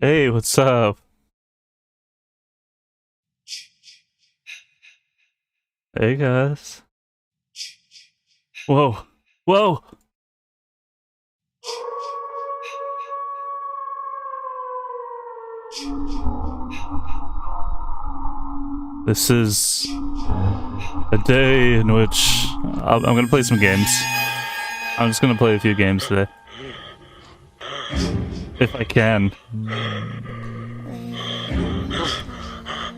Hey, what's up? Hey, guys. Whoa. Whoa! This is a day in which I'm gonna play some games. I'm just gonna play a few games today. If I can.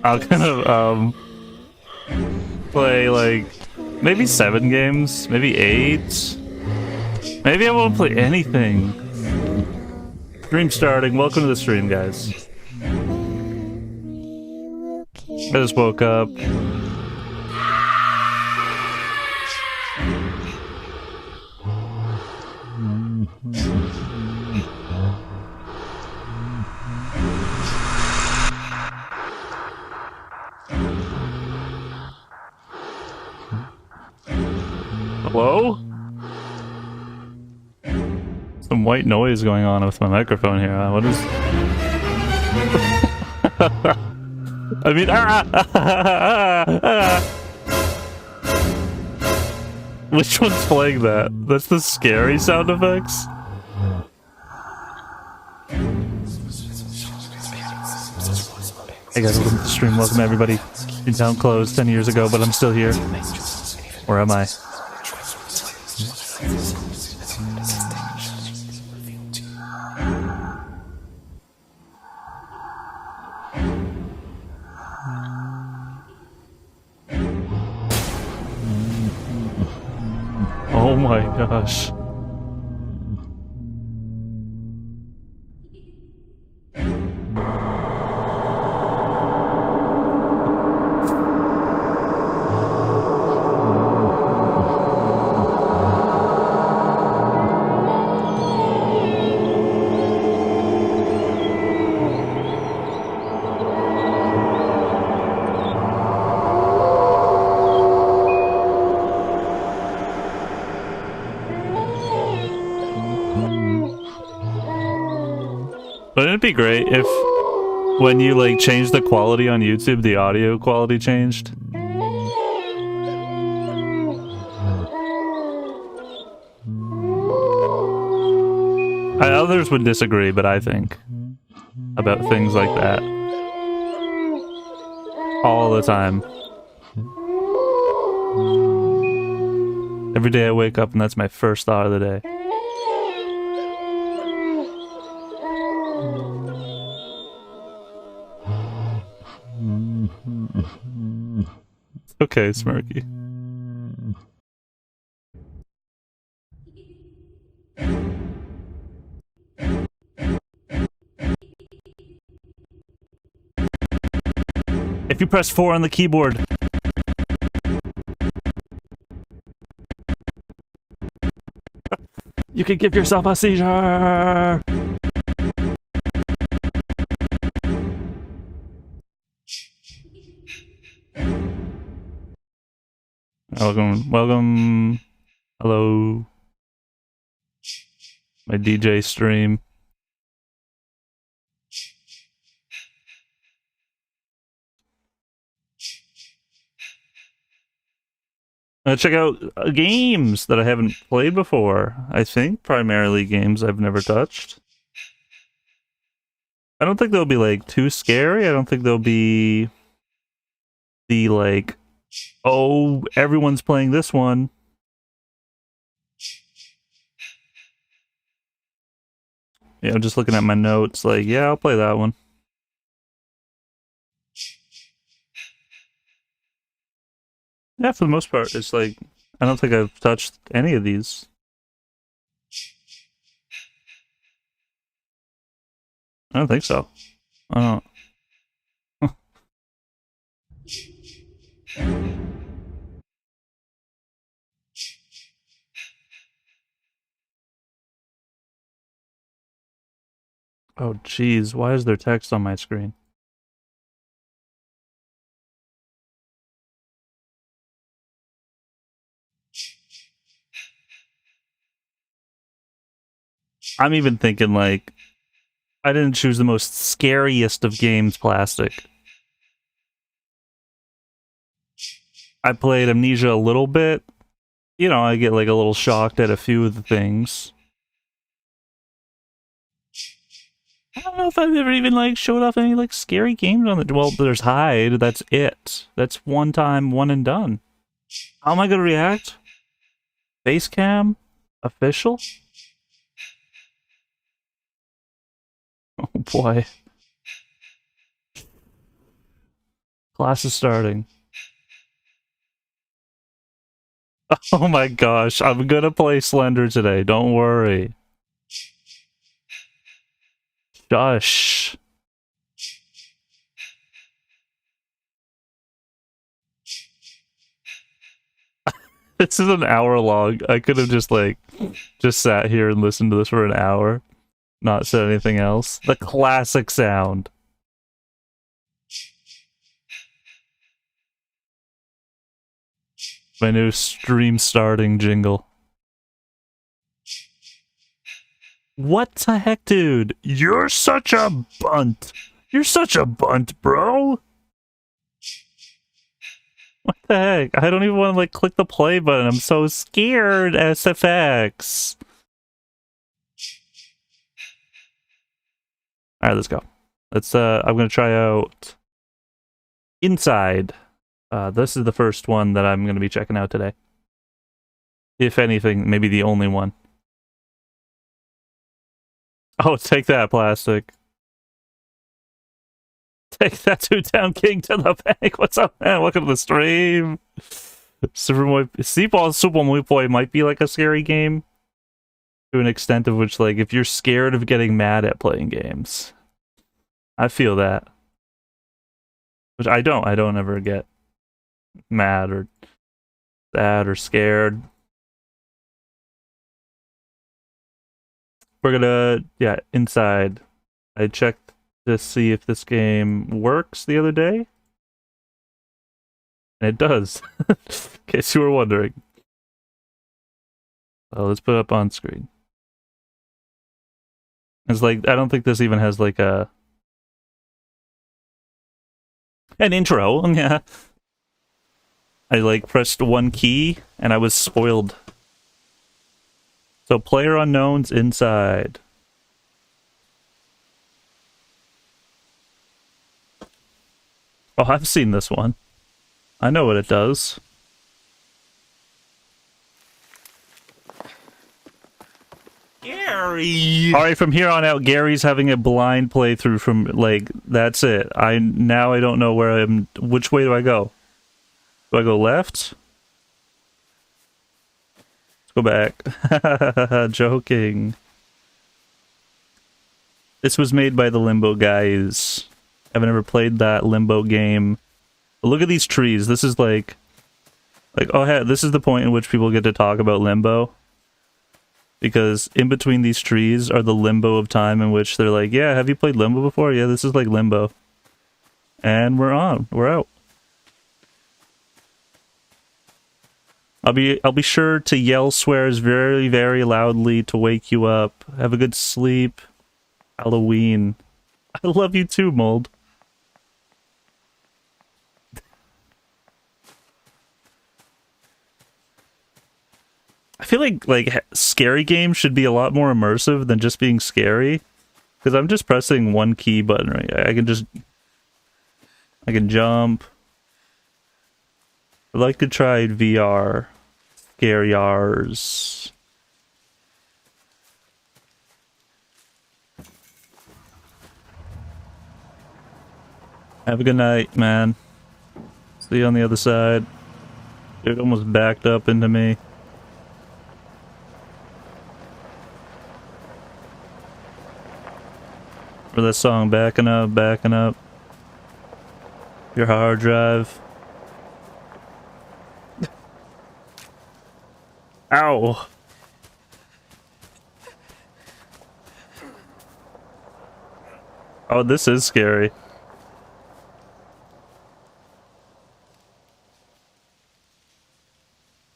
I'll kind of, play like maybe 7 games, maybe 8. Maybe I won't play anything. Stream starting. Welcome to the stream, guys. I just woke up. Hello? Some white noise going on with my microphone here. What is... I mean... Which one's playing that? That's the scary sound effects? Hey guys, welcome to the stream. Welcome everybody. Been down closed 10 years ago, but I'm still here. Where am I? Oh my gosh. Wouldn't it be great if when you like change the quality on YouTube, the audio quality changed? Others would disagree, but I think about things like that all the time. Every day I wake up and that's my first thought of the day. Okay, Smirky. If you press 4 on the keyboard. You can give yourself a seizure! Welcome. Hello. My DJ stream. Check out games that I haven't played before. I think primarily games I've never touched. I don't think they'll be like too scary. I don't think they'll be the like, oh, everyone's playing this one. Yeah, I'm just looking at my notes like, yeah, I'll play that one. Yeah, for the most part, it's like, I don't think I've touched any of these. I don't think so. I don't. Oh, jeez, why is there text on my screen? I'm even thinking like I didn't choose the most scariest of games, Plastic. I played Amnesia a little bit. You know, I get like a little shocked at a few of the things. I don't know if I've ever even like showed off any like scary games on the. Well, there's Hide. That's it. That's one time, one and done. How am I gonna react? Facecam? Official? Oh boy. Class is starting. Oh my gosh, I'm gonna play Slender today, don't worry. Shush. This is an hour long. I could have just sat here and listened to this for an hour. Not said anything else. The classic sound. My new stream starting jingle. What the heck, dude? You're such a bunt. You're such a bunt, bro. What the heck? I don't even want to like click the play button. I'm so scared, SFX. Alright, let's go. Let's I'm gonna try out Inside. This is the first one that I'm gonna be checking out today. If anything, maybe the only one. Oh, take that, Plastic. Take that, Two-Town King to the bank. What's up, man? Welcome to the stream. Super Moy Boy might be like a scary game. To an extent of which, like, if you're scared of getting mad at playing games. I feel that. Which I don't ever get mad or sad or scared. We're gonna, yeah, Inside. I checked to see if this game works the other day. And it does. In case you were wondering. So let's put it up on screen. It's like, I don't think this even has like an intro. Yeah. I like pressed one key and I was spoiled. So player unknowns Inside. Oh, I've seen this one. I know what it does. Gary! Alright, from here on out, Gary's having a blind playthrough from, like, that's it. Now I don't know where which way do I go? Do I go left? Let's go back. Joking. This was made by the Limbo guys. I've never played that Limbo game. But look at these trees. This is like, oh, hey, this is the point in which people get to talk about Limbo. Because in between these trees are the limbo of time in which they're like, yeah, have you played Limbo before? Yeah, this is like Limbo. And we're on. We're out. I'll be sure to yell swears very, very loudly to wake you up. Have a good sleep. Halloween. I love you too, Mold. I feel like scary games should be a lot more immersive than just being scary. Because I'm just pressing one key button right. I can jump. I'd like to try VR. Chezarz. Have a good night, man. See you on the other side. Dude almost backed up into me. For that song, backing up, backing up. Your hard drive. Ow! Oh, this is scary.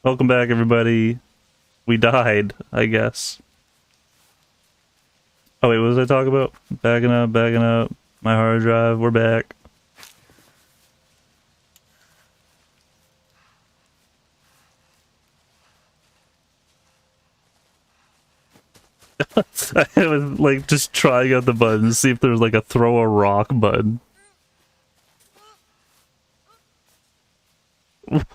Welcome back, everybody. We died, I guess. Oh wait, what was I talking about? Backing up, backing up. My hard drive, we're back. I was like just trying out the button, see if there's like a throw a rock button.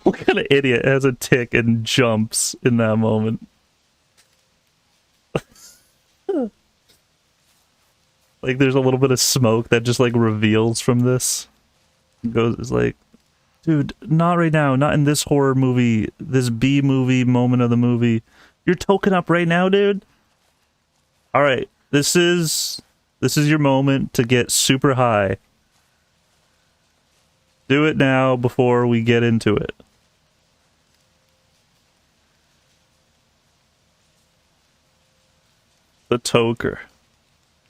What kind of idiot has a tick and jumps in that moment? Like there's a little bit of smoke that just like reveals from this. It's like, dude, not right now, not in this horror movie, this B movie moment of the movie. You're token up right now, dude. All right, this is your moment to get super high. Do it now before we get into it. The toker.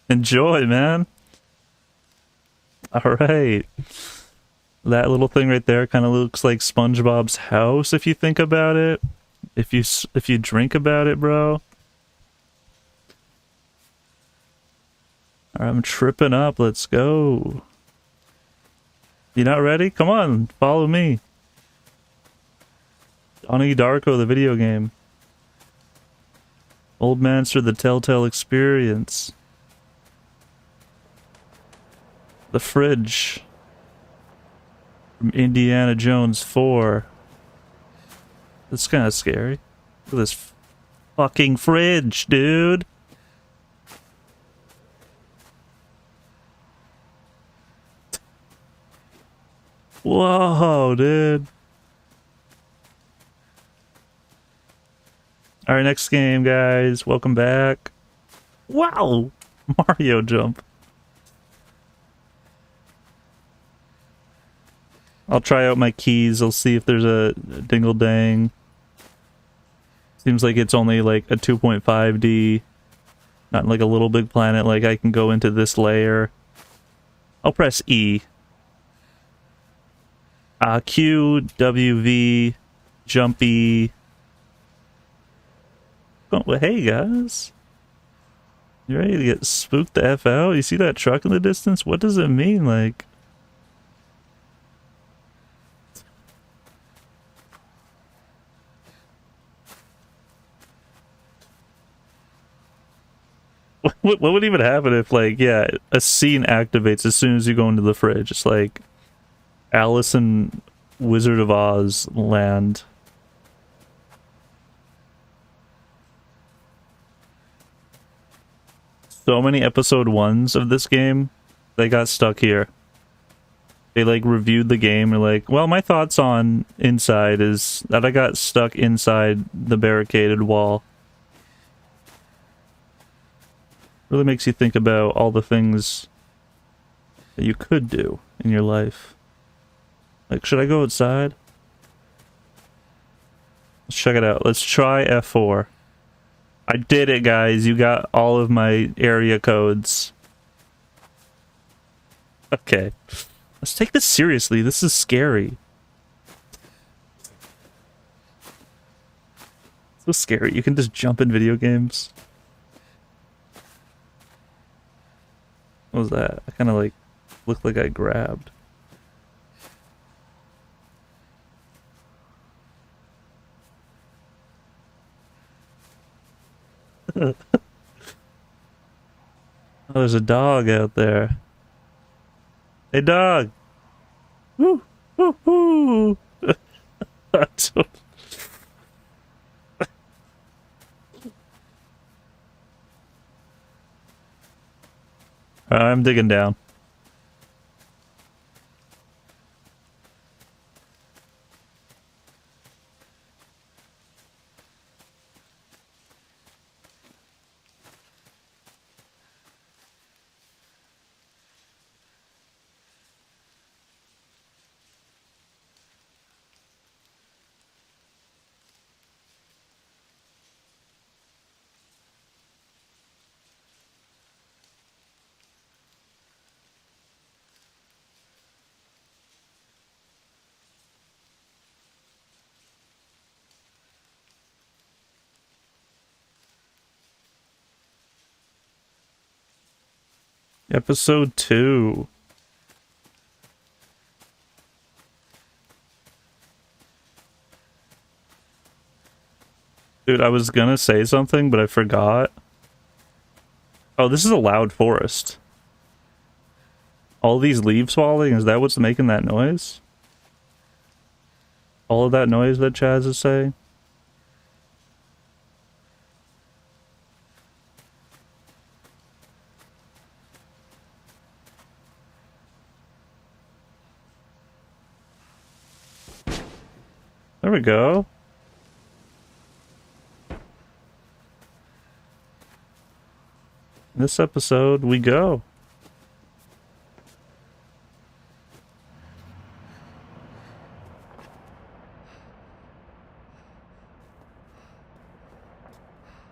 Enjoy, man. All right. That little thing right there kind of looks like SpongeBob's house if you think about it. If you drink about it, bro. All right, I'm tripping up. Let's go. You not ready? Come on, follow me. Donnie Darko, the video game. Old Manster, the Telltale Experience. The Fridge. From Indiana Jones 4. That's kind of scary. Look at this fucking fridge, dude. Whoa, dude. Alright, next game, guys. Welcome back. Wow! Mario jump. I'll try out my keys. I'll see if there's a dingle dang. Seems like it's only like a 2.5D. Not like a Little Big Planet. Like I can go into this layer. I'll press E. Q, W, V, jump E. Oh, well, hey guys. You ready to get spooked the F out? You see that truck in the distance? What does it mean? Like... What would even happen if, like, yeah, a scene activates as soon as you go into the fridge? It's like Alice in Wizard of Oz land. So many episode 1s of this game, they got stuck here. They, like, reviewed the game and like, well, my thoughts on Inside is that I got stuck inside the barricaded wall. Really makes you think about all the things that you could do in your life. Like, should I go outside? Let's check it out. Let's try F4. I did it, guys. You got all of my area codes. Okay. Let's take this seriously. This is scary. So scary. You can just jump in video games. What was that? I kind of like looked like I grabbed. Oh, there's a dog out there. Hey, dog. Woo, woo, woo. I'm digging down. Episode 2. Dude, I was gonna say something, but I forgot. Oh, this is a loud forest. All these leaves falling, is that what's making that noise? All of that noise that Chaz is saying? There we go. This episode, we go.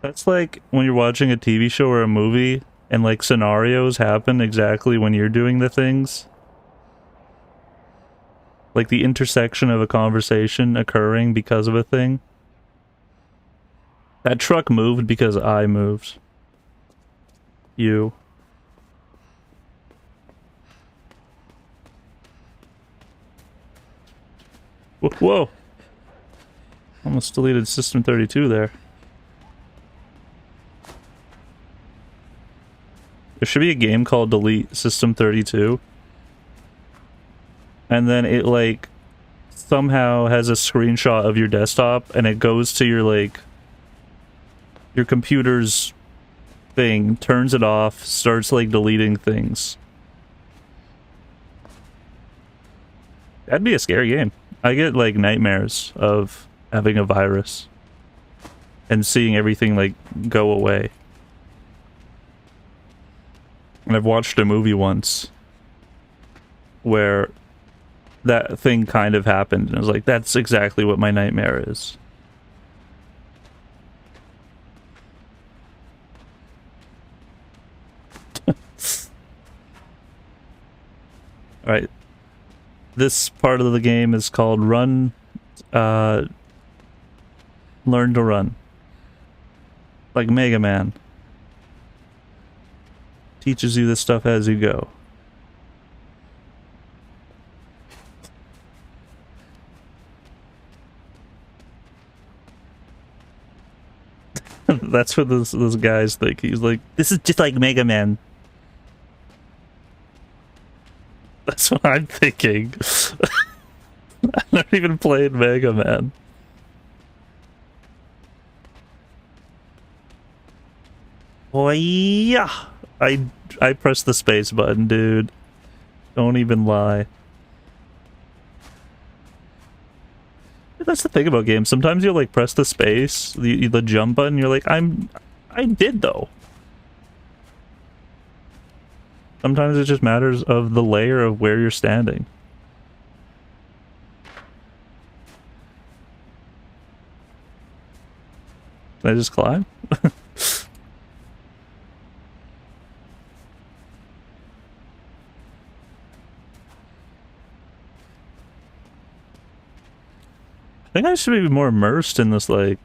That's like when you're watching a TV show or a movie and like scenarios happen exactly when you're doing the things. Like the intersection of a conversation occurring because of a thing. That truck moved because I moved. You. Whoa! Almost deleted System 32 there. There should be a game called Delete System 32. And then it, like, somehow has a screenshot of your desktop, and it goes to your, like, your computer's thing, turns it off, starts, like, deleting things. That'd be a scary game. I get, like, nightmares of having a virus and seeing everything, like, go away. And I've watched a movie once where that thing kind of happened, and I was like, that's exactly what my nightmare is. Alright. This part of the game is called Learn to Run. Like Mega Man. Teaches you this stuff as you go. That's what this guy's think. He's like, this is just like Mega Man. That's what I'm thinking. I've not even played Mega Man. Oh yeah! I pressed the space button, dude. Don't even lie. That's the thing about games. Sometimes you'll like press the space, the jump button, you're like, I did though. Sometimes it just matters of the layer of where you're standing. Can I just climb? I think I should be more immersed in this, this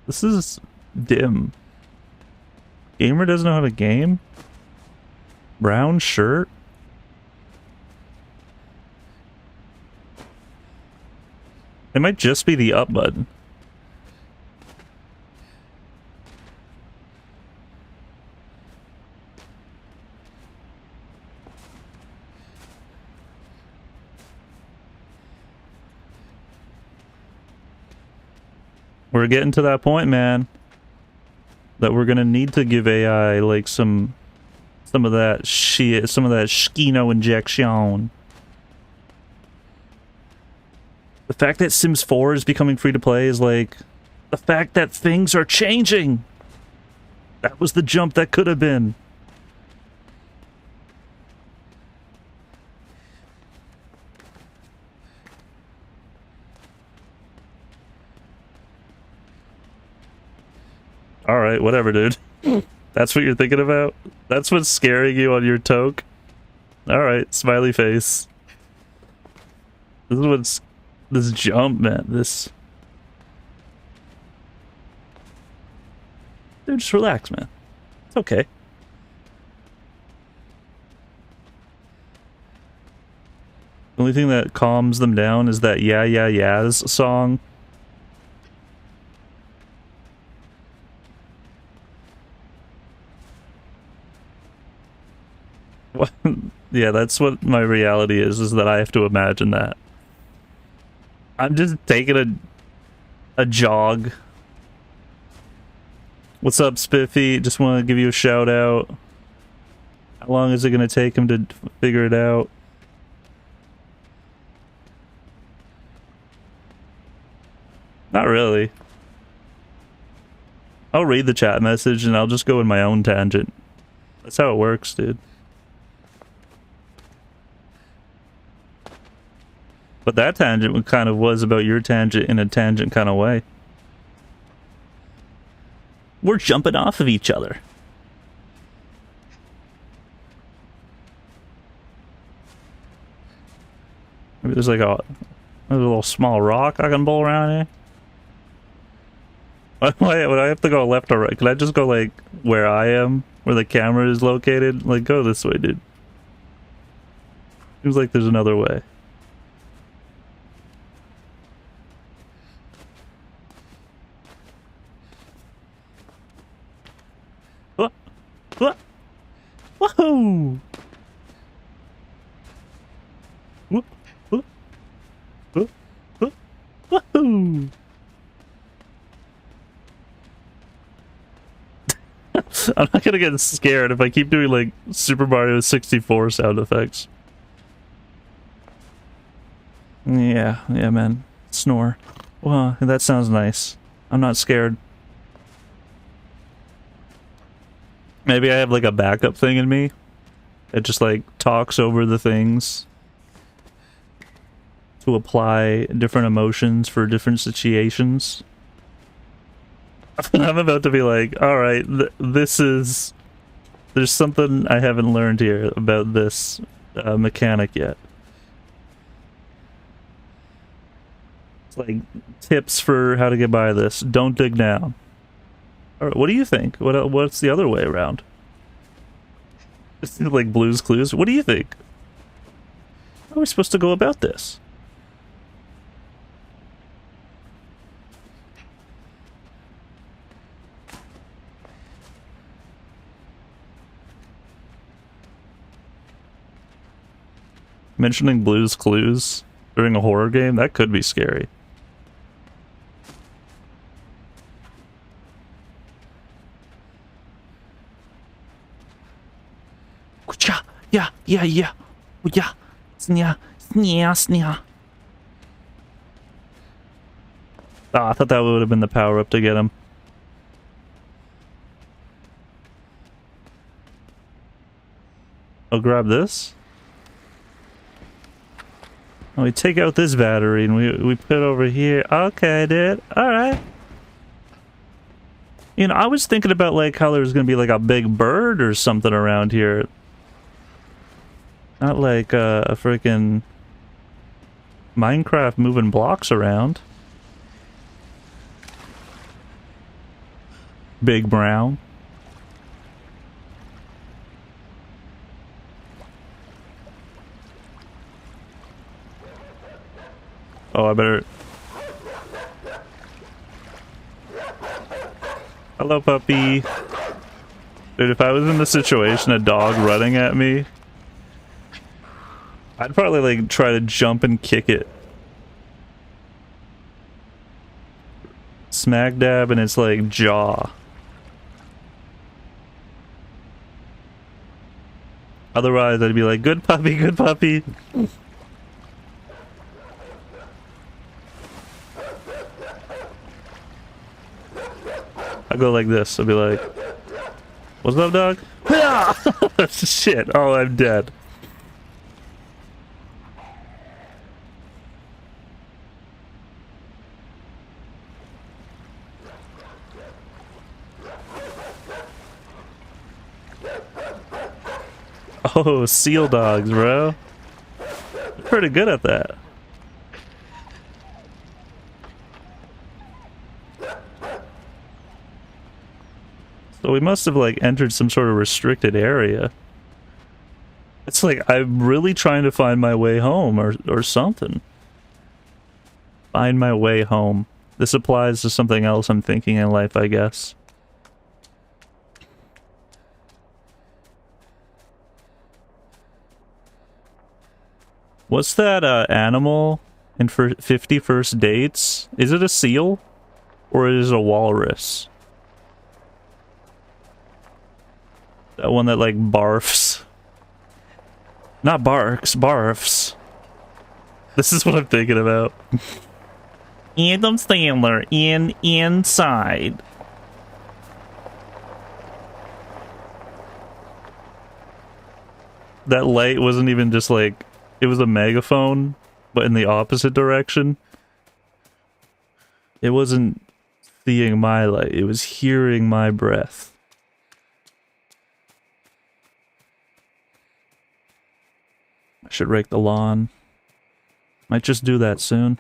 is dim. Gamer doesn't know how to game? Brown shirt? It might just be the up button. We're getting to that point, man, that we're gonna need to give AI like some of that shit, some of that Schino injection. The fact that Sims 4 is becoming free to play is like the fact that things are changing. That was the jump that could have been. Alright, whatever, dude. That's what you're thinking about? That's what's scaring you on your toke? Alright, smiley face. This is what's... This jump, man. This... Dude, just relax, man. It's okay. only thing that calms them down is that Yeah Yeah Yeahs song. What? Yeah, that's what my reality is that I have to imagine that. I'm just taking a jog. What's up, Spiffy? Just want to give you a shout out. How long is it going to take him to figure it out? Not really. I'll read the chat message and I'll just go in my own tangent. That's how it works, dude. But that tangent kind of was about your tangent in a tangent kind of way. We're jumping off of each other. Maybe there's like a little small rock I can bowl around here. Why would I have to go left or right? Can I just go like where I am, where the camera is located? Like, go this way, dude. Seems like there's another way. What? Woohoo! Whoop, whoop, whoop, whoop, woohoo! I'm not gonna get scared if I keep doing like Super Mario 64 sound effects. Yeah, man. Snore. Well, that sounds nice. I'm not scared. Maybe I have like a backup thing in me. It just like talks over the things to apply different emotions for different situations. I'm about to be like, alright, this is... There's something I haven't learned here about this mechanic yet. It's like tips for how to get by this. Don't dig down. Alright, what do you think? What's the other way around? It's like Blue's Clues. What do you think? How are we supposed to go about this? Mentioning Blue's Clues during a horror game? That could be scary. Yeah. Snya. Oh, I thought that would have been the power up to get him. I'll grab this. Oh, we take out this battery and we put it over here. Okay, dude. Alright. You know, I was thinking about like how there's gonna be like a big bird or something around here. Not like a freaking Minecraft moving blocks around. Big brown. Oh, I better... Hello, puppy. Dude, if I was in the situation, a dog running at me, I'd probably, like, try to jump and kick it. Smack dab in its, like, jaw. Otherwise, I'd be like, good puppy, good puppy. I'll go like this. I'll be like, what's up, dog? Shit. Oh, I'm dead. Oh, seal dogs, bro. Pretty good at that. So we must have like entered some sort of restricted area. It's like I'm really trying to find my way home or something. Find my way home. This applies to something else I'm thinking in life, I guess. What's that animal in 50 First Dates? Is it a seal? Or is it a walrus? That one that like barfs. Not barks, barfs. This is what I'm thinking about. Adam Sandler in Inside. That light wasn't even just like, it was a megaphone, but in the opposite direction. It wasn't seeing my light, it was hearing my breath. I should rake the lawn. Might just do that soon.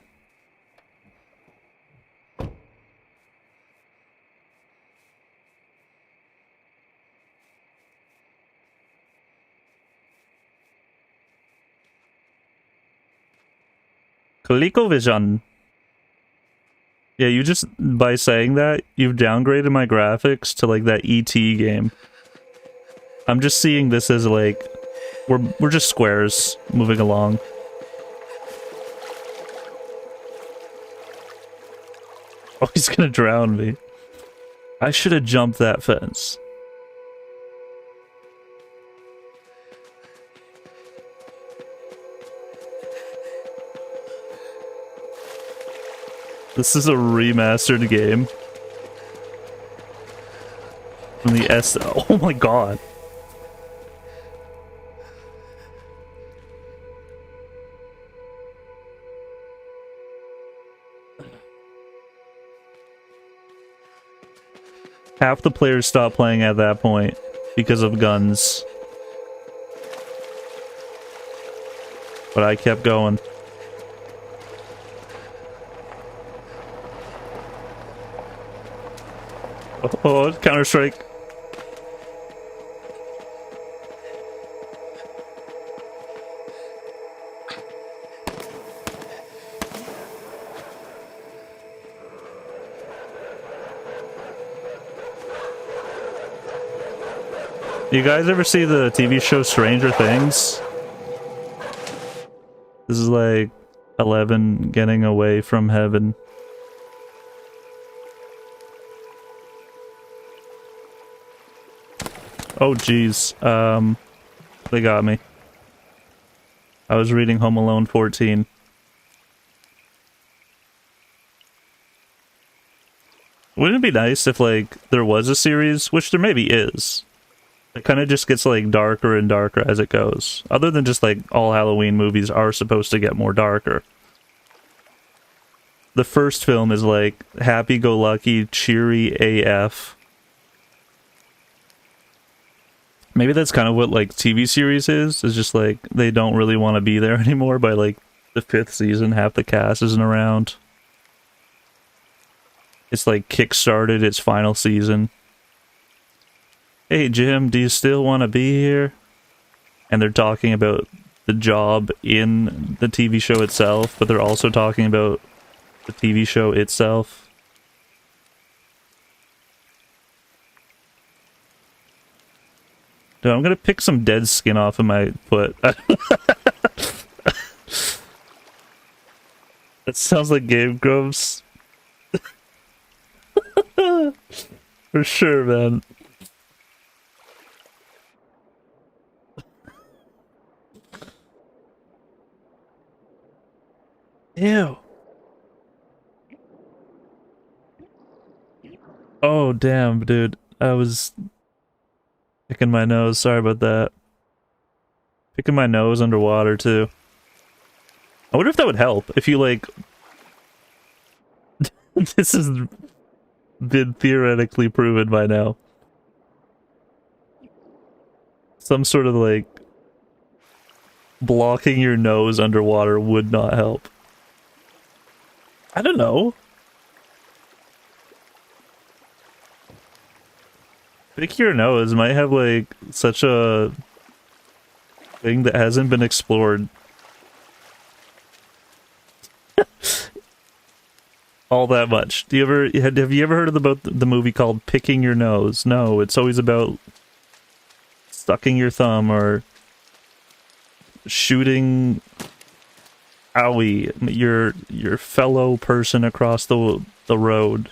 ColecoVision. Yeah, you just, by saying that, you've downgraded my graphics to like that ET game. I'm just seeing this as like, we're just squares moving along. Oh, he's gonna drown me. I should have jumped that fence. This is a remastered game. From the S. Oh my god. Half the players stopped playing at that point because of guns. But I kept going. Oh, Counter-Strike. You guys ever see the TV show Stranger Things? This is like 11 getting away from heaven. Oh jeez, they got me. I was reading Home Alone 14. Wouldn't it be nice if, like, there was a series, which there maybe is, it kind of just gets, like, darker and darker as it goes. Other than just, like, all Halloween movies are supposed to get more darker. The first film is, like, happy-go-lucky, cheery AF. Maybe that's kind of what, like, TV series is just, like, they don't really want to be there anymore by, like, the 5th season, half the cast isn't around. It's, like, kick-started its final season. Hey, Jim, do you still want to be here? And they're talking about the job in the TV show itself, but they're also talking about the TV show itself. Dude, I'm gonna pick some dead skin off of my foot. That sounds like Game Grumps. For sure, man. Ew. Oh, damn, dude. I was picking my nose. Sorry about that. Picking my nose underwater, too. I wonder if that would help. If you, like... This has been theoretically proven by now. Some sort of, like... blocking your nose underwater would not help. I don't know. Pick your nose might have, like, such a thing that hasn't been explored all that much. Have you ever heard about the movie called Picking Your Nose? No, it's always about sucking your thumb or shooting your fellow person across the road.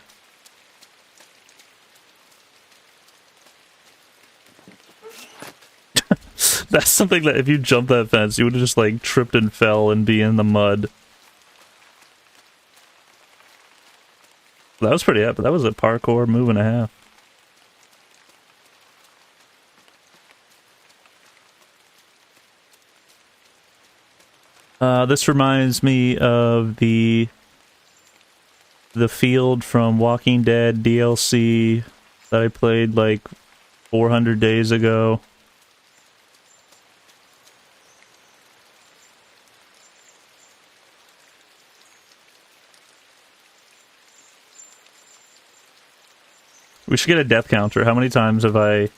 That's something that if you jump that fence, you would have just like tripped and fell and be in the mud. That was pretty epic. That was a parkour move and a half. This reminds me of the field from Walking Dead DLC that I played like 400 days ago. We should get a death counter. How many times have I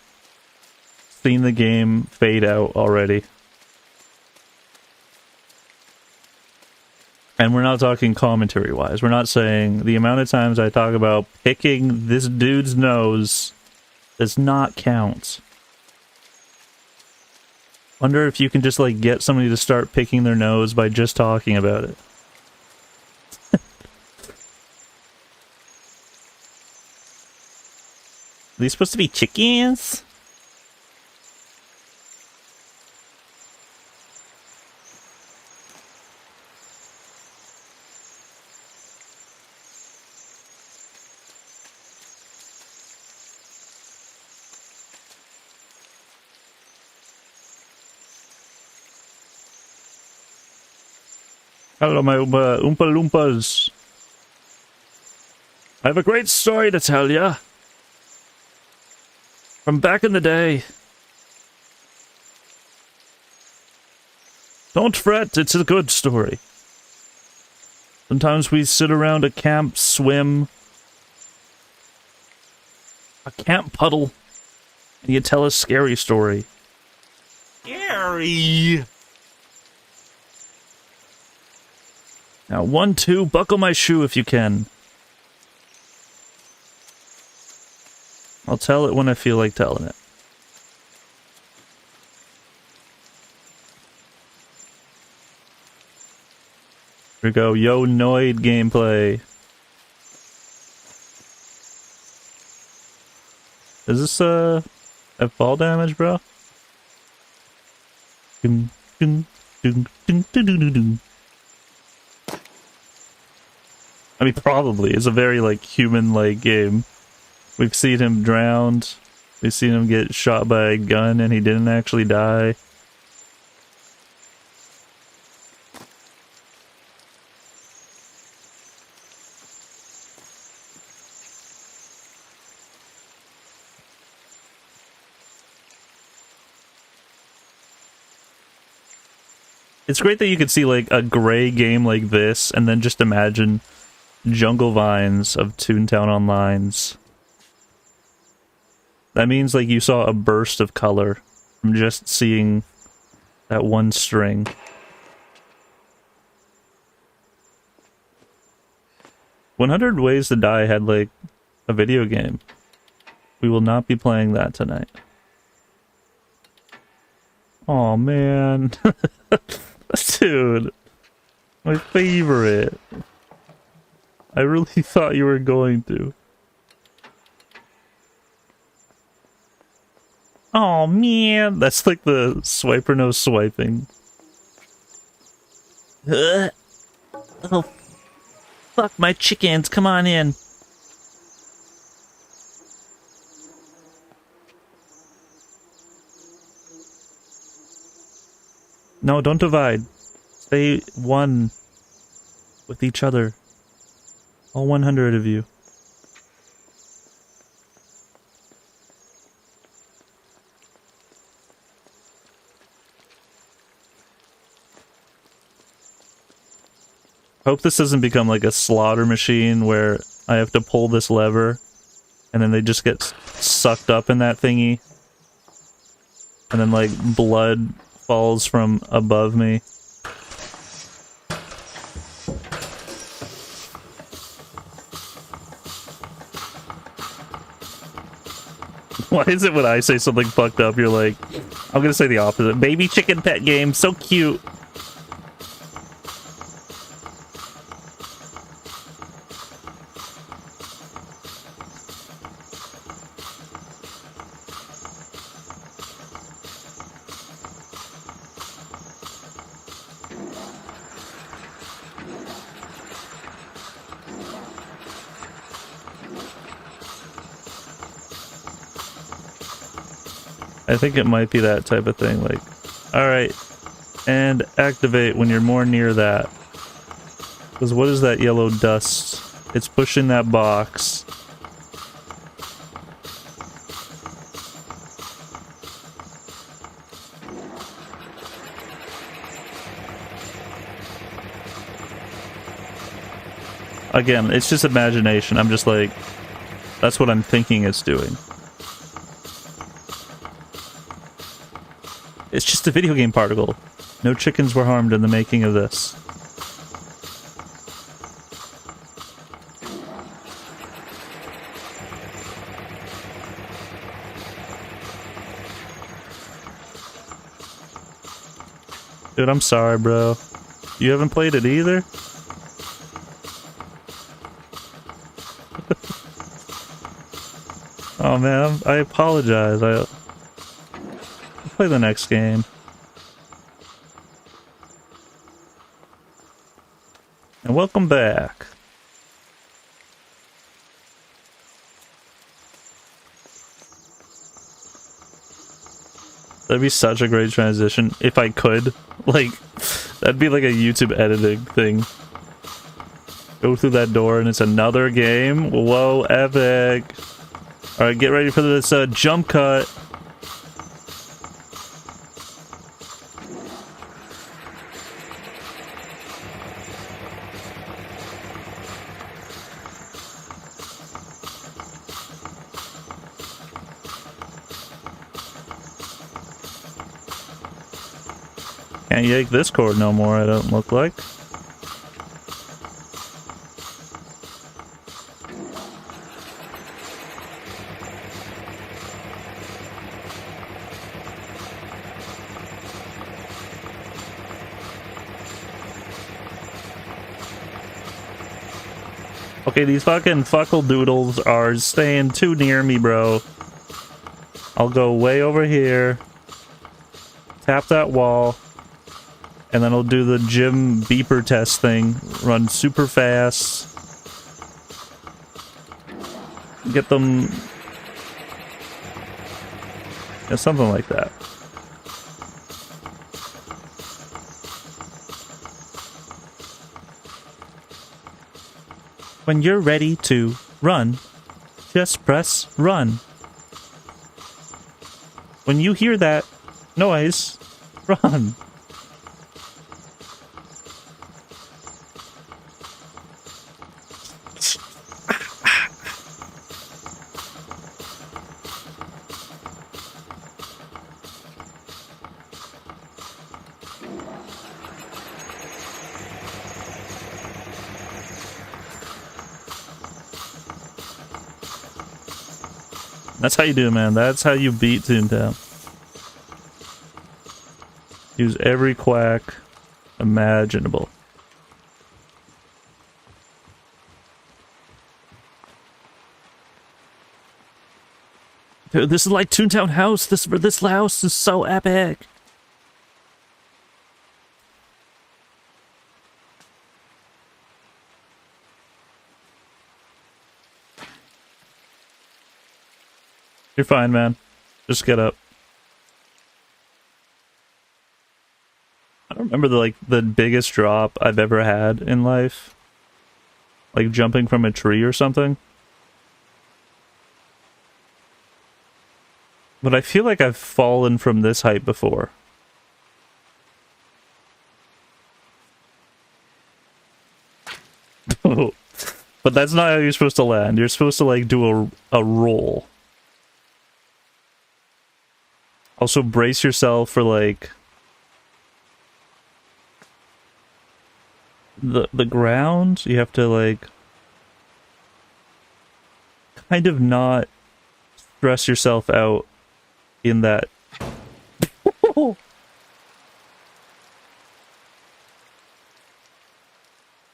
seen the game fade out already? And we're not talking commentary-wise. We're not saying the amount of times I talk about picking this dude's nose does not count. Wonder if you can just, like, get somebody to start picking their nose by just talking about it. Are these supposed to be chickens? Hello, my Oompa Loompas. I have a great story to tell ya. From back in the day. Don't fret, it's a good story. Sometimes we sit around a camp, swim. A camp puddle. And you tell a scary story. Scary! Now, 1, 2, buckle my shoe if you can. I'll tell it when I feel like telling it. Here we go, Yo Noid gameplay. Is this, have fall damage, bro? Dun, dun, dun, dun, dun, dun, dun, dun. I mean, probably. It's a very, like, human-like game. We've seen him drowned. We've seen him get shot by a gun and he didn't actually die. It's great that you could see, like, a gray game like this and then just imagine jungle vines of Toontown Online's. That means, like, you saw a burst of color from just seeing that one string. "100 Ways to Die" had, like, a video game. We will not be playing that tonight. Aw, man. Dude. My favorite. I really thought you were going to. Oh man, that's like the swiper no swiping. Oh, fuck my chickens, come on in. No, don't divide. Stay one with each other. All 100 of you. Hope this doesn't become like a slaughter machine where I have to pull this lever and then they just get sucked up in that thingy and then like blood falls from above me. Why is it when I say something fucked up, you're like, I'm gonna say the opposite. Baby chicken pet game, so cute. I think it might be that type of thing, like, alright, and activate when you're more near that. Because what is that yellow dust? It's pushing that box. Again, it's just imagination. I'm just like, that's what I'm thinking it's doing. It's just a video game particle. No chickens were harmed in the making of this. Dude, I'm sorry, bro. You haven't played it either? Oh man, I apologize. I'll play the next game. And welcome back. That'd be such a great transition if I could. Like, that'd be like a YouTube editing thing. Go through that door and it's another game. Whoa, epic. Alright, get ready for this jump cut. Can't yank this cord no more, I don't look like. Okay, these fucking fuckle doodles are staying too near me, bro. I'll go way over here. Tap that wall. And then I'll do the gym beeper test thing. Run super fast. Get them... yeah, something like that. When you're ready to run, just press run. When you hear that noise, run. That's how you do it, man. That's how you beat Toontown. Use every quack imaginable. Dude, this is like Toontown House. This house is so epic. You're fine, man. Just get up. I don't remember the biggest drop I've ever had in life. Like jumping from a tree or something. But I feel like I've fallen from this height before. But that's not how you're supposed to land. You're supposed to like do a roll. Also brace yourself for like the ground, you have to like kind of not stress yourself out in that.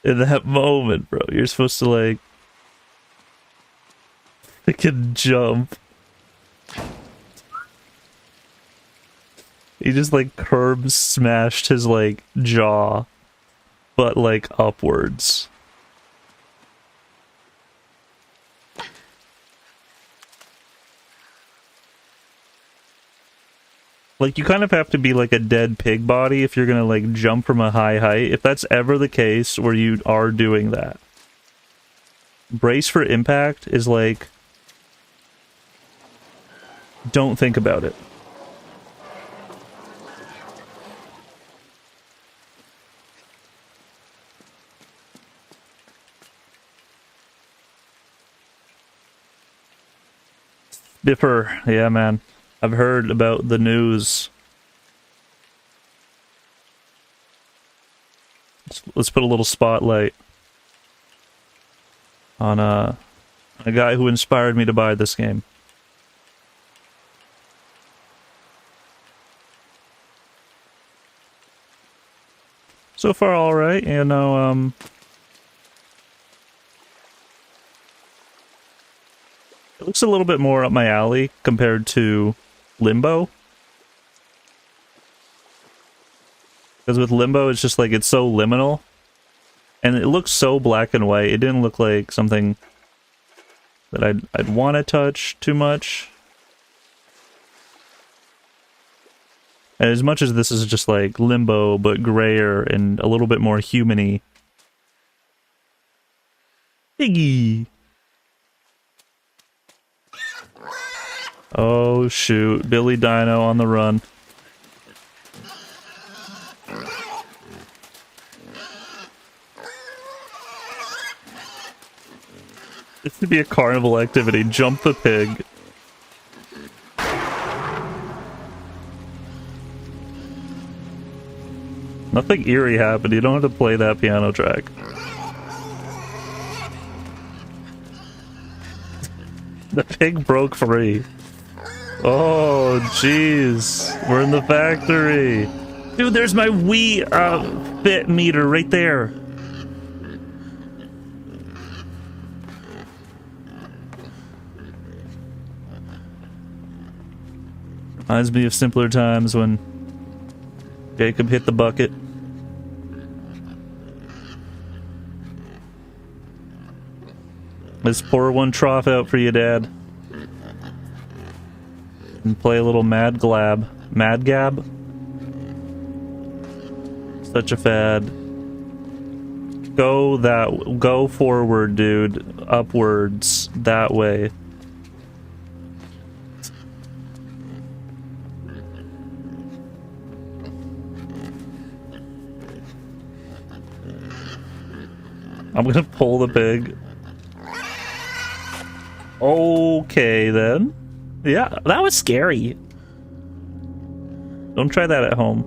In that moment, bro, you're supposed to like freaking jump. He just like curb smashed his like jaw, but like upwards. Like, you kind of have to be like a dead pig body if you're gonna like jump from a high height, if that's ever the case where you are doing that. Brace for impact is like, don't think about it. Differ, yeah, man. I've heard about the news. Let's put a little spotlight on a guy who inspired me to buy this game. So far, all right. You know, it looks a little bit more up my alley compared to Limbo. Because with Limbo, it's just like, it's so liminal. And it looks so black and white. It didn't look like something that I'd want to touch too much. And as much as this is just like Limbo, but grayer and a little bit more human-y. Piggy! Oh shoot, Billy Dino on the run. This could be a carnival activity. Jump the pig. Nothing eerie happened. You don't have to play that piano track. The pig broke free. Oh, jeez. We're in the factory. Dude, there's my Wii fit meter right there. Reminds me of simpler times when Jacob hit the bucket. Let's pour one trough out for you, Dad. And play a little Mad Gab. Such a fad. Go forward, dude. Upwards. That way. I'm gonna pull the pig. Okay, then. Yeah, that was scary. Don't try that at home.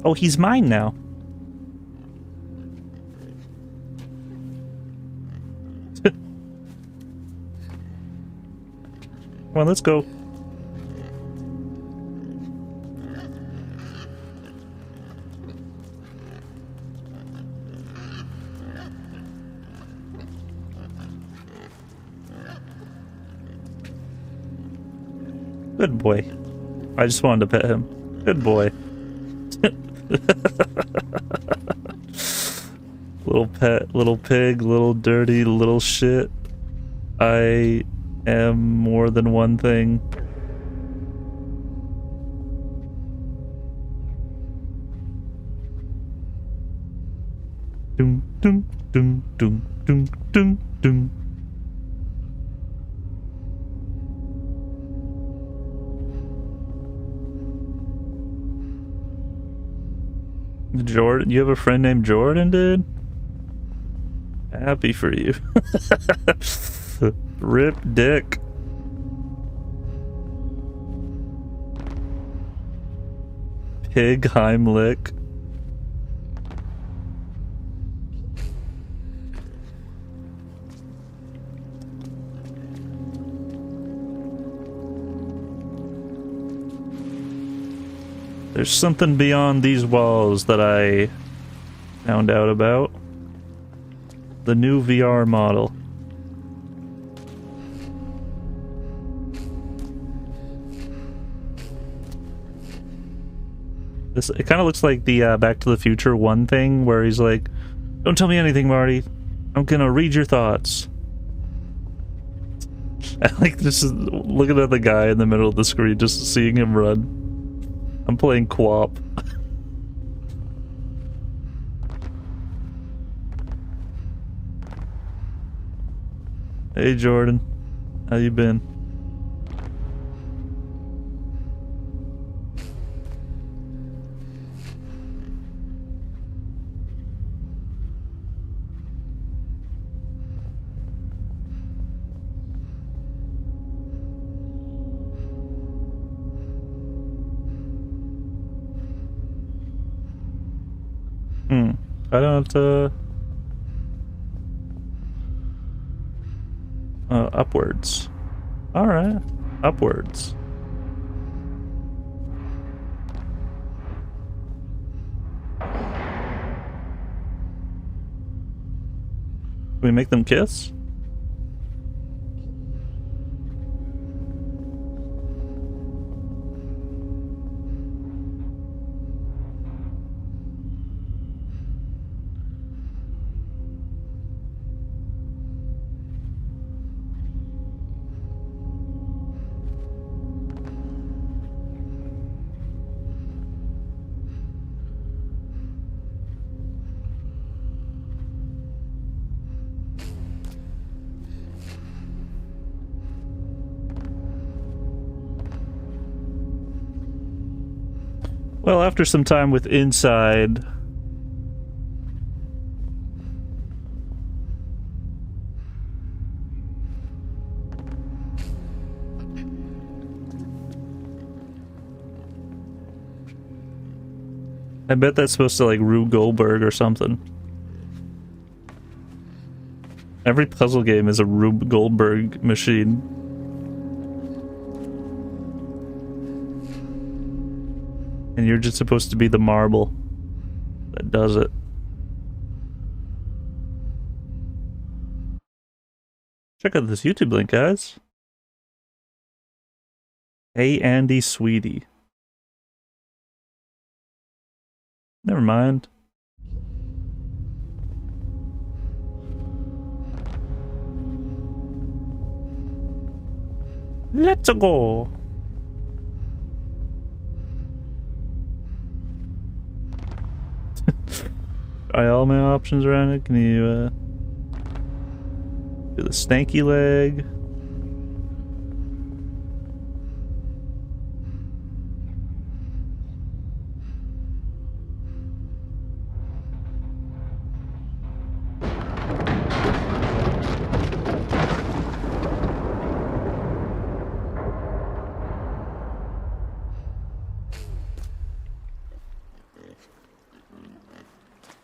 Oh, he's mine now. Come on, let's go. Good boy. I just wanted to pet him. Good boy. Little pet, little pig, little dirty, little shit. I am more than one thing. Doom, doom, doom, doom, doom, doom, doom. Jordan, you have a friend named Jordan, dude? Happy for you. Rip dick. Pig Heimlich. There's something beyond these walls that I found out about. The new VR model. It kind of looks like the Back to the Future 1 thing, where he's like, "Don't tell me anything, Marty. I'm gonna read your thoughts." I like just looking at the guy in the middle of the screen, just seeing him run. I'm playing co-op. Hey Jordan, how you been? I don't, upwards. Alright, upwards. Can we make them kiss? Well, after some time with Inside, I bet that's supposed to like Rube Goldberg or something. Every puzzle game is a Rube Goldberg machine. And you're just supposed to be the marble that does it. Check out this YouTube link, guys. Hey, Andy Sweetie. Never mind. Let's go. Try all my options around it. Can you do the stanky leg?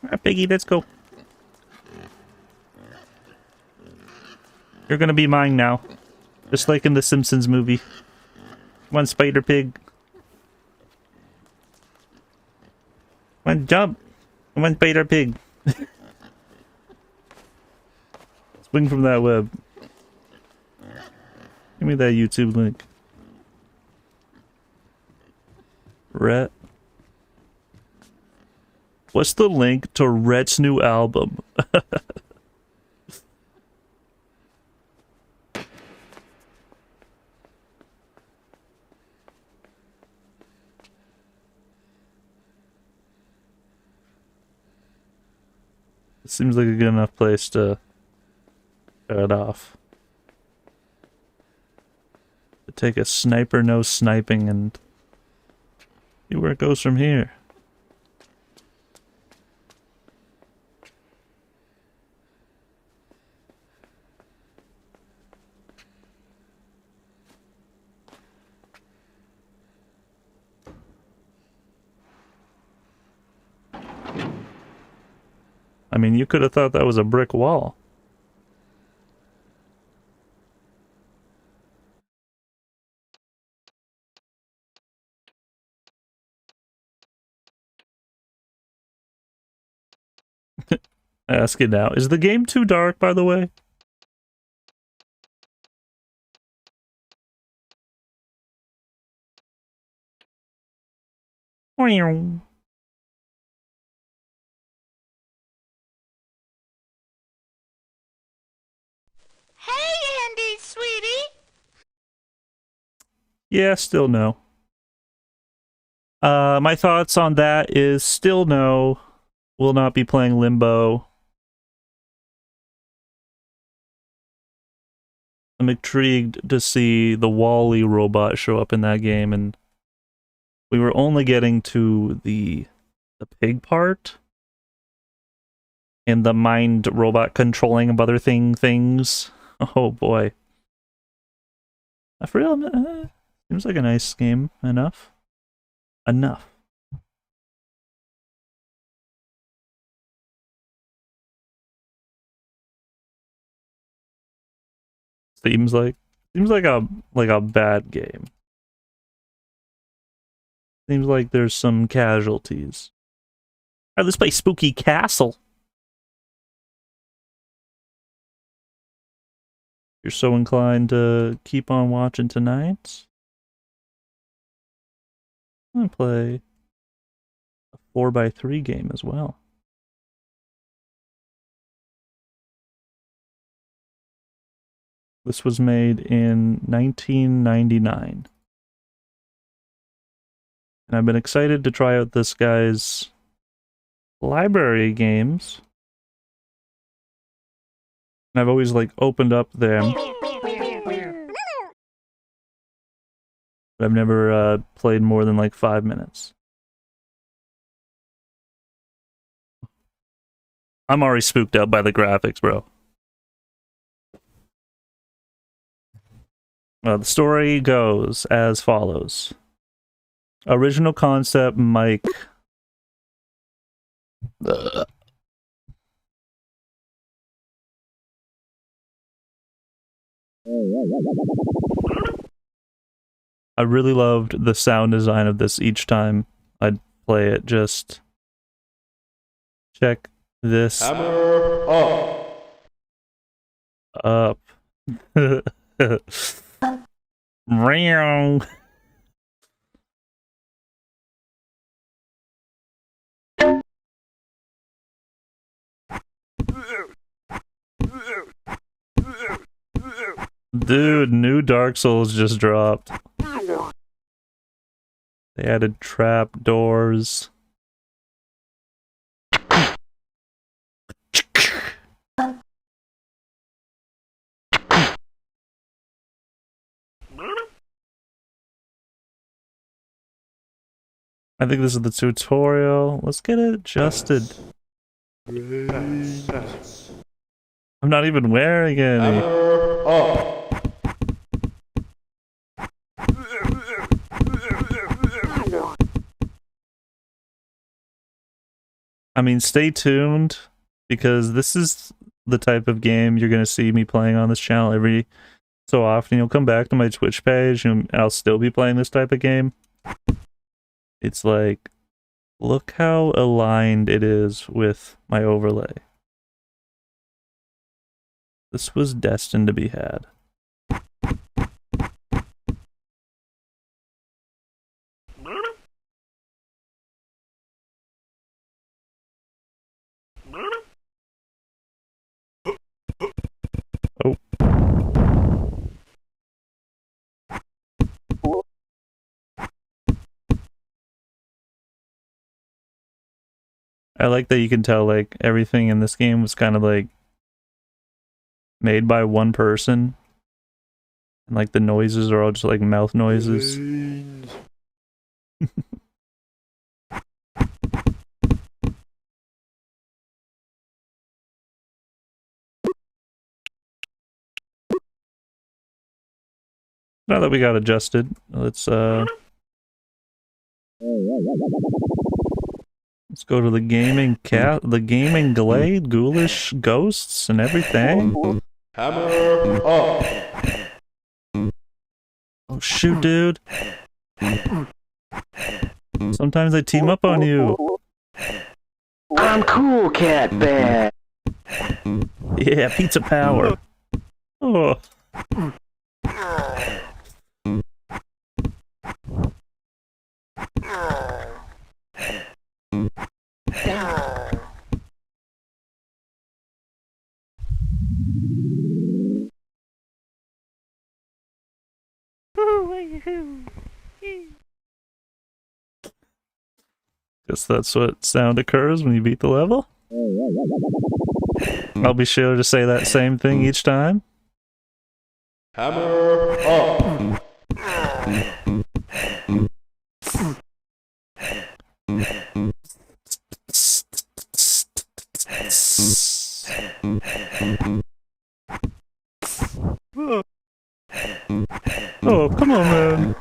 Alright, Piggy, let's go. You're gonna be mine now. Just like in the Simpsons movie. Come on, Spider Pig. Come on, jump. Come on, Spider Pig. Swing from that web. Give me that YouTube link. Rhett. What's the link to Rhett's new album? It seems like a good enough place to cut off. To take a sniper no sniping and see where it goes from here. I mean, you could have thought that was a brick wall. Ask it now. Is the game too dark, by the way? Hey, Andy, sweetie. Yeah, still no. My thoughts on that is still no. Will not be playing Limbo. I'm intrigued to see the Wall-E robot show up in that game, and we were only getting to the pig part and the mind robot controlling of other things. Oh boy. I feel seems like a nice game enough. Seems like a bad game. Seems like there's some casualties. Alright, let's play Spooky Castle. You're so inclined to keep on watching tonight. I'm gonna play a 4x3 game as well. This was made in 1999. And I've been excited to try out this guy's library games. And I've always like opened up them. But I've never played more than like 5 minutes. I'm already spooked out by the graphics, bro. The story goes as follows. Original concept, Mike. I really loved the sound design of this each time I'd play it. Just check this Hammer up. Meow. Dude, new Dark Souls just dropped. They added trap doors. I think this is the tutorial. Let's get it adjusted. I'm not even wearing any. I mean, stay tuned, because this is the type of game you're going to see me playing on this channel every so often. You'll come back to my Twitch page and I'll still be playing this type of game. It's like, look how aligned it is with my overlay. This was destined to be had. Oh. I like that you can tell, like, everything in this game was kind of, like, made by one person. And, like, the noises are all just, like, mouth noises. Now that we got adjusted, let's go to the gaming glade, ghoulish ghosts and everything. Hammer up. Oh shoot, dude. Sometimes they team up on you. I'm cool, cat bad. Yeah, pizza power. Oh. Guess that's what sound occurs when you beat the level. I'll be sure to say that same thing each time. Hammer up. Oh, come on, man.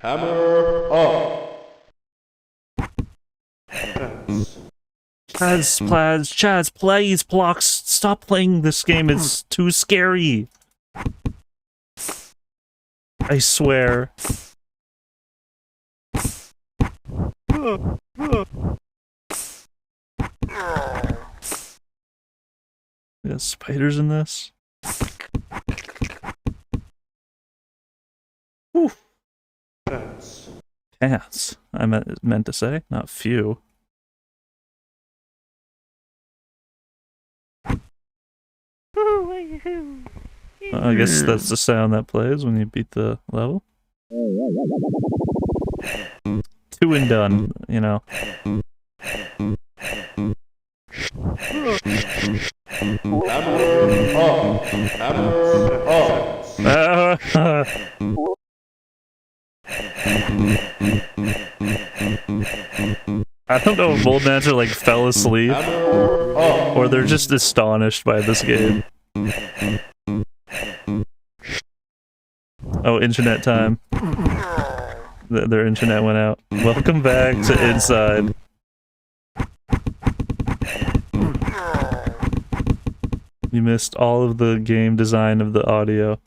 Hammer up. Chaz, please, blocks. Stop playing this game. It's too scary. I swear. There's spiders in this. Whew. Cats. I meant to say, not few. I guess that's the sound that plays when you beat the level. 2 and done, you know. Hammer up. Hammer up. I don't know if Boldmancer like fell asleep or they're just astonished by this game. Oh, internet time. Their internet went out. Welcome back to Inside. You missed all of the game design of the audio.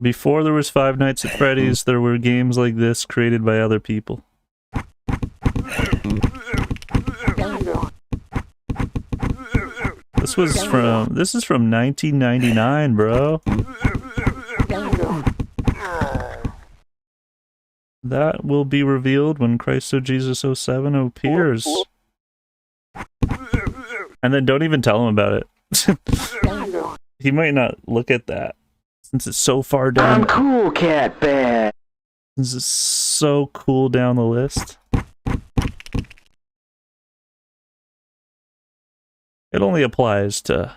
Before there was Five Nights at Freddy's, there were games like this created by other people. This is from 1999, bro. That will be revealed when Christ O Jesus 07 appears. And then don't even tell him about it. He might not look at that. Since it's so far down. I'm cool, cat bad. Since it's so cool down the list. It only applies to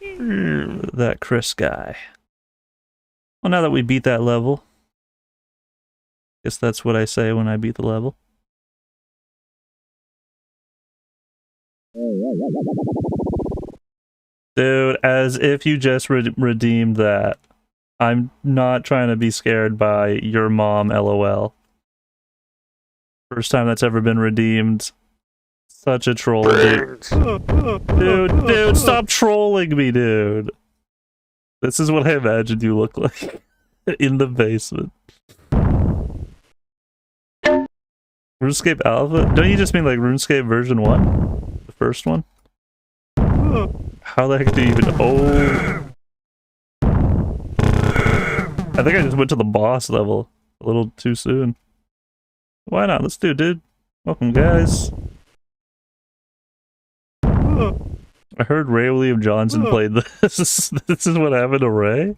that Chris guy. Well, now that we beat that level, guess that's what I say when I beat the level. Dude, as if you just redeemed that. I'm not trying to be scared by your mom, LOL. First time that's ever been redeemed. Such a troll, dude. Dude, stop trolling me, dude. This is what I imagined you look like. In the basement. RuneScape Alpha? Don't you just mean like RuneScape version 1? The first one? How the heck do you even... Oh! I think I just went to the boss level a little too soon. Why not? Let's do it, dude. Welcome, guys. I heard Ray William Johnson played this. This is what happened to Ray?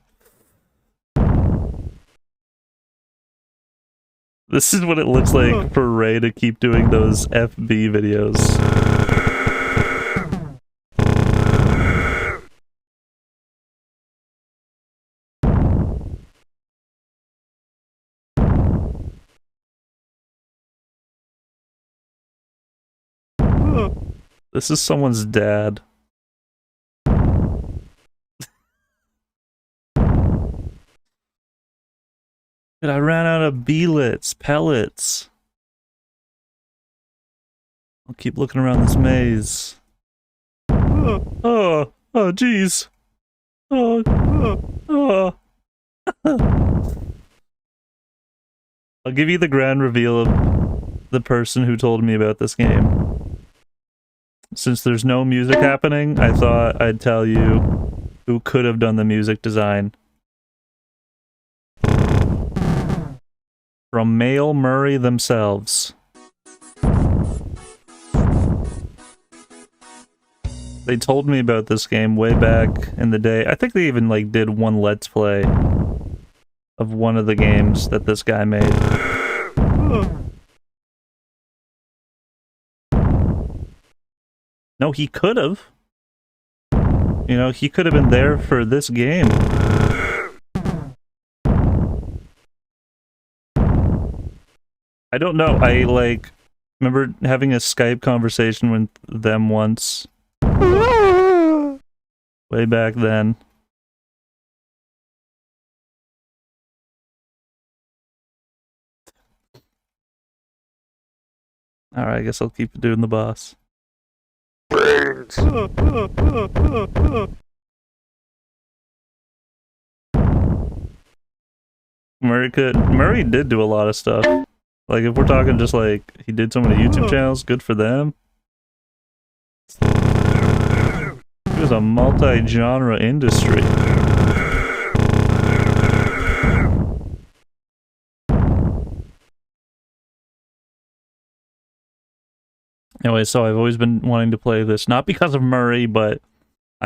This is what it looks like for Ray to keep doing those FB videos. This is someone's dad. Dude, I ran out of pellets. I'll keep looking around this maze. Oh. Oh, jeez. Oh, oh. I'll give you the grand reveal of the person who told me about this game. Since there's no music happening, I thought I'd tell you who could have done the music design. From Male Murray themselves. They told me about this game way back in the day. I think they even like did one Let's Play of one of the games that this guy made. No, he could have. You know, he could have been there for this game. I don't know. I like remember having a Skype conversation with them once. Way back then. Alright, I guess I'll keep doing the boss. Brains. Murray did do a lot of stuff. Like, if we're talking just like, he did so many YouTube channels, good for them. It was a multi-genre industry. Anyway, so I've always been wanting to play this, not because of Murray, but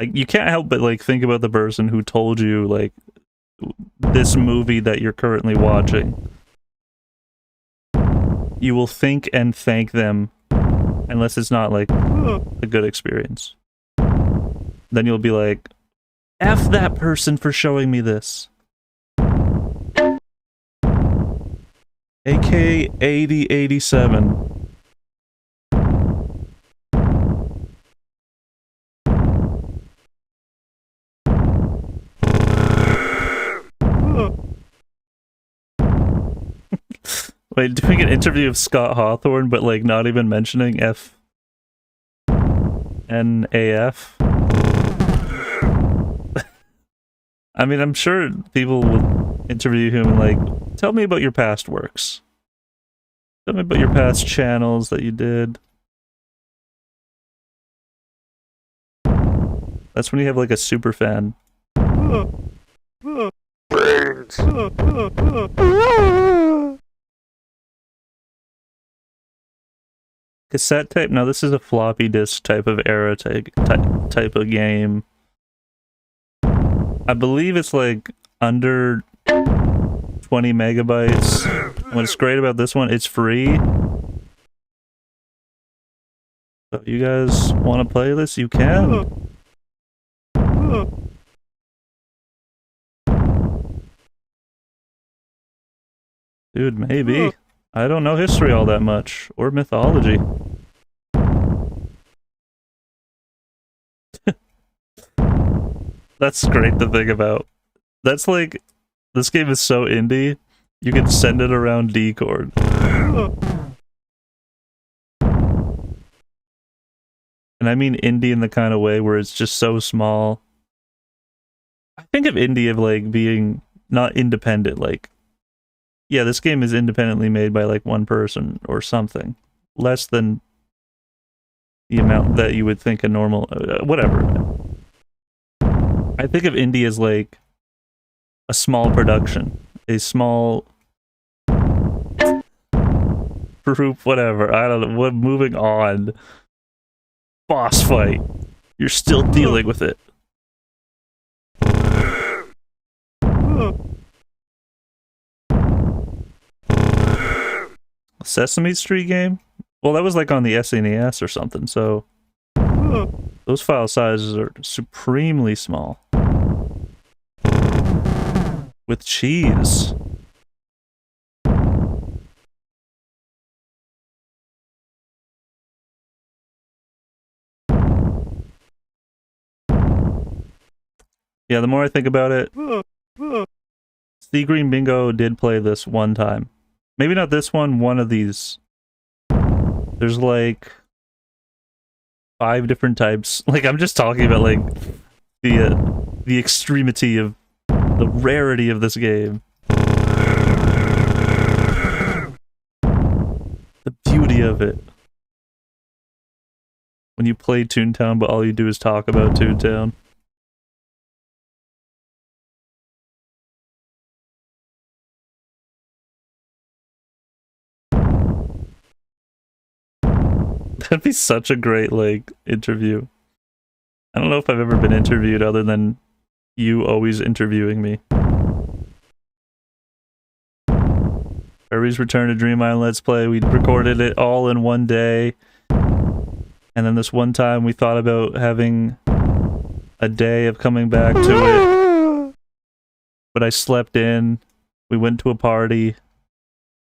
you can't help but like think about the person who told you like this movie that you're currently watching. You will think and thank them, unless it's not like a good experience. Then you'll be like, F that person for showing me this. AK 8087. Wait, doing an interview of Scott Hawthorne, but like not even mentioning FNAF? I mean, I'm sure people will interview him and like, tell me about your past works. Tell me about your past channels that you did. That's when you have like a super fan. Brains. Cassette tape? No, this is a floppy disk type of era type of game. I believe it's like under 20 megabytes. What's great about this one, it's free. So if you guys want to play this, you can. Dude, maybe. I don't know history all that much, or mythology. That's great to think about. That's like, this game is so indie, you can send it around Discord. And I mean indie in the kind of way where it's just so small. I think of indie of like being not independent, like, yeah, this game is independently made by like one person or something. Less than the amount that you would think a normal, whatever. I think of indie as like a small production, a small group, whatever. I don't know. Moving on. Boss fight. You're still dealing with it. Sesame Street game? Well, that was like on the SNES or something, so those file sizes are supremely small. With cheese. Yeah, the more I think about it, Sea Green Bingo did play this one time. Maybe not this one of these. There's like 5 different types. Like, I'm just talking about like the extremity of the rarity of this game. The beauty of it. When you play Toontown, but all you do is talk about Toontown. That'd be such a great, like, interview. I don't know if I've ever been interviewed other than you always interviewing me. Kirby's Return to Dream Island Let's Play. We recorded it all in one day. And then this one time we thought about having a day of coming back to it. But I slept in. We went to a party.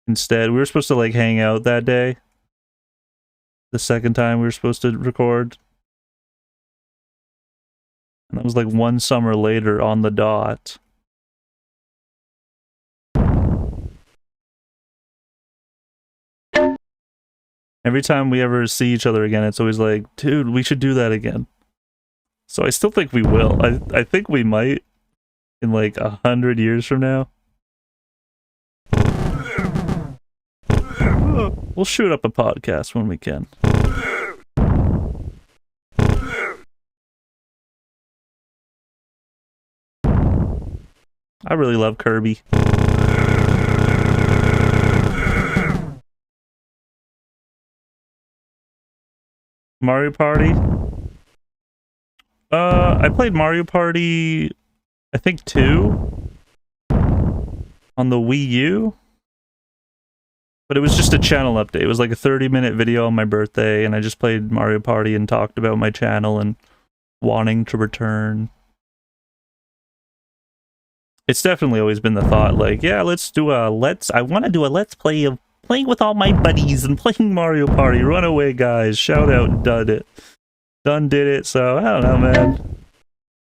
Instead, we were supposed to, like, hang out that day. The second time we were supposed to record. And that was like one summer later on the dot. Every time we ever see each other again, it's always like, dude, we should do that again. So I still think we will. I think we might in like 100 years from now. We'll shoot up a podcast when we can. I really love Kirby. Mario Party? I played Mario Party, I think 2 on the Wii U. But it was just a channel update. It was like a 30-minute video on my birthday, and I just played Mario Party and talked about my channel and wanting to return. It's definitely always been the thought, like, yeah, I want to do a let's play of playing with all my buddies and playing Mario Party. Runaway guys, shout out, done it. Done did it, so I don't know, man.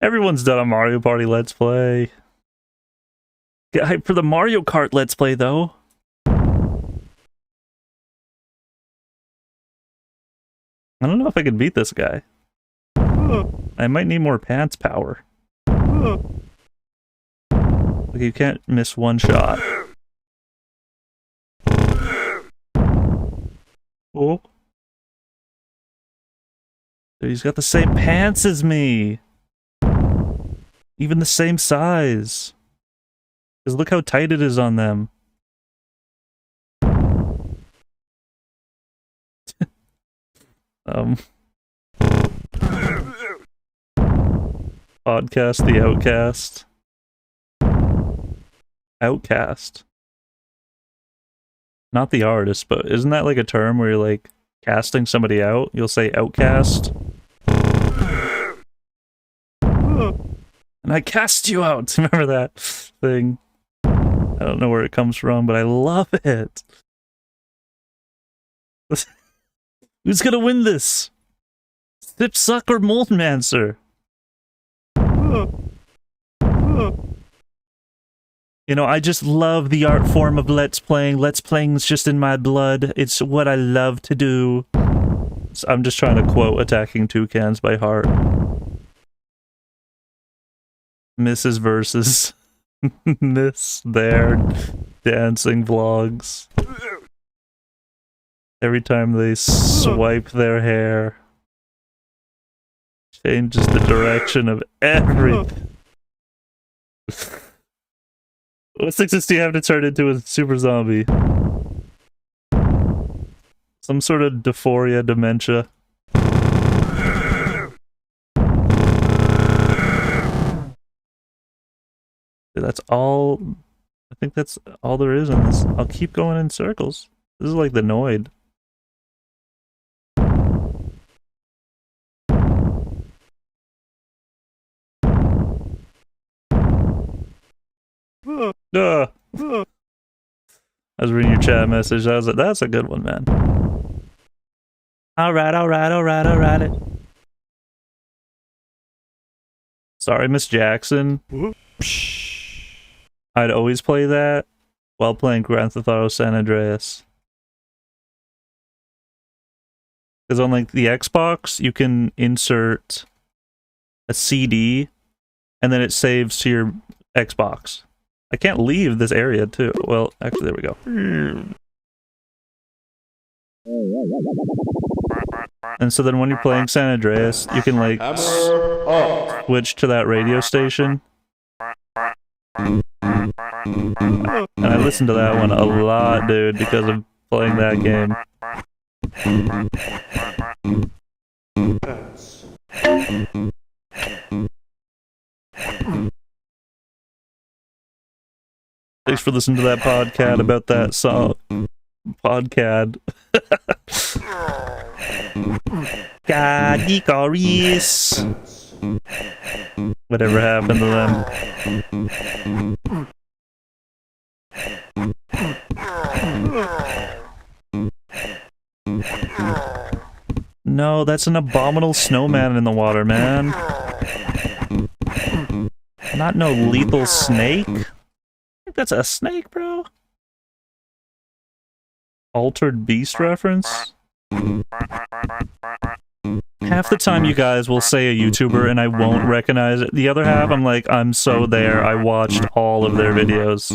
Everyone's done a Mario Party let's play. Get hyped for the Mario Kart let's play, though. I don't know if I can beat this guy. I might need more pants power. Like, you can't miss one shot. Oh. Dude, he's got the same pants as me. Even the same size. Because look how tight it is on them. Podcast the Outcast. Outcast. Not the artist, but isn't that like a term where you're like casting somebody out? You'll say outcast. And I cast you out. Remember that thing? I don't know where it comes from, but I love it. Who's gonna win this? Sip Suck or Moldmancer? You know, I just love the art form of Let's Playing. Let's Playing's just in my blood. It's what I love to do. So I'm just trying to quote Attacking Toucans by heart. Mrs. Versus. Miss their dancing vlogs. Every time they swipe their hair. Changes the direction of everything. What sickness do you have to turn into a super zombie? Some sort of dysphoria, dementia. That's all. I think that's all there is in this. I'll keep going in circles. This is like the Noid. I was reading your chat message. I was like, that's a good one, man. Alright. Sorry, Miss Jackson. I'd always play that while playing Grand Theft Auto San Andreas. Because on like the Xbox, you can insert a CD and then it saves to your Xbox. I can't leave this area too. Well, actually, there we go. And so then when you're playing San Andreas, you can like switch to that radio station. And I listened to that one a lot, dude, because of playing that game. Thanks for listening to that podcast about that song. Podcast. Gadikaris. Whatever happened to them? No, that's an abominable snowman in the water, man. Not no lethal snake. I think that's a snake, bro. Altered Beast reference? Half the time you guys will say a YouTuber and I won't recognize it. The other half, I'm like, I'm so there. I watched all of their videos.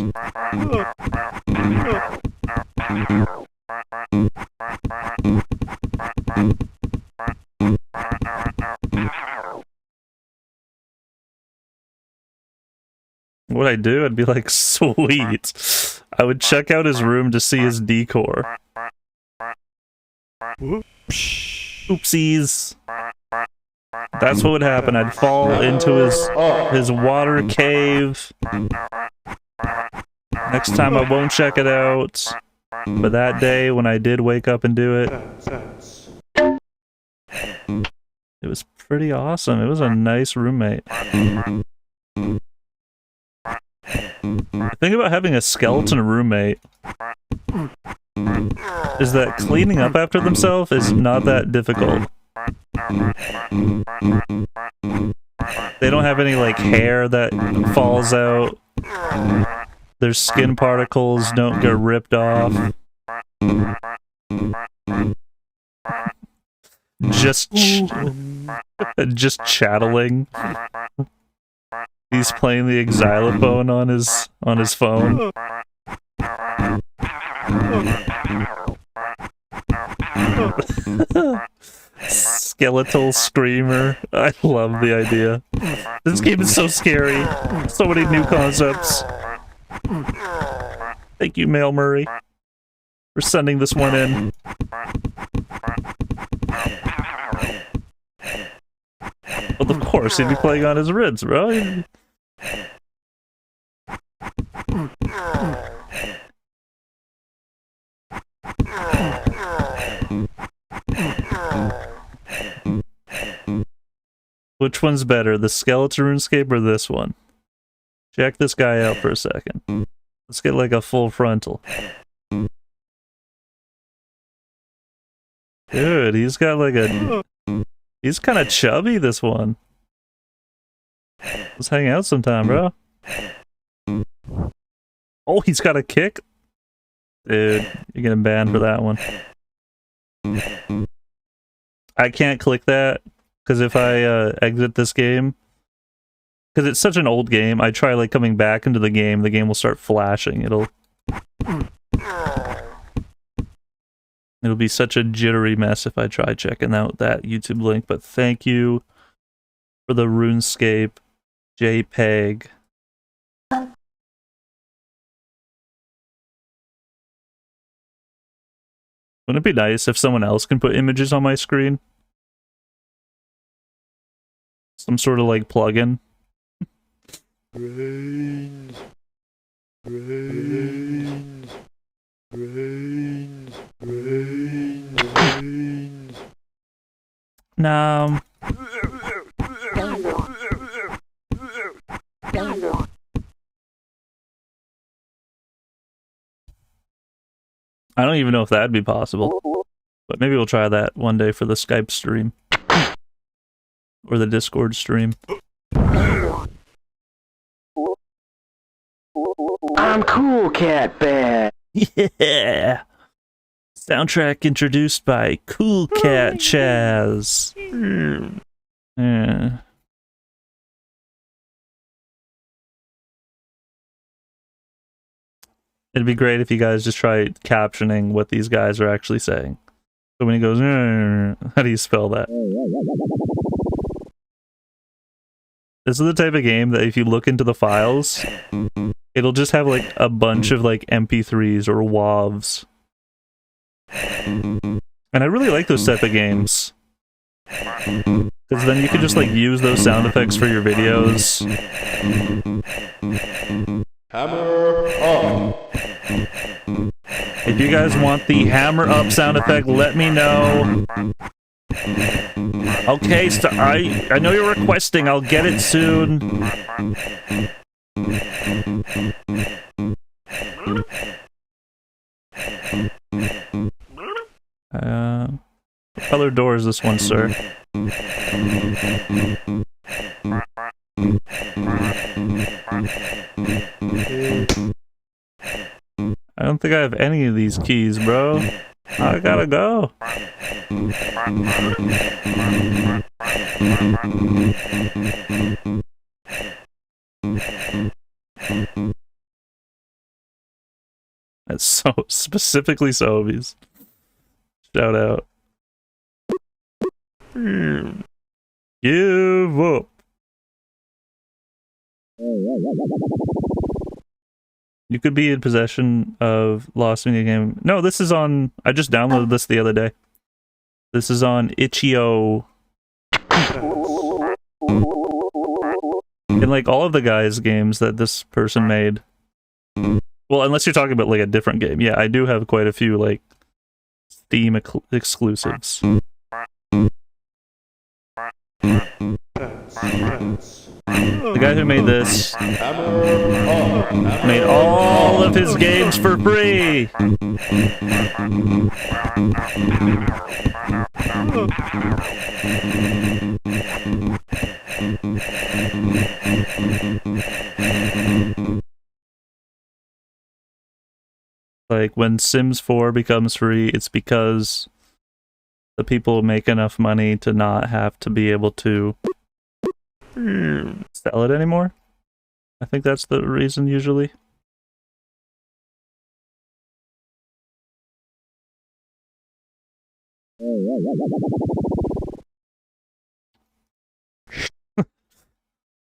What I'd do, I'd be like, sweet. I would check out his room to see his decor. Oopsies. That's what would happen. I'd fall into his water cave. Next time I won't check it out. But that day when I did wake up and do it, it was pretty awesome. It was a nice roommate. The thing about having a skeleton roommate is that cleaning up after themselves is not that difficult. They don't have any like hair that falls out. Their skin particles don't get ripped off. Just chattling. He's playing the xylophone on his phone. Skeletal screamer. I love the idea. This game is so scary. So many new concepts. Thank you, Mail Murray, for sending this one in. Well, of course, he'd be playing on his rids, bro. Which one's better, the skeleton RuneScape or this one? Check this guy out for a second. Let's get like a full frontal. Dude, he's got like a... He's kind of chubby, this one. Let's hang out sometime, bro. Oh, he's got a kick? Dude, you're getting banned for that one. I can't click that, because if I exit this game, because it's such an old game, I try like coming back into the game will start flashing. It'll be such a jittery mess if I try checking out that YouTube link, but thank you for the RuneScape JPEG. Wouldn't it be nice if someone else can put images on my screen? Some sort of like plugin. Brains. Brains. Brains. Brains. Brains. No. I don't even know if that'd be possible. But maybe we'll try that one day for the Skype stream. Or the Discord stream. I'm Cool Cat Bear. Yeah! Soundtrack introduced by Cool Cat Chaz. Yeah. It'd be great if you guys just try captioning what these guys are actually saying. So when he goes, how do you spell that? This is the type of game that if you look into the files, it'll just have like a bunch of like MP3s or WAVs. And I really like those type of games. Because then you can just like use those sound effects for your videos. Hammer up. If you guys want the hammer up sound effect, let me know. Okay, so I know you're requesting. I'll get it soon. What color door is this one, sir? I don't think I have any of these keys, bro. I gotta go. That's so specifically Sobies. Shout out. Give up. You could be in possession of lost media game. No, this is on. I just downloaded this the other day. This is on itch.io. And like all of the guys' games that this person made. Well, unless you're talking about like a different game. Yeah, I do have quite a few like Steam exclusives. The guy who made this made all of his games for free. Like when Sims 4 becomes free, it's because the people make enough money to not have to be able to sell it anymore. I think that's the reason usually.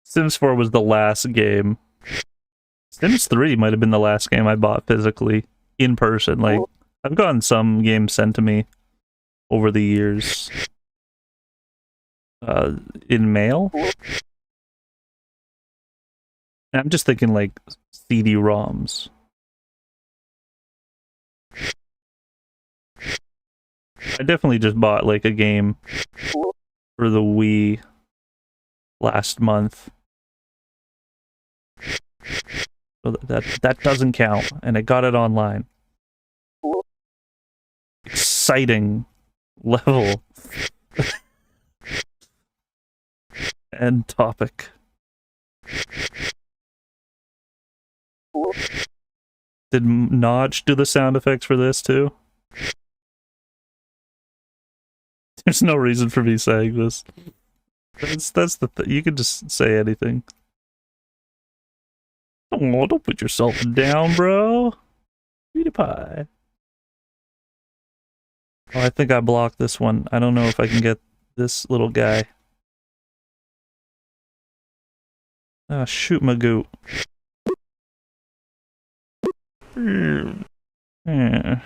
Sims 4 was the last game. Sims 3 might have been the last game I bought physically, in person. Like, I've gotten some games sent to me over the years. In mail? I'm just thinking like CD-ROMs. I definitely just bought like a game for the Wii last month. So that doesn't count, and I got it online. Exciting level. End topic. Did Notch do the sound effects for this too? There's no reason for me saying this. That's the you can just say anything. Oh, don't put yourself down, bro. PewDiePie. Oh, I think I blocked this one. I don't know if I can get this little guy. Ah, shoot Magoo. Yeah.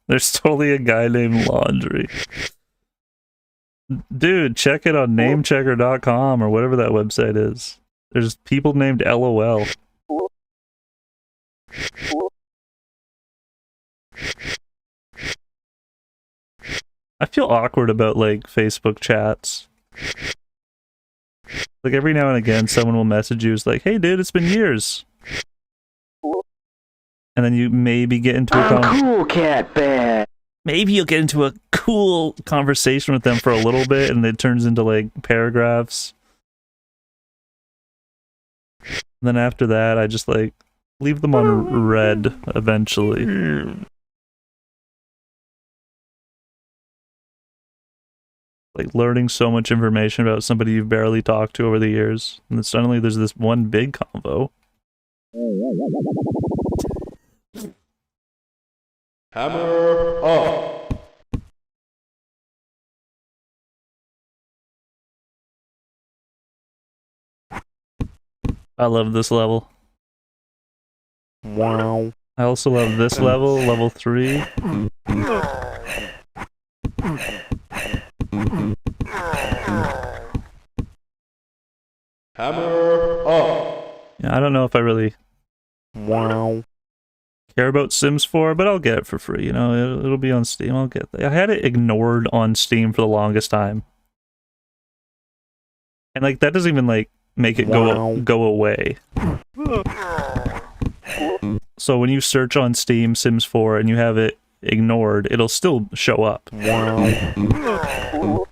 There's totally a guy named Laundry. Dude, check it on namechecker.com or whatever that website is. There's people named LOL. I feel awkward about like Facebook chats. Like every now and again someone will message you, it's like, hey dude, it's been years. And then you maybe get into a cool cat bad. Maybe you'll get into a cool conversation with them for a little bit and it turns into like paragraphs. And then after that I just like leave them on red eventually. Like learning so much information about somebody you've barely talked to over the years, and then suddenly there's this one big convo. Hammer up. I love this level. Wow. I also love this level, level 3. Hammer up. Yeah, I don't know if I really Wow. care about Sims 4, but I'll get it for free, you know, it'll be on Steam, I'll get that. I had it ignored on Steam for the longest time. And like, that doesn't even like, make it go away. So when you search on Steam Sims 4 and you have it ignored, it'll still show up. Wow.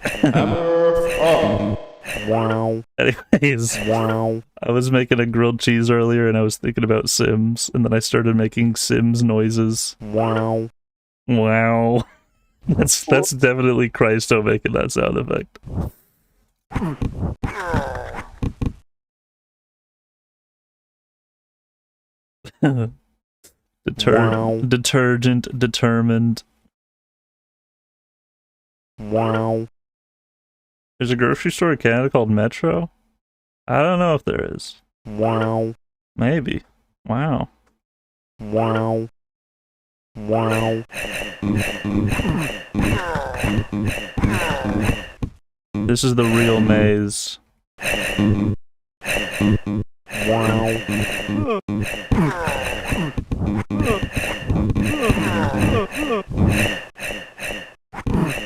Hammer up. Wow. Anyways, Wow. I was making a grilled cheese earlier and I was thinking about Sims, and then I started making Sims noises. Wow. Wow. That's definitely Christo making that sound effect. Wow. Detergent, determined. Wow. There's a grocery store in Canada called Metro? I don't know if there is. Wow. Maybe. Wow. Wow. Wow. This is the real maze. Wow.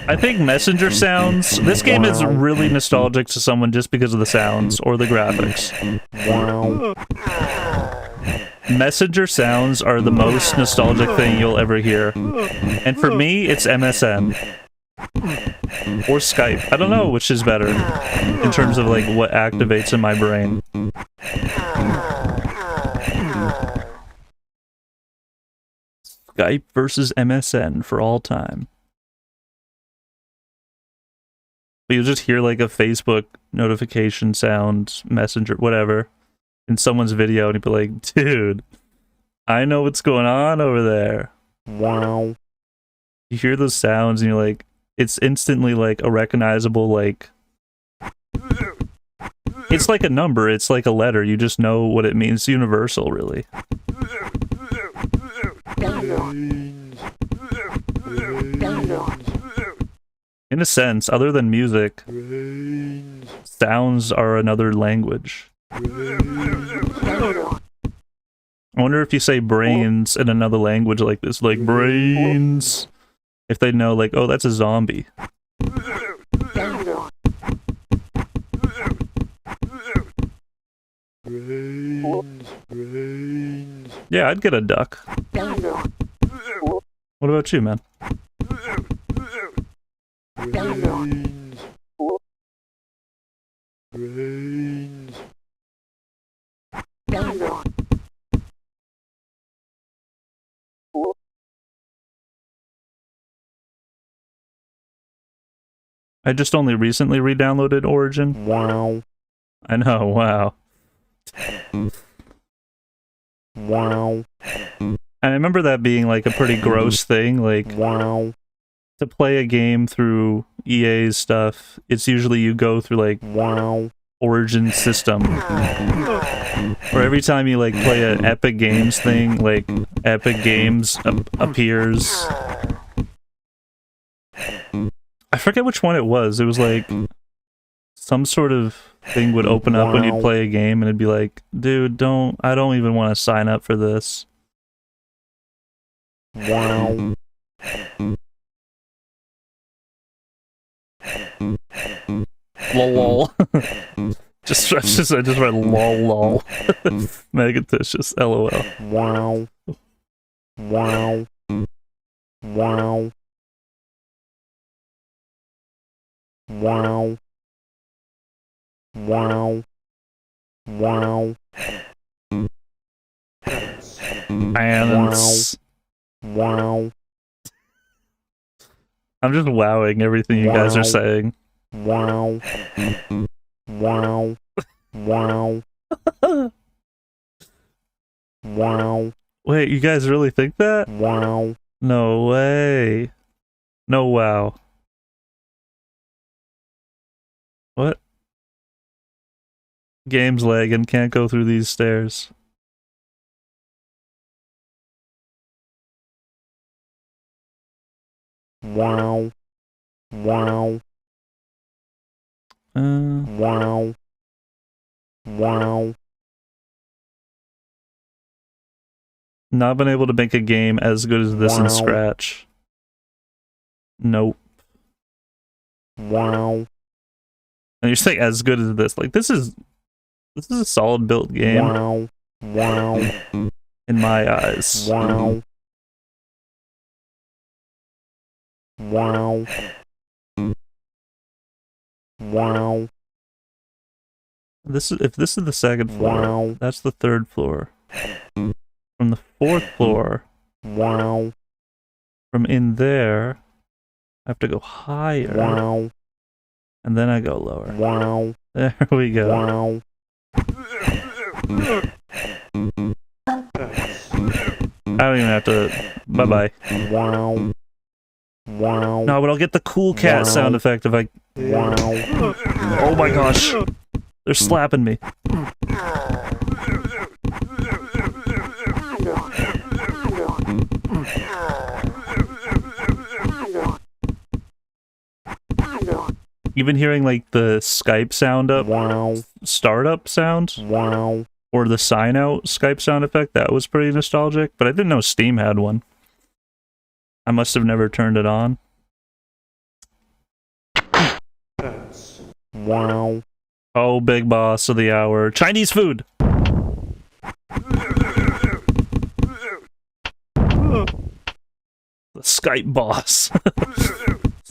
I think messenger sounds. This game is really nostalgic to someone just because of the sounds or the graphics. Wow. Messenger sounds are the most nostalgic thing you'll ever hear. And for me, it's MSN. Or Skype. I don't know which is better in terms of like what activates in my brain. Skype versus MSN for all time. But you'll just hear like a Facebook notification sound, messenger, whatever, in someone's video, and you'll be like, dude, I know what's going on over there. Wow. You hear those sounds and you're like, it's instantly like a recognizable, like, it's like a number, it's like a letter, you just know what it means. It's universal, really. In a sense, other than music, sounds are another language. I wonder if you say brains in another language like this, like brains, if they know, like, oh, that's a zombie. Yeah, I'd get a duck. What about you, man? I just only recently re-downloaded Origin. Wow. I know, wow. Wow. And I remember that being like a pretty gross thing, like, Wow. to play a game through EA's stuff, it's usually you go through like Wow. Origin system. Or every time you like play an Epic Games thing, like Epic Games appears. I forget which one it was. It was like some sort of thing would open up when you'd play a game and it'd be like, dude, I don't even want to sign up for this. Wow. Lol. I just went lol. Megaticious, lol. Wow. Wow. Wow. Wow. Wow. Wow. Ants. Wow. I'm just wowing everything you guys are saying. Wow. Wow. Wow. Wow. Wait, you guys really think that? Wow. No way. No wow. What? Game's lagging, can't go through these stairs. Wow. Wow. Wow. Wow. Not been able to make a game as good as this Wow. in Scratch. Nope. Wow. And you're saying as good as this. Like, this is a solid built game. Wow. Wow. In my eyes. Wow. Wow. Wow. If this is the second floor, Wow. that's the third floor. From the fourth floor, Wow. from in there, I have to go higher. Wow. And then I go lower. Wow. There we go. Wow. I don't even have to. Bye-bye. Wow. Wow. No, but I'll get the cool cat Wow. sound effect if I... Wow. Oh my gosh. They're slapping me. You've been hearing like the Skype sound up, Wow. startup sound, Wow. or the sign out Skype sound effect. That was pretty nostalgic, but I didn't know Steam had one. I must have never turned it on. Wow. Oh, big boss of the hour. Chinese food! The Skype boss.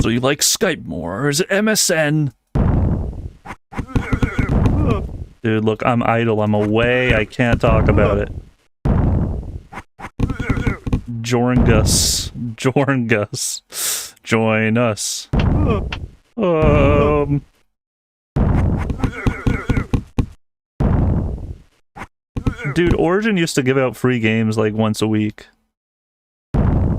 So you like Skype more, or is it MSN? Dude, look, I'm idle. I'm away. I can't talk about it. Jorngus. Jorngus. Join us. Dude, Origin used to give out free games like once a week.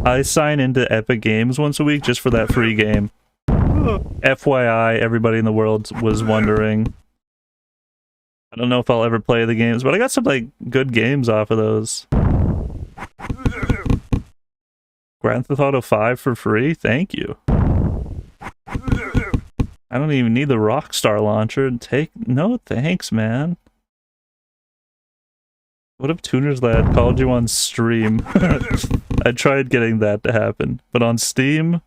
I sign into Epic Games once a week just for that free game. FYI, everybody in the world was wondering. I don't know if I'll ever play the games, but I got some like good games off of those. Grand Theft Auto 5 for free? Thank you. I don't even need the Rockstar launcher. No thanks, man. What if Tuner's Lad called you on stream? I tried getting that to happen, but on Steam?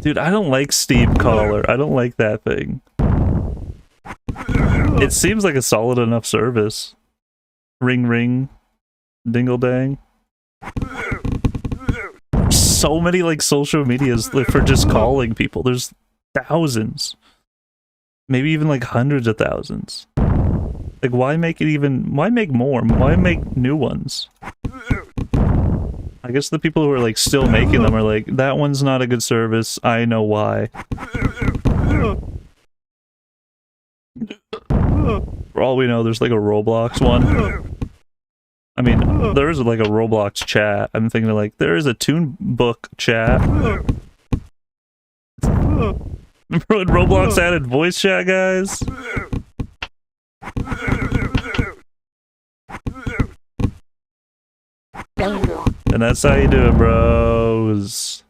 Dude, I don't like Steam Caller. I don't like that thing. It seems like a solid enough service. Ring ring. Dingle dang. So many like social medias for just calling people. There's thousands. Maybe even like hundreds of thousands. Like, why make more? Why make new ones? I guess the people who are like still making them are like, that one's not a good service, I know why. For all we know, there's like a Roblox one. I mean, there is like a Roblox chat. I'm thinking of like, there is a Toon Book chat. Remember when Roblox added voice chat, guys? And that's how you do it, bros.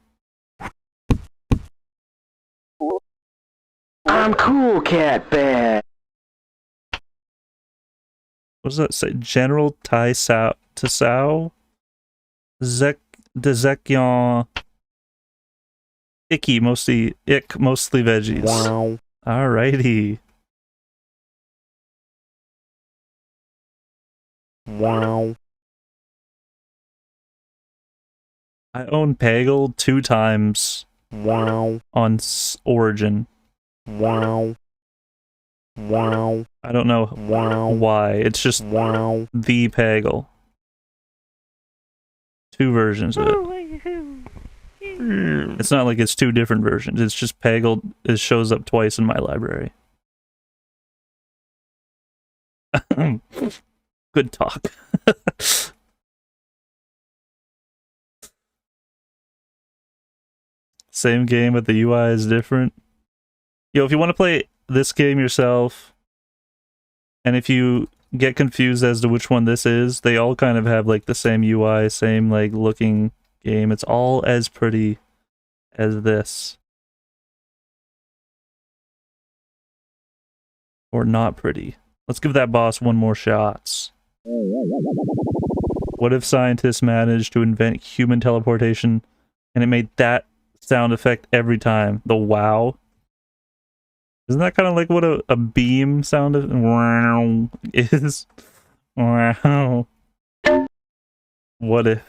I'm cool, cat bad. What does that say? General Taisao? Dezekion. Icky, mostly veggies. Wow. Alrighty. Wow. I own Peggle 2 times Wow. on Origin. Wow. Wow. I don't know Wow. why. It's just Wow. the Peggle. 2 versions of it. It's not like it's 2 different versions. It's just Peggle. It shows up twice in my library. Good talk. Same game, but the UI is different. Yo, if you want to play this game yourself, and if you get confused as to which one this is, they all kind of have like the same UI, same like looking game. It's all as pretty as this. Or not pretty. Let's give that boss one more shot. What if scientists managed to invent human teleportation and it made that sound effect every time? The wow. Isn't that kind of like what a beam sound is? Wow. What if?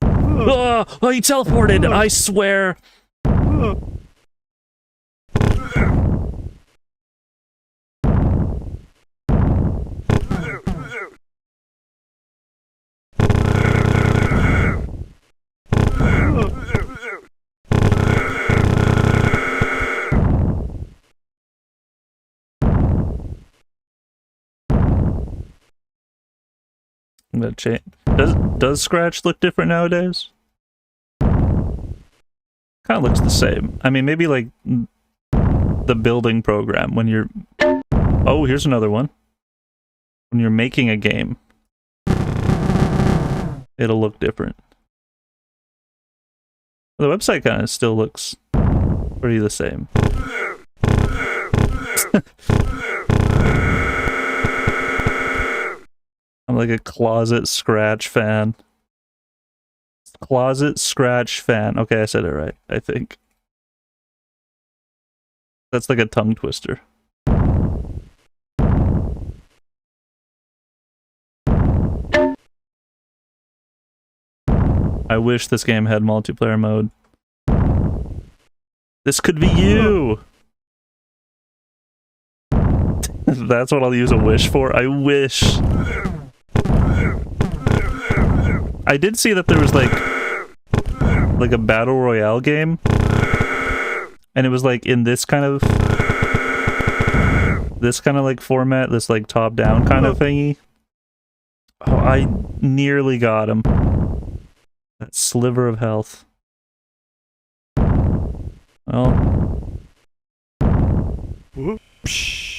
Oh, he teleported! I swear! I'm gonna change. Does Scratch look different nowadays? Kind of looks the same. I mean, maybe like the building program when you're... Oh, here's another one. When you're making a game, it'll look different. The website kind of still looks pretty the same. I'm like a closet Scratch fan. Closet Scratch fan. Okay, I said it right, I think. That's like a tongue twister. I wish this game had multiplayer mode. This could be you! That's what I'll use a wish for. I wish. I did see that there was like a battle royale game, and it was like in this kind of like format, this like top down kind of thingy. Oh, I nearly got him. That sliver of health. Well. Whoops.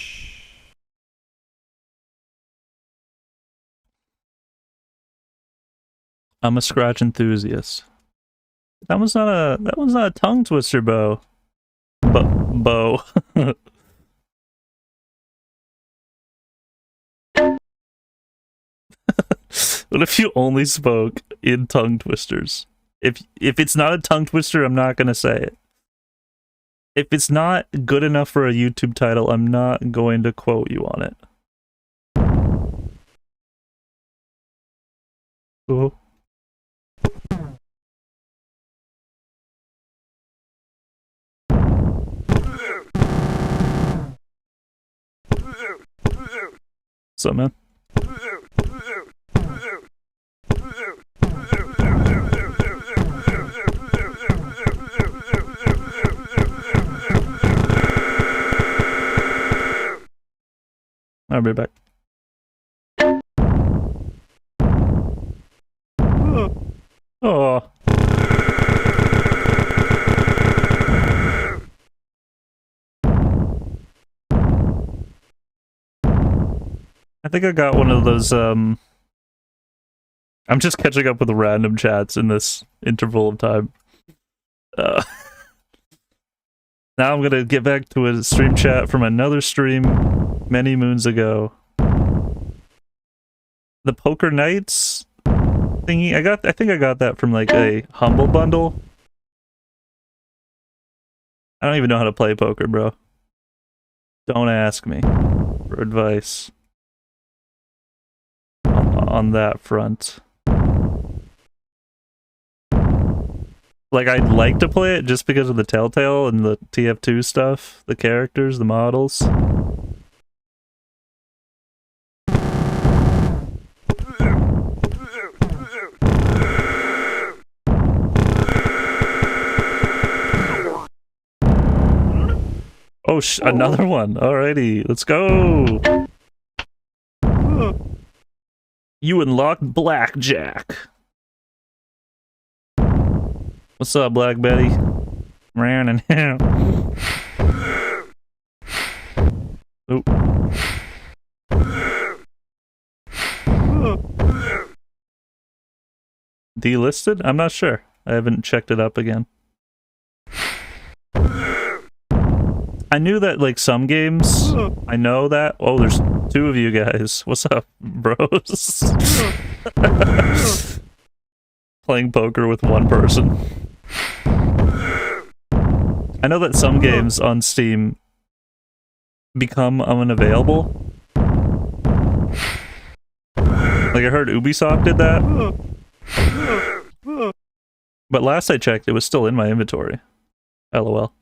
I'm a Scratch enthusiast. That one's not a tongue twister, Bo. Bo. What if you only spoke in tongue twisters? If it's not a tongue twister, I'm not gonna say it. If it's not good enough for a YouTube title, I'm not going to quote you on it. Oh. What's up, man? I'll be back. Oh. I think I got one of those, I'm just catching up with the random chats in this interval of time. Now I'm gonna get back to a stream chat from another stream many moons ago. The Poker Nights thingy, I think I got that from like a Humble Bundle. I don't even know how to play poker, bro. Don't ask me for advice on that front. Like, I'd like to play it just because of the Telltale and the TF2 stuff, the characters, the models. Oh, another one. Alrighty, let's go. You unlocked Blackjack. What's up, Black Betty? Ran and Oop. Delisted? I'm not sure. I haven't checked it up again. I knew that, like, some games, I know that. Oh, there's two of you guys. What's up, bros? Playing poker with one person. I know that some games on Steam become unavailable. Like, I heard Ubisoft did that. But last I checked, it was still in my inventory. LOL.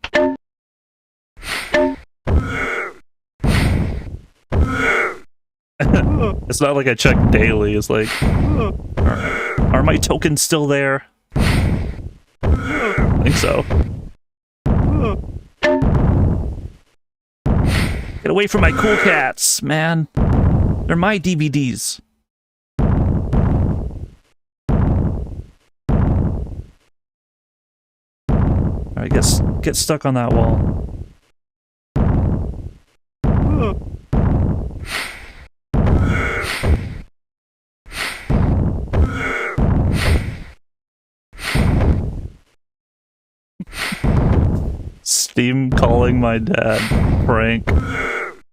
It's not like I check daily. It's like, are my tokens still there? I think so. Get away from my cool cats, man. They're my DVDs. Alright, get stuck on that wall. Steam calling my dad. Prank.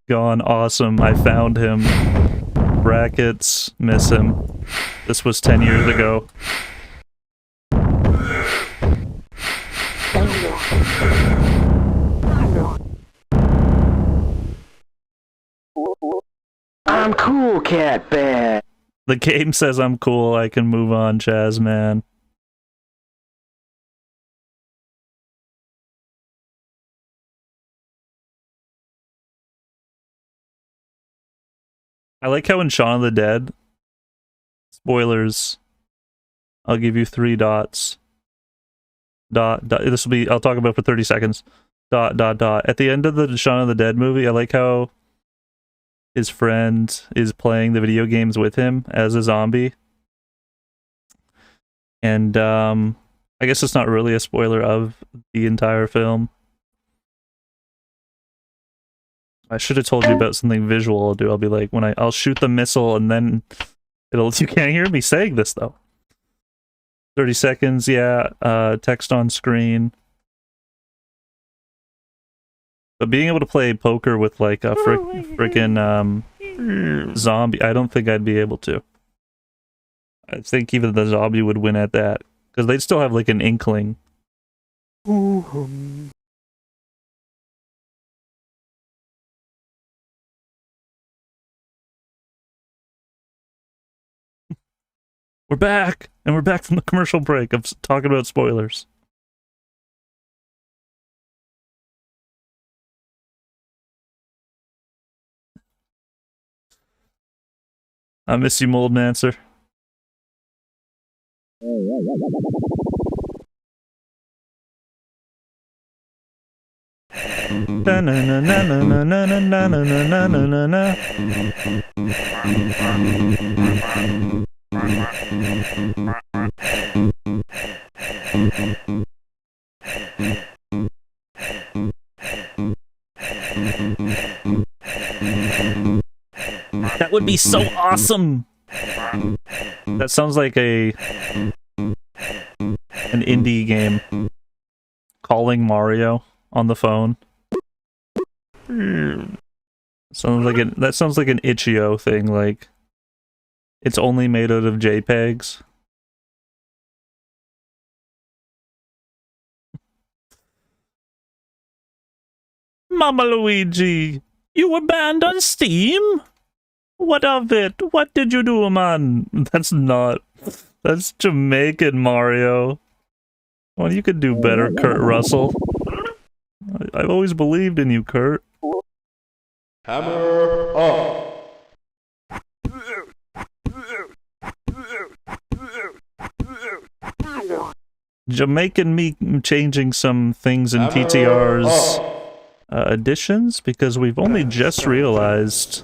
Gone. Awesome. I found him. Brackets. Miss him. This was 10 years ago. I'm cool, cat bad. The game says I'm cool. I can move on, Chaz, man. I like how in Shaun of the Dead, spoilers, I'll give you 3 dots. Dot. This will be, I'll talk about it for 30 seconds. Dot. At the end of the Shaun of the Dead movie, I like how his friend is playing the video games with him as a zombie. And, I guess it's not really a spoiler of the entire film. I should have told you about something visual I'll do. I'll be like, I'll shoot the missile and then you can't hear me saying this though. 30 seconds, yeah, text on screen. But being able to play poker with like a freaking zombie, I don't think I'd be able to. I think even the zombie would win at that. Because they'd still have like an inkling. We're back! And we're back from the commercial break of talking about spoilers. I miss you, Mold Mancer. That would be so awesome. That sounds like an indie game. Calling Mario on the phone. That sounds like an itch.io thing, like it's only made out of JPEGs. Mama Luigi, you were banned on Steam? What of it? What did you do, man? That's Jamaican, Mario. Well, you could do better, Kurt Russell. I've always believed in you, Kurt. Hammer up. Jamaican me changing some things in PTRs additions because we've only just realized.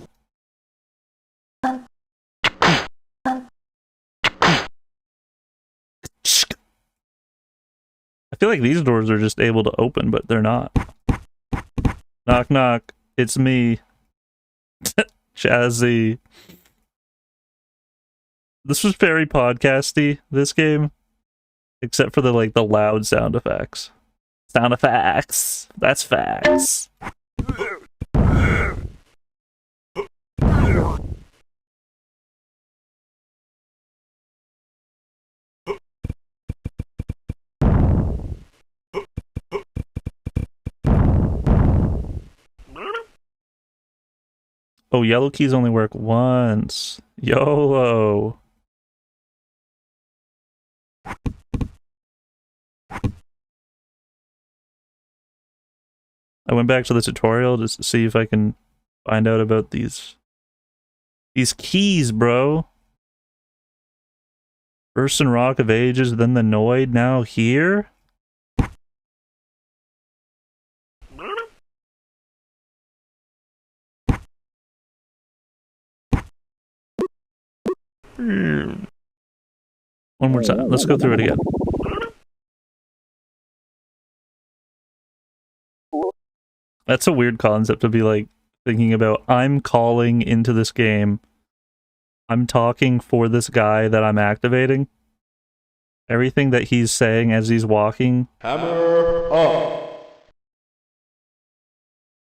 I feel like these doors are just able to open, but they're not. Knock, knock. It's me. Chazzy. This was very podcasty, this game. Except for the, like, the loud sound effects. Sound effects. That's facts. Oh, yellow keys only work once. YOLO. I went back to the tutorial just to see if I can find out about these keys, bro. First in Rock of Ages, then the Noid, now here? One more time. Let's go through it again. That's a weird concept to be like thinking about. I'm calling into this game. I'm talking for this guy that I'm activating. Everything that he's saying as he's walking. Hammer up.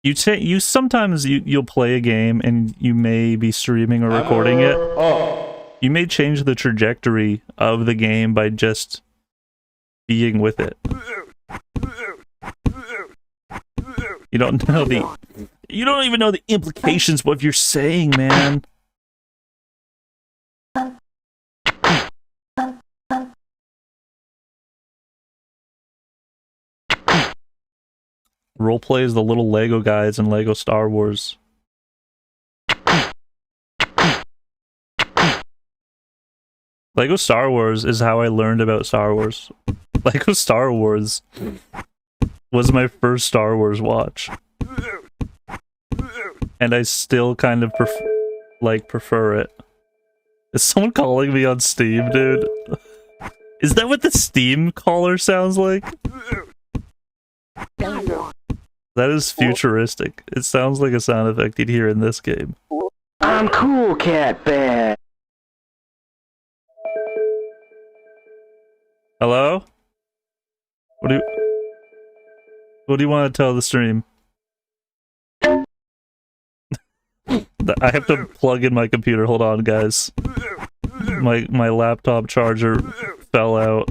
You sometimes you'll play a game and you may be streaming or recording it. Up. You may change the trajectory of the game by just being with it. You don't even know the implications of what you're saying, man. Roleplay is the little Lego guys in Lego Star Wars. Lego Star Wars is how I learned about Star Wars. Lego Star Wars was my first Star Wars watch. And I still kind of prefer it. Is someone calling me on Steam, dude? Is that what the Steam caller sounds like? That is futuristic. It sounds like a sound effect you'd hear in this game. I'm cool, Cat Bad. Hello? What do you want to tell the stream? I have to plug in my computer. Hold on, guys. My laptop charger fell out.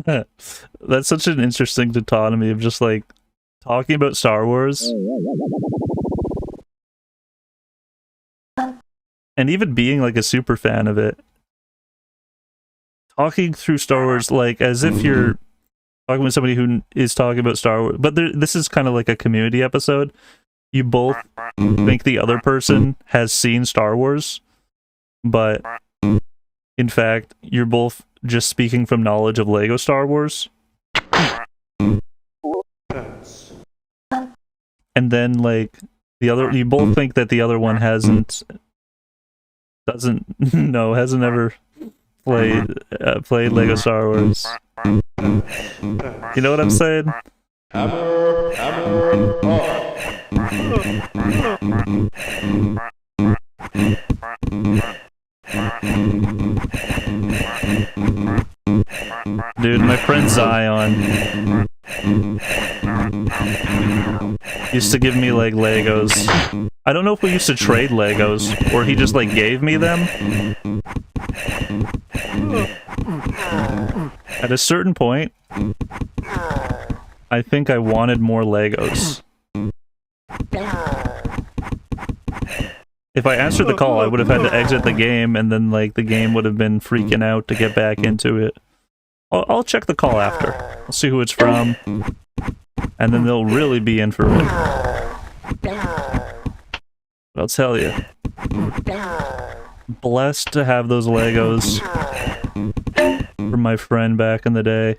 Pets. That's such an interesting dichotomy of just like talking about Star Wars and even being like a super fan of it. Talking through Star Wars like as if you're talking with somebody who is talking about Star Wars, but this is kind of like a community episode. You both think the other person has seen Star Wars, but in fact, you're both just speaking from knowledge of Lego Star Wars. And then, like, you both think that the other one hasn't ever played Lego Star Wars. You know what I'm saying? Hammer up. Dude, my friend Zion used to give me like Legos. I don't know if we used to trade Legos or he just like gave me them. At a certain point, I think I wanted more Legos. If I answered the call, I would have had to exit the game, and then like the game would have been freaking out to get back into it. I'll check the call after. I'll see who it's from, and then they'll really be in for it. But I'll tell you, blessed to have those Legos from my friend back in the day.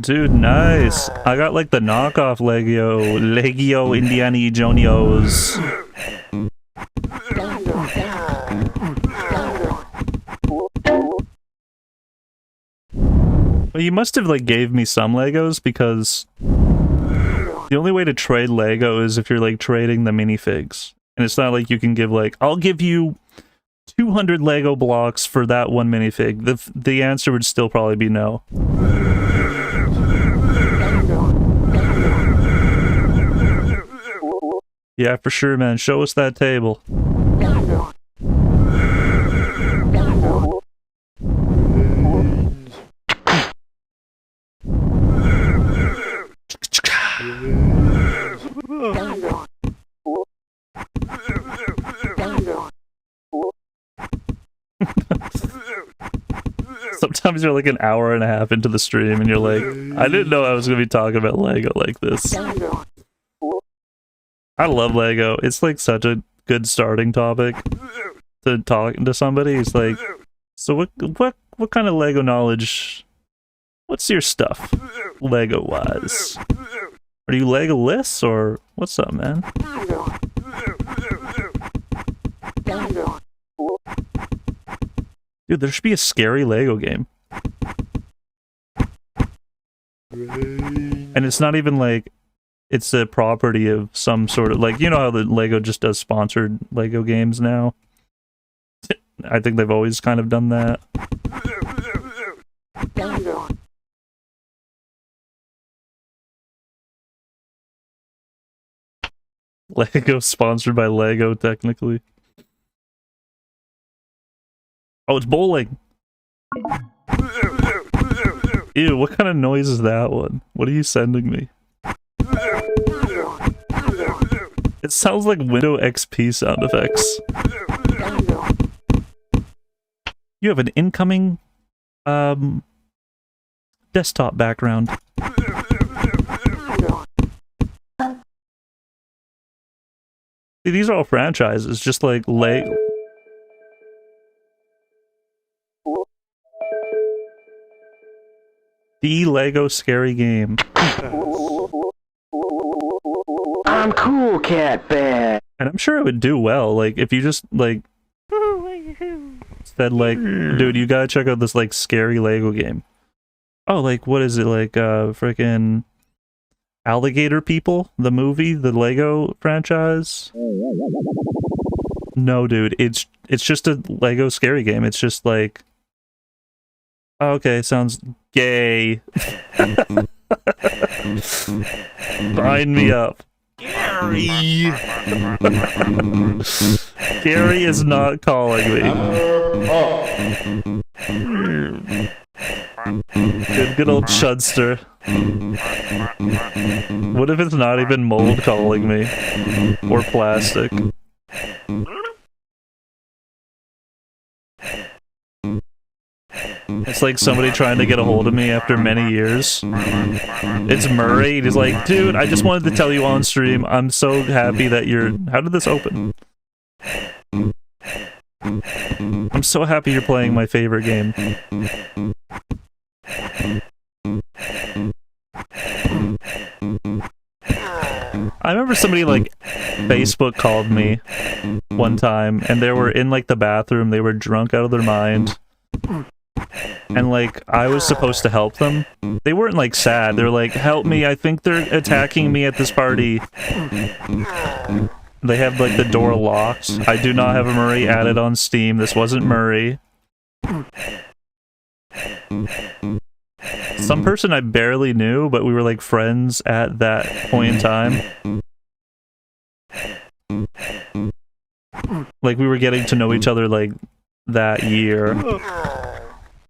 Dude, nice. I got like the knockoff Legio Indiana Jonios. Well, you must have like gave me some Legos, because the only way to trade Lego is if you're like trading the minifigs. And it's not like you can give like, I'll give you 200 Lego blocks for that one minifig. The answer would still probably be no. Yeah, for sure, man. Show us that table. Sometimes you're like an hour and a half into the stream and you're like, I didn't know I was going to be talking about Lego like this. I love Lego. It's like such a good starting topic to talk to somebody. It's like, so what kind of Lego knowledge? What's your stuff, Lego wise? Are you Lego-less or what's up, man? Dude, there should be a scary Lego game. And it's not even like it's a property of some sort of, like, you know how the Lego just does sponsored Lego games now? I think they've always kind of done that. Lego sponsored by Lego, technically. Oh, it's bowling! Ew, what kind of noise is that one? What are you sending me? It sounds like Windows XP sound effects. You have an incoming desktop background. See, these are all franchises, just like the Lego scary game. I'm cool, Cat Bad. And I'm sure it would do well, like, if you just, like, said, like, dude, you gotta check out this, like, scary Lego game. Oh, like, what is it, like, frickin' Alligator People? The movie? The Lego franchise? No, dude, it's just a Lego scary game. It's just, like, oh, okay, sounds gay. Sign me up. Gary! Gary is not calling me. Good old Chudster. What if it's not even mold calling me? Or plastic? It's like somebody trying to get a hold of me after many years. It's Murray. He's like, dude, I just wanted to tell you on stream, I'm so happy that you're... How did this open? I'm so happy you're playing my favorite game. I remember somebody, like, Facebook called me one time, and they were in, like, the bathroom. They were drunk out of their mind. And, like, I was supposed to help them. They weren't, like, sad. They were like, help me, I think they're attacking me at this party. They have, like, the door locked. I do not have a Murray added on Steam. This wasn't Murray. Some person I barely knew, but we were, like, friends at that point in time. Like, we were getting to know each other, like, that year.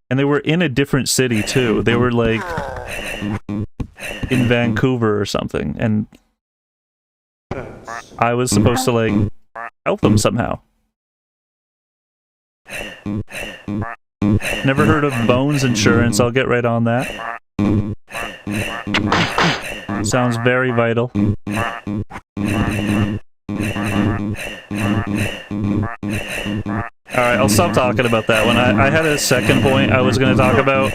And they were in a different city too. They were like in Vancouver or something, and I was supposed to like help them somehow. Never heard of Bones Insurance. I'll get right on that. Sounds very vital. Alright, I'll stop talking about that one. I had a second point I was going to talk about.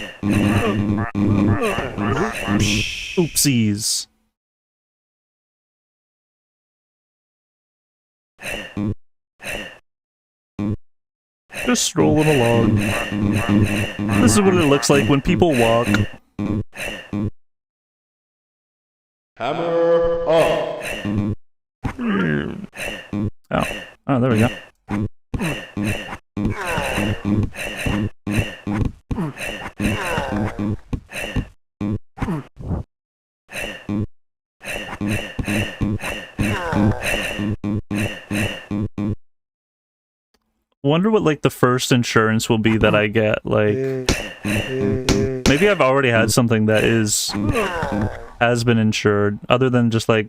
Oopsies. Just strolling along. This is what it looks like when people walk. Hammer up. Oh, there we go. Wonder what like the first insurance will be that I get. Like, maybe I've already had something that has been insured, other than just like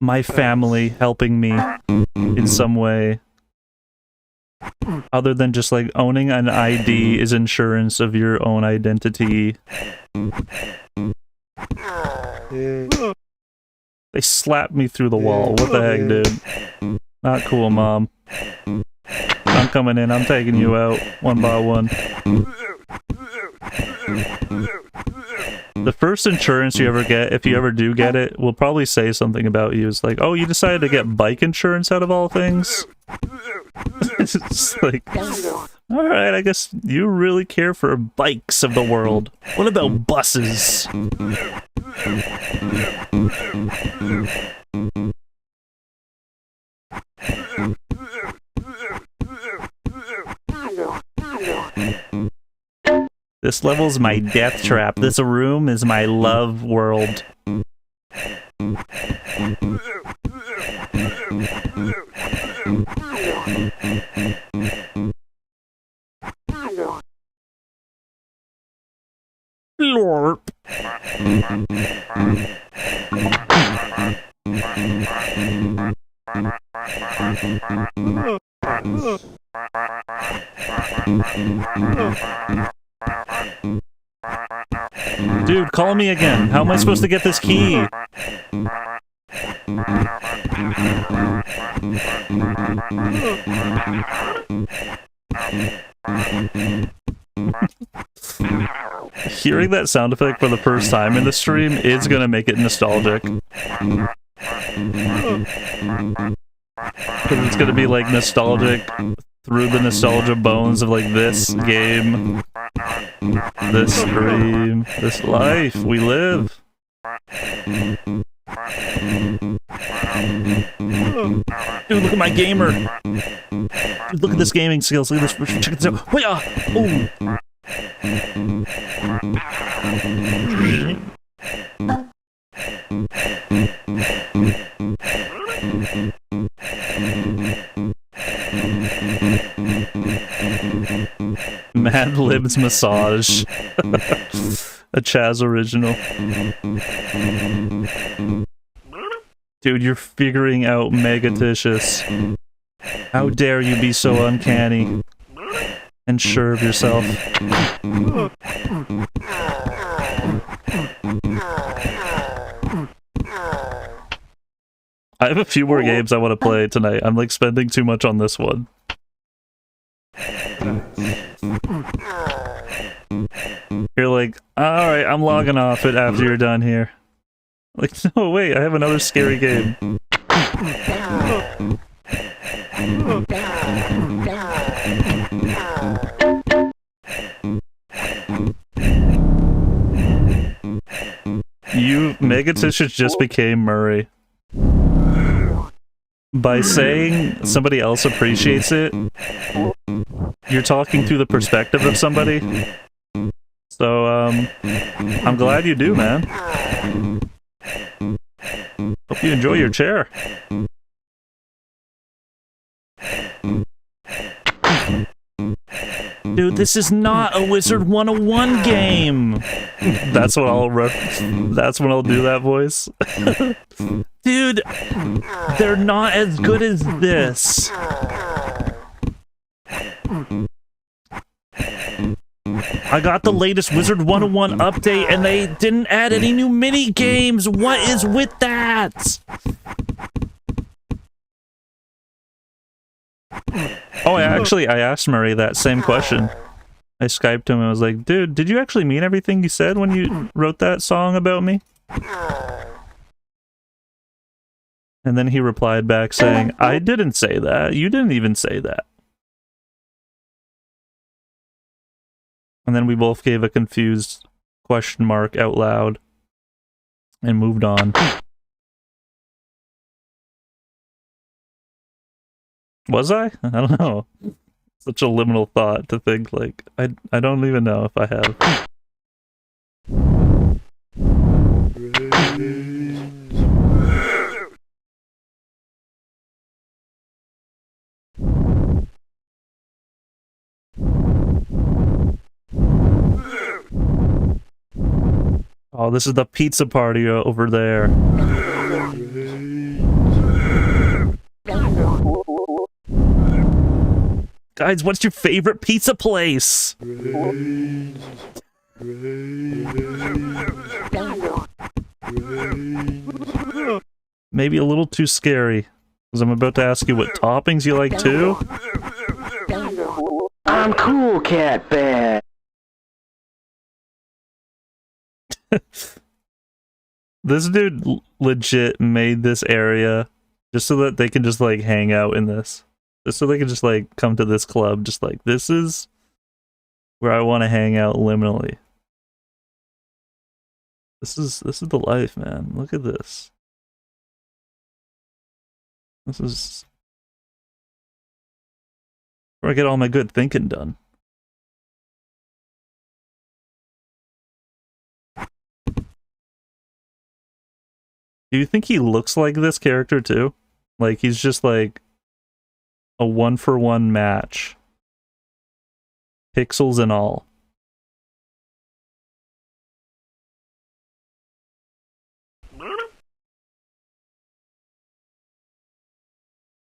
my family helping me in some way. Other than just like owning an ID is insurance of your own identity. They slapped me through the wall. What the heck, dude? Not cool, Mom. I'm coming in. I'm taking you out one by one. The first insurance you ever get, if you ever do get it, will probably say something about you. It's like, oh, you decided to get bike insurance out of all things? It's like, alright, I guess you really care for bikes of the world. What about buses? This level's my death trap. This room is my love world. Lorp. Dude, call me again. How am I supposed to get this key? Hearing that sound effect for the first time in the stream is gonna make it nostalgic. Because it's gonna be like nostalgic through the nostalgia bones of like this game, this stream, this life we live. Dude, look at my gamer. Dude, look at this gaming skills. Look at this. Check this out. Oh. Mad Libs Massage. A Chaz original. Dude, you're figuring out Megaticious. How dare you be so uncanny and sure of yourself. I have a few more games I want to play tonight. I'm like spending too much on this one. You're like, alright, I'm logging off it after you're done here. Like, no, wait, I have another scary game. Megaticious just became Murray. By saying somebody else appreciates it, you're talking through the perspective of somebody. So, I'm glad you do, man. Hope you enjoy your chair. Dude, this is not a Wizard 101 game. That's what that's when I'll do that voice. Dude, they're not as good as this. I got the latest Wizard 101 update and they didn't add any new mini games. What is with that? Oh, I asked Murray that same question. I Skyped him and I was like, dude, did you actually mean everything you said when you wrote that song about me? And then he replied back saying, I didn't say that. You didn't even say that. And then we both gave a confused question mark out loud and moved on. Was I? I don't know. Such a liminal thought to think, like, I don't even know if I have. Oh, this is the pizza party over there. Guys, what's your favorite pizza place? Maybe a little too scary, because I'm about to ask you what toppings you like too. I'm cool, cat bad. This dude legit made this area just so that they can just like hang out in this. Just so they can just like come to this club, just like, this is where I want to hang out liminally. This is the life, man. Look at this. This is where I get all my good thinking done. Do you think he looks like this character too? Like he's just like a 1-for-1 match. Pixels and all.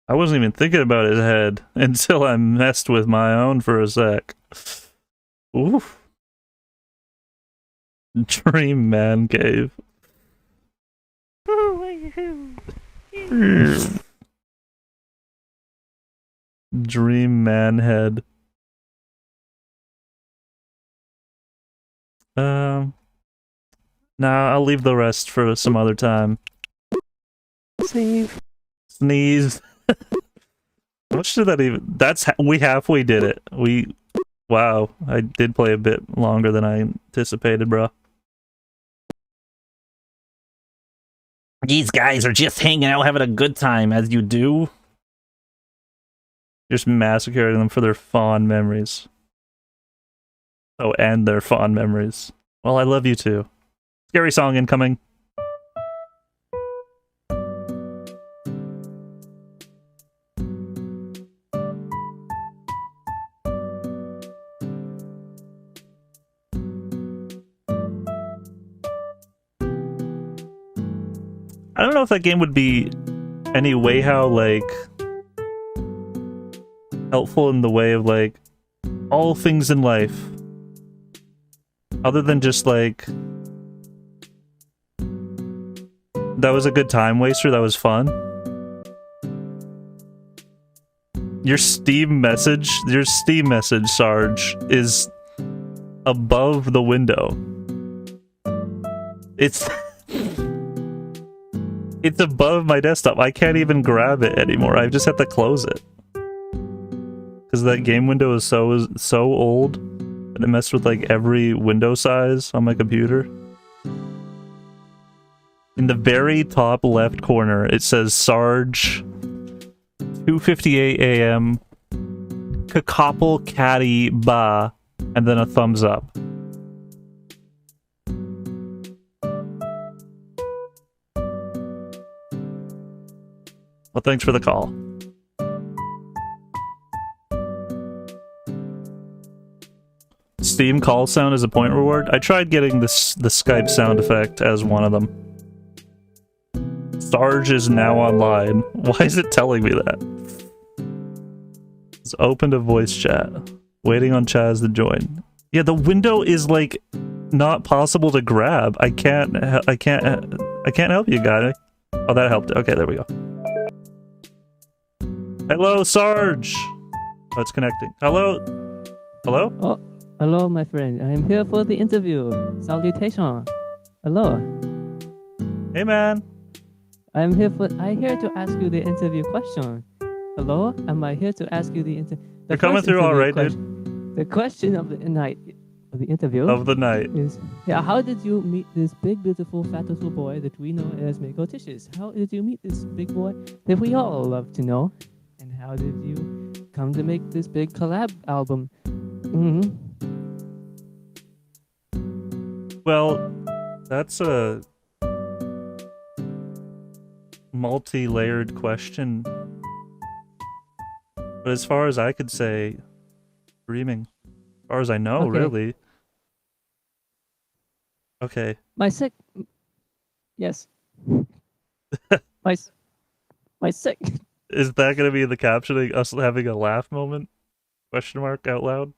I wasn't even thinking about his head until I messed with my own for a sec. Oof. Dream Man Cave. Dream Man Head. Nah, I'll leave the rest for some other time. Sneeze. How much did that even... we halfway did it. Wow, I did play a bit longer than I anticipated, bro. These guys are just hanging out, having a good time, as you do. Just massacring them for their fond memories. Oh, and their fond memories. Well, I love you too. Scary song incoming. I don't know if that game would be any way how, like, helpful in the way of, like, all things in life. Other than just, like, that was a good time waster, that was fun. Your Steam message, Sarge, is above the window. It's above my desktop. I can't even grab it anymore. I just have to close it. Because that game window is so old that it messed with like every window size on my computer. In the very top left corner, it says Sarge, 2:58 a.m. Kakapel Caddy Ba, and then a thumbs up. Well, thanks for the call. Steam call sound as a point reward. I tried getting this the Skype sound effect as one of them. Sarge is now online. Why is it telling me that? It's open to voice chat. Waiting on Chaz to join. Yeah, the window is like not possible to grab. I can't help you, guy. Oh, that helped. Okay, there we go. Hello, Sarge. Oh, it's connecting. Hello. Hello? Oh, hello, my friend. I am here for the interview. Salutation. Hello. Hey, man. I'm here to ask you the interview question. Hello? Am I here to ask you the You're coming through all right, dude. The question of the night, of the interview of the night is, yeah, how did you meet this big, beautiful, fat little boy that we know as Mako Tishes? How did you meet this big boy that we all love to know? And how did you come to make this big collab album? Well, that's a multi-layered question. But as far as I could say, dreaming. As far as I know, Okay. really. Okay. Yes. my second. Is that going to be the captioning, us having a laugh moment? Question mark out loud?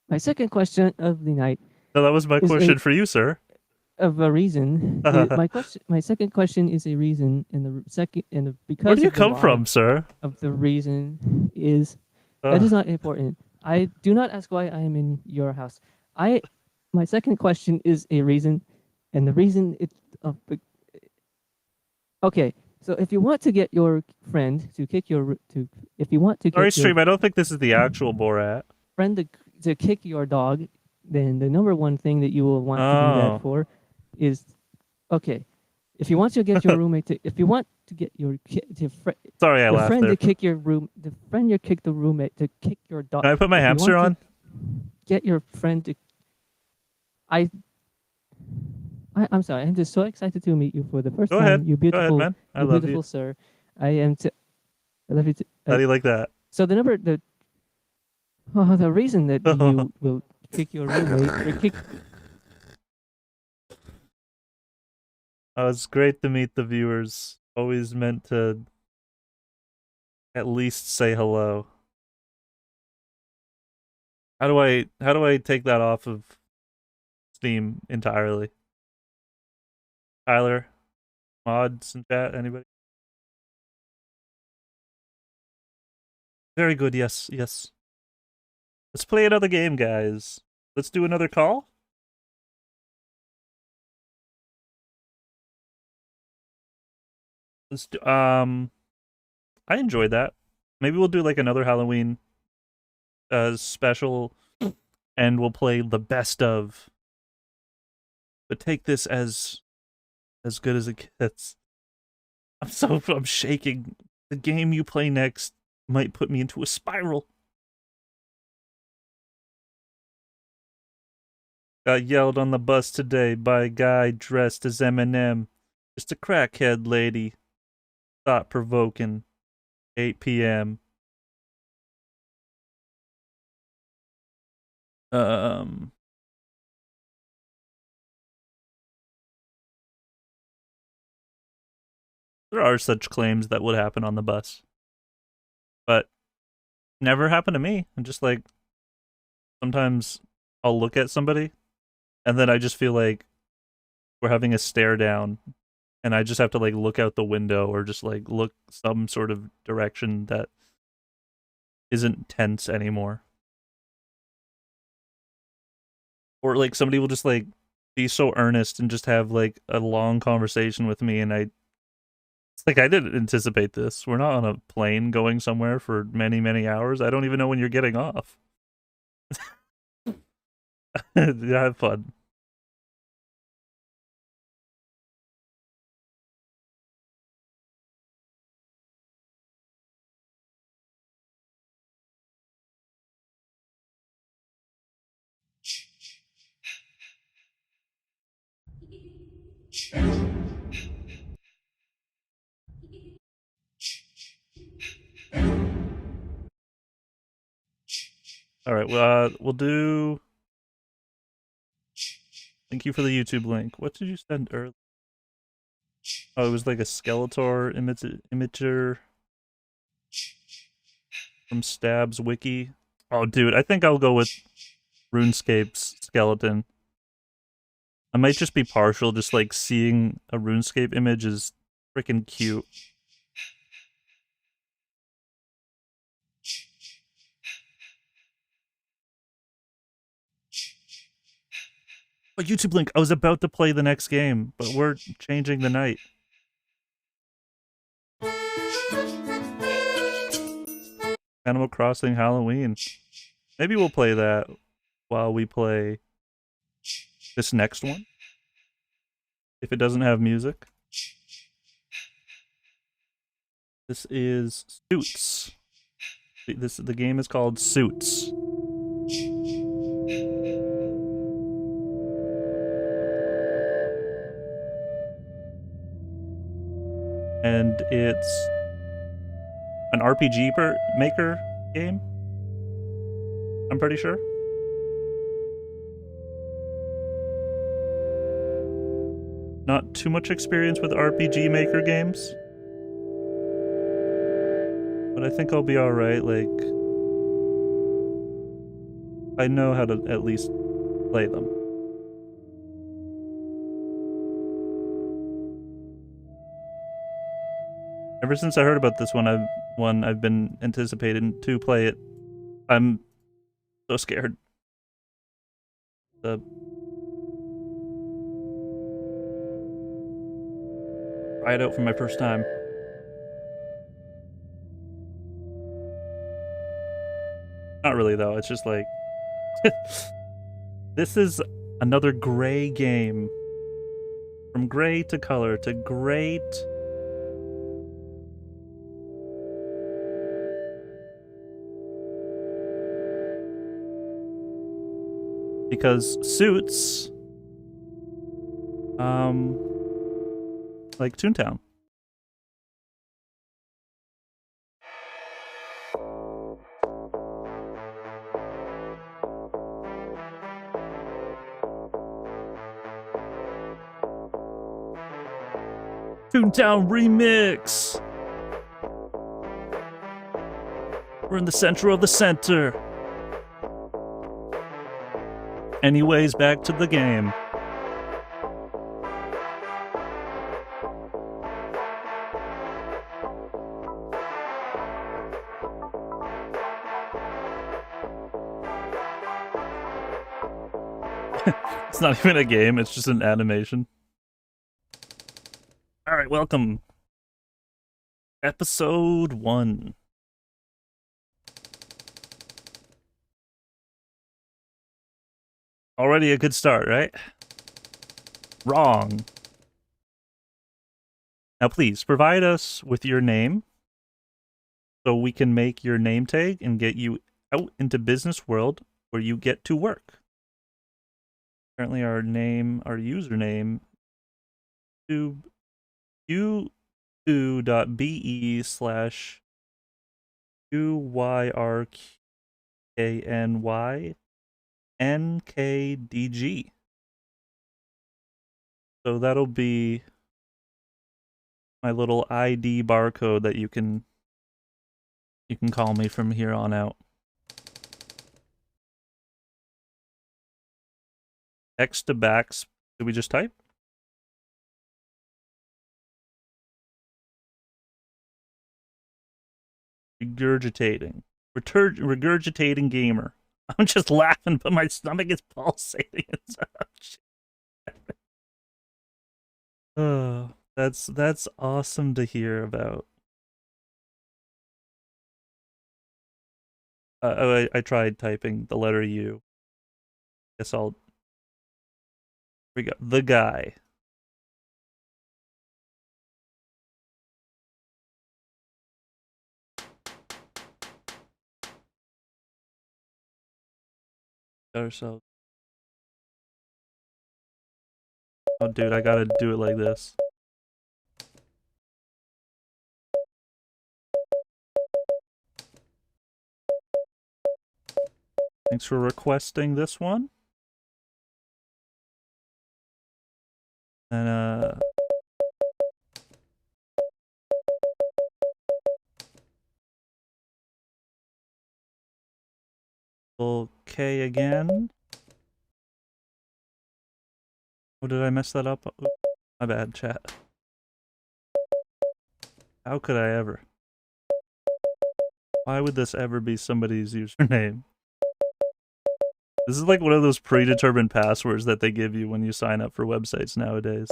My second question of the night No, that was my Is question a- for you, sir. of a reason. My second question is a reason, and the second and because Where do you of the come why from, sir? of the reason is that is not important. I do not ask why I am in your house. My second question is a reason, and the reason okay. So if you want to get your friend to kick your if you want to Sorry, get your stream. I don't think this is the actual Borat. friend to kick your dog, then the number one thing that you will want to do Oh. that for is, okay, if you want to get your roommate to, if you want to get your Sorry, I your laughed friend there. to kick your the friend you kick the roommate to kick your dog. Can I put my if you hamster want on? to Get your friend to. I'm sorry. I'm just so excited to meet you for the first Go time. ahead. You Go ahead, beautiful, man. I you love beautiful you. sir. I love you. How do you like that? So the reason that you will kick your roommate or kick. Oh, it's great to meet the viewers. Always meant to at least say hello. How do I take that off of Steam entirely? Tyler, mods in chat, anybody? Very good, yes. Let's play another game, guys. Let's do another call. Let's do, I enjoyed that. Maybe we'll do like another Halloween special, and we'll play the best of. But take this as good as it gets. I'm shaking. The game you play next might put me into a spiral. Got yelled on the bus today by a guy dressed as Eminem. Just a crackhead lady. Thought-provoking. 8 p.m. There are such claims that would happen on the bus. But never happened to me. I'm just like, sometimes I'll look at somebody and then I just feel like we're having a stare down and I just have to like look out the window or just like look some sort of direction that isn't tense anymore. Or like somebody will just like be so earnest and just have like a long conversation with me, and it's like I didn't anticipate this. We're not on a plane going somewhere for many, many hours. I don't even know when you're getting off. Have fun. All right, we'll do Thank you for the YouTube link. What did you send earlier? Oh, it was like a Skeletor imager from Stab's wiki. Oh, dude, I think I'll go with RuneScape's skeleton. I might just be partial, just like seeing a RuneScape image is freaking cute. Oh, YouTube link. I was about to play the next game, but we're changing the night. Animal Crossing Halloween. Maybe we'll play that while we play this next one. If it doesn't have music. This is Suits. The game is called Suits. And it's an RPG maker game, I'm pretty sure. Not too much experience with RPG maker games, but I think I'll be alright. Like, I know how to at least play them. Ever since I heard about this one, I've been anticipating to play it. I'm so scared. Try it out for my first time. Not really though, it's just like this is another gray game. From gray to color to great. Because Suits, like Toontown. Toontown remix. We're in the center of the center. Anyways, back to the game. It's not even a game, it's just an animation. Alright, welcome. Episode 1. Already a good start, right? Wrong. Now please, provide us with your name so we can make your name tag and get you out into business world where you get to work. Currently our username, youtube.be/UYRKNYNKDG. So that'll be my little ID barcode that you can call me from here on out. X to backs. Did we just type? Regurgitating. Regurgitating gamer. I'm just laughing, but my stomach is pulsating and such. Oh, that's awesome to hear about. I tried typing the letter U. Guess I'll. Here we go. The guy. Ourselves. Oh, dude, I gotta do it like this. Thanks for requesting this one. And okay again. Oh, did I mess that up? Oops, my bad, chat. How could I ever? Why would this ever be somebody's username? This is like one of those predetermined passwords that they give you when you sign up for websites nowadays.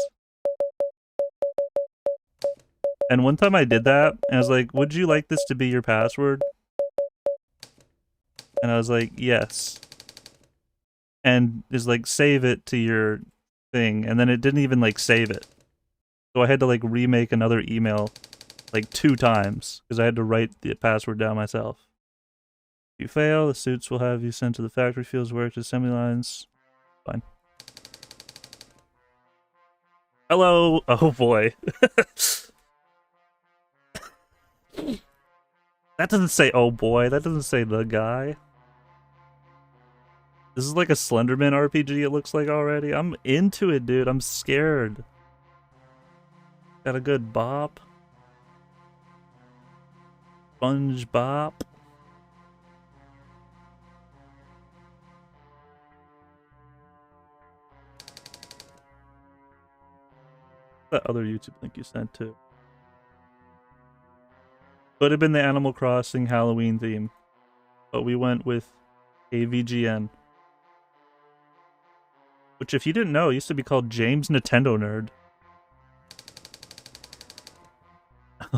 And one time I did that, and I was like, would you like this to be your password? And I was like, yes. And it's like, save it to your thing, and then it didn't even like save it. So I had to like remake another email like 2 times, because I had to write the password down myself. If you fail, the suits will have you sent to the factory fields, work to assembly lines. Fine. Hello! Oh boy. That doesn't say oh boy, that doesn't say the guy. This is like a Slenderman RPG it looks like already. I'm into it, dude. I'm scared. Got a good bop. Sponge bop. That other YouTube link you sent too. Could have been the Animal Crossing Halloween theme, but we went with AVGN. Which, if you didn't know, used to be called James Nintendo Nerd.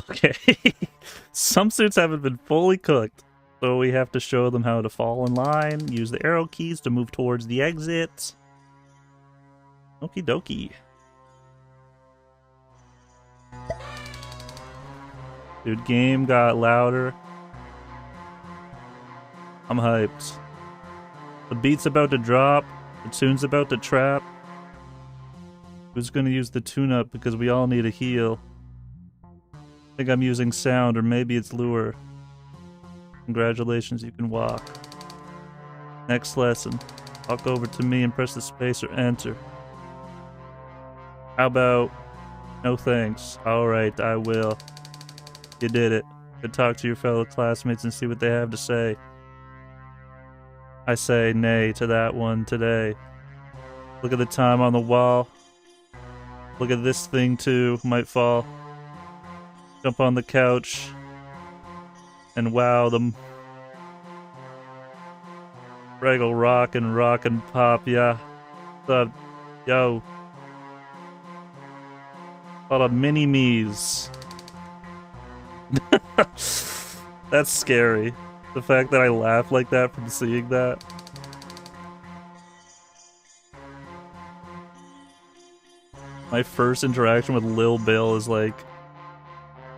Okay. Some suits haven't been fully cooked, so we have to show them how to fall in line, use the arrow keys to move towards the exit. Okie dokie. Dude, game got louder. I'm hyped. The beat's about to drop. The tune's about to trap. Who's gonna use the tune-up because we all need a heal? I think I'm using sound, or maybe it's lure. Congratulations, you can walk. Next lesson. Walk over to me and press the space or enter. How about no thanks? Alright, I will. You did it. Go talk to your fellow classmates and see what they have to say. I say nay to that one today. Look at the time on the wall. Look at this thing too, might fall. Jump on the couch. And wow them. Regal rock and pop, yeah. What's up? Yo. A lot of mini-me's. That's scary. The fact that I laugh like that from seeing that. My first interaction with Lil Bill is like,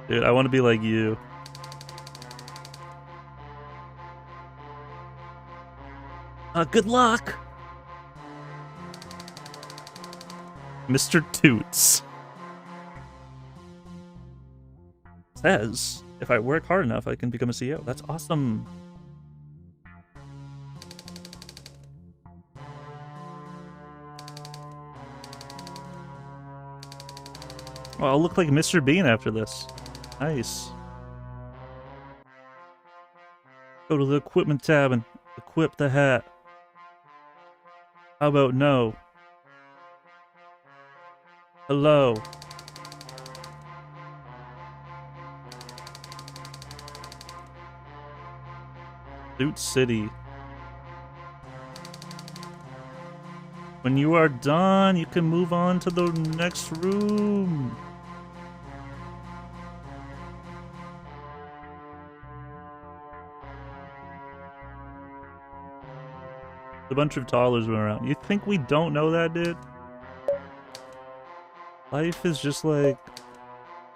dude, I want to be like you. Good luck! Mr. Toots. Says, if I work hard enough, I can become a CEO. That's awesome. Well, I'll look like Mr. Bean after this. Nice. Go to the equipment tab and equip the hat. How about no? Hello. Suit City. When you are done, you can move on to the next room. A bunch of toddlers went around. You think we don't know that, dude? Life is just like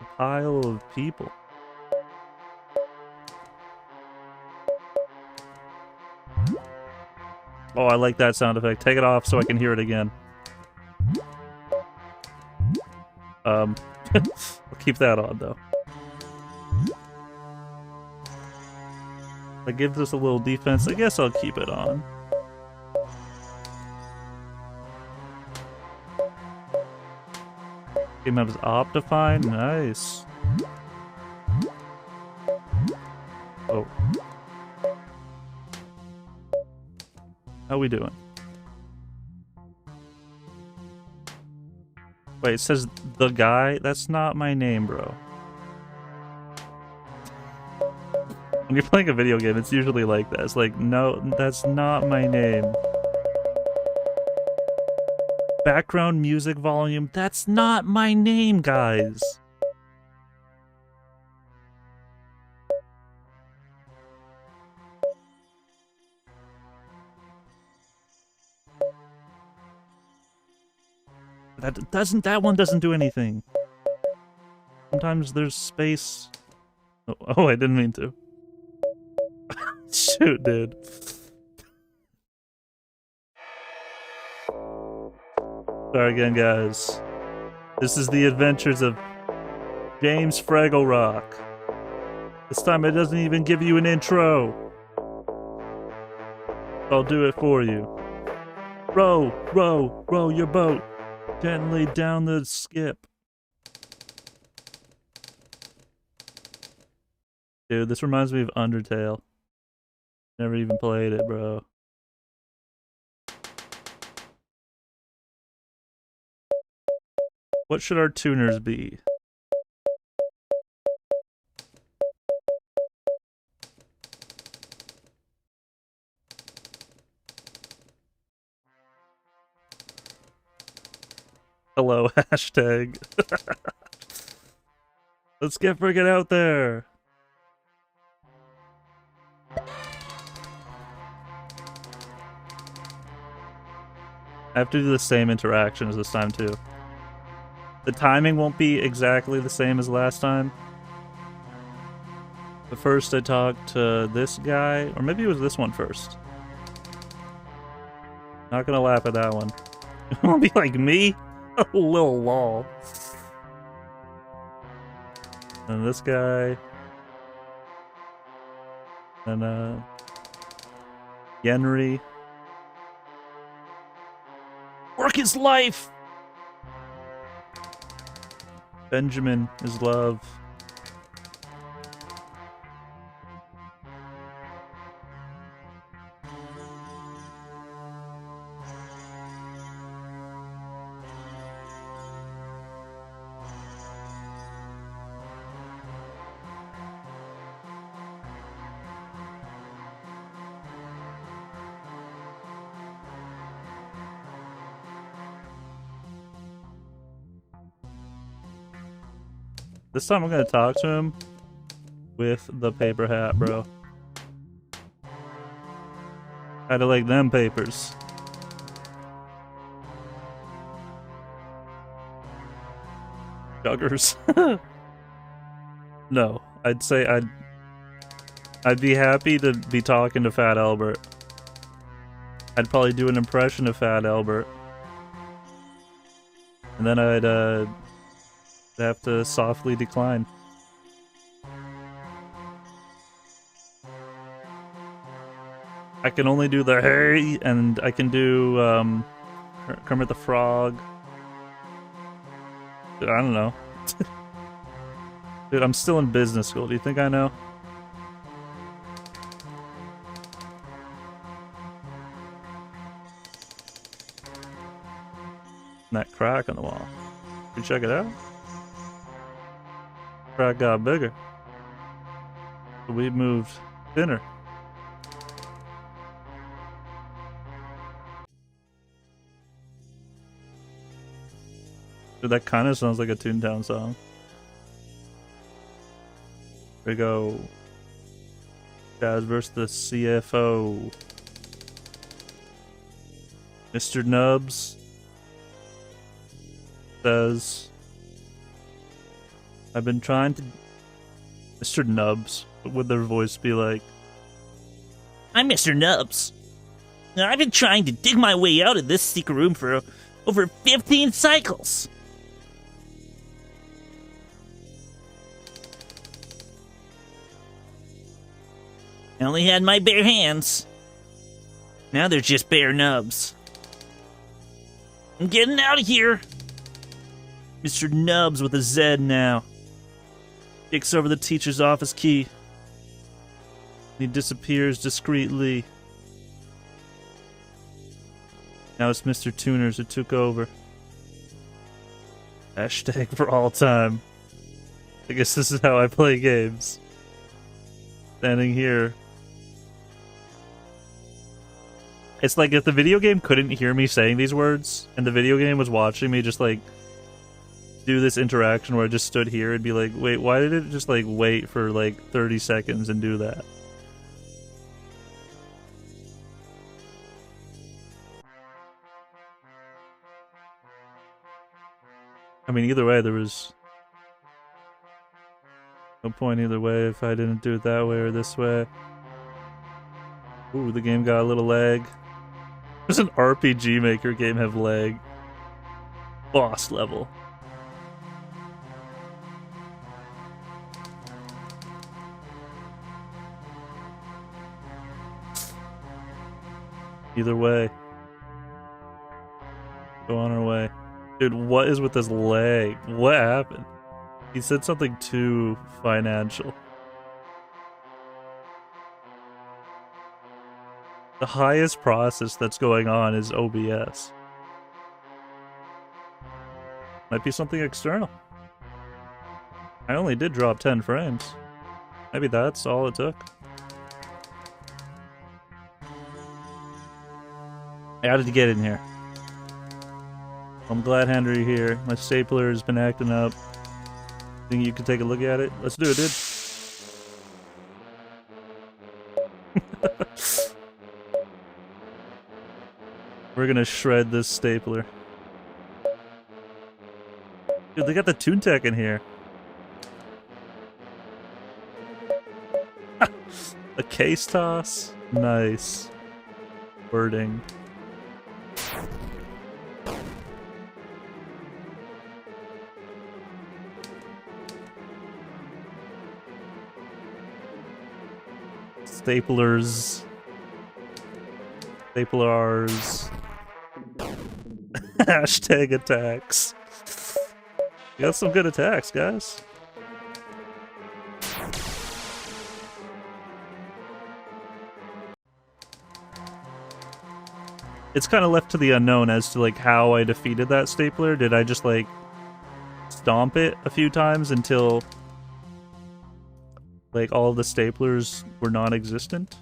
a pile of people. Oh, I like that sound effect. Take it off so I can hear it again. I'll keep that on, though. That gives us a little defense. I guess I'll keep it on. Game map is Optifine. Nice. Oh. How we doing? Wait, it says the guy? That's not my name, bro. When you're playing a video game, it's usually like that. It's like, no, that's not my name. Background music volume, that's not my name, guys. That one doesn't do anything. Sometimes there's space. Oh, I didn't mean to. Shoot, dude. Sorry again, guys. This is the adventures of James Fraggle Rock. This time it doesn't even give you an intro. I'll do it for you. Row, row, row your boat gently down the skip. Dude, this reminds me of Undertale. Never even played it, bro. What should our tuners be? Hello, hashtag. Let's get friggin' out there. I have to do the same interactions this time too. The timing won't be exactly the same as last time. But first I talked to this guy, or maybe it was this one first. Not gonna laugh at that one. It won't be like me? A little lol. And this guy. And Yenri. Work is life! Benjamin is love. This time I'm gonna talk to him with the paper hat, bro. Kinda like them papers. Juggers. No, I'd say I'd be happy to be talking to Fat Albert. I'd probably do an impression of Fat Albert. And then I'd have to softly decline. I can only do the hey, and I can do Kermit the Frog. Dude, I don't know. Dude, I'm still in business school. Do you think I know? And that crack on the wall. Can you check it out? Crack got bigger. So we moved thinner. Dude, that kind of sounds like a Toontown song. Here we go. Chaz versus the CFO. Mr. Nubs says, I've been trying to... Mr. Nubs, what would their voice be like? I'm Mr. Nubs. Now, I've been trying to dig my way out of this secret room for over 15 cycles. I only had my bare hands. Now they're just bare nubs. I'm getting out of here. Mr. Nubs with a Z now. Kicks over the teacher's office key. He disappears discreetly. Now it's Mr. Tuners who took over. Hashtag for all time. I guess this is how I play games. Standing here. It's like if the video game couldn't hear me saying these words, and the video game was watching me just like do this interaction where I just stood here and be like, wait, why did it just like wait for like 30 seconds and do that? I mean, either way, there was no point either way if I didn't do it that way or this way. Ooh, the game got a little lag. Does an RPG Maker game have lag? Boss level. Either way. Go on our way. Dude, what is with this lag? What happened? He said something too financial. The highest process that's going on is OBS. Might be something external. I only did drop 10 frames. Maybe that's all it took. How did you get in here? I'm glad, Henry, you're here. My stapler has been acting up. Think you can take a look at it? Let's do it, dude. We're gonna shred this stapler. Dude, they got the Toontech in here. A case toss? Nice. Wording. Staplers. Staplers. Hashtag attacks. You got some good attacks, guys. It's kind of left to the unknown as to like how I defeated that stapler. Did I just like stomp it a few times until like all of the staplers were non-existent?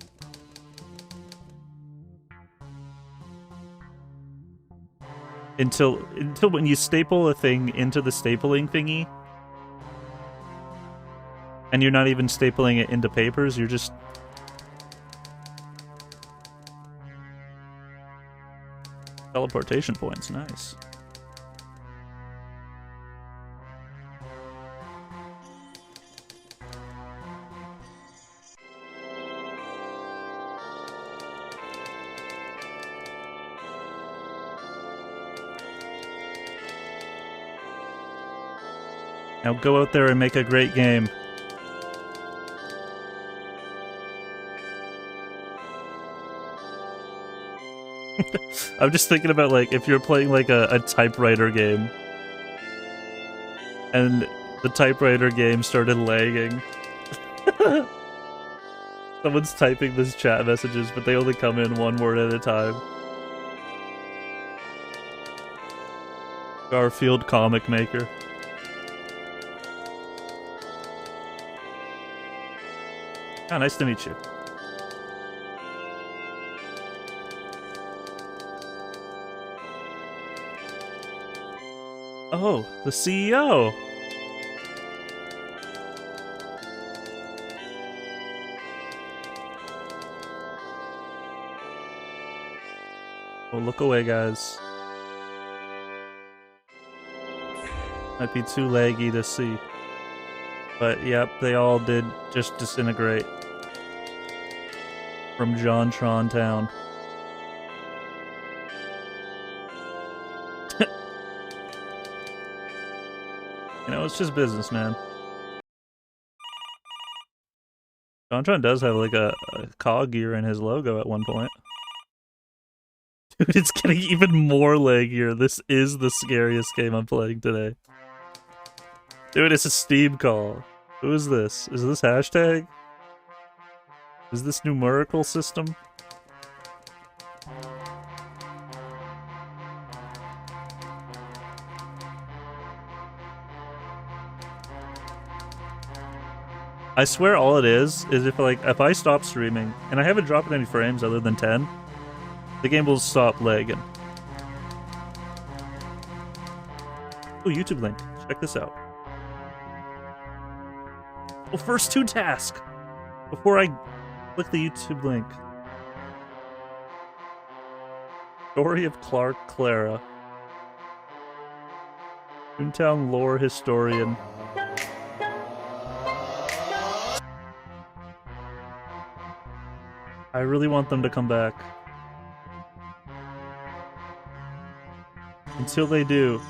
Until when you staple a thing into the stapling thingy and you're not even stapling it into papers, you're just teleportation points. Nice. Now go out there and make a great game. I'm just thinking about like if you're playing like a typewriter game and the typewriter game started lagging. Someone's typing these chat messages, but they only come in one word at a time. Garfield comic maker. Oh, nice to meet you. Oh, the CEO! Oh, look away, guys. Might be too laggy to see. But, yep, they all did just disintegrate. From JonTron Town. You know, it's just business, man. JonTron does have, like, a cog gear in his logo at one point. Dude, it's getting even more laggier. This is the scariest game I'm playing today. Dude, it's a Steam call. Who is this? Is this hashtag? Is this numerical system? I swear all it is if I stop streaming, and I haven't dropped any frames other than 10, the game will stop lagging. Oh, YouTube link. Check this out. Well, first 2 tasks before I click the YouTube link. Story of Clark Clara. Toontown lore historian. I really want them to come back. Until they do,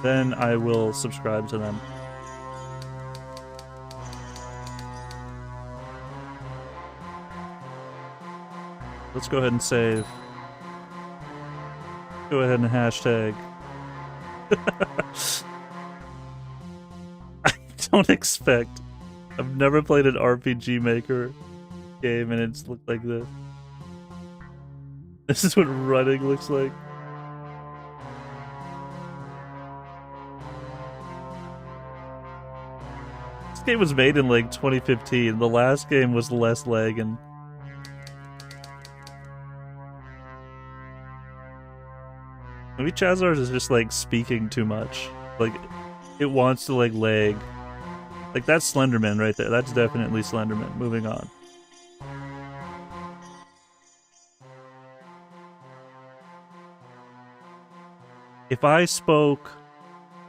then I will subscribe to them. Let's go ahead and save. Go ahead and hashtag. I don't expect. I've never played an RPG Maker game and it's looked like this. This is what running looks like. This game was made in like 2015. The last game was less lagging. Maybe Chazarz is just like speaking too much. Like it wants to like lag. Like that's Slenderman right there. That's definitely Slenderman. Moving on. If I spoke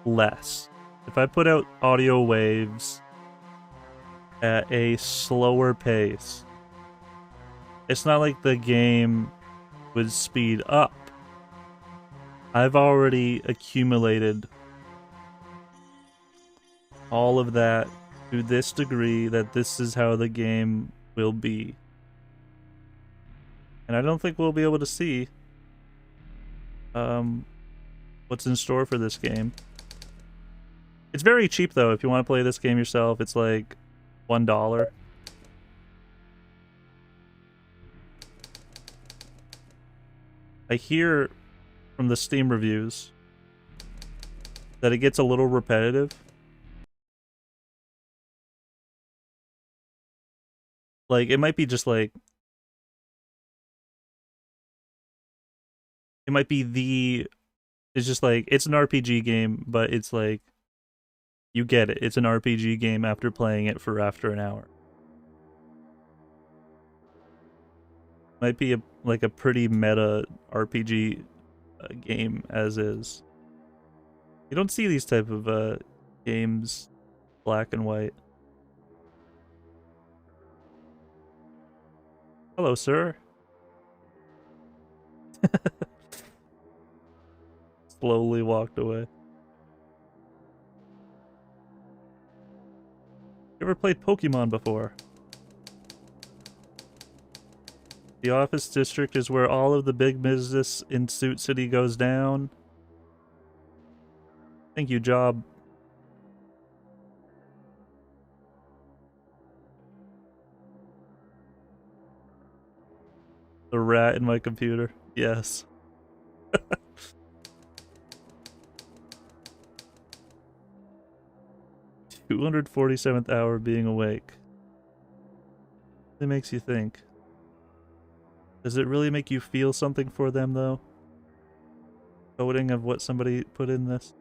less, if I put out audio waves at a slower pace, it's not like the game would speed up. I've already accumulated all of that to this degree that this is how the game will be. And I don't think we'll be able to see what's in store for this game. It's very cheap though. If you want to play this game yourself, it's like $1. I hear from the Steam reviews that it gets a little repetitive. Like, it might be just like... It might be the... It's just like, it's an RPG game, but it's like... You get it. It's an RPG game after playing it for after an hour. Might be like a pretty meta RPG game as is. You don't see these type of games black and white. Hello, sir. Slowly walked away. You ever played Pokemon before? The office district is where all of the big business in Suit City goes down. Thank you, job. The rat in my computer. Yes. 247th hour being awake. It makes you think. Does it really make you feel something for them, though? Coding of what somebody put in this?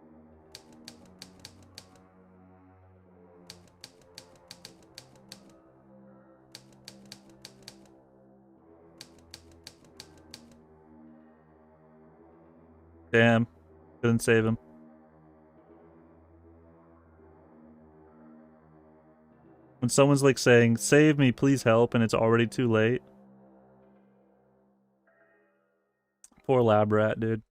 Damn. Couldn't save him. When someone's like saying, "Save me, please help," and it's already too late. Poor lab rat, dude.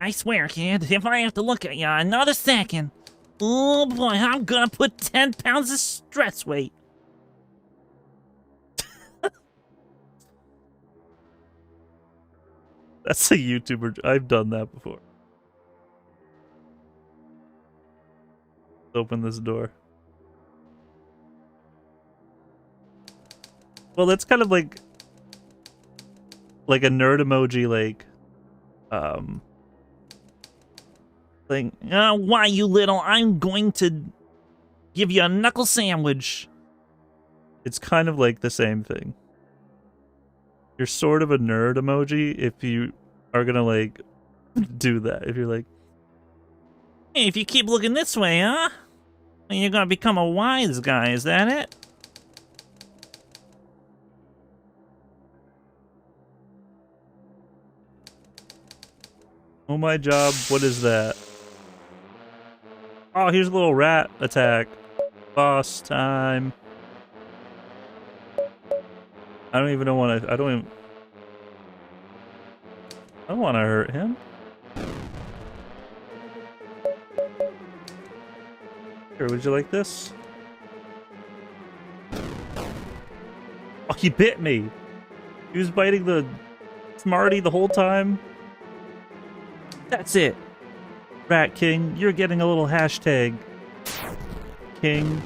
I swear, kid, if I have to look at you another second, oh boy, I'm gonna put 10 pounds of stress weight. That's a YouTuber. I've done that before. Let's open this door. Well, that's kind of like a nerd emoji, like why, you little, I'm going to give you a knuckle sandwich. it's kind of like the same thing. You're sort of a nerd emoji if you are gonna like do that. If you're like, Hey, if you keep looking this way, huh? Well, you're gonna become a wise guy, is that it? oh my job, what is that? Oh, here's a little rat attack. Boss time. I don't even want to. I don't want to hurt him. Here, would you like this? Oh, he bit me. He was biting the Smarty the whole time. That's it. Rat King, you're getting a little hashtag. King.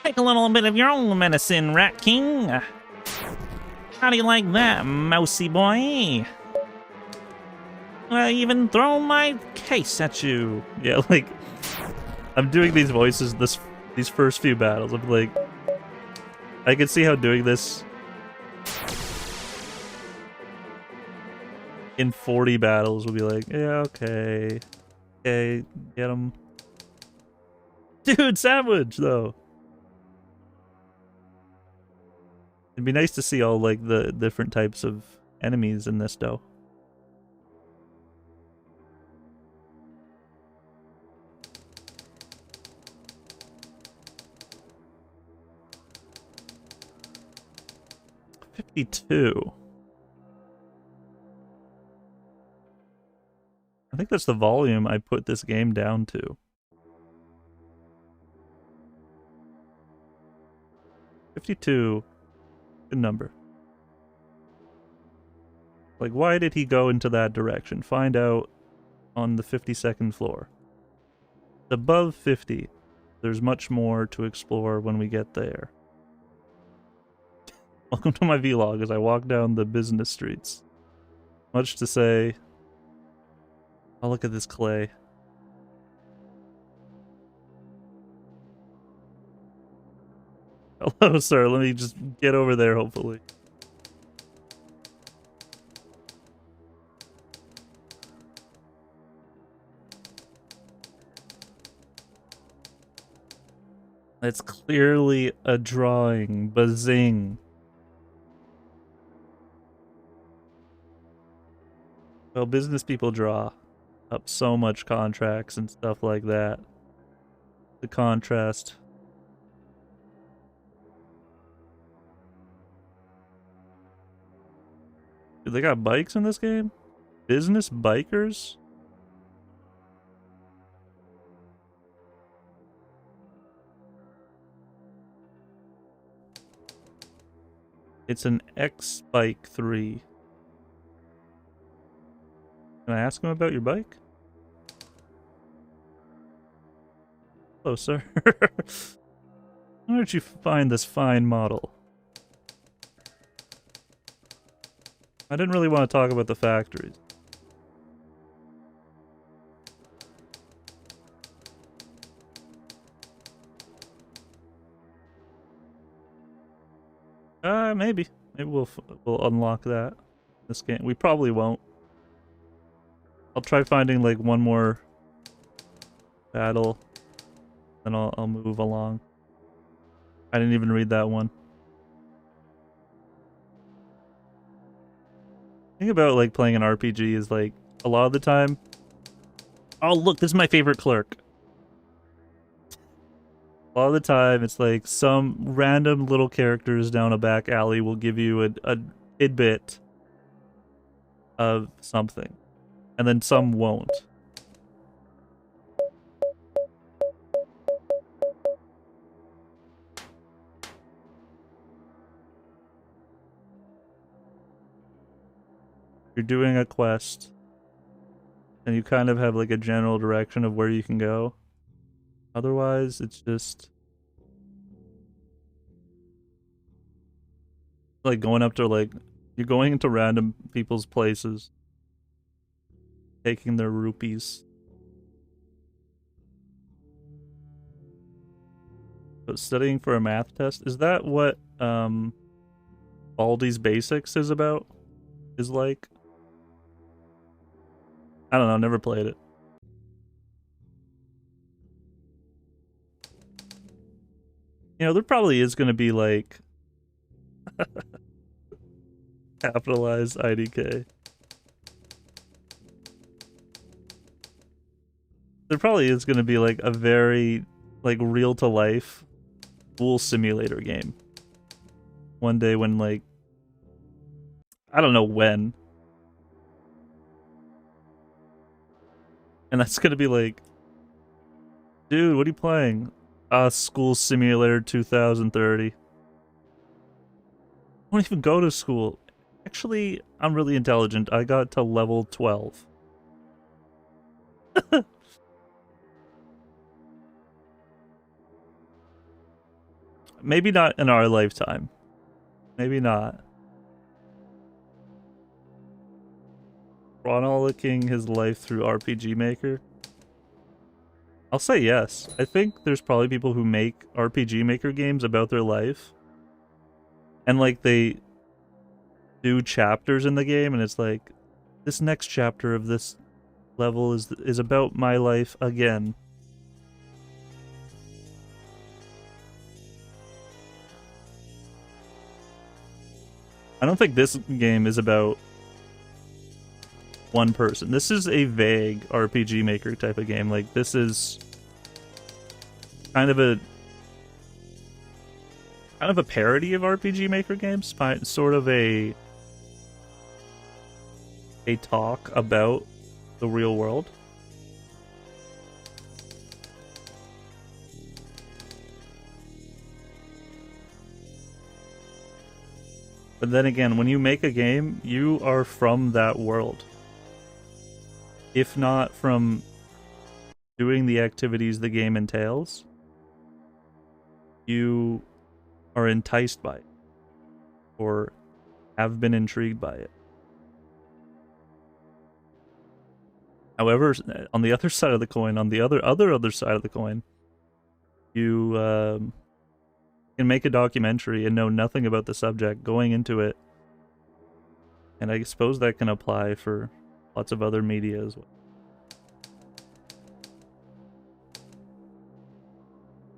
Take a little bit of your own medicine, Rat King. How do you like that, mousy boy? I even throw my case at you. Yeah, like, I'm doing these voices these first few battles. I'm like, I can see how doing this in 40 battles will be like, yeah, okay. Okay, get him. Dude, sandwich, though. It'd be nice to see all, like, the different types of enemies in this, though. $52. I think that's the volume I put this game down to. 52. Good number. Like, why did he go into that direction? Find out on the 52nd floor. Above 50. There's much more to explore when we get there. Welcome to my vlog as I walk down the business streets. Much to say. Oh, look at this clay. Hello, sir. Let me just get over there, hopefully. It's clearly a drawing. Bazing. Well, business people draw up so much contracts and stuff like that. The contrast. Dude, they got bikes in this game? Business bikers? It's an X-Bike 3. Can I ask him about your bike? Hello, sir. Where did you find this fine model? I didn't really want to talk about the factories. Maybe. Maybe we'll unlock that. This game. We probably won't. I'll try finding like one more battle, then I'll move along. I didn't even read that one. The thing about like playing an RPG is like a lot of the time. Oh look, this is my favorite clerk. A lot of the time, it's like some random little characters down a back alley will give you a tidbit of something. And then some won't. you're doing a quest, and you kind of have like a general direction of where you can go. Otherwise, it's just like going up to like, you're going into random people's places, taking their rupees. But studying for a math test, is that what Baldi's Basics is about? Is like? I don't know, never played it. You know, there probably is going to be like capitalized IDK. There probably is going to be like a very like real to life school simulator game one day when like, I don't know when, and that's going to be like, dude, what are you playing? School Simulator 2030. I don't even go to school. Actually, I'm really intelligent. I got to level 12. Maybe not in our lifetime. Maybe not. Chronicling his life through RPG Maker. I'll say yes. I think there's probably people who make RPG Maker games about their life. And like they do chapters in the game and it's like, this next chapter of this level is about my life again. I don't think this game is about one person. This is a vague RPG Maker type of game. Like, this is kind of a parody of RPG Maker games, sort of a talk about the real world. But then again, when you make a game, you are from that world. If not from doing the activities the game entails, you are enticed by it or have been intrigued by it. However, on the other side of the coin, on the other side of the coin, you can make a documentary and know nothing about the subject going into it. And I suppose that can apply for lots of other media as well.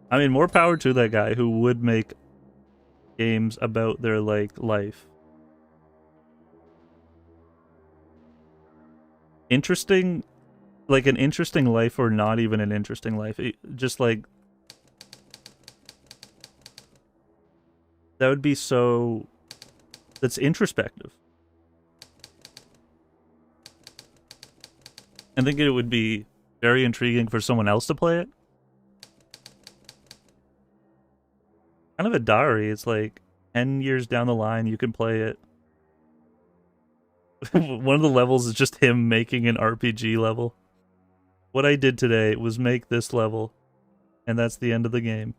I mean, more power to that guy who would make games about their like life. Interesting, like an interesting life or not even an interesting life. Just like, that would be so, that's introspective. I think it would be very intriguing for someone else to play it. Kind of a diary. It's like 10 years down the line, you can play it. One of the levels is just him making an RPG level. What I did today was make this level, and that's the end of the game.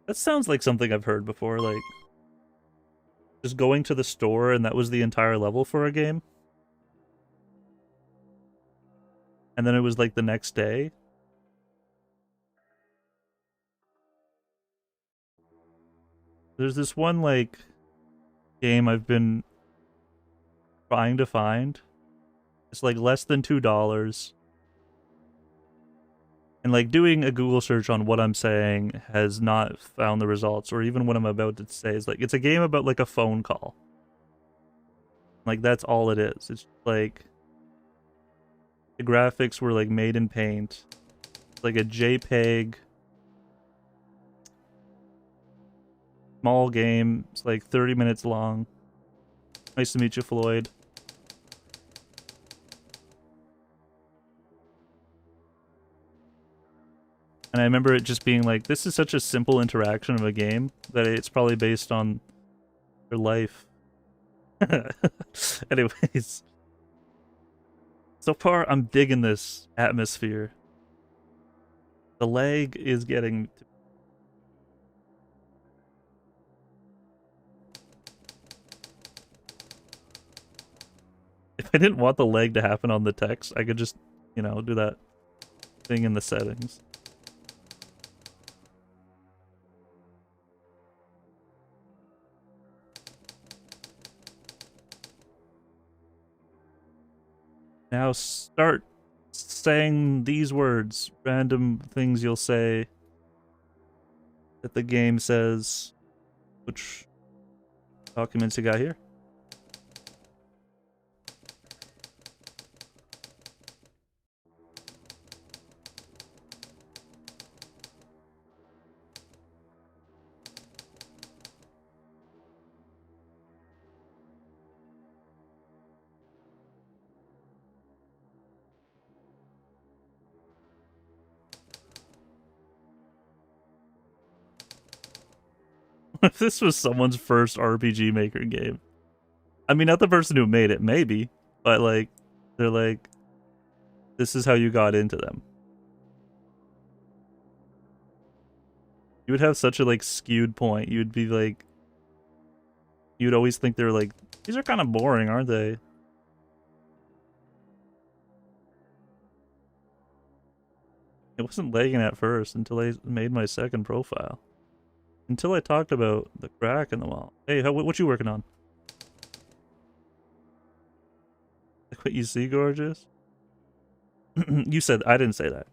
That sounds like something I've heard before, like just going to the store and that was the entire level for a game. And then it was like the next day. There's this one like game I've been trying to find. It's like less than $2. And like doing a Google search on what I'm saying has not found the results, or even what I'm about to say is like, it's a game about like a phone call. Like that's all it is. It's like the graphics were like made in paint. It's like a JPEG. Small game. It's like 30 minutes long. Nice to meet you, Floyd. And And I remember it just being like, this is such a simple interaction of a game that it's probably based on their life. Anyways. So far, I'm digging this atmosphere. The lag is getting... If I didn't want the lag to happen on the text, I could just, you know, do that thing in the settings. Now start saying these words, random things you'll say that the game says. Which documents you got here? If this was someone's first RPG Maker game. I mean, not the person who made it, maybe. But, like, they're like, this is how you got into them. You would have such a, like, skewed point. You'd be like... You'd always think they're like, these are kind of boring, aren't they? It wasn't lagging at first until I made my second profile. Until I talked about the crack in the wall. Hey, what you working on? Like what you see, gorgeous? You said, I didn't say that.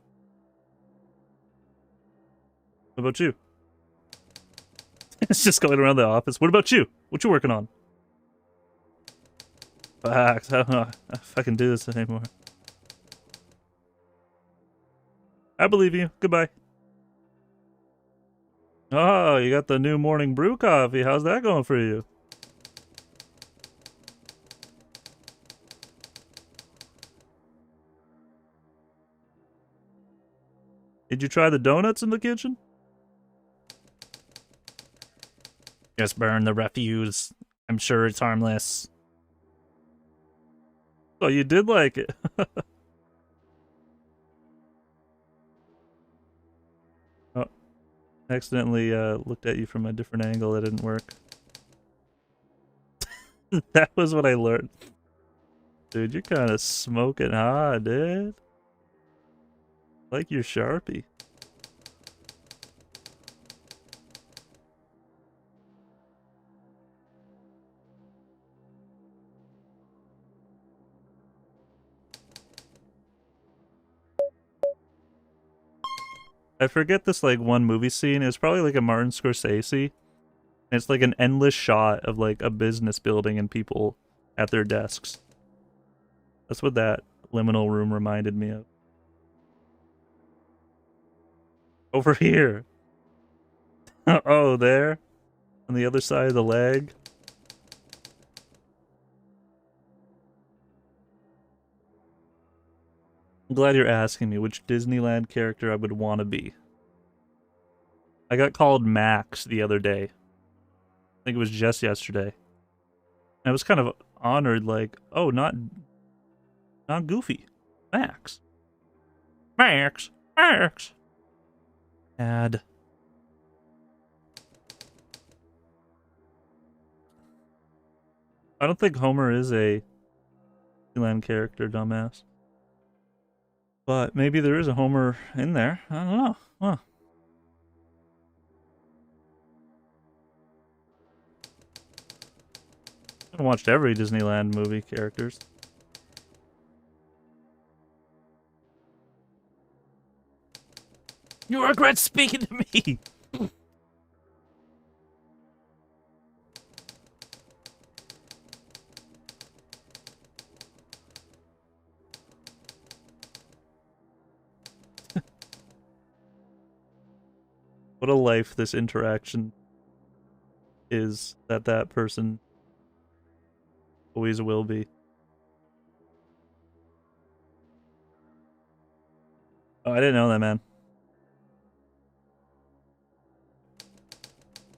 What about you? It's just going around the office. What about you? What you working on? Facts. I don't know if I can do this anymore. I believe you. Goodbye. Oh, you got the new morning brew coffee. How's that going for you? Did you try the donuts in the kitchen? Just burn the refuse. I'm sure it's harmless. Oh, you did like it. Accidentally looked at you from a different angle. That didn't work. That was what I learned. Dude, you're kind of smoking hot, dude. Like your Sharpie. I forget this like one movie scene. It was probably like a Martin Scorsese. And it's like an endless shot of like a business building and people at their desks. That's what that liminal room reminded me of. Over here. Oh, there? On the other side of the leg? I'm glad you're asking me which Disneyland character I would want to be. I got called Max the other day. I think it was just yesterday. And I was kind of honored, like, oh, not Goofy. Max. Max. Max. Add. I don't think Homer is a Disneyland character, dumbass. But maybe there is a Homer in there. I don't know. Huh. I haven't watched every Disneyland movie characters. You regret speaking to me. What a life this interaction is that person always will be. Oh, I didn't know that, man.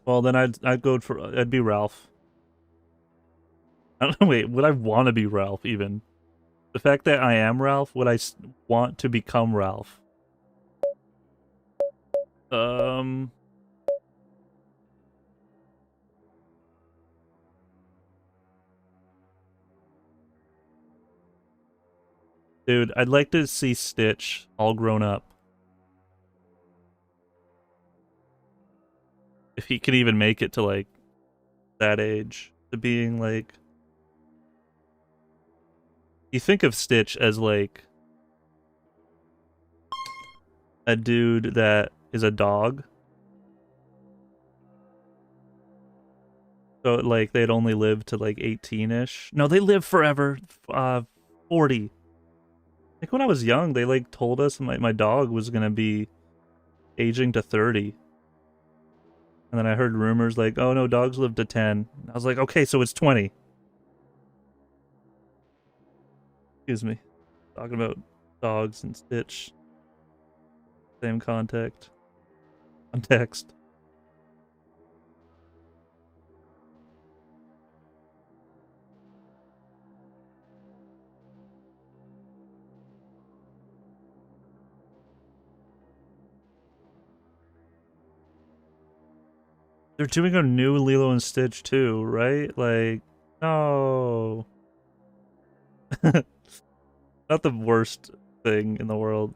Well, then I'd go for I'd be Ralph. I don't know. Wait, would I want to be Ralph even? The fact that I am Ralph, would I want to become Ralph? Dude, I'd like to see Stitch all grown up. If he could even make it to, like, that age. To being, like... You think of Stitch as, like... a dude that is a dog. So, like, they'd only live to, like, 18-ish. No, they live forever. 40. Like, when I was young, they, like, told us my dog was gonna be aging to 30. And then I heard rumors like, oh no, dogs live to 10. I was like, okay, so it's 20. Excuse me. Talking about dogs and Stitch. Same context. They're doing a new Lilo and Stitch too, right? Like, no. Not the worst thing in the world.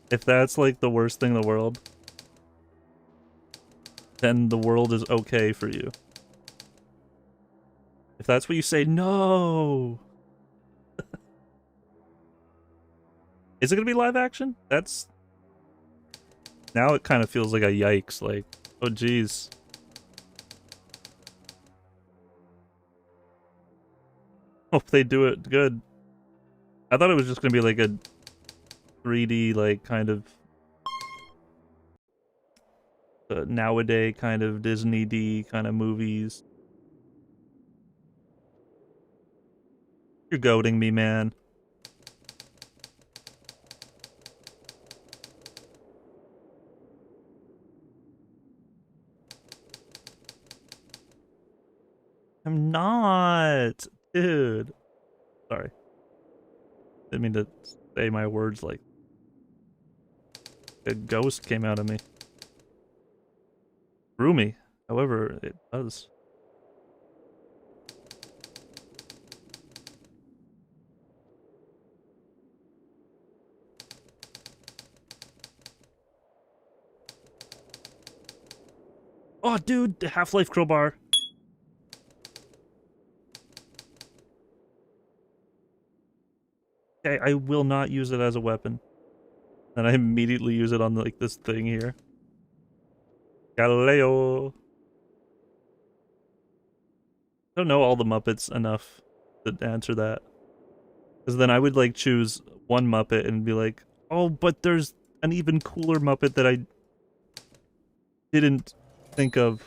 If that's like the worst thing in the world, then the world is okay for you. If that's what you say, no. Is it gonna be live action? That's... Now it kind of feels like a yikes, like, oh geez. Hope they do it good. I thought it was just gonna be like a 3D, like, kind of nowadays kind of Disney-D kind of movies. You're goading me, man. I'm not, dude. Sorry. Didn't mean to say my words like a ghost came out of me. Through me. However, it does. Oh, dude, the Half-Life crowbar. Okay, I will not use it as a weapon. And I immediately use it on, like, this thing here. Galileo! I don't know all the Muppets enough to answer that. Because then I would, like, choose one Muppet and be like, oh, but there's an even cooler Muppet that I didn't think of.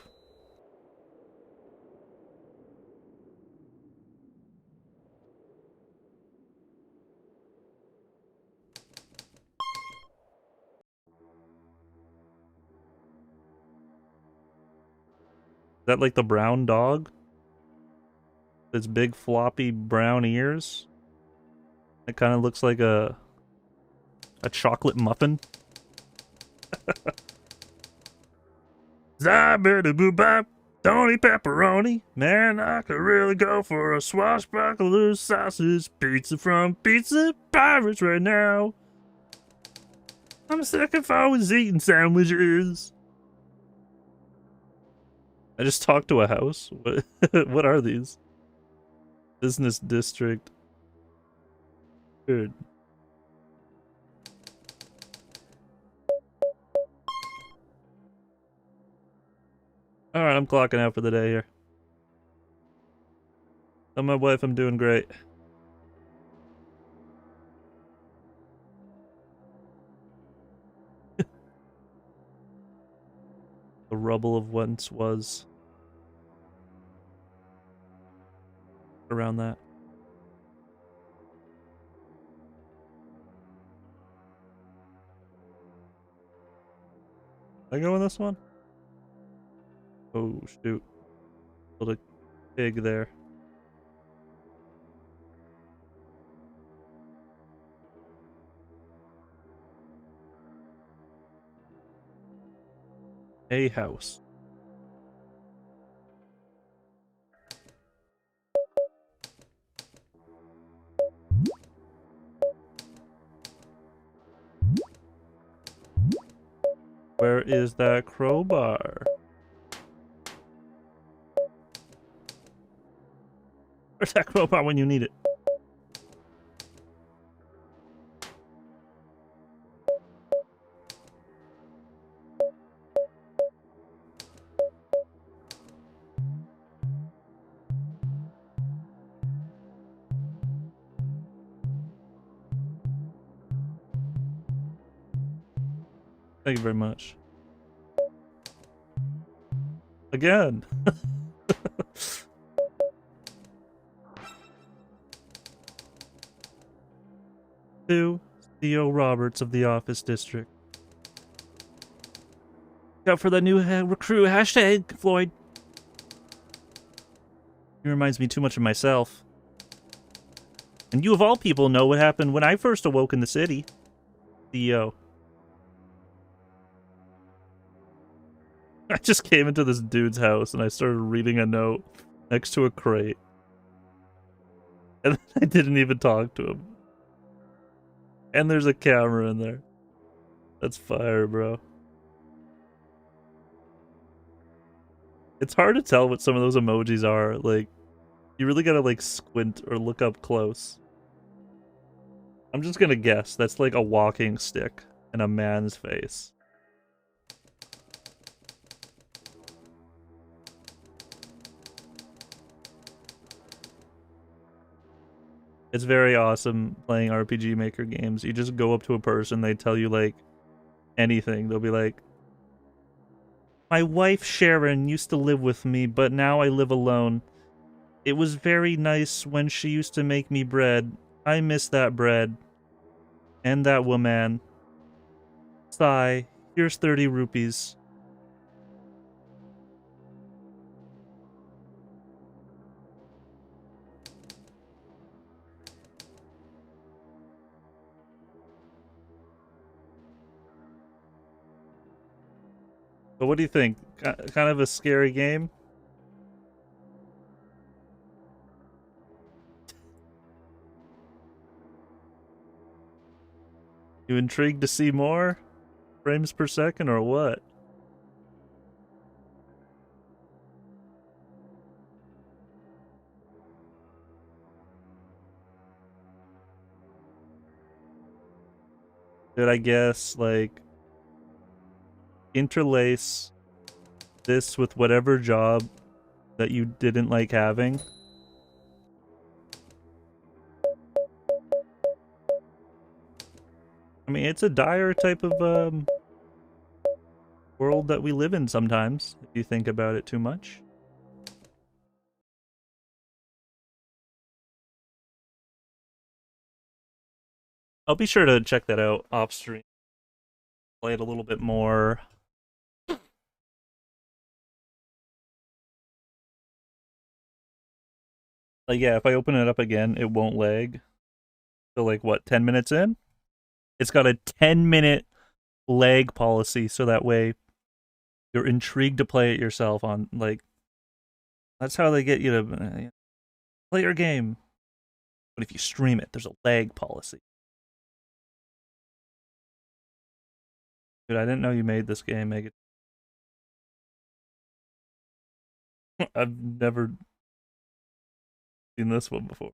Is that like the brown dog? Its big floppy brown ears? It kind of looks like a chocolate muffin. Zabba-da-boo-bop, Tony Pepperoni. Man, I could really go for a swashbuckler sausage pizza from Pizza Pirates right now. I'm sick if I was eating sandwiches. I just talked to a house? What, what are these? Business district. Dude. Alright, I'm clocking out for the day here. Tell my wife I'm doing great. The rubble of once was. Around that. I go in this one? Oh, shoot. Little pig there. A house. Where is that crowbar? Where's that crowbar when you need it? Thank you very much. Again. To Theo Roberts of the Office District. Look out for the new recruit hashtag, Floyd. He reminds me too much of myself. And you of all people know what happened when I first awoke in the city. Theo. I just came into this dude's house and I started reading a note next to a crate. And I didn't even talk to him. And there's a camera in there. That's fire, bro. It's hard to tell what some of those emojis are. Like, you really gotta like squint or look up close. I'm just gonna guess. That's like a walking stick and a man's face. It's very awesome playing RPG Maker games. You just go up to a person, they tell you, like, anything. They'll be like, my wife Sharon used to live with me, but now I live alone. It was very nice when she used to make me bread. I miss that bread. And that woman. Sigh. Here's 30 rupees. So what do you think? Kind of a scary game? You intrigued to see more? Frames per second or what? Did I guess, like, interlace this with whatever job that you didn't like having? I mean, it's a dire type of world that we live in sometimes, if you think about it too much. I'll be sure to check that out off stream. Play it a little bit more. Like, yeah, if I open it up again, it won't lag. So, like, what, 10 minutes in? It's got a 10-minute lag policy, so that way you're intrigued to play it yourself on, like, that's how they get you to play your game. But if you stream it, there's a lag policy. Dude, I didn't know you made this game, Megan. I've never seen this one before.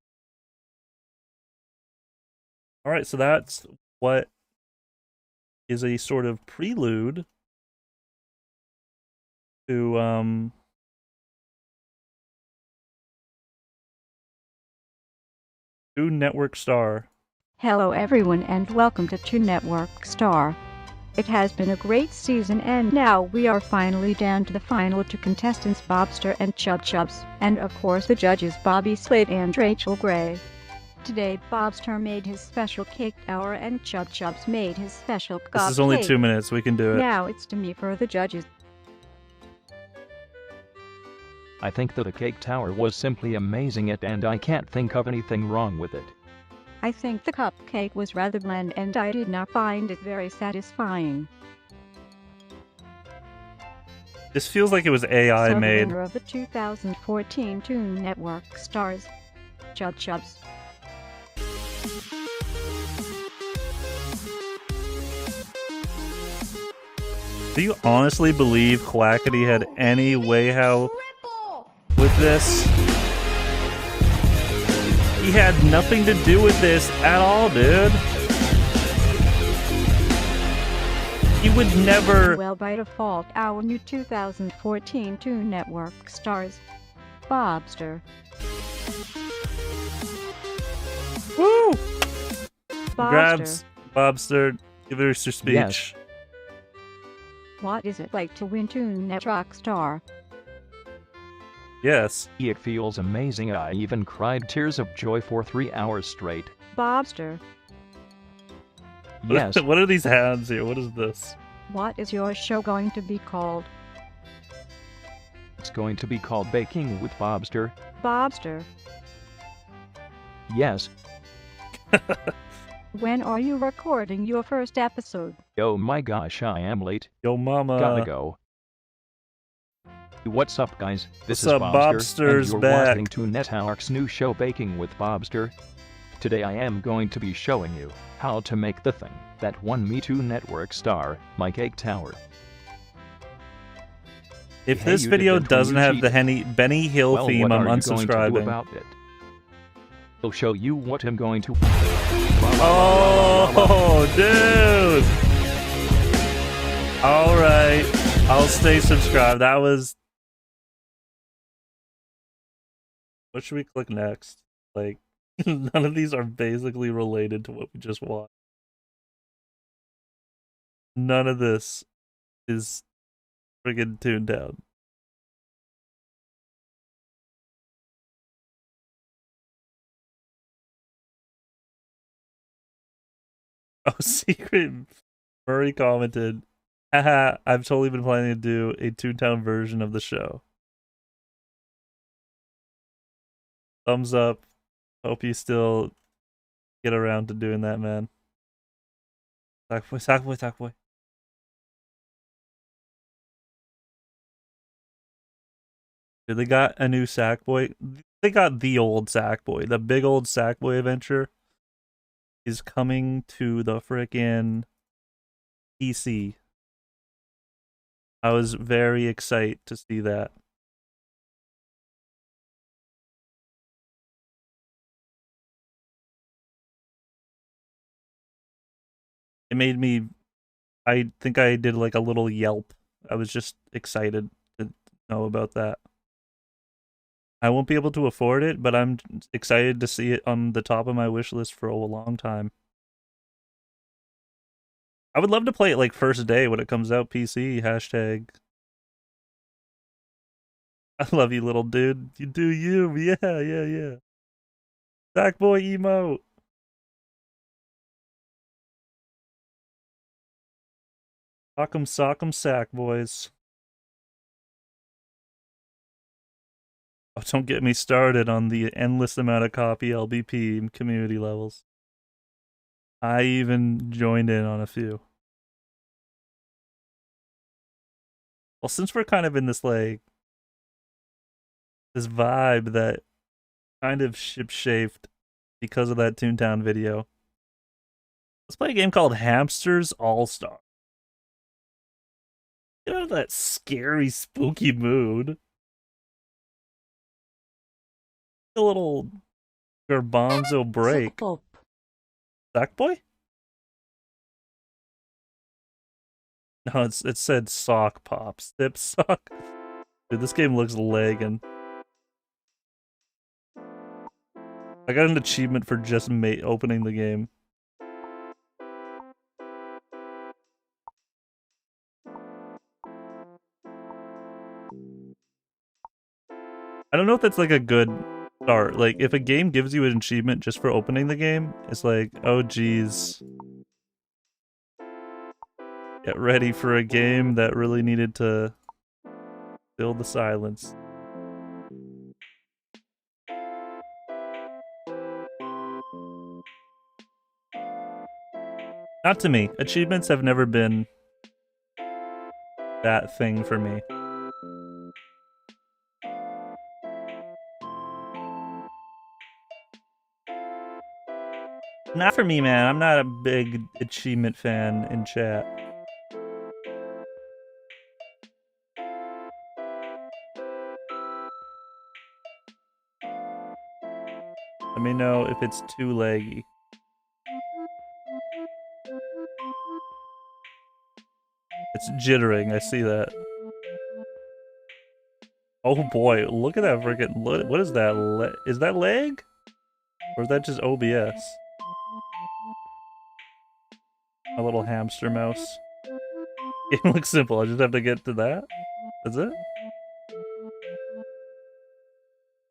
Alright, so that's what is a sort of prelude to Toon Network Star. Hello everyone and welcome to Toon Network Star. It has been a great season and now we are finally down to the final two contestants, Bobster and Chub Chubs, and of course the judges Bobby Slade and Rachel Gray. Today, Bobster made his special cake tower and Chubs made his special cupcake. This is only 2 minutes. We can do it. Now it's to me for the judges. I think that the cake tower was simply amazing and I can't think of anything wrong with it. I think the cupcake was rather bland and I did not find it very satisfying. This feels like it was AI So made. the winner of the 2014 Toon Network Stars, Chubs. Do you honestly believe Quackity had any way how with this? He had nothing to do with this at all, dude. He would never. Well, by default, our new 2014 Toon Network Stars, Bobster. Woo! Bobster, Congrats, Bobster. Give us your speech. Yes. what is it like to win Toon Network Star? Yes. It feels amazing. I even cried tears of joy for 3 hours straight. Bobster, Yes, What are these hands here? What is this? what is your show going to be called? it's going to be called Baking with Bobster. Bobster, Yes. when are you recording your first episode? Oh my gosh, I am late. Yo, mama. Gotta go. What's up, guys? This What's is up, Bobster, Bobster's and you're back. watching Toon Network's new show, Baking with Bobster. Today I am going to be showing you how to make the thing that won me Toon Network Star, my cake tower. If Hey, this you video did that when doesn't you have the cheated. Benny Hill Well, theme, what I'm are you going to do unsubscribing. about it? I'll show you what I'm going to. Oh, dude! Alright. I'll stay subscribed. That was... What should we click next? Like, none of these are basically related to what we just watched. None of this is friggin' tuned down. Oh, Secret Murray commented, haha, I've totally been planning to do a Toontown version of the show. Thumbs up. Hope you still get around to doing that, man. Sackboy, Sackboy, Sackboy. Dude, they got a new Sackboy. They got the old Sackboy. The big old Sackboy adventure is coming to the frickin' PC. I was very excited to see that. It made me, I think I did like a little yelp. I was just excited to know about that. I won't be able to afford it, but I'm excited to see it on the top of my wish list for a long time. I would love to play it like first day when it comes out PC, hashtag. I love you, little dude. You do you. Yeah, yeah, yeah. Sackboy emote. Sock'em sack, boys. Oh, don't get me started on the endless amount of copy LBP community levels. I even joined in on a few. Well, since we're kind of in this, like, this vibe that kind of ship-shaped because of that Toontown video, let's play a game called Hamsters All-Stars. Get out of that scary, spooky mood. A little garbanzo break. Sackboy? No, it said sock pop. Sip sock. Dude, this game looks lagging. I got an achievement for just opening the game. I don't know if that's like a good start. Like, if a game gives you an achievement just for opening the game, it's like, oh geez. Get ready for a game that really needed to fill the silence. Not to me. Achievements have never been that thing for me. Not for me, man. I'm not a big achievement fan in chat. Let me know if it's too laggy. It's jittering, I see that. Oh boy, look at that freaking... What is that? Is that lag? Or is that just OBS? A little hamster mouse. Game looks simple, I just have to get to that? That's it?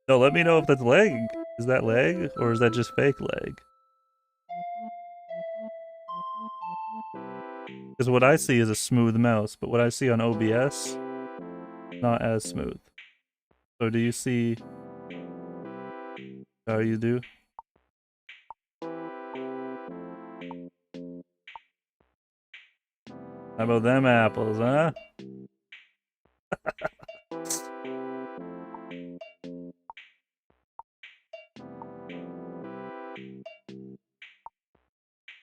No, let me know if that's lag. Is that lag? Or is that just fake lag? Because what I see is a smooth mouse, but what I see on OBS, not as smooth. So do you see how you do? How about them apples, huh?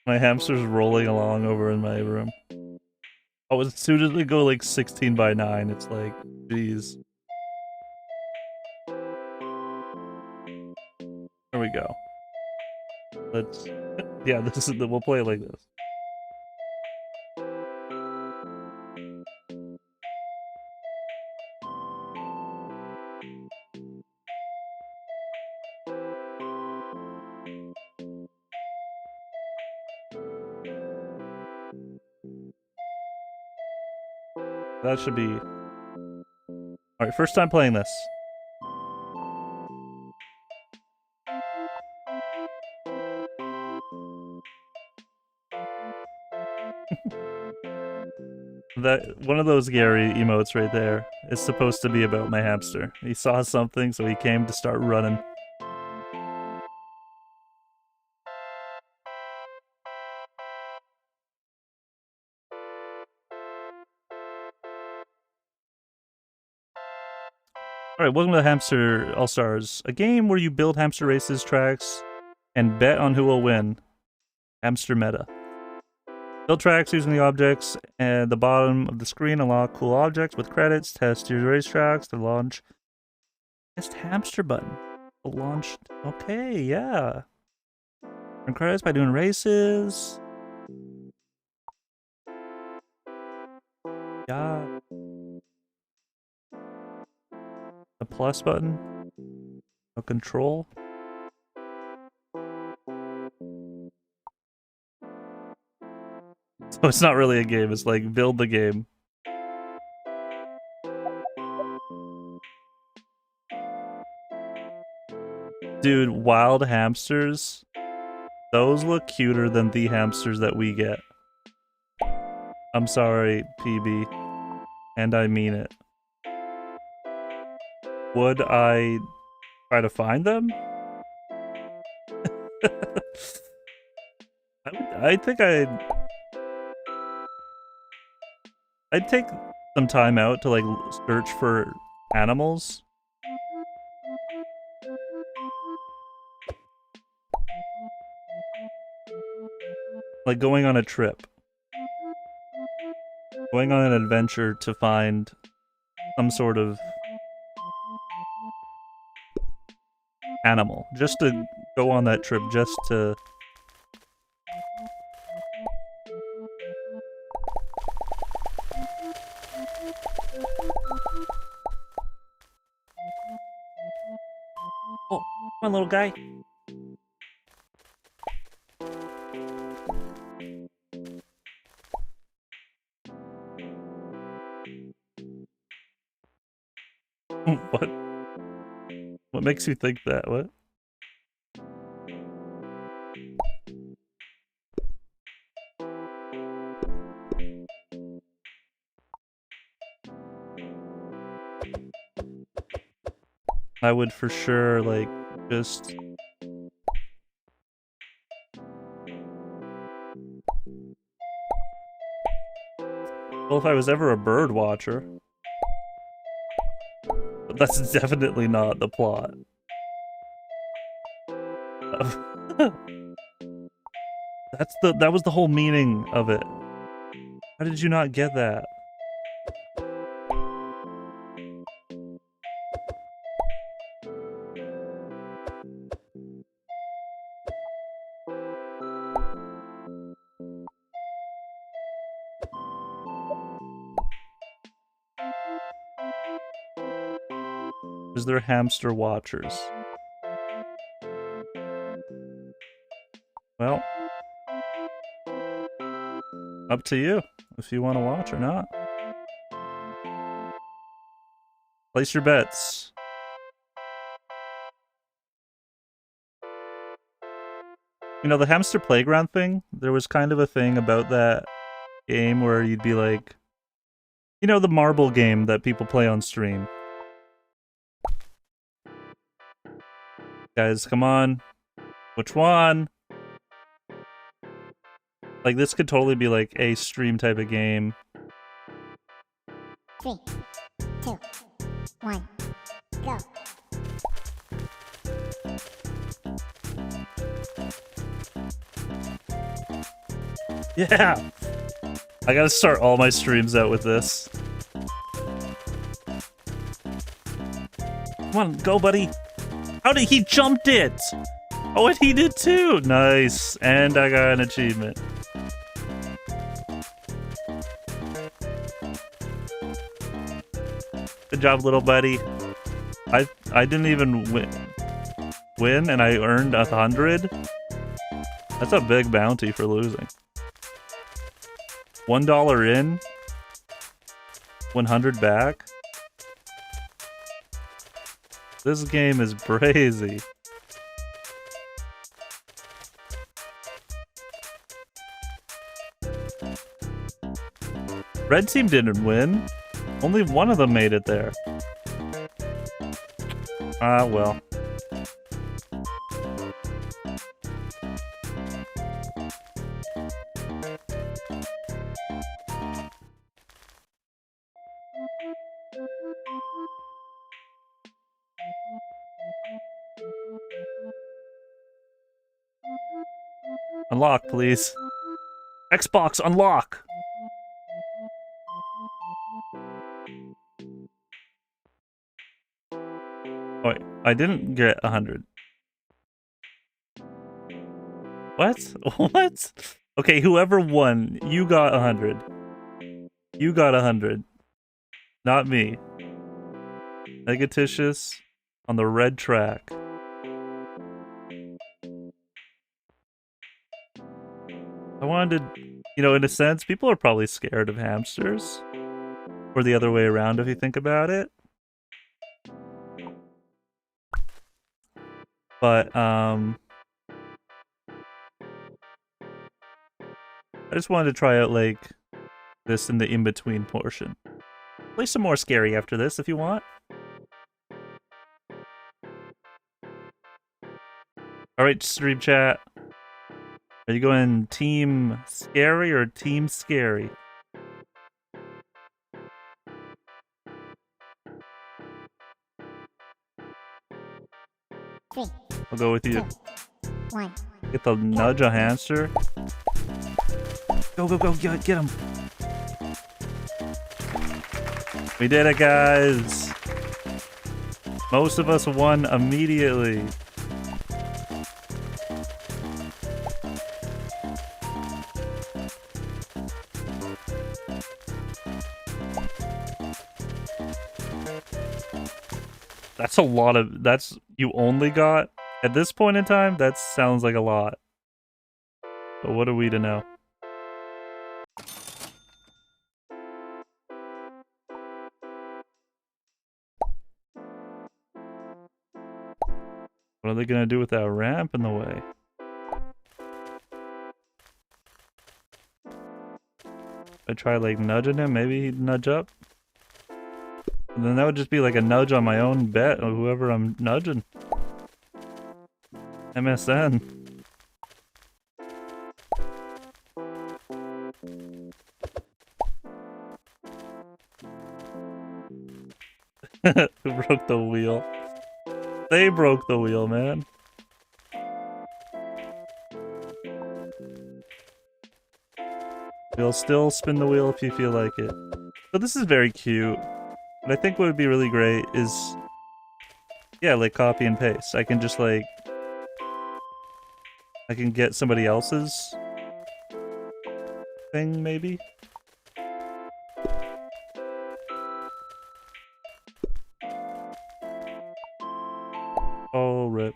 My hamster's rolling along over in my room. Oh, as soon as we go like 16 by 9, it's like, jeez. There we go. Let's, yeah, this is we'll play it like this. That should be... Alright, first time playing this. That one of those Gary emotes right there is supposed to be about my hamster. He saw something, so he came to start running. Alright, welcome to Hamsters All-Stars, a game where you build hamster races, tracks, and bet on who will win. Hamster meta. Build tracks using the objects at the bottom of the screen, unlock cool objects with credits, test your racetracks to launch. Test hamster button. Launched. Okay, yeah. Earn credits by doing races. Yeah. The plus button. No control. So it's not really a game, it's like build the game. Dude, wild hamsters. Those look cuter than the hamsters that we get. I'm sorry, PB. And I mean it. Would I try to find them? I think I'd take some time out to like search for animals. Like going on a trip. Going on an adventure to find some sort of animal. Just to go on that trip, just to... Oh, come on, little guy. What? What makes you think that? What? I would for sure, like, just... Well, if I was ever a bird watcher. But that's definitely not the plot. That was the whole meaning of it. How did you not get that? Is there hamster watchers? Well, up to you if you want to watch or not. Place your bets. You know, the hamster playground thing, there was kind of a thing about that game where you'd be like, you know, the marble game that people play on stream. Guys, come on. Which one? Like, this could totally be like a stream type of game. 3, 2, 1, go. Yeah! I gotta start all my streams out with this. Come on, go, buddy! How did he jumped it? Oh, and he did too! Nice. And I got an achievement. Good job, little buddy. I didn't even win, and I earned 100. That's a big bounty for losing. $1 in, 100 back. This game is crazy. Red team didn't win. Only one of them made it there. Ah, well. Unlock, please. Xbox, unlock! Oh, wait, I didn't get 100. What? What? Okay, whoever won, you got 100. You got 100. Not me. Negatitious on the red track. I wanted to, you know, in a sense, people are probably scared of hamsters. Or the other way around if you think about it. But, I just wanted to try out, like, this in the in-between portion. Play some more scary after this if you want. Alright, stream chat. Are you going team scary or team scary? Three, I'll go with you. 2, 1. Get the nudge a hamster. Go, go, go, get him. We did it, guys. Most of us won immediately. That's a lot of, that's, you only got, at this point in time, that sounds like a lot. But what are we to know? What are they gonna do with that ramp in the way? I try like nudging him, maybe he'd nudge up. And then that would just be like a nudge on my own bet of whoever I'm nudging. MSN. Who broke the wheel? They broke the wheel, man. We'll still spin the wheel if you feel like it. But this is very cute. What I think would be really great is, yeah, like copy and paste. I can just like, I can get somebody else's thing, maybe? Oh, rip.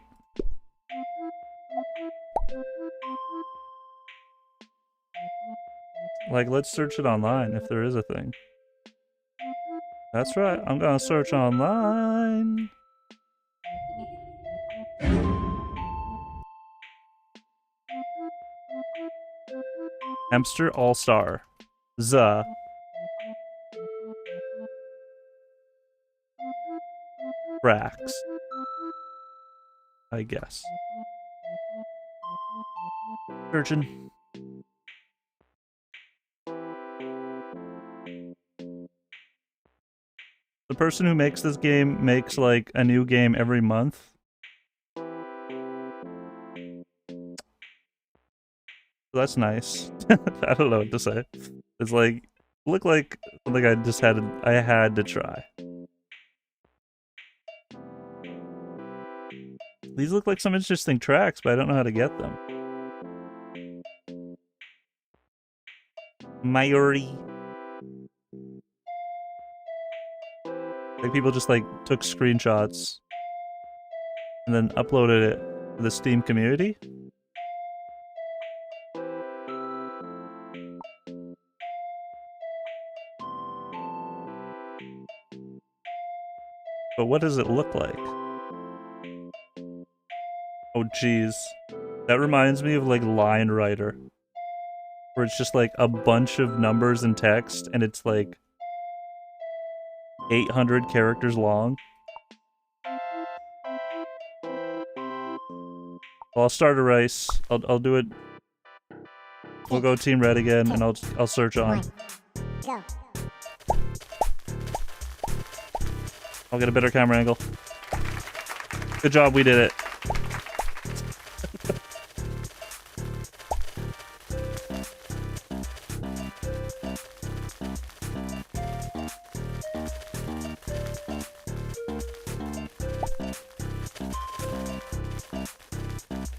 Like, let's search it online if there is a thing. That's right, I'm gonna search online. Hamster All-Star. Brax. I guess. Searching. The person who makes this game makes like a new game every month. So that's nice. I don't know what to say. It's like, look like something I had to try. These look like some interesting tracks, but I don't know how to get them. Mayuri. Like people just like took screenshots and then uploaded it to the Steam community. But what does it look like? Oh geez. That reminds me of like Line Writer. Where it's just like a bunch of numbers and text and it's like 800 characters long. Well, I'll start a race. I'll do it. We'll go Team Red again, and I'll search on. Go. I'll get a better camera angle. Good job, we did it.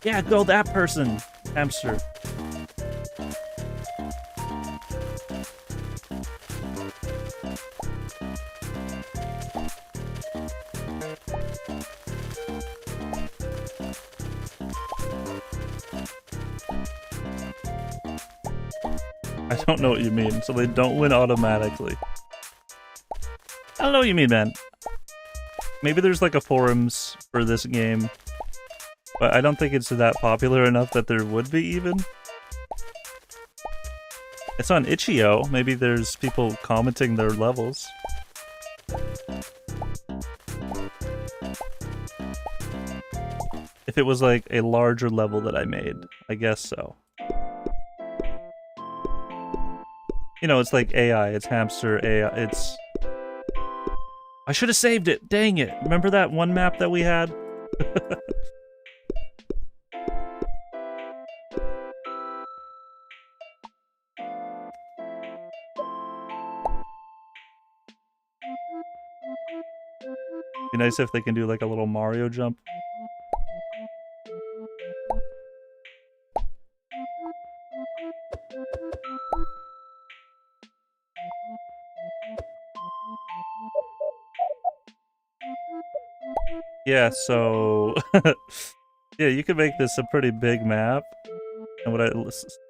Yeah, go that person, hamster. I don't know what you mean, so they don't win automatically. I don't know what you mean, man. Maybe there's like a forums for this game. But I don't think it's that popular enough that there would be even. It's on itch.io. Maybe there's people commenting their levels. If it was like a larger level that I made, I guess so. You know, it's like AI, it's hamster AI, it's... I should have saved it, dang it. Remember that one map that we had? Be nice if they can do like a little Mario jump. Yeah, so yeah, you could make this a pretty big map. And what I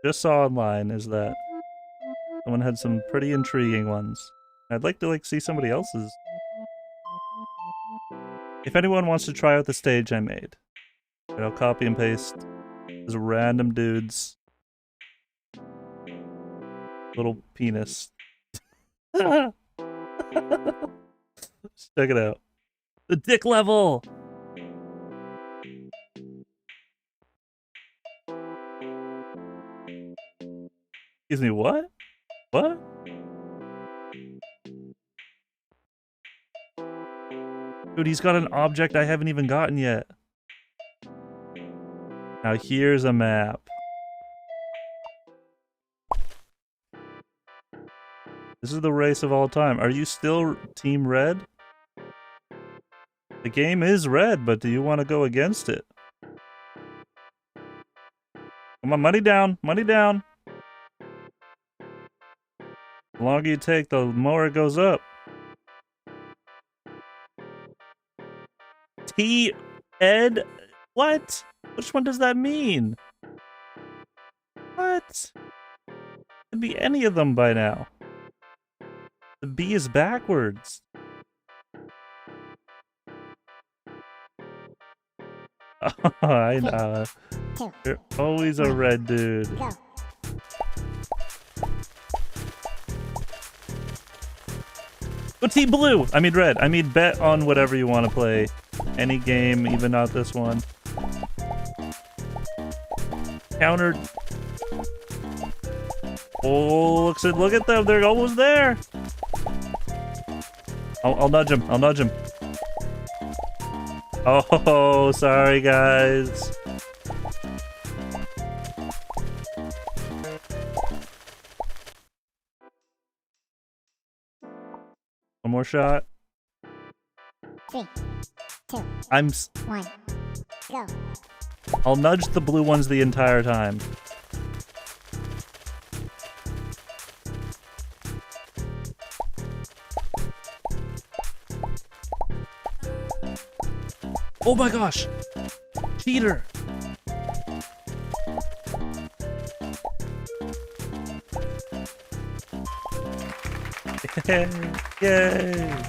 just saw online is that someone had some pretty intriguing ones. I'd like to like see somebody else's. If anyone wants to try out the stage I made, And I'll copy and paste these random dudes. Little penis. Let's check it out. The dick level! Excuse me, what? What? Dude, he's got an object I haven't even gotten yet. Now here's a map. This is the race of all time. Are you still Team Red? The game is red, but do you want to go against it? Come on, money down, money down. The longer you take, the more it goes up. Ed? What? Which one does that mean? What? Could be any of them by now. The B is backwards. Oh, I know. You're always a red dude. But Team Blue! I mean red. I mean bet on whatever you want to play. Any game, even not this one. Countered. Oh, look at them. They're almost there. I'll nudge him. I'll nudge him. Oh, sorry, guys. One more shot. 3, 2, I'm 1, go. I'll nudge the blue ones the entire time. Oh my gosh! Cheater! Yay!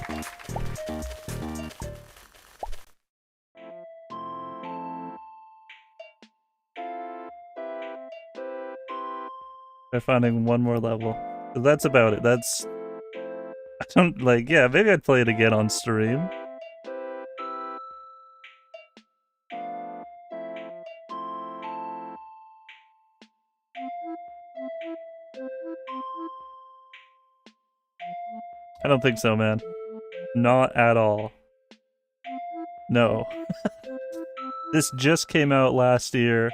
Try finding one more level. So that's about it. That's... I don't, like, yeah, maybe I'd play it again on stream. I don't think so, man. Not at all. No. This just came out last year.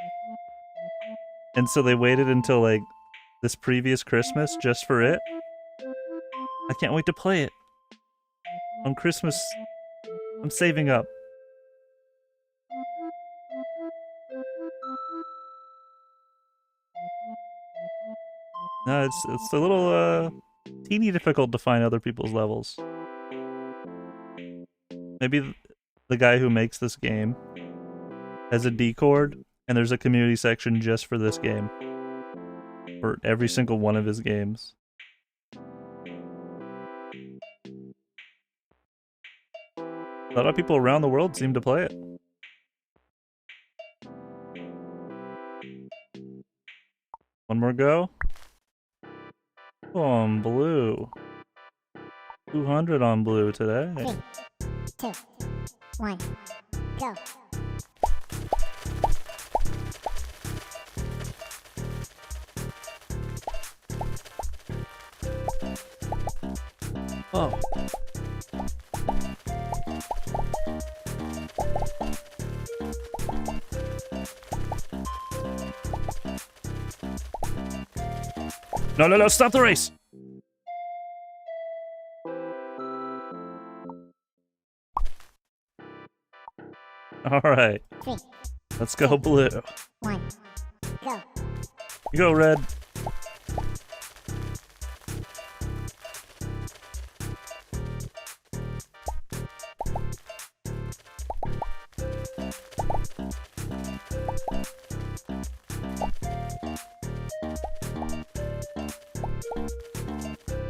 And so they waited until, like, this previous Christmas just for it. I can't wait to play it. On Christmas, I'm saving up. No, it's a little, teeny difficult to find other people's levels. Maybe the guy who makes this game has a Discord, and there's a community section just for this game. For every single one of his games. A lot of people around the world seem to play it. One more go. On blue. 200 on blue today. 3, 2, 1, go. Oh. No, stop the race! Alright. 3, Let's go blue. 1, go. You go red.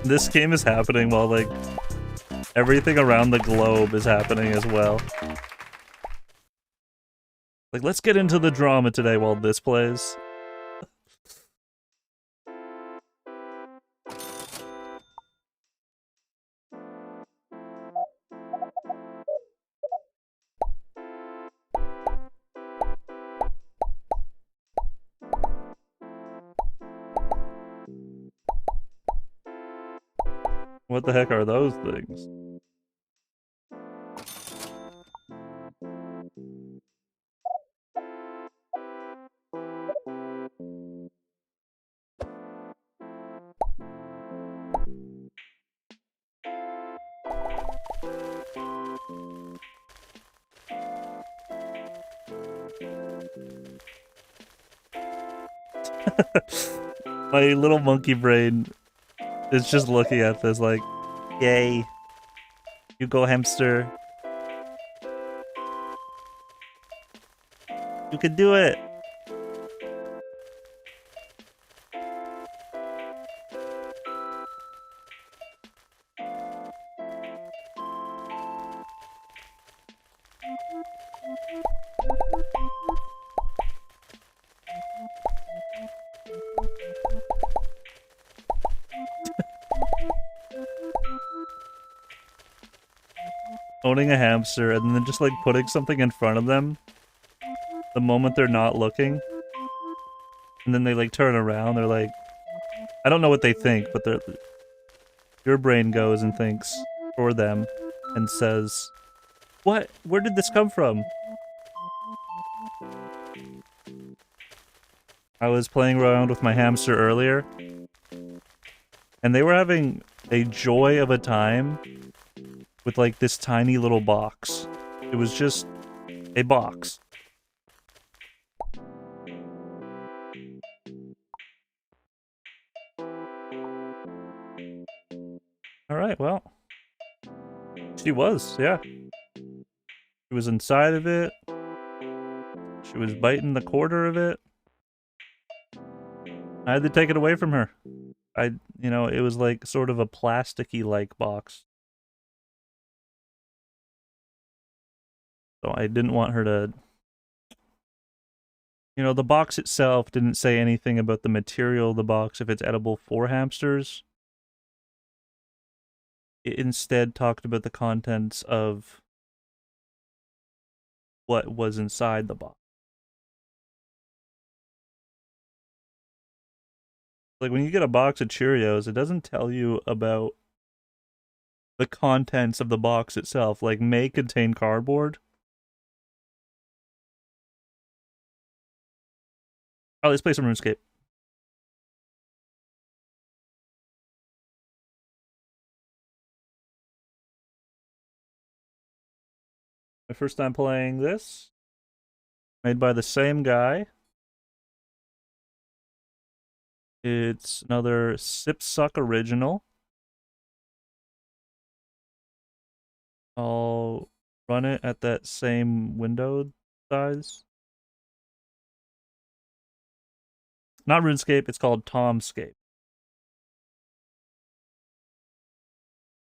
This game is happening while, like, everything around the globe is happening as well. Like, let's get into the drama today while this plays. What the heck are those things? My little monkey brain is just looking at this like, yay. You go, hamster. You can do it. Owning a hamster and then just like putting something in front of them the moment they're not looking, and then they like turn around, they're like, I don't know what they think, but your brain goes and thinks for them and says, what? Where did this come from? I was playing around with my hamster earlier, and they were having a joy of a time with like this tiny little box. It was just a box. Alright, well. She was, yeah. She was inside of it. She was biting the quarter of it. I had to take it away from her. You know, it was like sort of a plasticky-like box. So I didn't want her to... You know, the box itself didn't say anything about the material of the box, if it's edible for hamsters. It instead talked about the contents of what was inside the box. Like when you get a box of Cheerios, it doesn't tell you about the contents of the box itself. Like, may contain cardboard. Oh, let's play some RuneScape. My first time playing this. Made by the same guy. It's another Sip Suck original. I'll run it at that same window size. Not RuneScape, it's called Tomscape.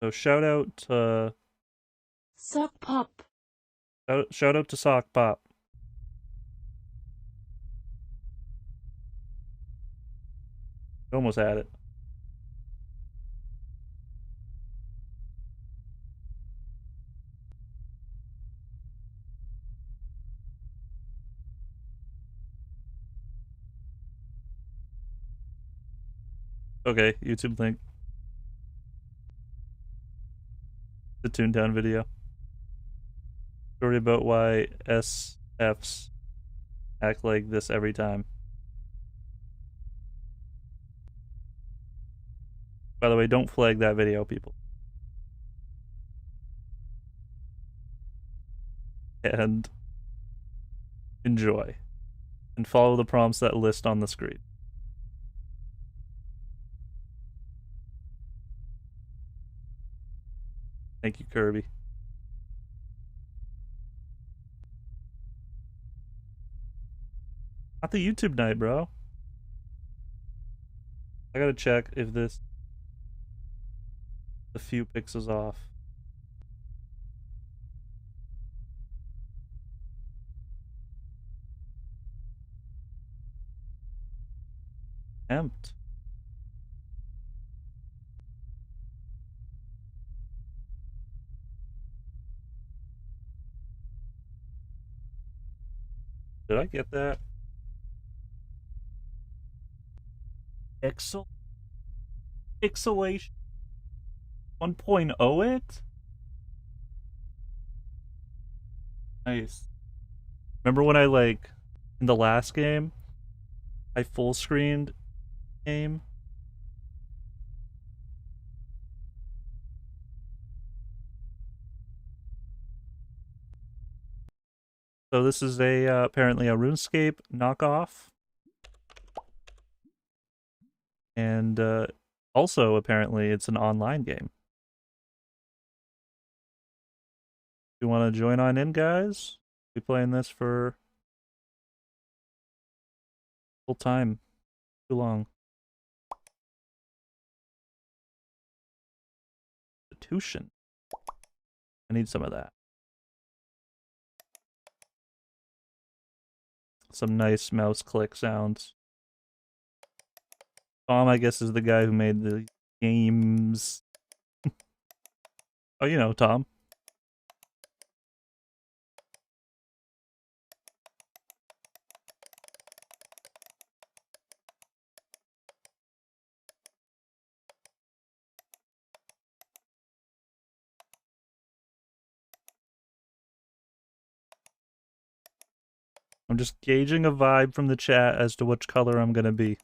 So shout out to Sock Pop. Shout out to Sock Pop. Almost had it. Okay, YouTube link. The Toontown video. Story about why SFs act like this every time. By the way, don't flag that video, people. And enjoy. And follow the prompts that list on the screen. Thank you, Kirby. Not the YouTube night, bro. I gotta check if this... a few pixels off. Empt. Did I get that? Pixelation 1.0 it? Nice. Remember when I like in the last game I full screened game? So this is a apparently a RuneScape knockoff. And also apparently it's an online game. You want to join on in, guys? Be playing this for full time. Too long. Constitution. I need some of that. Some nice mouse click sounds. Tom, I guess, is the guy who made the games. Oh, you know, Tom. I'm just gauging a vibe from the chat as to which color I'm gonna be.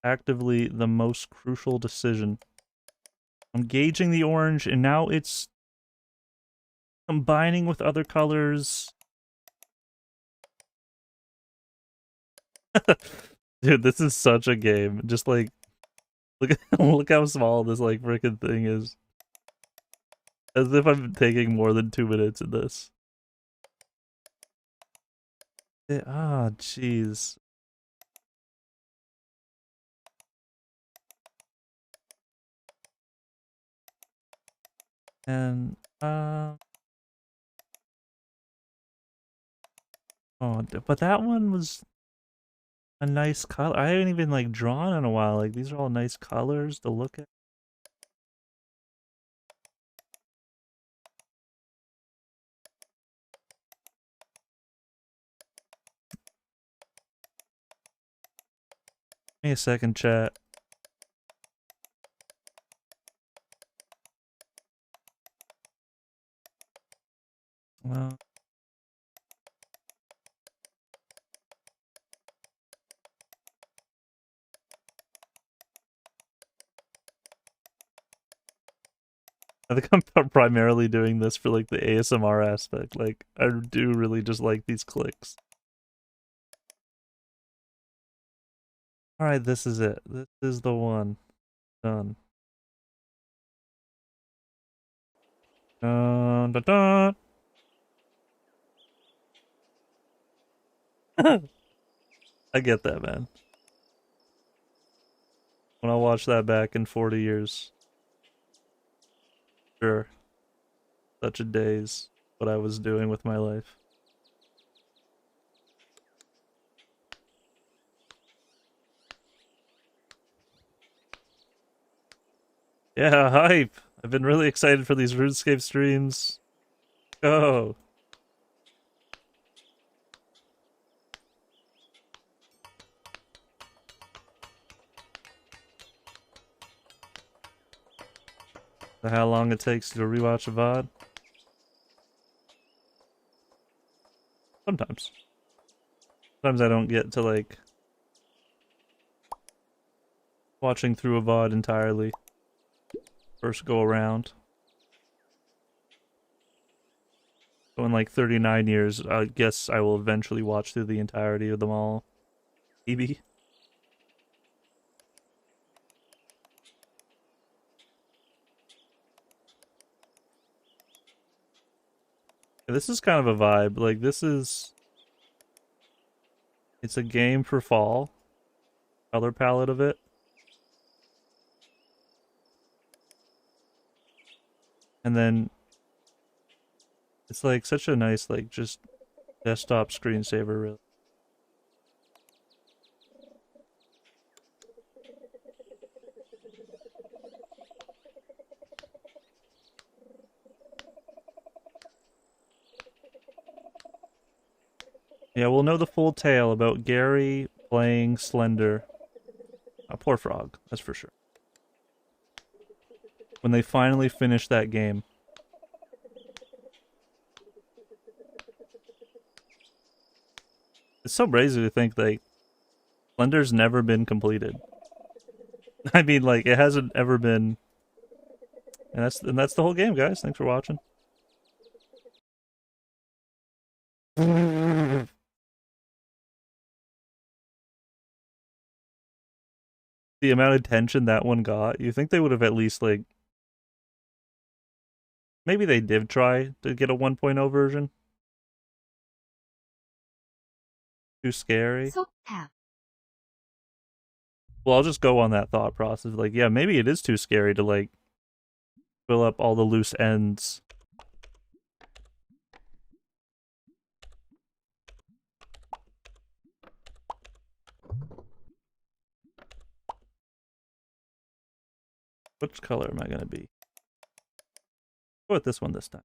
Actively the most crucial decision. I'm gauging the orange and now it's combining with other colors. Dude, this is such a game. Just like look how small this like freaking thing is. As if I'm taking more than 2 minutes in this. Ah, jeez. And oh, but that one was a nice color. I haven't even like drawn in a while. Like these are all nice colors to look at. Give me a second, chat. Well, I think I'm primarily doing this for like the ASMR aspect. Like I do really just like these clicks. All right, this is it. This is the one. Done. Dun, dun, dun. I get that, man. When I watch that back in 40 years. Sure. Such a daze. What I was doing with my life. Yeah, hype! I've been really excited for these RuneScape streams. Go! How long it takes to rewatch a VOD? Sometimes. Sometimes I don't get to like watching through a VOD entirely. First go around. So in like 39 years, I guess I will eventually watch through the entirety of them all. Maybe. This is kind of a vibe. Like, this is... It's a game for fall. Color palette of it. And then... It's like such a nice, like, just Desktop screensaver, really. Yeah, we'll know the full tale about Gary playing Slender. A poor frog, that's for sure. When they finally finish that game. It's so crazy to think like Slender's never been completed. I mean, like it hasn't ever been, and that's the whole game, guys. Thanks for watching. The amount of attention that one got, you think they would have at least like, maybe they did try to get a 1.0 version. Too scary. Well, I'll just go on that thought process. Like, yeah, maybe it is too scary to, like, fill up all the loose ends. Which color am I going to be? Go with this one this time.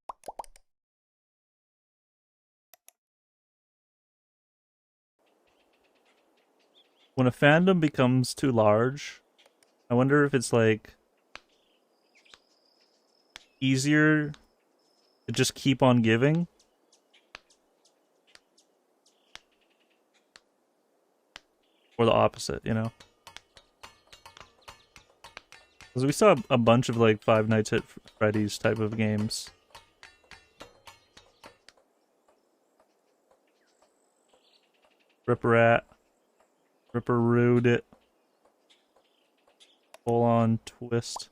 When a fandom becomes too large, I wonder if it's like easier to just keep on giving. Or the opposite, you know? Because we saw a bunch of like Five Nights at Freddy's type of games. Ripper Rude it. Full on twist.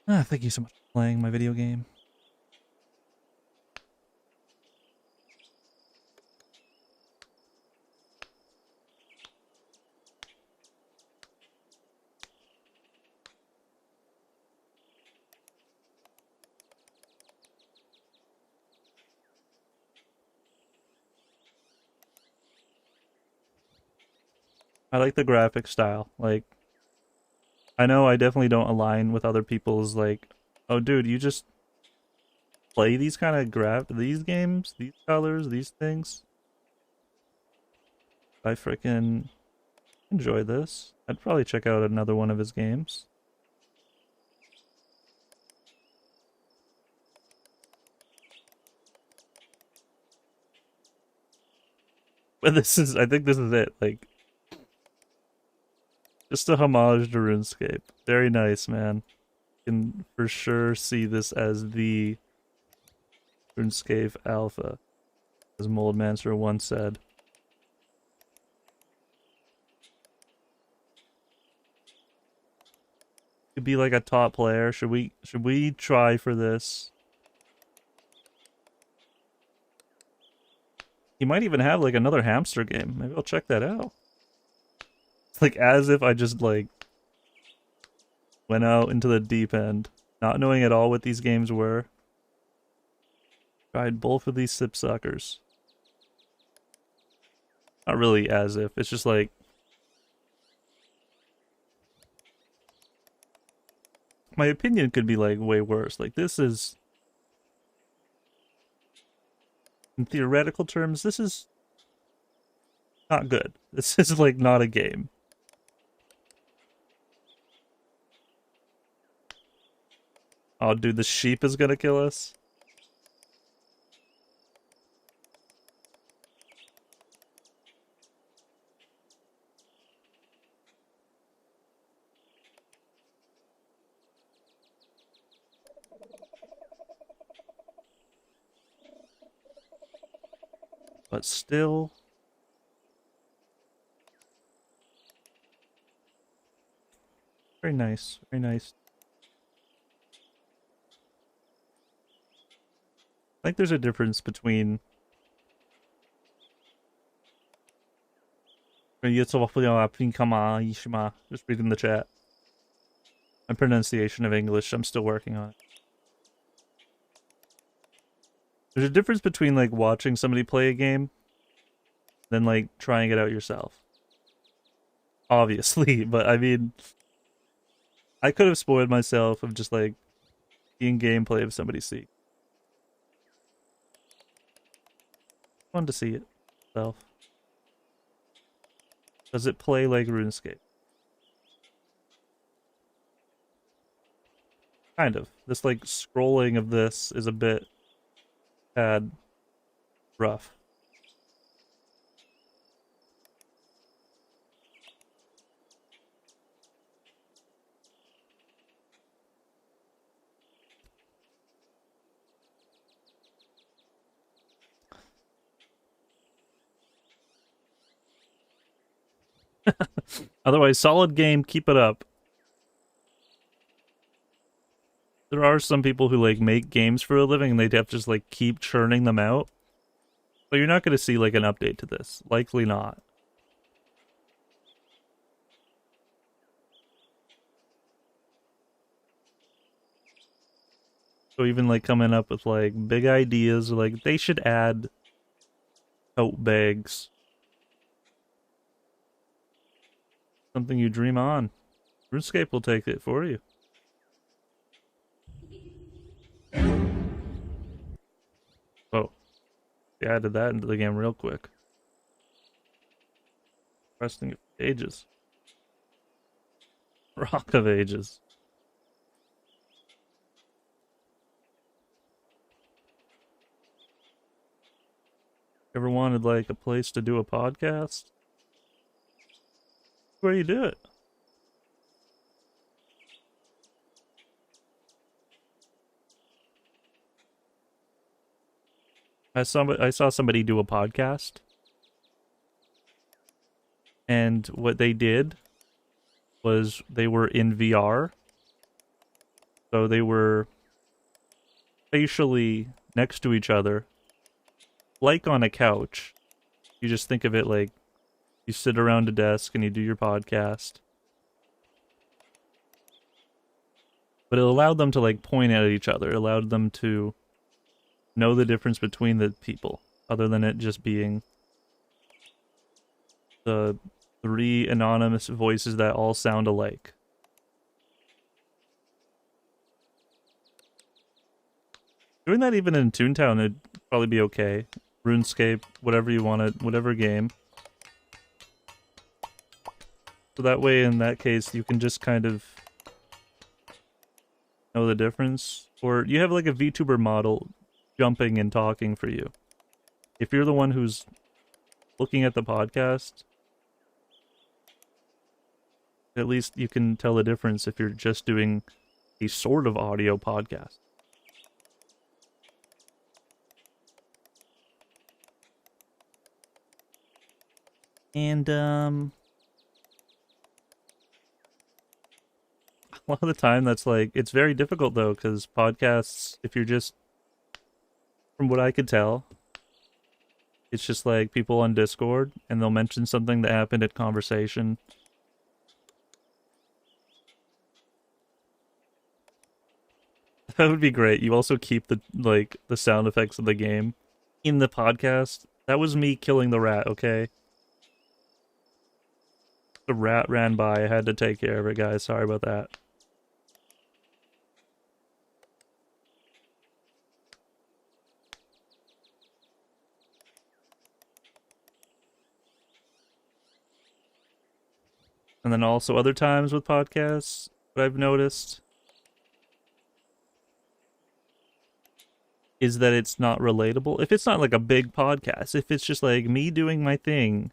Thank you so much for playing my video game. I like the graphic style. Like, I know I definitely don't align with other people's like, oh dude, you just play these kind of these games, these colors, these things. I freaking enjoy this. I'd probably check out another one of his games. But I think this is it, like, just a homage to RuneScape. Very nice, man. You can for sure see this as the RuneScape alpha, as Moldmancer once said. Could be like a top player. Should we try for this? He might even have like another hamster game. Maybe I'll check that out. Like, as if I just, like, went out into the deep end, not knowing at all what these games were. Tried both of these sip suckers. Not really as if, it's just like... My opinion could be, like, way worse. Like, this is... In theoretical terms, this is... not good. This is, like, not a game. Oh, dude, the sheep is gonna kill us. But still... Very nice, very nice. I think there's a difference between just reading the chat. My pronunciation of English, I'm still working on it. There's a difference between like watching somebody play a game than like trying it out yourself. Obviously, but I mean, I could have spoiled myself of just like seeing gameplay of somebody see. Fun to see it myself. Does it play like RuneScape? Kind of. This like scrolling of this is a bit bad, rough. Otherwise, solid game, keep it up. There are some people who like make games for a living and they have to just like keep churning them out. But you're not going to see like an update to this. Likely not. So even like coming up with like big ideas, like they should add tote bags. Something you dream on. RuneScape will take it for you. Oh. They added that into the game real quick. Resting of Ages. Rock of Ages. Ever wanted like a place to do a podcast? Where you do it? I saw somebody do a podcast, and what they did was they were in VR, so they were facially next to each other, like on a couch. You just think of it like you sit around a desk and you do your podcast. But it allowed them to like point at each other. It allowed them to know the difference between the people, other than it just being the 3 anonymous voices that all sound alike. Doing that even in Toontown, it'd probably be okay. RuneScape, whatever you want, whatever game. So that way, in that case, you can just kind of know the difference. Or you have like a VTuber model jumping and talking for you. If you're the one who's looking at the podcast, at least you can tell the difference if you're just doing a sort of audio podcast. And a lot of the time that's like, it's very difficult though, because podcasts, if you're just, from what I could tell, it's just like people on Discord and they'll mention something that happened at conversation. That would be great. You also keep the the sound effects of the game in the podcast. That was me killing the rat, okay? The rat ran by. I had to take care of it, guys. Sorry about that. And then also other times with podcasts, what I've noticed is that it's not relatable. If it's not like a big podcast, if it's just like me doing my thing,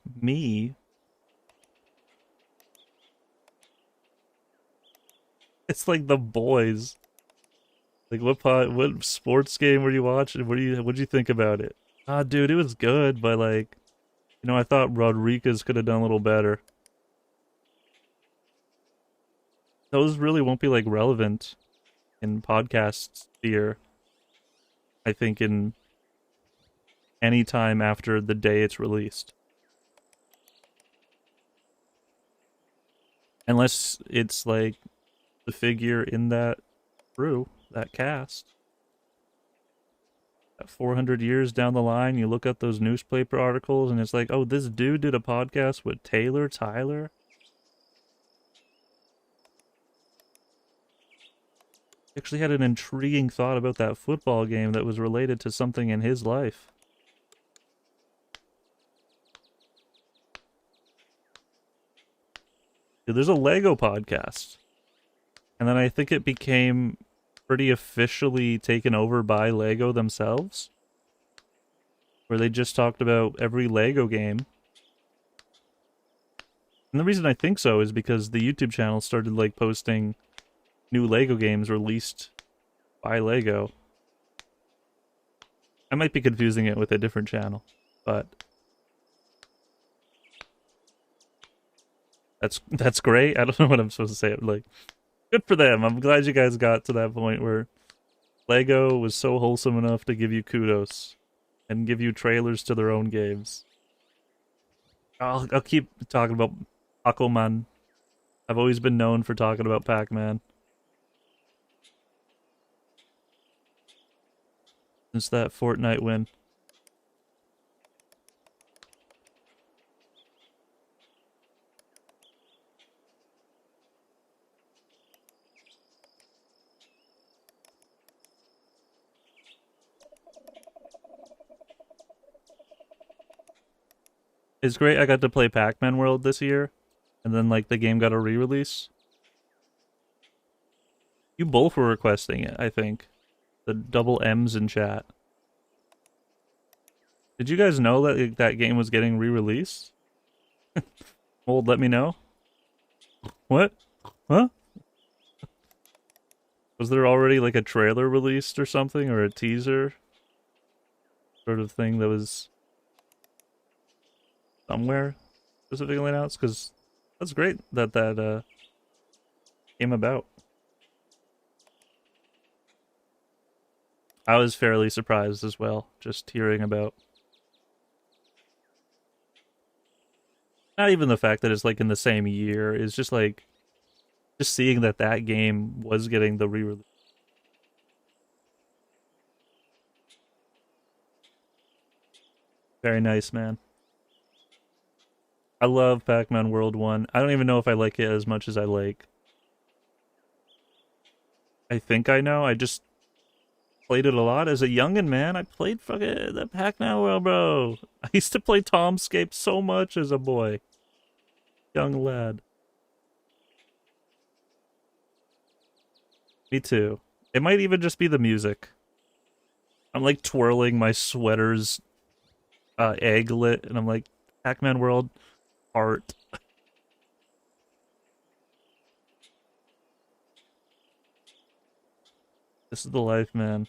it's like The Boys. Like what sports game were you watching? What'd you think about it? Ah, dude, it was good, but like, you know, I thought Rodriguez could have done a little better. Those really won't be like relevant in podcast sphere. I think in any time after the day it's released. Unless it's like the figure in that crew, that cast. 400 years down the line, you look at those newspaper articles and it's like, oh, this dude did a podcast with Tyler. Actually had an intriguing thought about that football game that was related to something in his life. Dude, there's a Lego podcast. And then I think it became pretty officially taken over by Lego themselves, where they just talked about every Lego game. And the reason I think so is because the YouTube channel started like posting new Lego games released by Lego. I might be confusing it with a different channel, but that's great. I don't know what I'm supposed to say. Like, good for them. I'm glad you guys got to that point where Lego was so wholesome enough to give you kudos and give you trailers to their own games. I'll keep talking about Pac-Man. I've always been known for talking about Pac-Man. Since that Fortnite win. It's great I got to play Pac-Man World this year, and then like the game got a re-release. You both were requesting it, I think. The double M's in chat. Did you guys know that that game was getting re-released? Old, let me know. What? Huh? Was there already like a trailer released or something, or a teaser sort of thing that was somewhere specifically announced? Because that's great that that came about. I was fairly surprised as well, just hearing about. Not even the fact that it's like in the same year, is just like, just seeing that that game was getting the re-release. Very nice, man. I love Pac-Man World 1. I don't even know if I like it as much as I like. I think I know. I just played it a lot as a youngin', man. I played fucking the Pac-Man World, bro. I used to play Tomscape so much as a boy. Young lad. Me too. It might even just be the music. I'm like twirling my sweater's egglet, and I'm like, Pac-Man World, art. This is the life, man.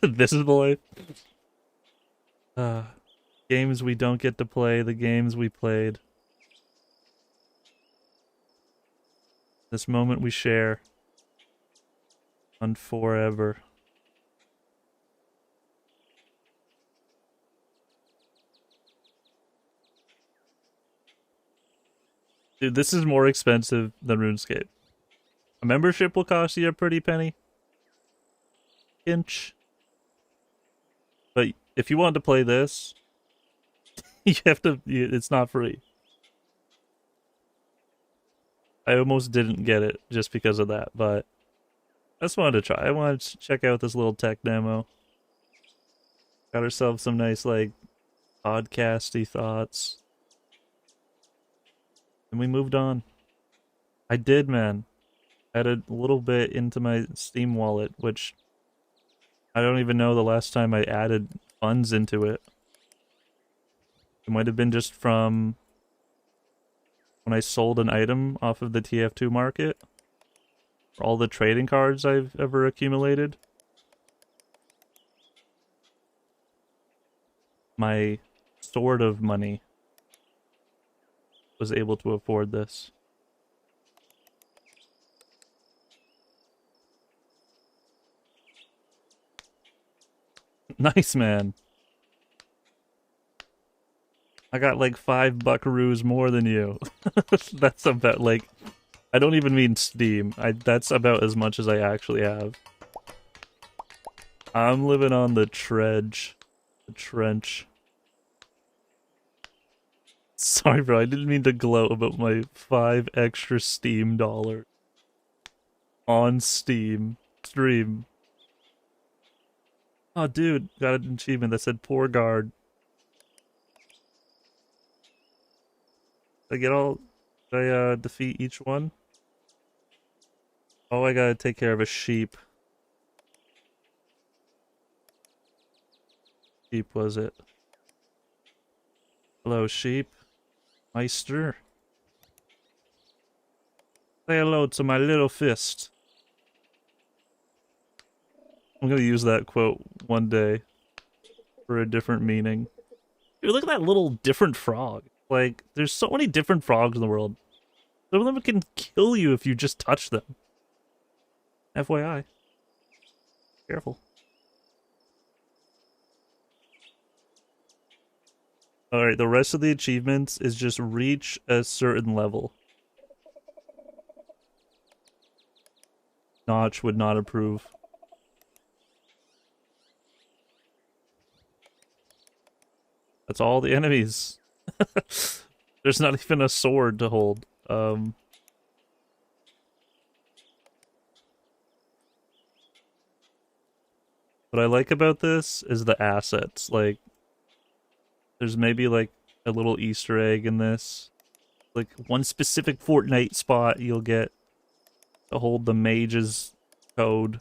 This is the life. Games we don't get to play, the games we played. This moment we share. On forever. Dude, this is more expensive than RuneScape. A membership will cost you a pretty penny. Inch. But if you want to play this, you have to, it's not free. I almost didn't get it just because of that, but I just wanted to try. I wanted to check out this little tech demo. Got ourselves some nice, like, podcasty thoughts. And we moved on. I did, man. Added a little bit into my Steam wallet, which I don't even know the last time I added funds into it. It might have been just from when I sold an item off of the TF2 market. For all the trading cards I've ever accumulated. My sort of money was able to afford this. Nice, man. I got like 5 buckaroos more than you. That's about like, I don't even mean Steam. That's about as much as I actually have. I'm living on the trench. The trench. Sorry, bro. I didn't mean to gloat about my 5 extra Steam dollars on Steam stream. Oh, dude, got an achievement that said poor guard. Did I get all? Did I defeat each one? Oh, I gotta take care of a sheep. Sheep was it? Hello, sheep. Meister. Say hello to my little fist. I'm gonna use that quote one day for a different meaning. Dude, look at that little different frog. Like, there's so many different frogs in the world. Some of them can kill you if you just touch them. FYI. Careful. Alright, the rest of the achievements is just reach a certain level. Notch would not approve. That's all the enemies. There's not even a sword to hold. What I like about this is the assets. Like, there's maybe like a little Easter egg in this. Like one specific Fortnite spot you'll get to hold the mage's code.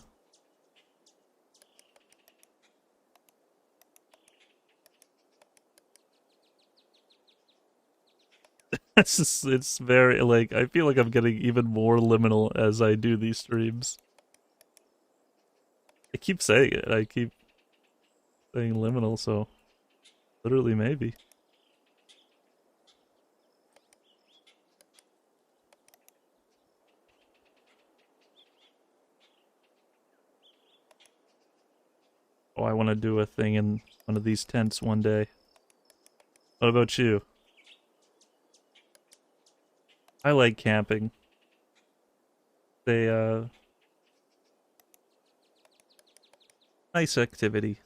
It's very, like, I feel like I'm getting even more liminal as I do these streams. I keep saying it, I keep saying liminal, so literally maybe. Oh, I want to do a thing in one of these tents one day. What about you? I like camping. They, nice activity.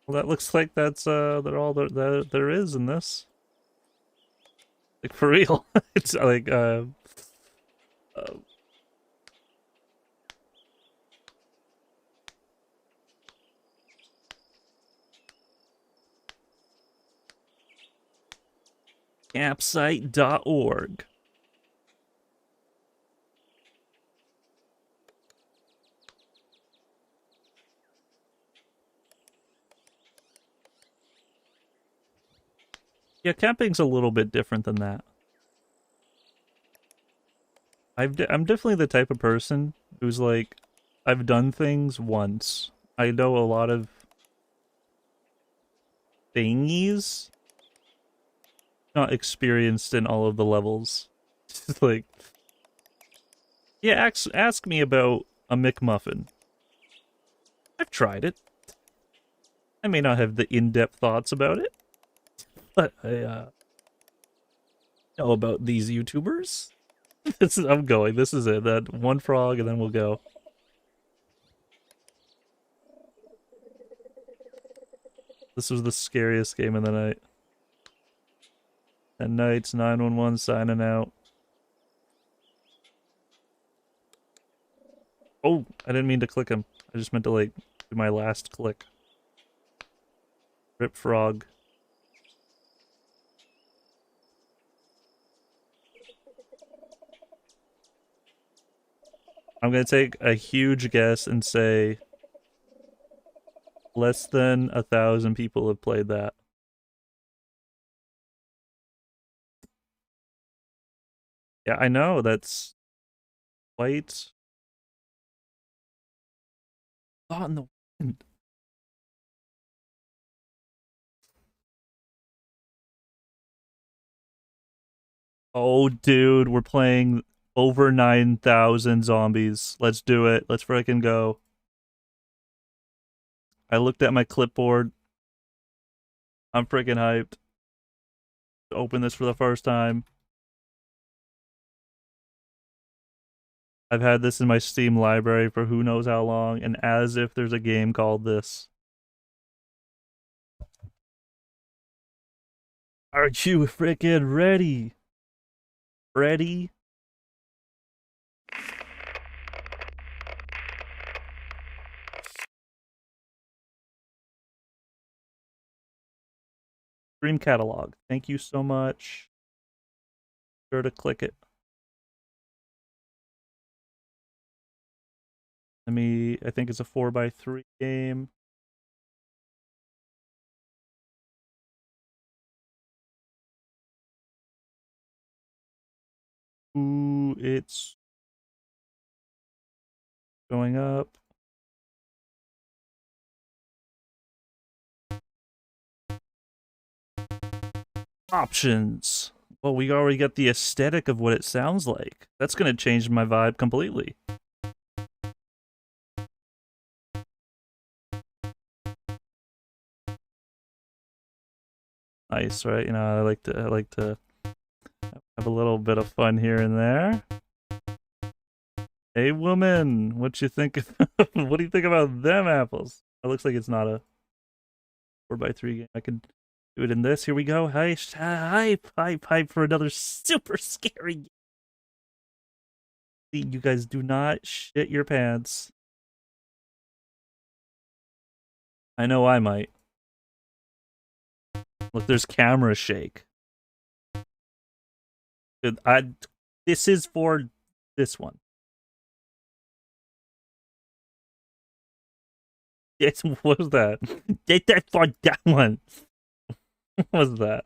Well, that looks like that's, they're all there is in this. Like, for real. It's like, campsite.org. Yeah, camping's a little bit different than that. I'm definitely the type of person who's like, I've done things once. I know a lot of thingies. Not experienced in all of the levels. Just like, yeah, ask me about a McMuffin. I've tried it. I may not have the in-depth thoughts about it, but I know about these YouTubers. I'm going. This is it. That one frog, and then we'll go. This was the scariest game of the night. 10 nights, 911 signing out. Oh, I didn't mean to click him. I just meant to, like, do my last click. Rip frog. I'm gonna take a huge guess and say less than 1,000 people have played that. Yeah, I know, that's quite thought in the wind. Oh, dude, we're playing over 9,000 zombies. Let's do it. Let's frickin' go. I looked at my clipboard. I'm frickin' hyped. to open this for the first time. I've had this in my Steam library for who knows how long, and as if there's a game called this. Are you freaking ready? Ready? Stream catalog. Thank you so much. Be sure to click it. I think it's a 4x3 game. Ooh, it's going up. Options. Well, we already got the aesthetic of what it sounds like. That's going to change my vibe completely. Nice, right? You know, I like to have a little bit of fun here and there. Hey, woman, what you think? What do you think about them apples? It looks like it's not a 4x3 game. I can do it in this. Here we go. Hype for another super scary game. You guys do not shit your pants. I know I might. Look, there's camera shake. This is for this one. Yes, what was that? That's for that one. What was that?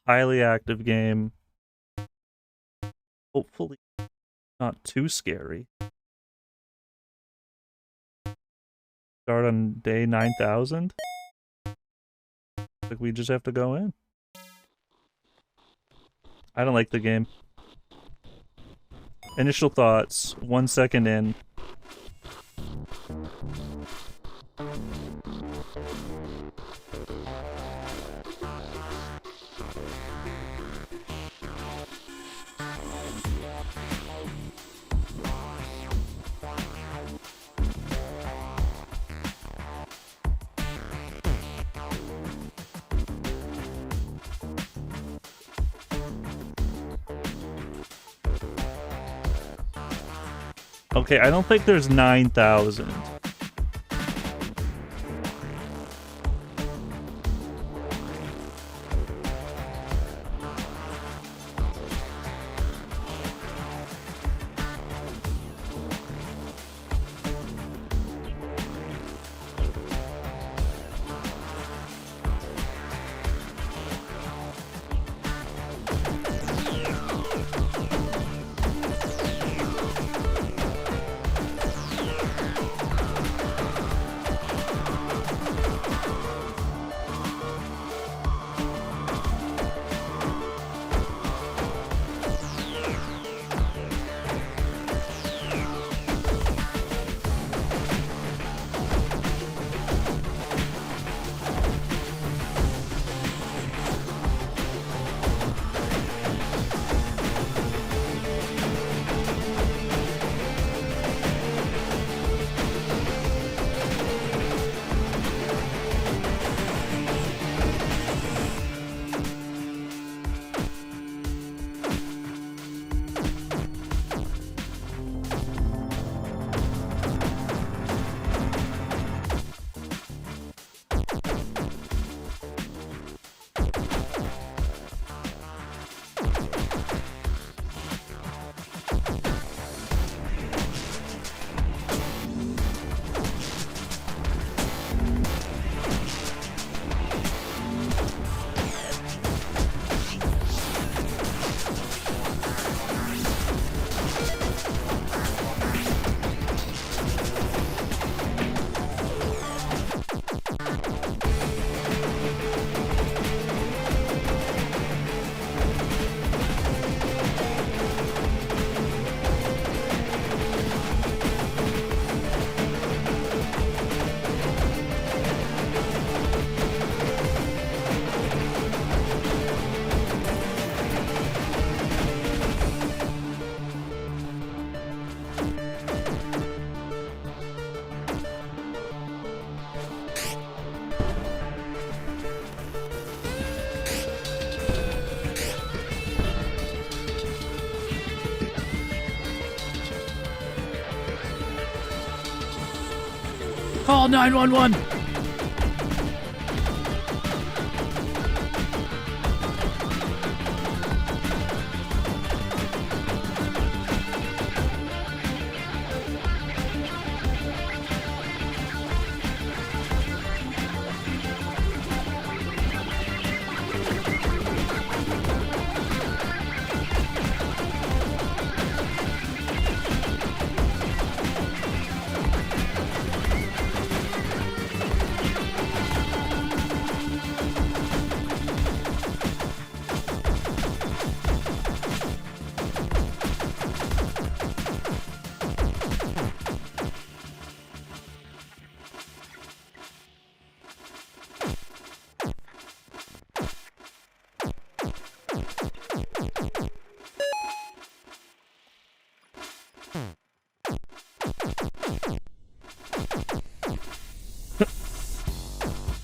Highly active game. Hopefully not too scary. Start on day 9,000. Like we just have to go in. I don't like the game. Initial thoughts, 1 second in. Okay, I don't think there's 9,000. Call 911!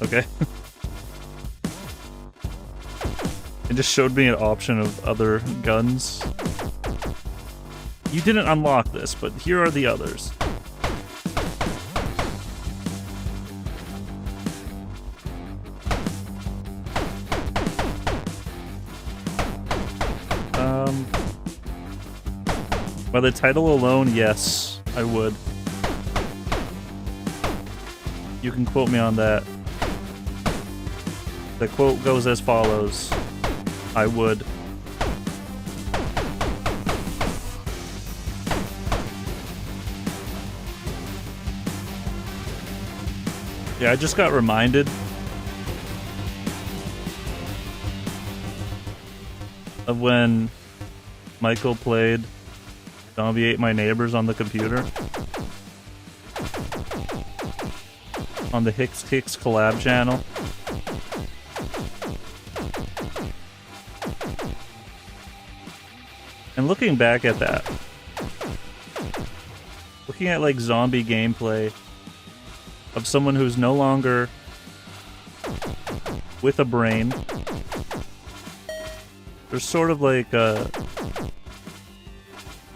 Okay. It just showed me an option of other guns. You didn't unlock this, but here are the others. By the title alone, yes, I would. You can quote me on that. The quote goes as follows. I would. Yeah, I just got reminded of when Michael played Zombie Ate My Neighbors on the computer. On the Hicks collab channel. And looking back at that, looking at like zombie gameplay of someone who's no longer with a brain, there's sort of like a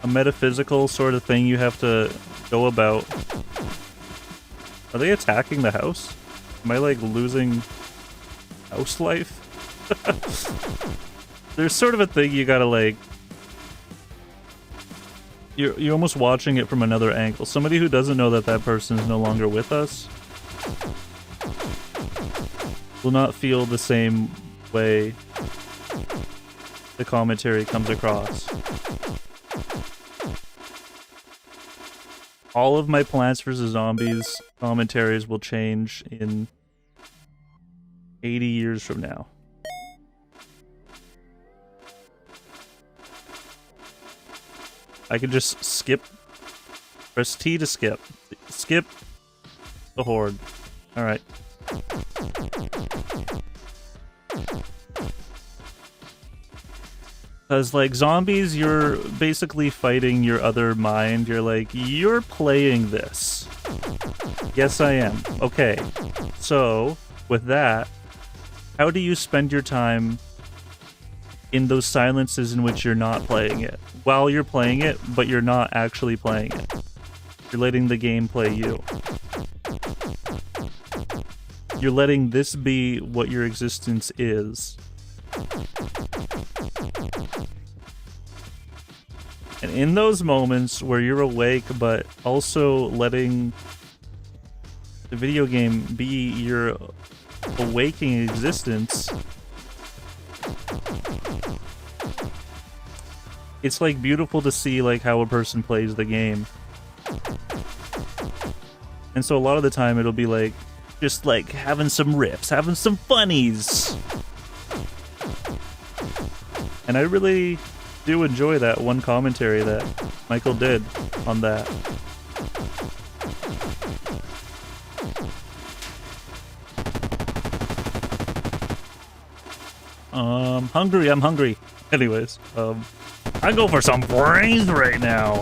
metaphysical sort of thing you have to go about. Are they attacking the house? Am I like losing house life? There's sort of a thing you gotta like... You're almost watching it from another angle. Somebody who doesn't know that that person is no longer with us will not feel the same way the commentary comes across. All of my Plants vs. Zombies commentaries will change in 80 years from now. I could just skip. Press T to skip. Skip the horde. Alright. Because, like, zombies, you're basically fighting your other mind. You're like, you're playing this. Yes, I am. Okay. So, with that, how do you spend your time in those silences in which you're not playing it? While you're playing it, but you're not actually playing it. You're letting the game play you. You're letting this be what your existence is. And in those moments where you're awake, but also letting the video game be your awaking existence, it's like beautiful to see like how a person plays the game. And so a lot of the time it'll be like just like having some riffs, having some funnies. And I really do enjoy that one commentary that Michael did on that. Hungry, I'm hungry. Anyways, I go for some brains right now.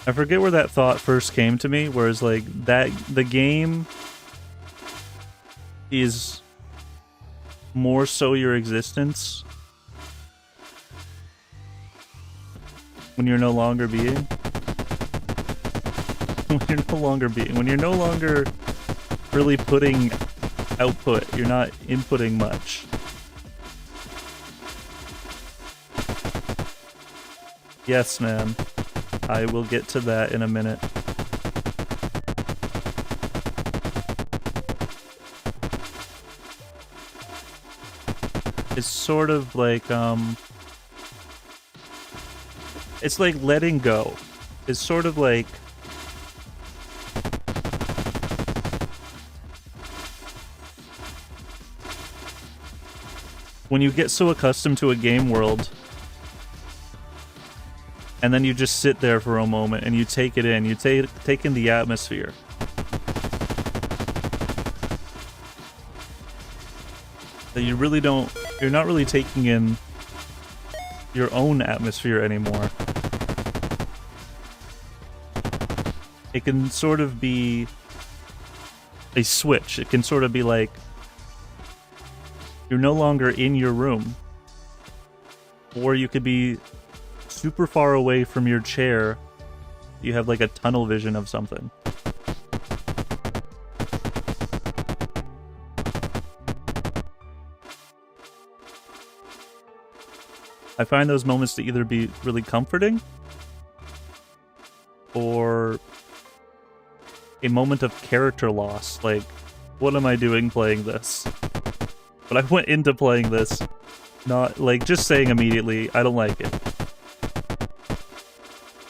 I forget where that thought first came to me, whereas like that the game is more so your existence. When you're no longer being? When you're no longer really putting output, you're not inputting much. Yes, man. I will get to that in a minute. It's sort of like, it's like letting go. It's sort of like when you get so accustomed to a game world and then you just sit there for a moment and you take it in, you take in the atmosphere. That you really don't, you're not really taking in your own atmosphere anymore. It can sort of be a switch. It can sort of be like you're no longer in your room. Or you could be super far away from your chair. You have like a tunnel vision of something. I find those moments to either be really comforting or a moment of character loss. Like, what am I doing playing this? But I went into playing this not, like, just saying immediately, I don't like it.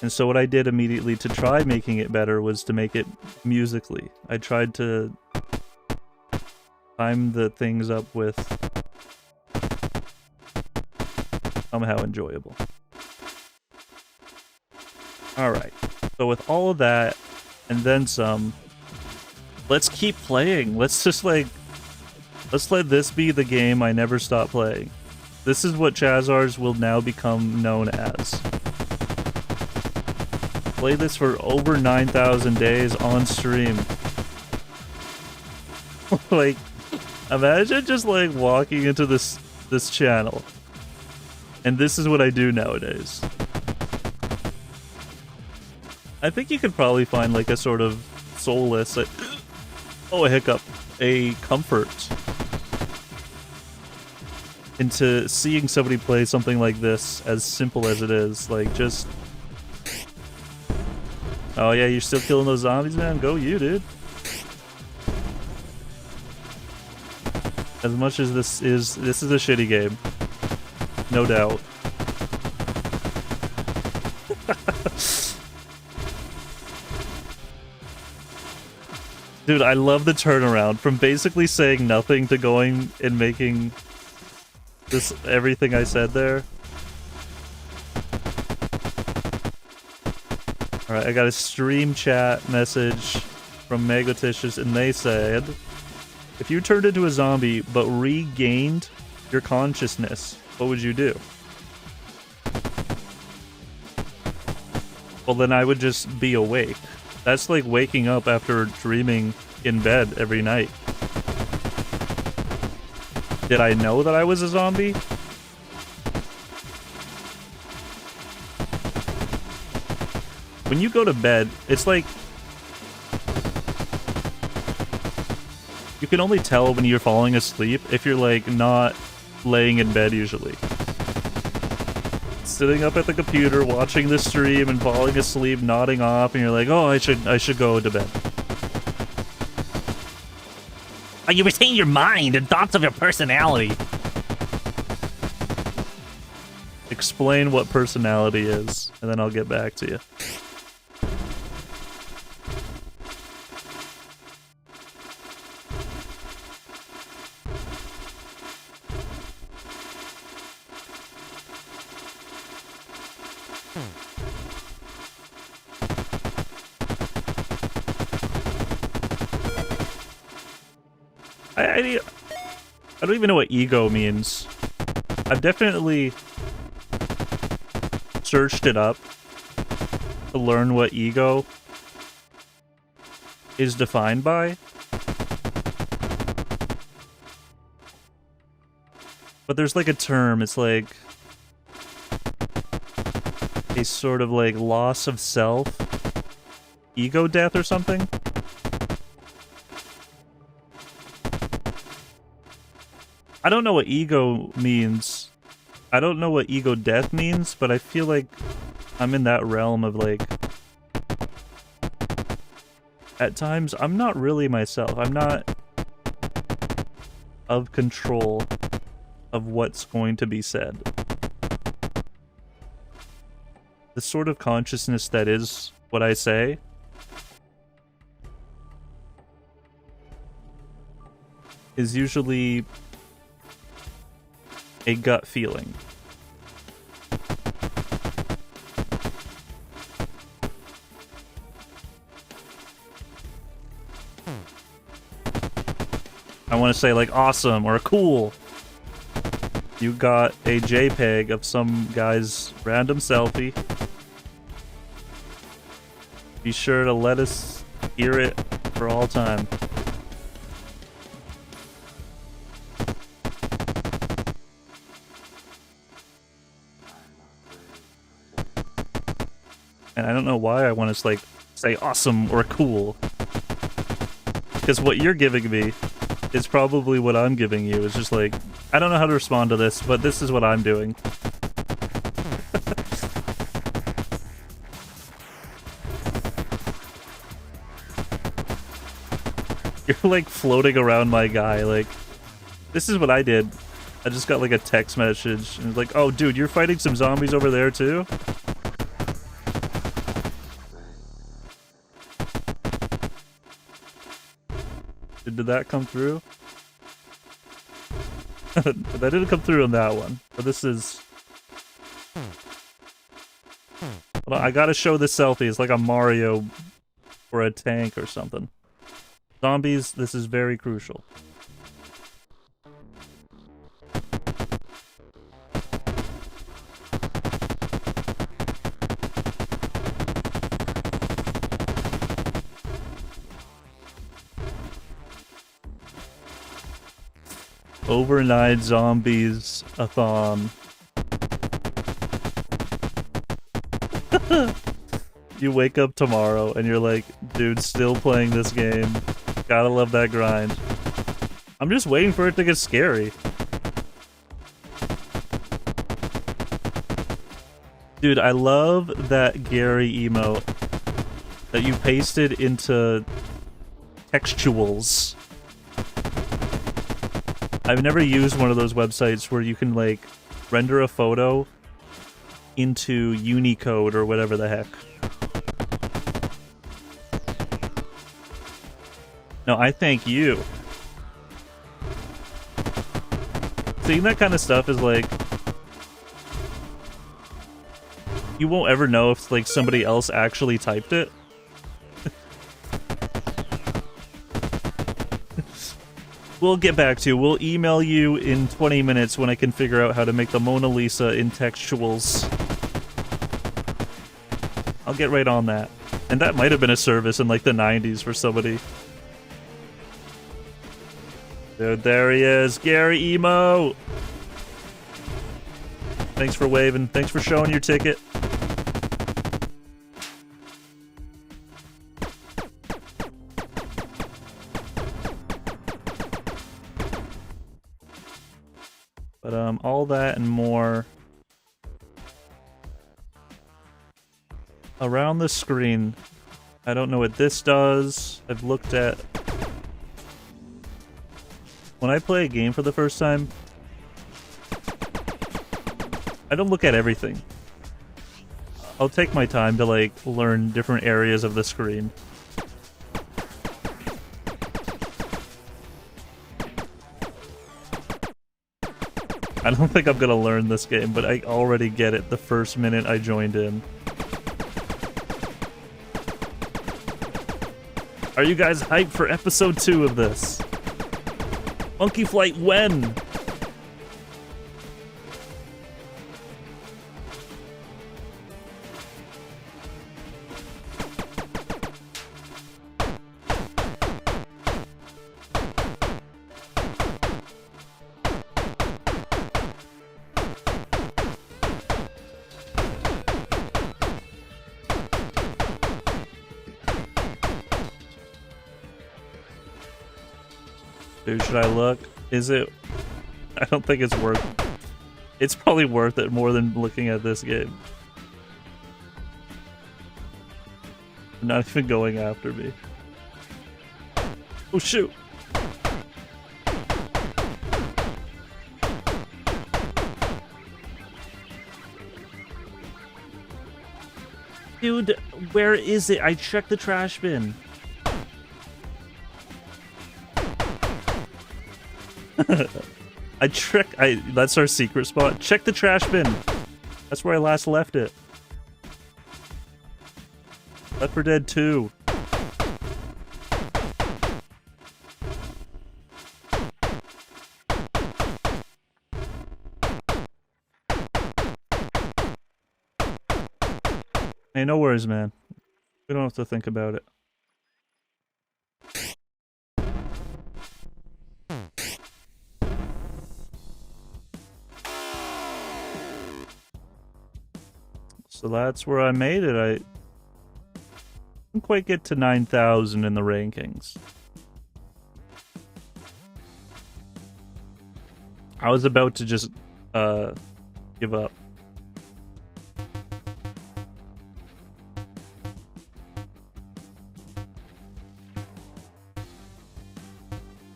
And so what I did immediately to try making it better was to make it musically. I tried to time the things up with somehow enjoyable. Alright, so with all of that, and then some, let's keep playing. Let's just like, let's let this be the game I never stop playing. This is what Chazarz will now become known as. Play this for over 9,000 days on stream. Like, imagine just like walking into this channel. And this is what I do nowadays. I think you could probably find like a sort of solace, a hiccup, a comfort into seeing somebody play something like this, as simple as it is. Like, just... Oh yeah, you're still killing those zombies, man? Go you, dude. As much as this is a shitty game. No doubt. Dude, I love the turnaround from basically saying nothing to going and making this everything I said there. Alright, I got a stream chat message from Megoticious, and they said, if you turned into a zombie but regained your consciousness, what would you do? Well, then I would just be awake. That's like waking up after dreaming in bed every night. Did I know that I was a zombie? When you go to bed, it's like... You can only tell when you're falling asleep if you're like not laying in bed usually. Sitting up at the computer, watching the stream and falling asleep, nodding off, and you're like, oh, I should go to bed. You retain your mind and thoughts of your personality. Explain what personality is, and then I'll get back to you. I don't even know what ego means. I've definitely searched it up to learn what ego is defined by. But there's like a term, it's like a sort of like loss of self, ego death or something. I don't know what ego means. I don't know what ego death means, but I feel like I'm in that realm of like, at times I'm not really myself. I'm not of control of what's going to be said. The sort of consciousness that is what I say is usually a gut feeling. I want to say like awesome or cool. You got a JPEG of some guy's random selfie. Be sure to let us hear it for all time. And I don't know why I want to like say awesome or cool. Because what you're giving me is probably what I'm giving you. It's just like, I don't know how to respond to this, but this is what I'm doing. You're like floating around my guy, like, this is what I did. I just got like a text message, and it's like, oh dude, you're fighting some zombies over there too? Did that come through? That didn't come through on that one, but this is... Hold on, I gotta show this selfie. It's like a Mario or a tank or something. Zombies, this is very crucial. Overnight zombies-a-thon. You wake up tomorrow and you're like, dude, still playing this game. Gotta love that grind. I'm just waiting for it to get scary. Dude, I love that Gary emote that you pasted into textuals. I've never used one of those websites where you can, like, render a photo into Unicode or whatever the heck. No, I thank you. Seeing that kind of stuff is like... You won't ever know if, like, somebody else actually typed it. We'll get back to you. We'll email you in 20 minutes when I can figure out how to make the Mona Lisa in textuals. I'll get right on that. And that might have been a service in like the 90s for somebody. Dude, there he is. Gary Emo! Thanks for waving. Thanks for showing your ticket. But all that and more around the screen. I don't know what this does. I've looked at... When I play a game for the first time, I don't look at everything. I'll take my time to, like, learn different areas of the screen. I don't think I'm gonna learn this game, but I already get it the first minute I joined in. Are you guys hyped for episode 2 of this? Monkey Flight when? Dude, should I look? Is it? I don't think it's worth. It's probably worth it more than looking at this game. Not even going after me. Oh shoot! Dude, where is it? I checked the trash bin. That's our secret spot. Check the trash bin. That's where I last left it. Left 4 Dead 2. Hey, no worries, man. We don't have to think about it. So that's where I made it. I didn't quite get to 9,000 in the rankings. I was about to just give up.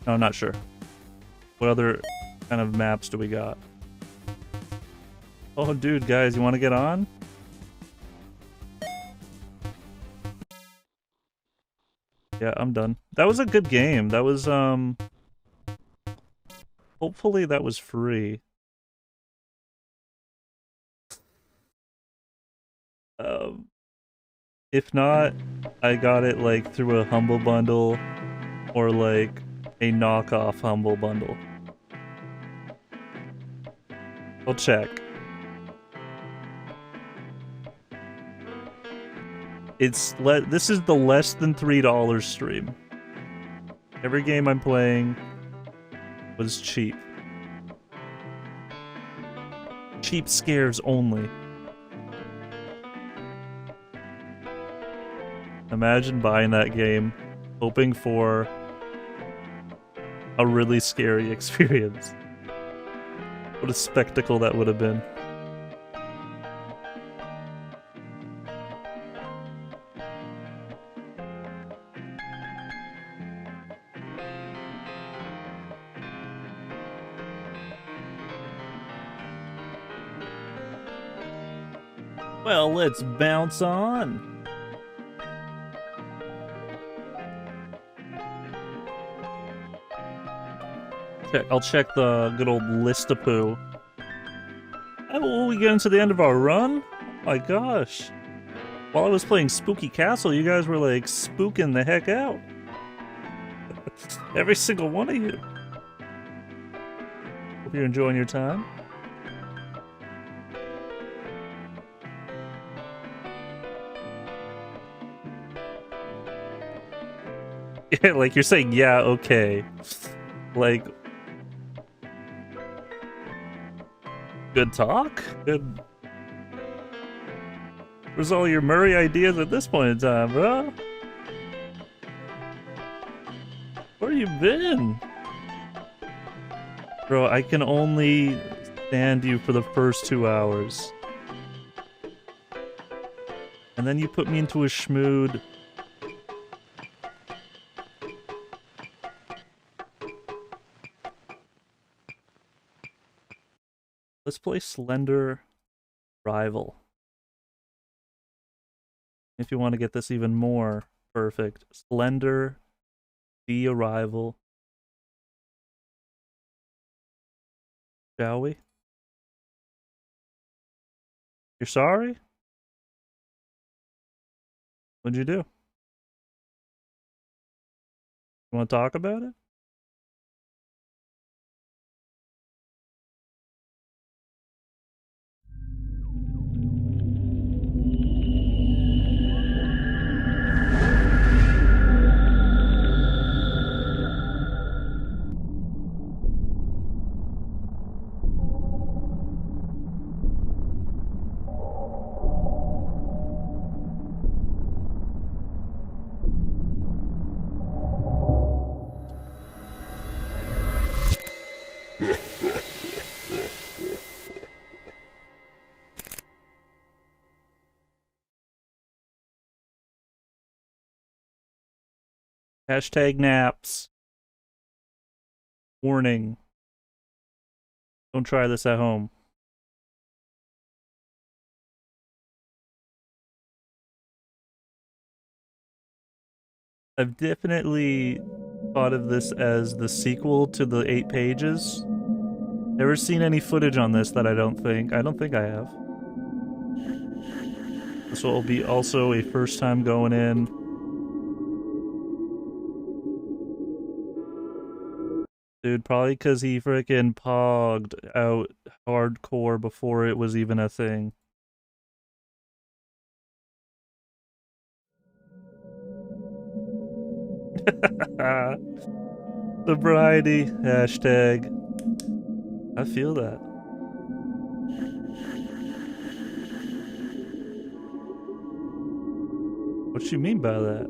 No, I'm not sure. What other kind of maps do we got? Oh, dude, guys, you want to get on? Yeah, I'm done. That was a good game. That was, hopefully that was free. If not, I got it, like, through a Humble Bundle or, like, a knockoff Humble Bundle. I'll check. This is the less than $3 stream. Every game I'm playing was cheap. Cheap scares only. Imagine buying that game, hoping for a really scary experience. What a spectacle that would have been. Well, let's bounce on. I'll check the good old list of poo. Oh, we getting to the end of our run? Oh my gosh. While I was playing Spooky Castle, you guys were like spooking the heck out. Every single one of you. Hope you're enjoying your time. Yeah, like you're saying, yeah, okay. Like, good talk? Good. Where's all your Murray ideas at this point in time, bro? Where you been? Bro, I can only stand you for the first 2 hours. And then you put me into a schmood. Let's play Slender Arrival. If you want to get this even more perfect. Slender The Arrival. Shall we? You're sorry? What'd you do? You want to talk about it? Hashtag naps. Warning. Don't try this at home. I've definitely thought of this as the sequel to the 8 pages. Never seen any footage on this that I don't think I have. This will be also a first time going in. Dude, probably because he frickin' pogged out hardcore before it was even a thing. Sobriety, hashtag. I feel that. What you mean by that?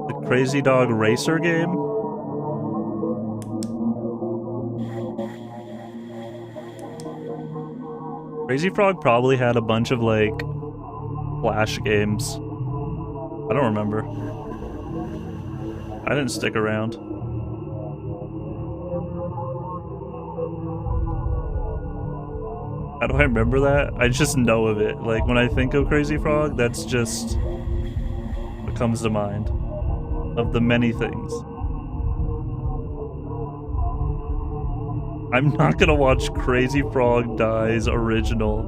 The Crazy Dog Racer game? Crazy Frog probably had a bunch of, like, Flash games. I don't remember. I didn't stick around. How do I remember that? I just know of it. Like, when I think of Crazy Frog, that's just what comes to mind. Of the many things. I'm not gonna watch Crazy Frog Dies original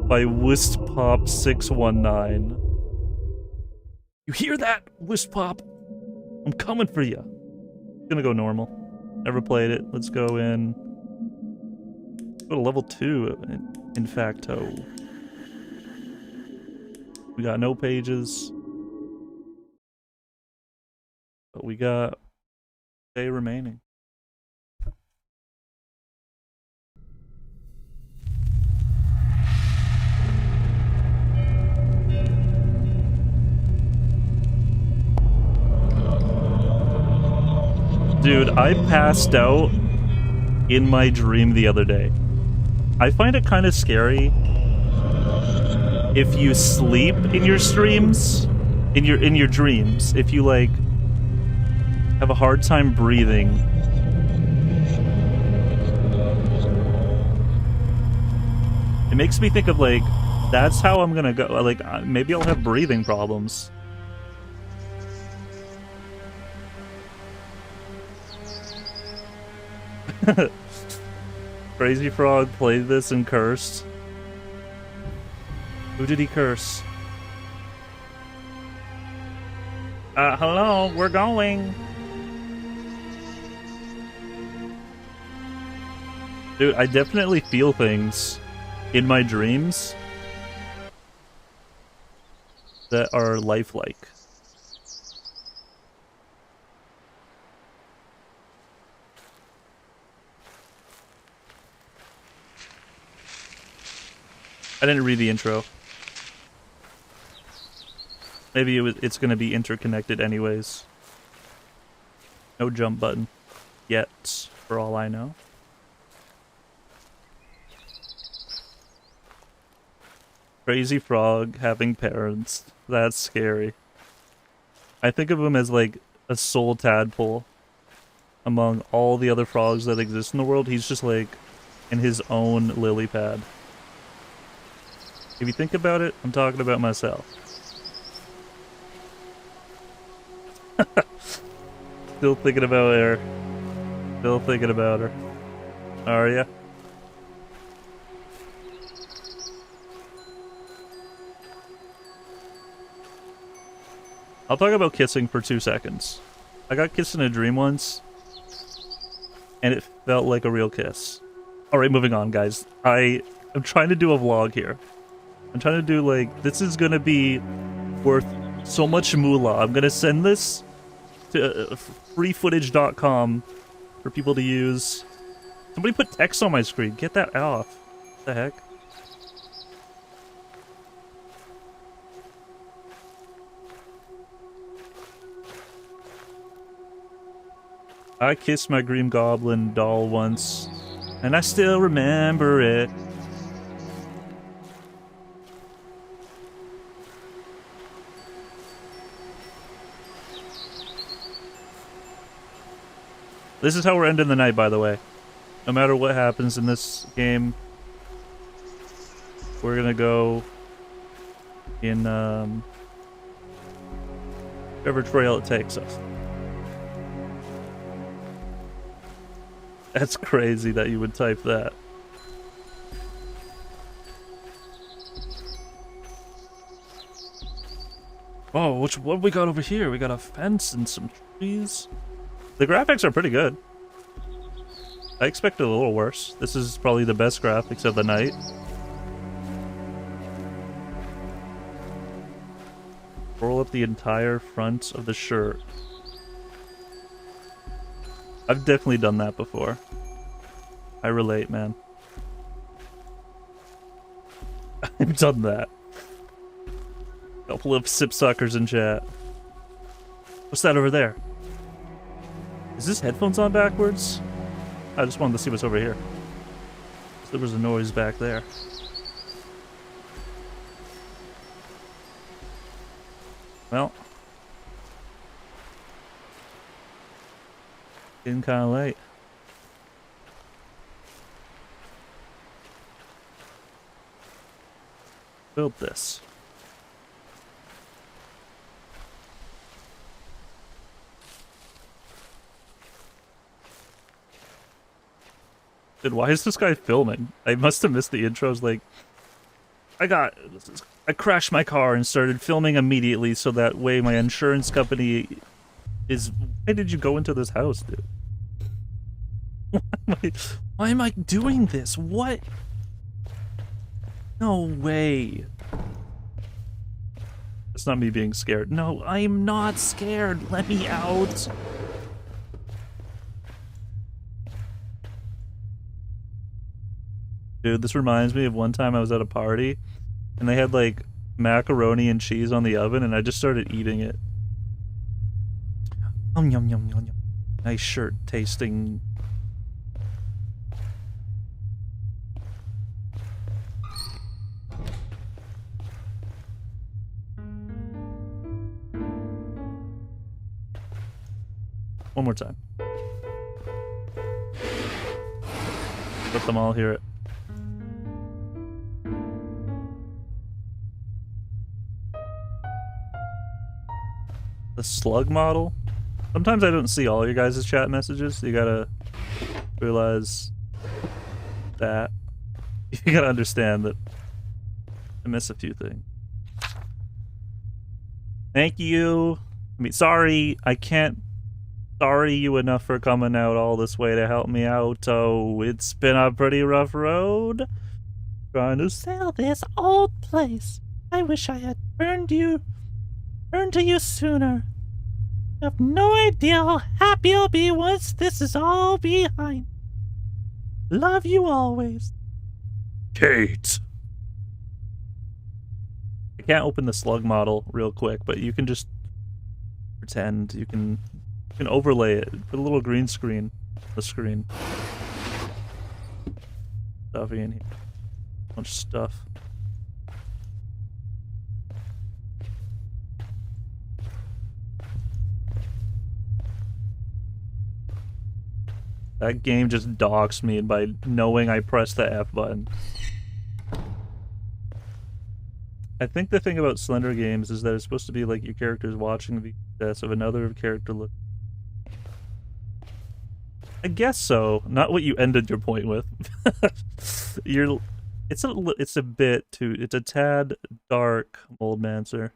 by Wisp-Pop619. You hear that, Wisp-Pop? I'm coming for you. Gonna go normal. Never played it. Let's go in. Go to level 2 in facto. We got no pages. But we got a day remaining. Dude, I passed out in my dream the other day. I find it kind of scary if you sleep in your streams, in your dreams, if you like have a hard time breathing. It makes me think of like, that's how I'm gonna go, like maybe I'll have breathing problems. Crazy Frog played this and cursed. Who did he curse? Hello, we're going. Dude, I definitely feel things in my dreams that are lifelike. I didn't read the intro. Maybe it's gonna be interconnected anyways. No jump button. Yet, for all I know. Crazy Frog having parents. That's scary. I think of him as like a sole tadpole among all the other frogs that exist in the world. He's just like in his own lily pad. If you think about it, I'm talking about myself. Still thinking about her. Still thinking about her. Are ya? I'll talk about kissing for 2 seconds. I got kissed in a dream once, and it felt like a real kiss. Alright, moving on, guys. I'm trying to do a vlog here. I'm trying to do, like, this is gonna be worth so much moolah. I'm gonna send this to freefootage.com for people to use. Somebody put text on my screen. Get that off. What the heck? I kissed my Green Goblin doll once, And I still remember it. This is how we're ending the night, by the way. No matter what happens in this game, we're gonna go in whatever trail it takes us. That's crazy that you would type that. Whoa, what we got over here? We got a fence and some trees. The graphics are pretty good. I expected a little worse. This is probably the best graphics of the night. Roll up the entire front of the shirt. I've definitely done that before. I relate, man. I've done that. Couple of sip suckers in chat. What's that over there? Is this headphones on backwards? I just wanted to see what's over here. So there was a noise back there. Well. Getting kind of late. Build this. Dude, why is this guy filming? I must have missed the intros. Like, I crashed my car and started filming immediately so that way my insurance company is... Why did you go into this house, dude? Why am I doing this? What? No way. It's not me being scared. No, I'm not scared. Let me out. Dude, this reminds me of one time I was at a party and they had like macaroni and cheese on the oven and I just started eating it. Yum yum yum yum yum. Nice shirt tasting. One more time. Let them all hear it. The slug model? Sometimes I don't see all your guys' chat messages. You gotta realize that. You gotta understand that I miss a few things. Thank you. I mean, sorry, I can't sorry you enough for coming out all this way to help me out. Oh, it's been a pretty rough road. Trying to sell this old place. I wish I had turned to you sooner. I have no idea how happy I'll be once this is all behind. Love you always. Kate. I can't open the slug model real quick, but you can just pretend. You can overlay it. Put a little green screen on the screen. Stuff in here. Bunch of stuff. That game just doxed me by knowing I pressed the F button. I think the thing about Slender games is that it's supposed to be like your character's watching the deaths of another character look. I guess so. Not what you ended your point with. It's a bit too. It's a tad dark, Moldmancer.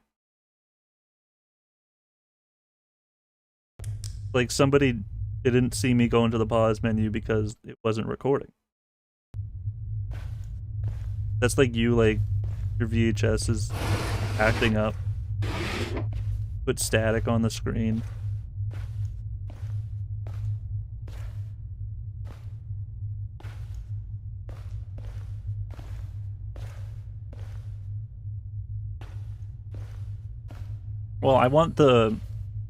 Like somebody didn't see me go into the pause menu because it wasn't recording. That's like you, like your VHS is acting up. Put static on the screen. Well, I want the...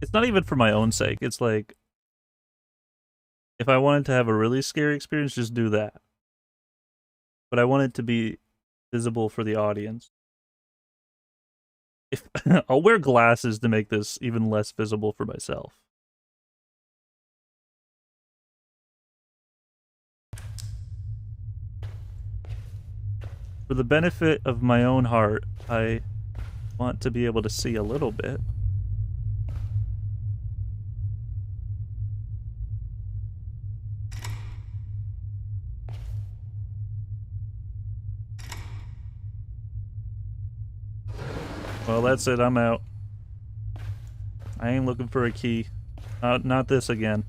It's not even for my own sake. It's like... If I wanted to have a really scary experience, just do that. but I want it to be visible for the audience. If I'll wear glasses to make this even less visible for myself. For the benefit of my own heart, I want to be able to see a little bit. Well, that's it. I'm out. I ain't looking for a key. Not this again.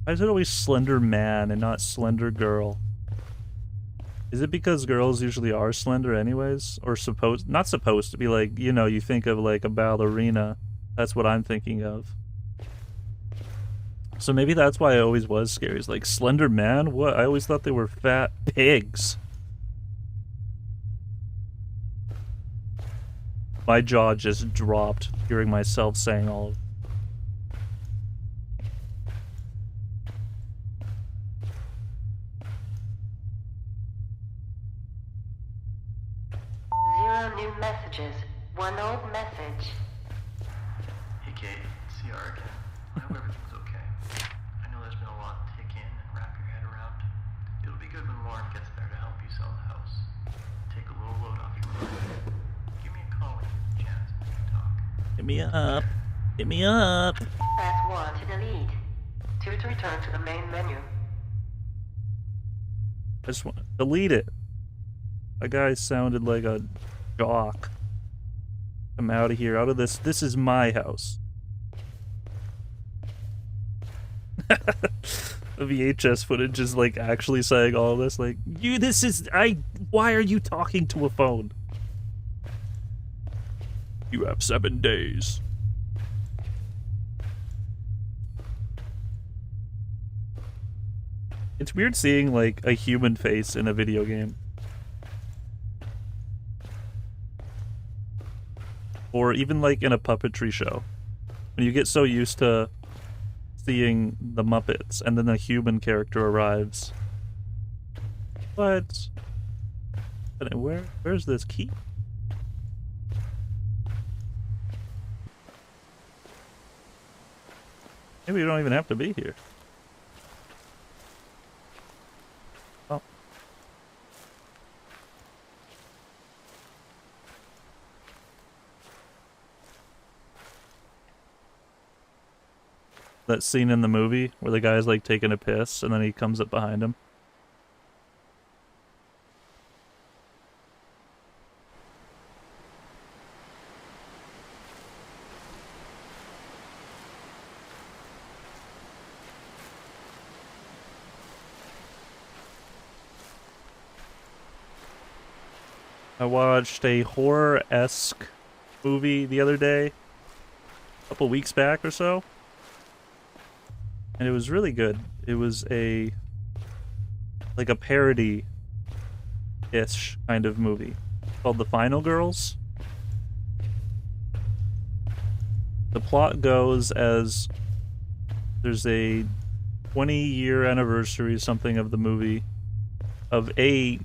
Why is it always Slender Man and not Slender Girl? Is it because girls usually are slender anyways? Or not supposed to be, like, you know, you think of like a ballerina. That's what I'm thinking of. So maybe that's why I always was scared. It's like, Slender Man? What? I always thought they were fat pigs. My jaw just dropped hearing myself saying all of it. New messages. One old message. Hey Kate, it's CR again. I hope everything's okay. I know there's been a lot to take in and wrap your head around. It'll be good when Lauren gets there to help you sell the house. Take a little load off your mind. Give me a call when you get a chance and we can talk. Hit me up. Hit me up. Press 1 to delete. 2 to return to the main menu. I just want to delete it. That guy sounded like a jock. I'm out of here. Out of this. This is my house. The VHS footage is like actually saying all of this. Like, why are you talking to a phone? You have 7 days. It's weird seeing like a human face in a video game. Or even like in a puppetry show. When you get so used to seeing the Muppets and then a human character arrives. But where's this key? Maybe you don't even have to be here. Oh. That scene in the movie where the guy's like taking a piss and then he comes up behind him. I watched a horror-esque movie the other day, a couple weeks back or so, and it was really good. It was like a parody-ish kind of movie called The Final Girls. The plot goes as there's a 20-year anniversary something of the movie, of a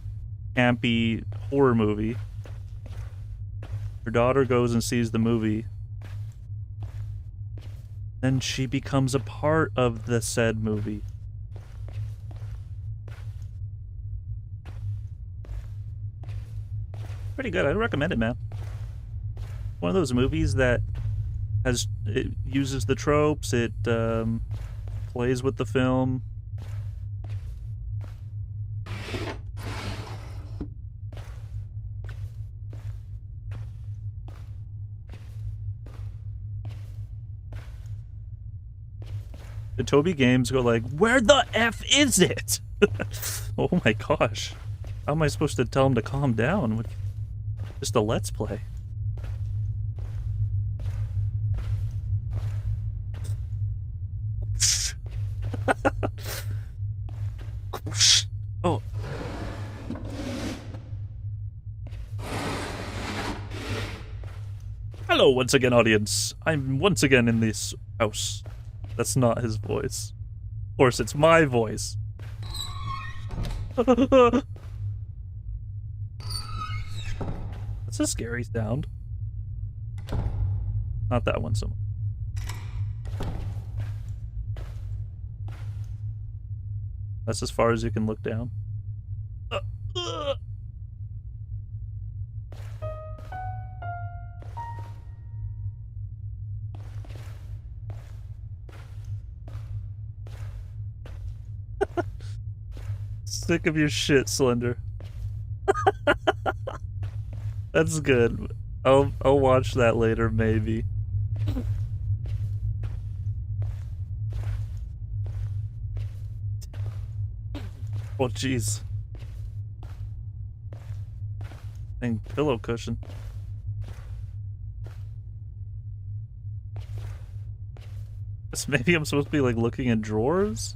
campy horror movie. Her daughter goes and sees the movie. Then she becomes a part of the said movie. Pretty good. I'd recommend it, man. One of those movies that it uses the tropes, it plays with the film. The Toby games go like, where the F is it? Oh my gosh. How am I supposed to tell him to calm down? Just a let's play. Oh, Hello once again, audience. I'm once again in this house. That's not his voice. Of course, it's my voice. That's a scary sound. Not that one so much. That's as far as you can look down. Sick of your shit, Slender. That's good. I'll watch that later, maybe. Oh, jeez. Dang pillow cushion. Maybe I'm supposed to be like looking in drawers?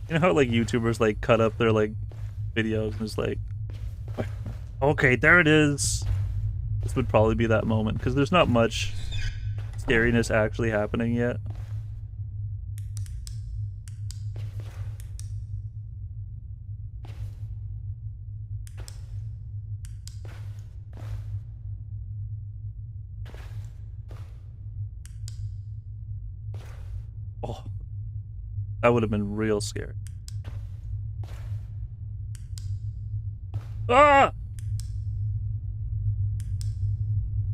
You know how like YouTubers like cut up their like videos and it's like, okay, there it is. This would probably be that moment because there's not much scariness actually happening yet. Oh, that would have been real scary. Ah!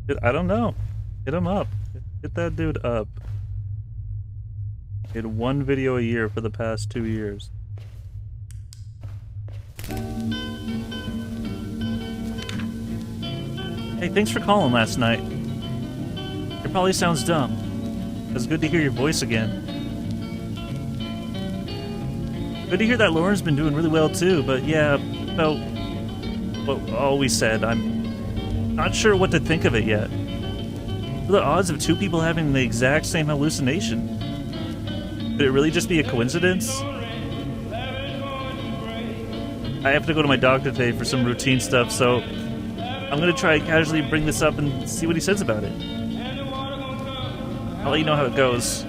Dude, I don't know. Hit him up. Get that dude up. He had one video a year for the past 2 years. Hey, thanks for calling last night. It probably sounds dumb. It's good to hear your voice again. Good to hear that Lauren's been doing really well too, but yeah, about what always said, I'm not sure what to think of it yet. What are the odds of two people having the exact same hallucination? Could it really just be a coincidence? I have to go to my doctor today for some routine stuff, so I'm gonna try to casually bring this up and see what he says about it. I'll let you know how it goes.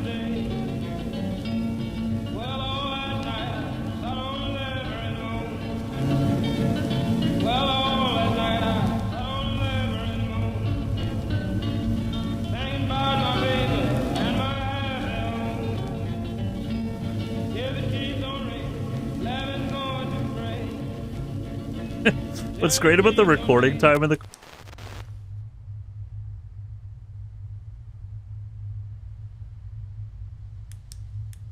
What's great about the recording time in the...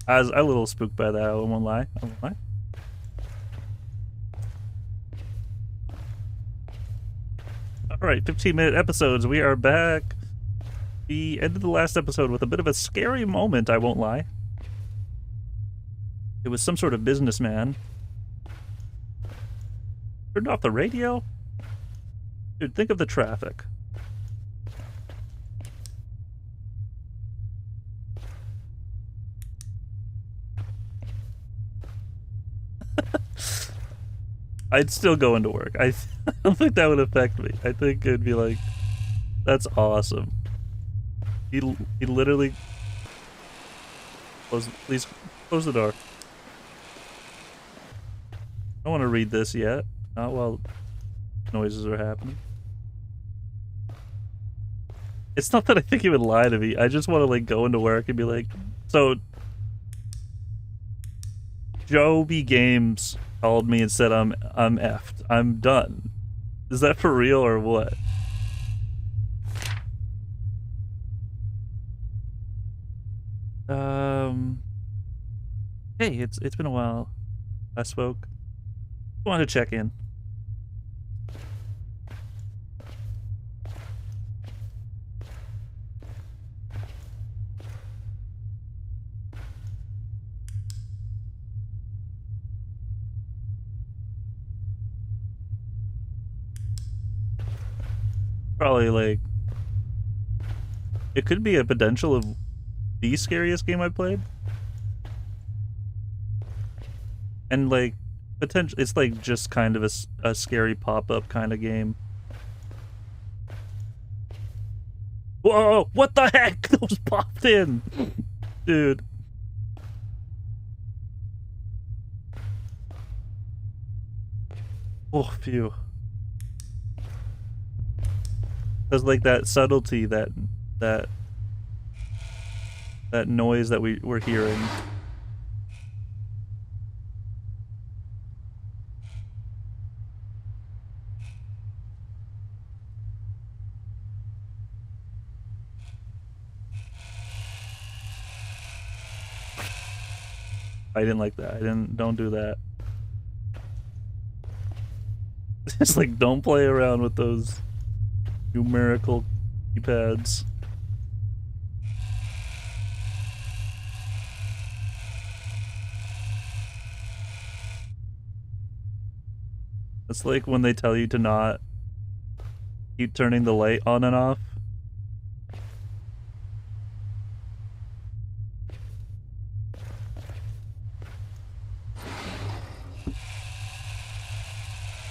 I was a little spooked by that, I won't lie. I won't lie. Alright, 15-minute episodes. We are back. We ended the last episode with a bit of a scary moment, I won't lie. It was some sort of businessman. Turned off the radio? Dude, think of the traffic. I'd still go into work. I don't think that would affect me. I think it'd be like, that's awesome. He literally... Please close the door. I don't want to read this yet. Not while noises are happening. It's not that I think he would lie to me. I just want to like go into work and be like, so Joby Games called me and said I'm effed. I'm done. Is that for real or what? Hey, it's been a while. I spoke. Wanted to check in. Probably like it could be a potential of the scariest game I played. And like potential, it's like just kind of a scary pop-up kind of game. Whoa, what the heck? Those popped in. Dude. Oh, phew. There's like that subtlety, that noise that we're hearing. I didn't like that. Don't do that. It's like, don't play around with those numerical keypads. It's like when they tell you to not keep turning the light on and off.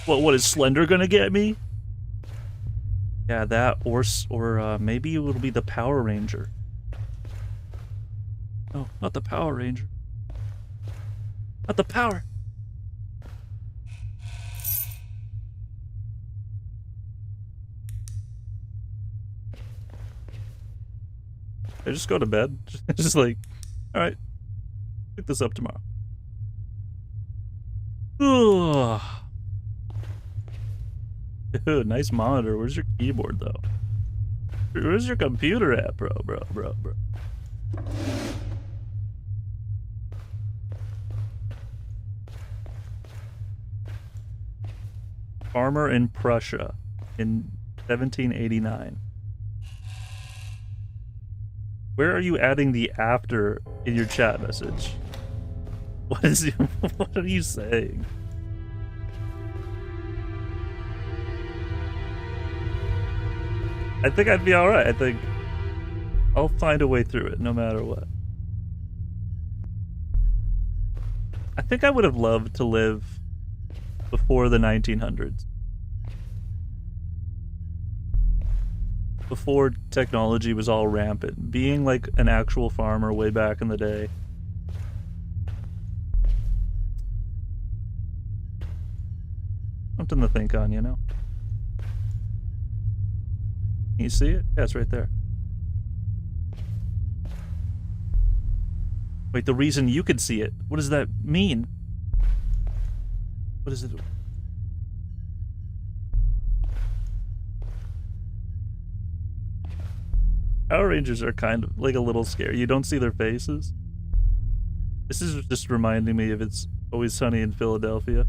Well, what is Slender gonna get me? Yeah, that or maybe it'll be the Power Ranger. No, not the Power Ranger. Not the Power. I just go to bed. Just like, all right, pick this up tomorrow. Ugh. Dude, nice monitor. Where's your keyboard, though? Where's your computer at, bro? Farmer in Prussia in 1789. Where are you adding the after in your chat message? What are you saying? I think I'd be alright. I think I'll find a way through it no matter what. I think I would have loved to live before the 1900s. Before technology was all rampant. Being like an actual farmer way back in the day. Something to think on, you know? Can you see it? Yeah, it's right there. Wait, the reason you could see it, what does that mean? What is it? Power Rangers are kind of like a little scary. You don't see their faces. This is just reminding me of It's Always Sunny in Philadelphia.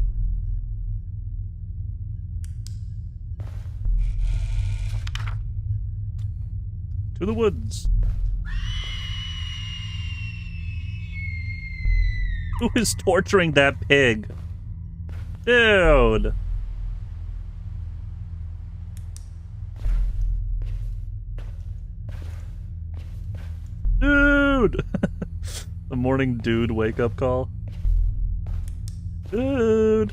To the woods. Who is torturing that pig? Dude. Dude. The morning dude wake up call. Dude.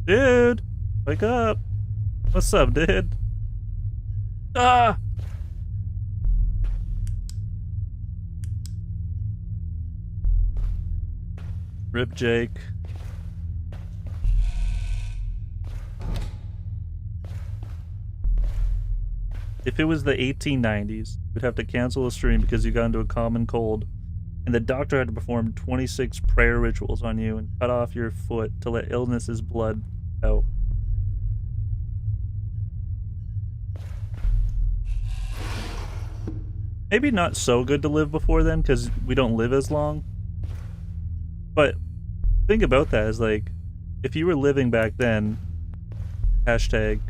Dude. Wake up. What's up, dude? Ah! Rip Jake. If it was the 1890s, you'd have to cancel a stream because you got into a common cold, and the doctor had to perform 26 prayer rituals on you and cut off your foot to let illness's blood out. Maybe not so good to live before then, because we don't live as long. But think about that as like, if you were living back then, hashtag,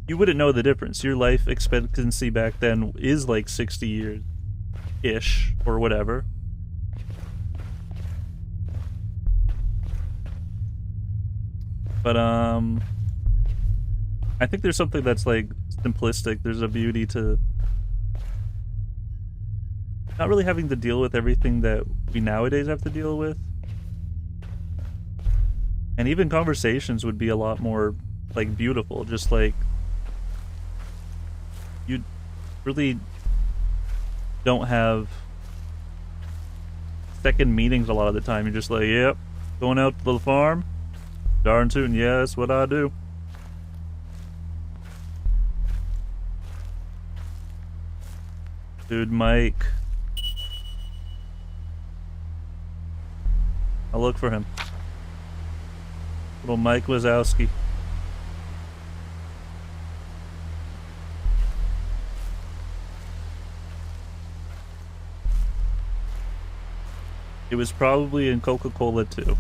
you wouldn't know the difference. Your life expectancy back then is like 60 years-ish, or whatever. But, I think there's something that's like simplistic. There's a beauty to not really having to deal with everything that we nowadays have to deal with. And even conversations would be a lot more like beautiful. Just like you really don't have second meanings a lot of the time. You're just like, yep, going out to the farm, darn tootin', yeah, that's what I do. Dude, Mike. I'll look for him. Little Mike Wazowski. It was probably in Coca-Cola too.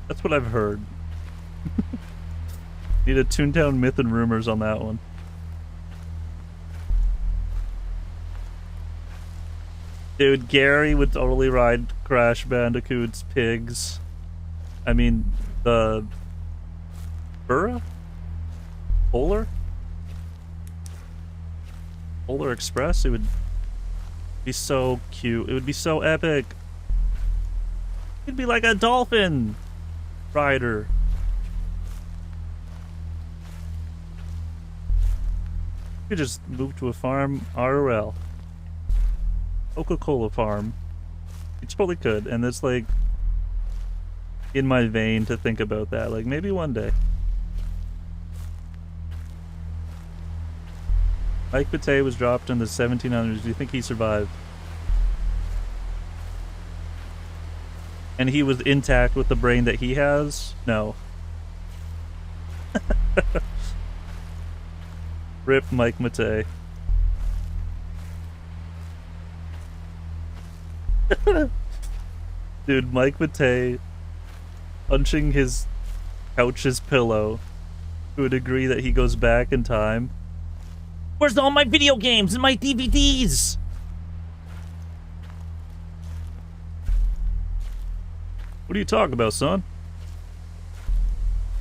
That's what I've heard. Need a Toontown myth and rumors on that one. Dude, Gary would totally ride Crash Bandicoot's pigs. I mean, the... Burra? Polar? Polar Express? It would be so cute. It would be so epic. It'd be like a dolphin rider. You could just move to a farm RL. Coca-Cola farm. You totally could, and it's like in my vein to think about that. Like maybe one day. Mike Pate was dropped in the 1700s. Do you think he survived? And he was intact with the brain that he has? No. Rip Mike Pate. Dude, Mike Pate punching his couch's pillow to a degree that he goes back in time. Where's all my video games and my DVDs? What are you talking about, son?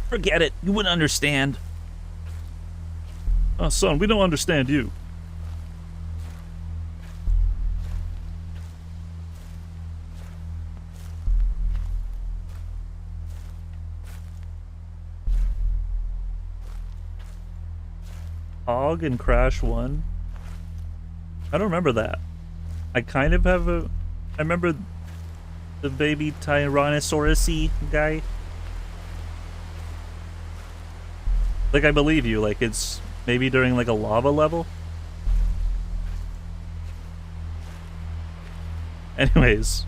Forget it. You wouldn't understand. Oh, son, we don't understand you. Hog and Crash 1? I don't remember that. I kind of have a... I remember the baby Tyrannosaurus-y guy. Like, I believe you. Like, it's maybe during, like, a lava level? Anyways.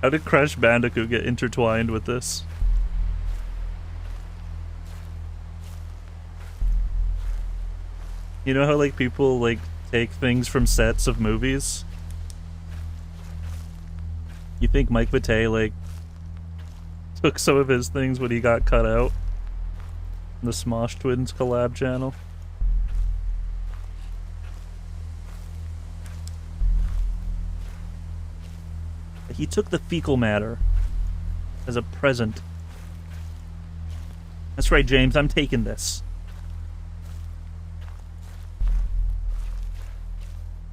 How did Crash Bandicoot get intertwined with this? You know how, like, people, like, take things from sets of movies? You think Mike Pate, like, took some of his things when he got cut out? In the Smosh Twins collab channel? He took the fecal matter as a present. That's right, James, I'm taking this.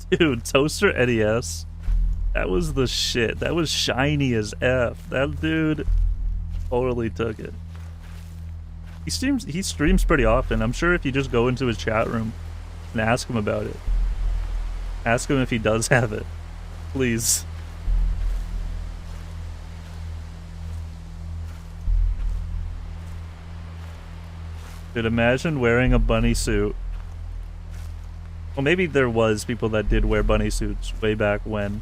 Dude, Toaster NES. That was the shit. That was shiny as F. That dude totally took it. He streams pretty often. I'm sure if you just go into his chat room and ask him about it. Ask him if he does have it. Please. Dude, imagine wearing a bunny suit. Well, maybe there was people that did wear bunny suits way back when.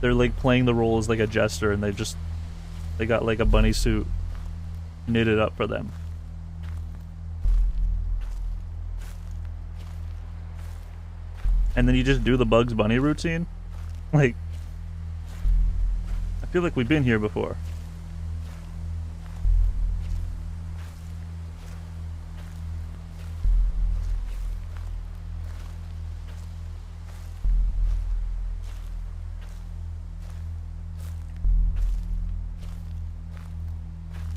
They're like playing the role as like a jester and they got like a bunny suit knitted up for them. And then you just do the Bugs Bunny routine? Like, I feel like we've been here before.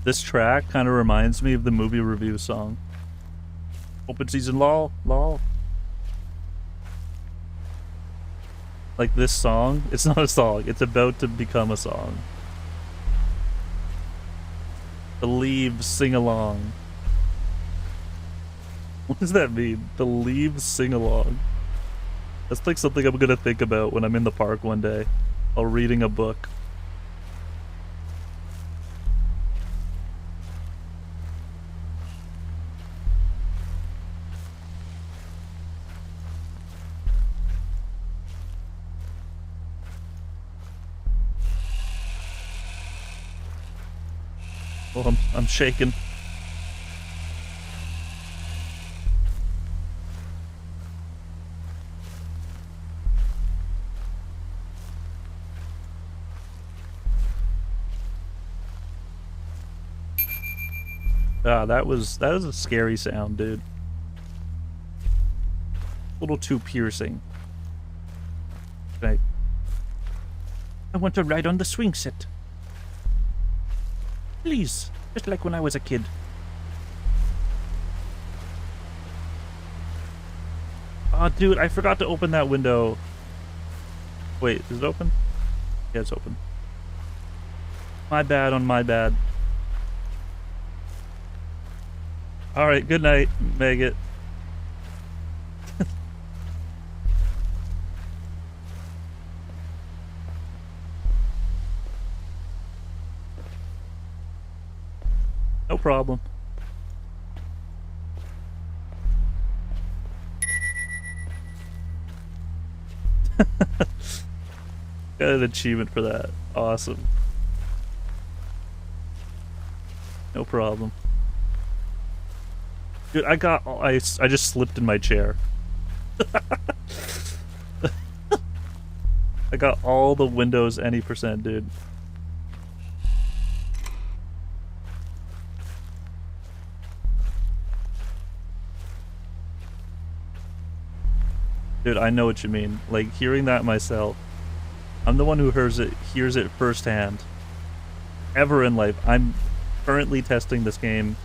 This track kind of reminds me of the movie review song. Open season lol, lol. Like this song, it's not a song, it's about to become a song. The leaves sing along. What does that mean? The leaves sing along. That's like something I'm gonna think about when I'm in the park one day while reading a book. Oh, I'm shaking. Ah, that was a scary sound, dude. A little too piercing. Right. I want to ride on the swing set. Please, just like when I was a kid. Oh, dude, I forgot to open that window. Wait, is it open? Yeah, it's open. My bad on my bad. Alright, good night, Maggot. No problem. Got an achievement for that. Awesome. No problem. Dude, I just slipped in my chair. I got all the Windows any percent, dude. Dude, I know what you mean. Like, hearing that myself. I'm the one who hears it firsthand. Ever in life. I'm currently testing this game.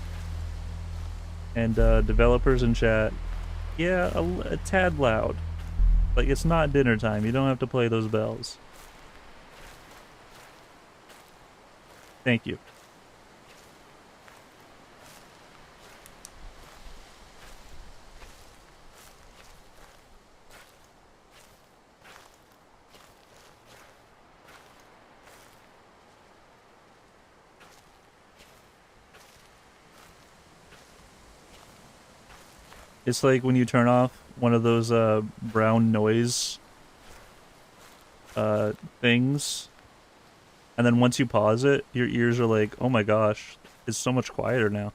And, developers in chat. Yeah, a tad loud. Like, it's not dinner time. You don't have to play those bells. Thank you. It's like when you turn off one of those brown noise things, and then once you pause it, your ears are like, oh my gosh, it's so much quieter now.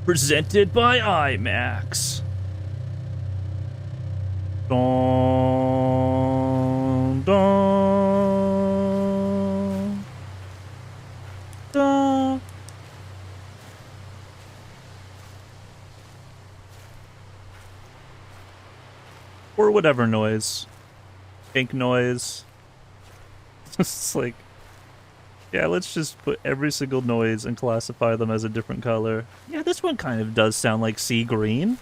Presented by IMAX. Dun, dun, dun. Or whatever noise. Pink noise. It's like, yeah, let's just put every single noise and classify them as a different color. Yeah, this one kind of does sound like sea green.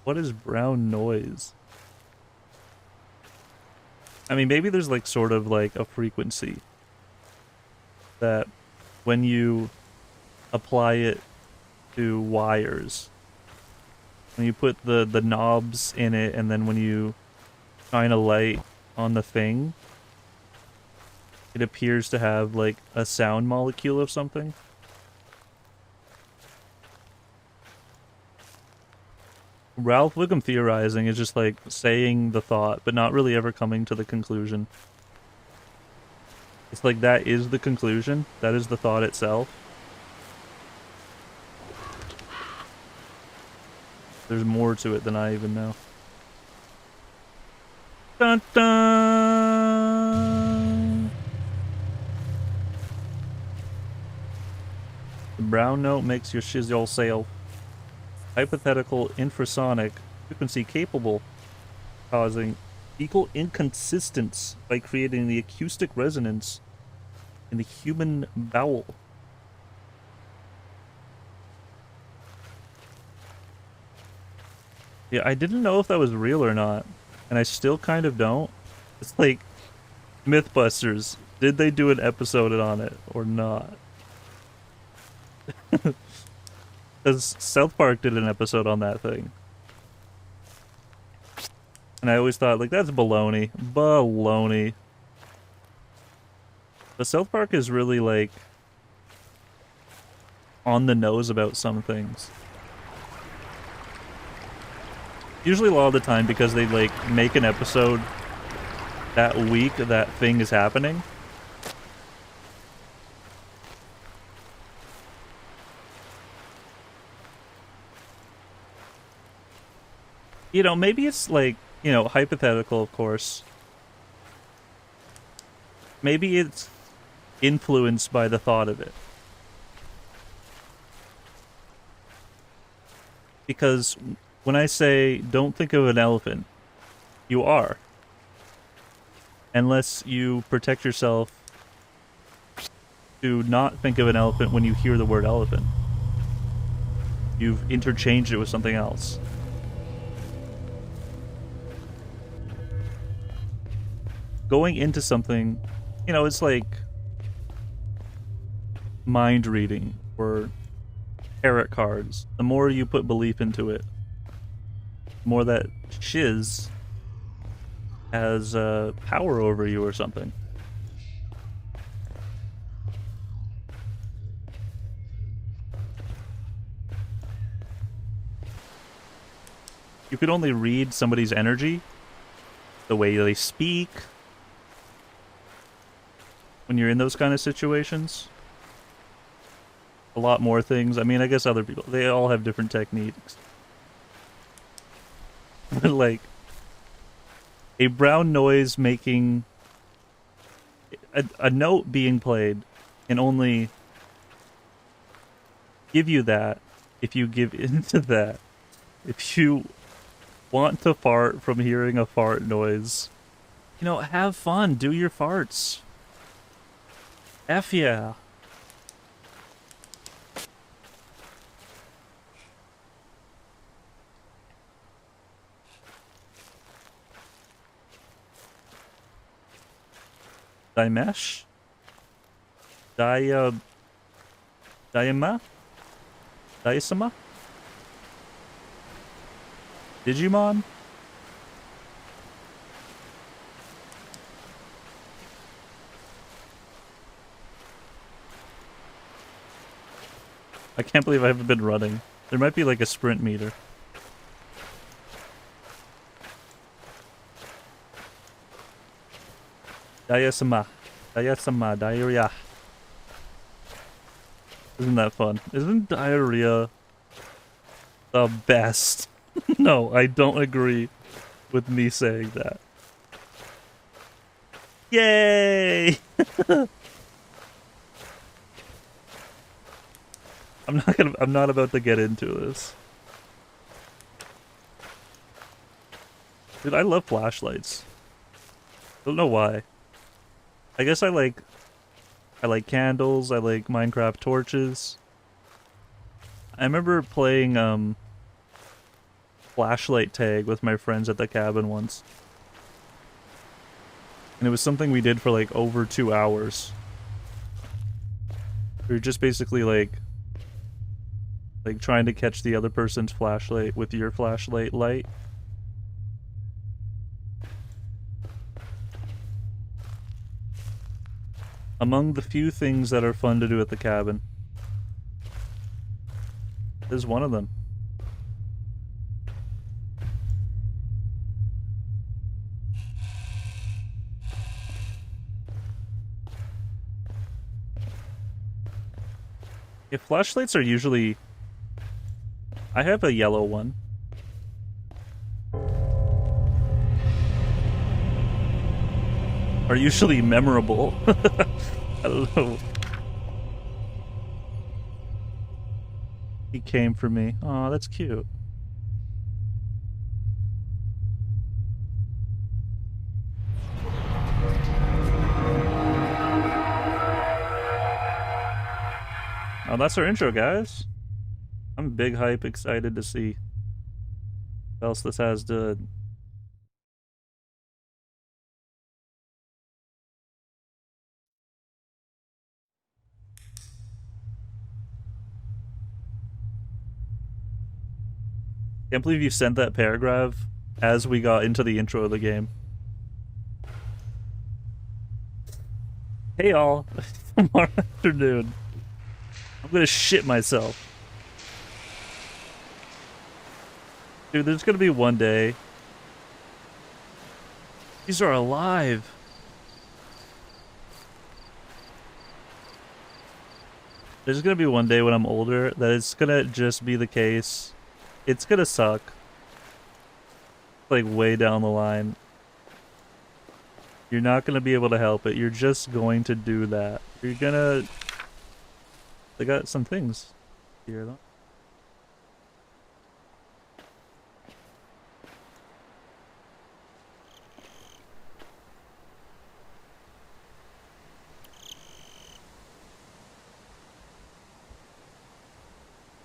What is brown noise? I mean, maybe there's like sort of like a frequency that when you apply it to wires, when you put the knobs in it, and then when you shine a light on the thing, it appears to have like a sound molecule of something. Ralph Wiggum theorizing is just like saying the thought, but not really ever coming to the conclusion. It's like that is the conclusion. That is the thought itself. There's more to it than I even know. Dun dun! The brown note makes your Chezarz sail. Hypothetical infrasonic frequency capable causing equal inconsistence by creating the acoustic resonance in the human bowel. Yeah, I didn't know if that was real or not, and I still kind of don't. It's like Mythbusters. Did they do an episode on it or not? Because South Park did an episode on that thing. And I always thought, like, that's baloney. Baloney. But South Park is really, like, on the nose about some things. Usually a lot of the time because they, like, make an episode that week that thing is happening. You know, maybe it's like, you know, hypothetical, of course. Maybe it's influenced by the thought of it. Because when I say don't think of an elephant, you are. Unless you protect yourself to not think of an elephant when you hear the word elephant. You've interchanged it with something else. Going into something, you know, it's like mind reading or tarot cards. The more you put belief into it, the more that shiz has power over you or something. You could only read somebody's energy, the way they speak, when you're in those kind of situations. A lot more things. I mean, I guess other people, they all have different techniques. But like, a brown noise making, a note being played can only give you that if you give into that. If you want to fart from hearing a fart noise, you know, have fun, do your farts. F yeah. Dimesh? Diama? Diasama? Digimon? I can't believe I haven't been running. There might be like a sprint meter. Diasama. Diasama. Diarrhea. Isn't that fun? Isn't diarrhea the best? No, I don't agree with me saying that. Yay! I'm not about to get into this. Dude, I love flashlights. Don't know why. I guess I like candles, I like Minecraft torches. I remember playing flashlight tag with my friends at the cabin once. And it was something we did for like over 2 hours. We were just basically like trying to catch the other person's flashlight with your flashlight light. Among the few things that are fun to do at the cabin is one of them. If flashlights are usually... I have a yellow one. Are usually memorable. I don't know. He came for me. Aw, that's cute. Oh, that's our intro, guys. I'm big hype, excited to see What else this has to... Can't believe you sent that paragraph as we got into the intro of the game. Hey all, tomorrow afternoon, I'm gonna shit myself. Dude, there's gonna be one day. These are alive. There's gonna be one day when I'm older that it's gonna just be the case. It's gonna suck. Like way down the line. You're not gonna be able to help it. You're just going to do that. You're gonna... They got some things here though.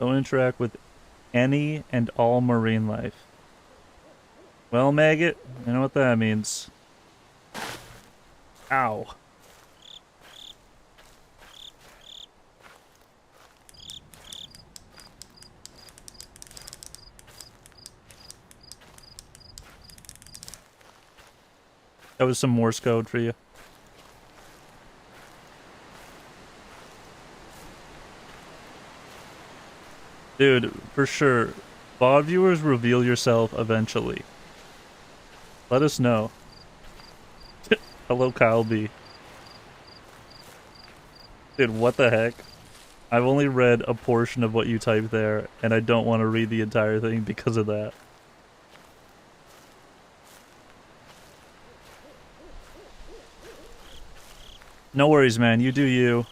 Don't interact with any and all marine life. Well, maggot, you know what that means. Ow. That was some Morse code for you. Dude, for sure. VOD viewers, reveal yourself eventually. Let us know. Hello, Kyle B. Dude, what the heck? I've only read a portion of what you typed there, and I don't want to read the entire thing because of that. No worries, man. You do you.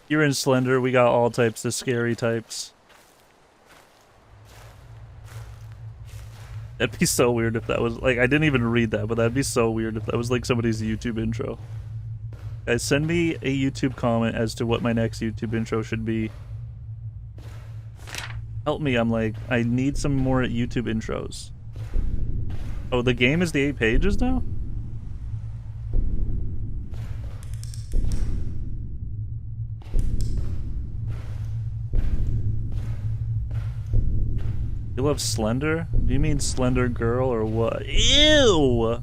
You're in Slender. We got all types of scary types. That'd be so weird if that was, like, I didn't even read that, but that'd be so weird if that was, like, somebody's YouTube intro. Guys, send me a YouTube comment as to what my next YouTube intro should be. Help me, I'm like, I need some more YouTube intros. Oh, the game is the 8 pages now? You love Slender? Do you mean Slender Girl or what? Ew!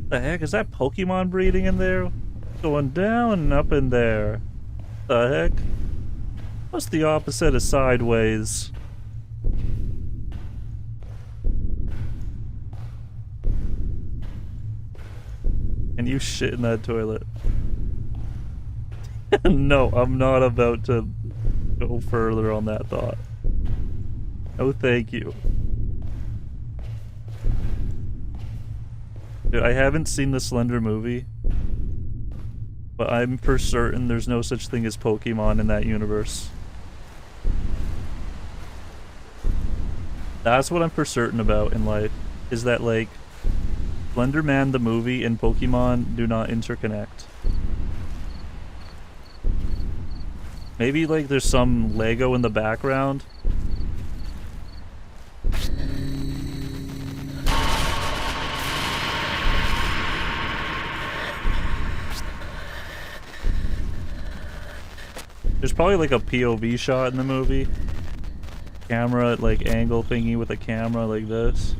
The heck? Is that Pokemon breeding in there? Going down and up in there. The heck? What's the opposite of sideways? Can you shit in that toilet? No, I'm not about to go further on that thought. Oh, thank you. Dude, I haven't seen the Slender movie, but I'm for certain there's no such thing as Pokemon in that universe. That's what I'm for certain about in life, is that, like, Slender Man the movie and Pokemon do not interconnect. Maybe, like, there's some Lego in the background. There's probably like a POV shot in the movie. Camera, like, angle thingy with a camera like this.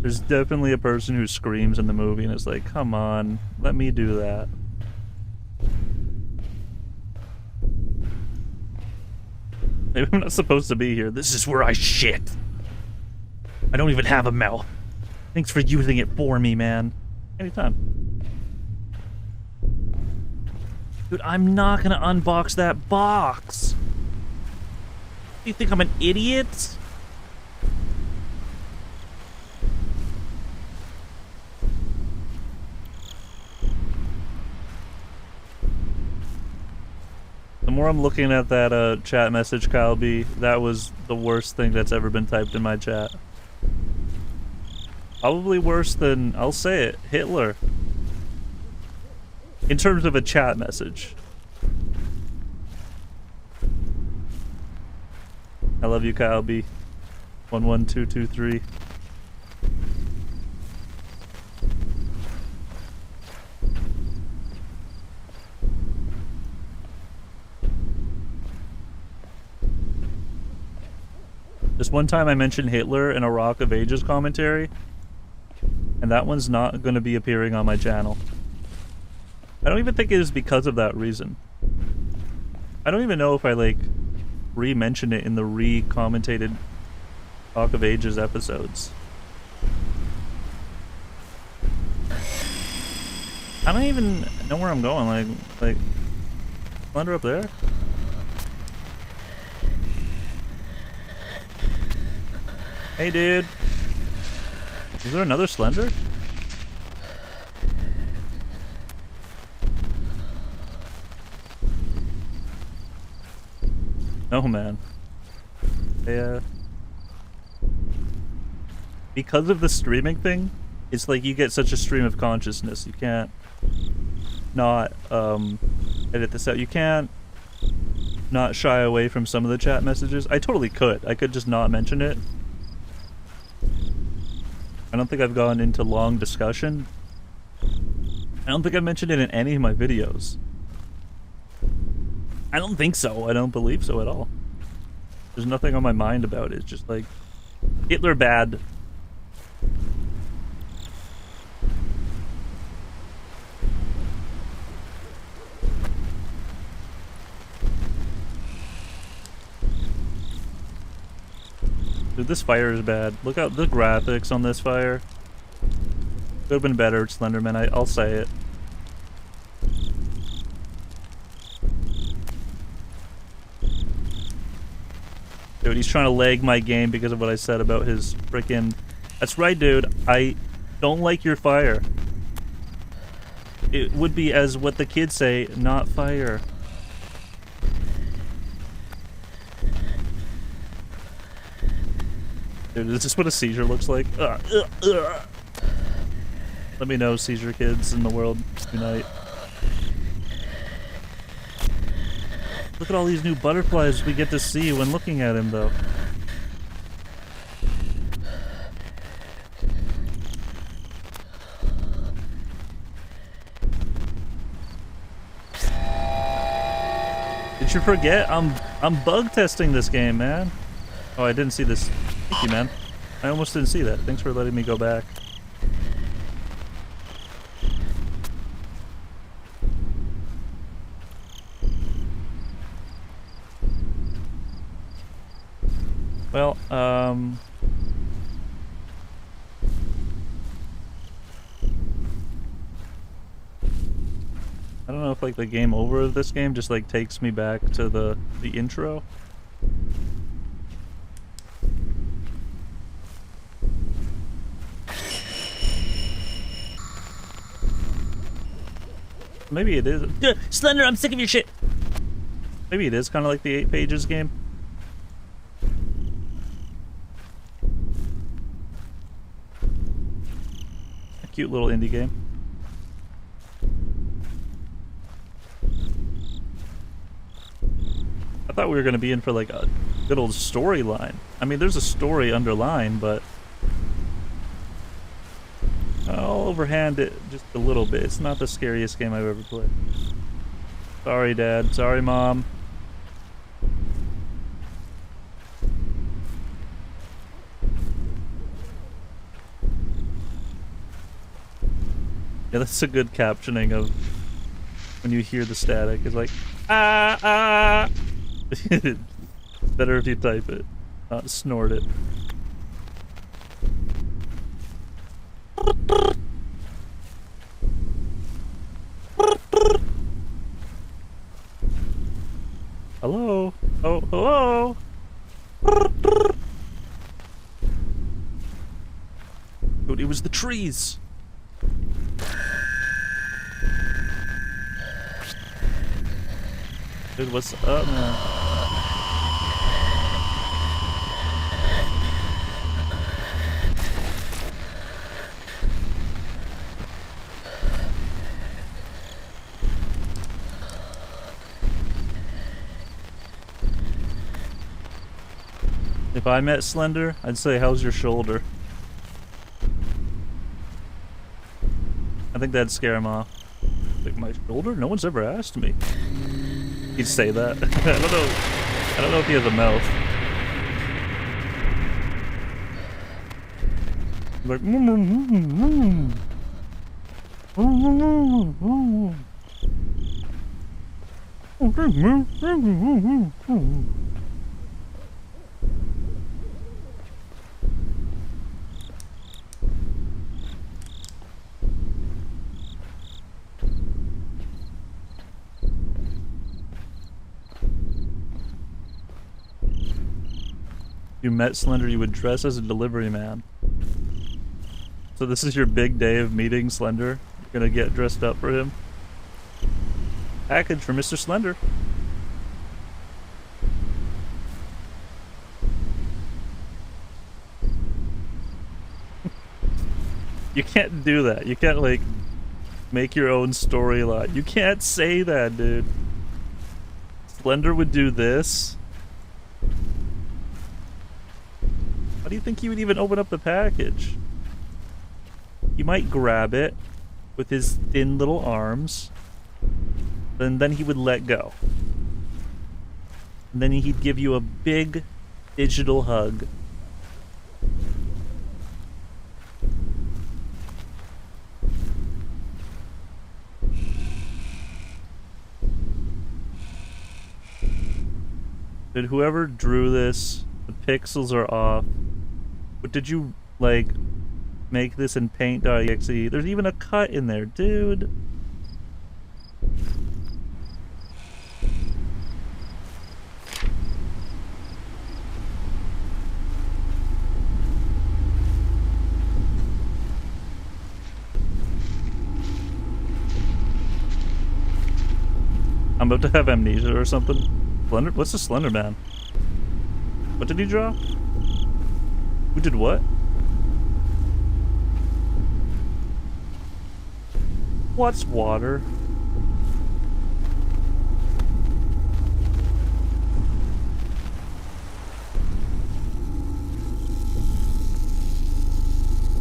There's definitely a person who screams in the movie and is like, come on, let me do that. Maybe I'm not supposed to be here. This is where I shit. I don't even have a mouth. Thanks for using it for me, man. Anytime. Dude, I'm not gonna unbox that box. Do you think I'm an idiot? The more I'm looking at that chat message, Kyle B, that was the worst thing that's ever been typed in my chat. Probably worse than, I'll say it, Hitler. In terms of a chat message. I love you, Kyle B. 11223. This one time I mentioned Hitler in a Rock of Ages commentary, and that one's not going to be appearing on my channel. I don't even think it is because of that reason. I don't even know if I, like, re-mentioned it in the re-commentated Rock of Ages episodes. I don't even know where I'm going, like, Slender up there? Hey, dude. Is there another Slender? No, man. They, because of the streaming thing, it's like you get such a stream of consciousness. You can't not, edit this out. You can't not shy away from some of the chat messages. I totally could. I could just not mention it. I don't think I've gone into long discussion. I don't think I've mentioned it in any of my videos. I don't think so. I don't believe so at all. There's nothing on my mind about it. It's just like, Hitler bad. Dude, this fire is bad. Look out the graphics on this fire. Could have been better, Slenderman. I'll say it. Dude, he's trying to lag my game because of what I said about his frickin'... That's right, dude. I don't like your fire. It would be, as what the kids say, not fire. Dude, is this what a seizure looks like? Let me know, seizure kids in the world. Unite. Look at all these new butterflies we get to see when looking at him, though. Did you forget? I'm bug testing this game, man. Oh, I didn't see this. Thank you, man. I almost didn't see that. Thanks for letting me go back. Well, I don't know if, like, the game over of this game just, like, takes me back to the intro. Maybe it is. Slender, I'm sick of your shit. Maybe it is kind of like the 8 Pages game. A cute little indie game. I thought we were going to be in for like a good old storyline. I mean, there's a story underlined, but I'll overhand it just a little bit. It's not the scariest game I've ever played. Sorry, Dad. Sorry, Mom. Yeah, that's a good captioning of when you hear the static. It's like, ah, ah. Better if you type it, not snort it. Hello? Oh, hello? Dude, it was the trees. Dude, what's up, man? If I met Slender, I'd say, how's your shoulder? I think that'd scare him off. Like, my shoulder? No one's ever asked me. He'd say that. I don't know. I don't know if he has a mouth. Like, you met Slender, you would dress as a delivery man. So this is your big day of meeting Slender? You're gonna get dressed up for him? Package for Mr. Slender. You can't do that. You can't, like, make your own storyline. You can't say that, dude. Slender would do this? How do you think he would even open up the package? He might grab it with his thin little arms, and then he would let go. And then he'd give you a big digital hug. Did whoever drew this, the pixels are off. But did you, like, make this in paint.exe? There's even a cut in there, dude. I'm about to have amnesia or something. Slender? What's the Slender Man? What did he draw? Who did what? What's water?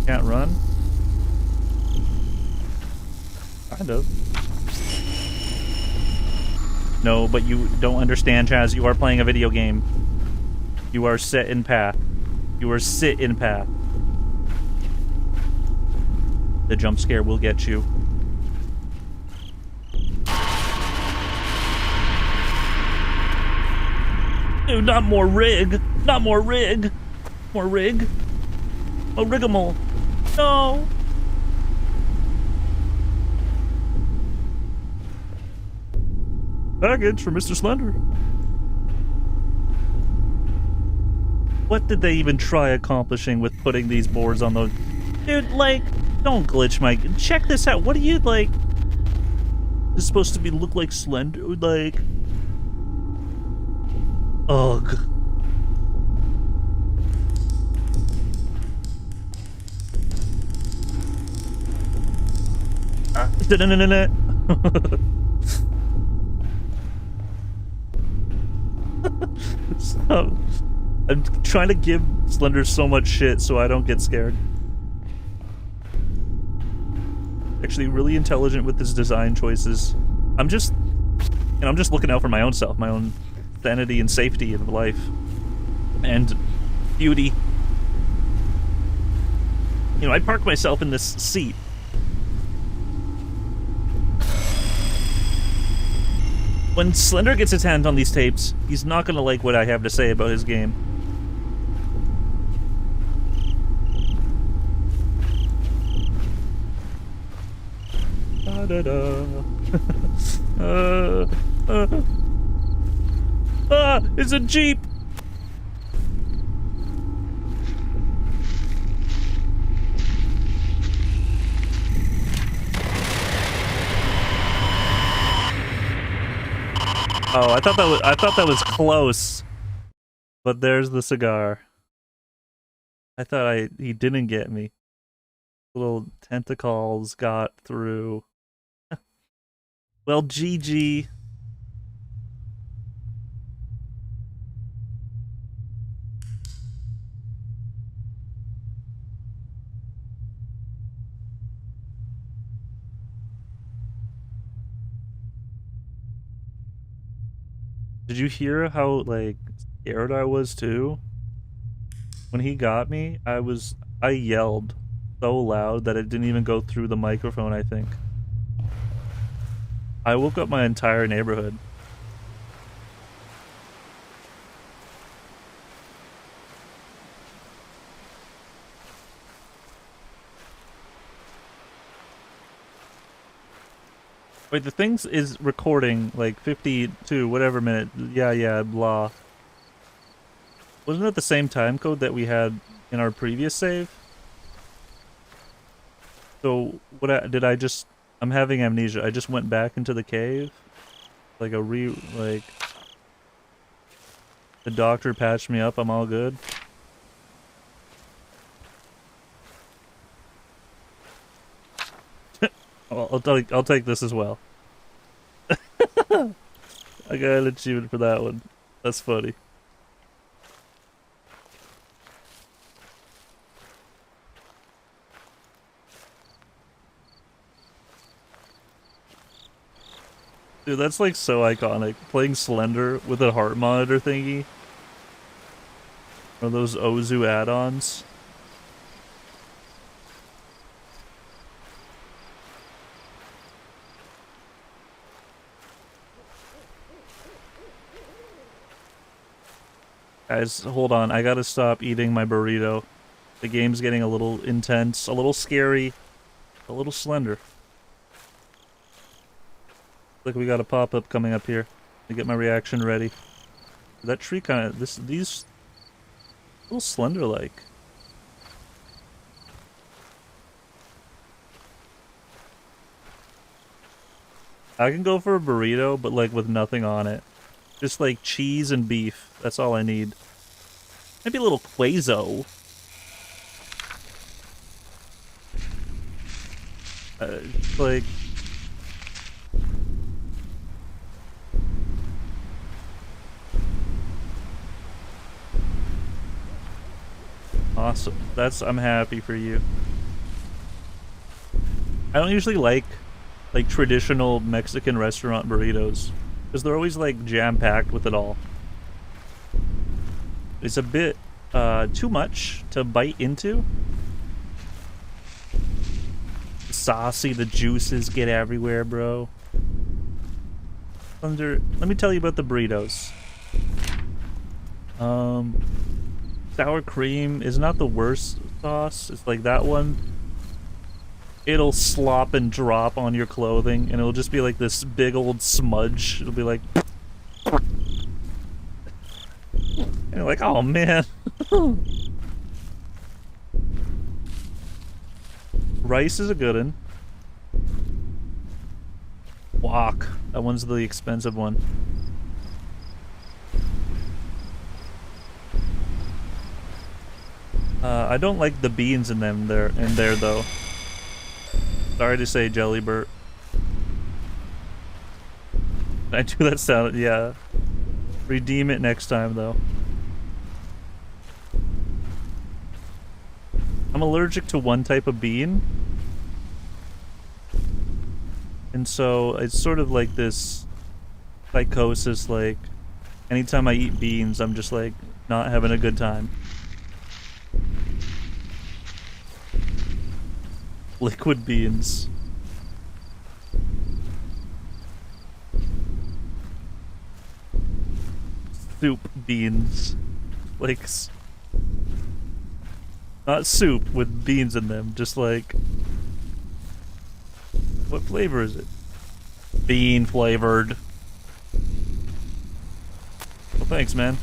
Can't run? Kind of. No, but you don't understand, Chaz. You are playing a video game. You are set in path. You are sit in path. The jump scare will get you. Dude, not more rig. Not more rig. More rig. Oh, riggamole. No. Package for Mr. Slender. What did they even try accomplishing with putting these boards on those? Dude, like, don't glitch my... Check this out. What are you, like... This is supposed to be look like Slender, like... Ugh. Stop. I'm trying to give Slender so much shit so I don't get scared. Actually, really intelligent with his design choices. I'm just looking out for my own self, my own sanity and safety in life, and beauty. You know, I park myself in this seat. When Slender gets his hands on these tapes, he's not gonna like what I have to say about his game. Da da da. It's a Jeep! Oh, I thought that was close. But there's the cigar. I thought he didn't get me. Little tentacles got through. Well, GG. Did you hear how, like, scared I was, too? When he got me, I yelled so loud that it didn't even go through the microphone, I think. I woke up my entire neighborhood. Wait, the thing is recording like 52 whatever minute. Yeah, blah. Wasn't that the same time code that we had in our previous save? So did I just? I'm having amnesia. I just went back into the cave, like the doctor patched me up. I'm all good. I'll take this as well. I got an achievement for that one. That's funny. Dude, that's like so iconic. Playing Slender with a heart monitor thingy. Or those Ozu add-ons. Guys, hold on. I gotta stop eating my burrito. The game's getting a little intense, a little scary, a little Slender. Look, we got a pop-up coming up here to get my reaction ready. That tree kind of, these a little Slender-like. I can go for a burrito, but like with nothing on it. Just like cheese and beef. That's all I need. Maybe a little Quazo. Like... Awesome. I'm happy for you. I don't usually like traditional Mexican restaurant burritos because they're always like jam-packed with it all. It's a bit too much to bite into. Saucy, the juices get everywhere, bro. Let me tell you about the burritos. Sour cream is not the worst sauce. It's like that one. It'll slop and drop on your clothing, and it'll just be like this big old smudge. It'll be like... And you're like, oh man. Rice is a good one. Wok. That one's the expensive one. I don't like the beans in there though. Sorry to say, Jellybert. I do that sound, yeah. Redeem it next time though. I'm allergic to one type of bean. And so it's sort of like this psychosis, like anytime I eat beans, I'm just like not having a good time. Liquid beans. Soup beans. Like, not soup with beans in them, just like... What flavor is it? Bean flavored. Well, thanks, man.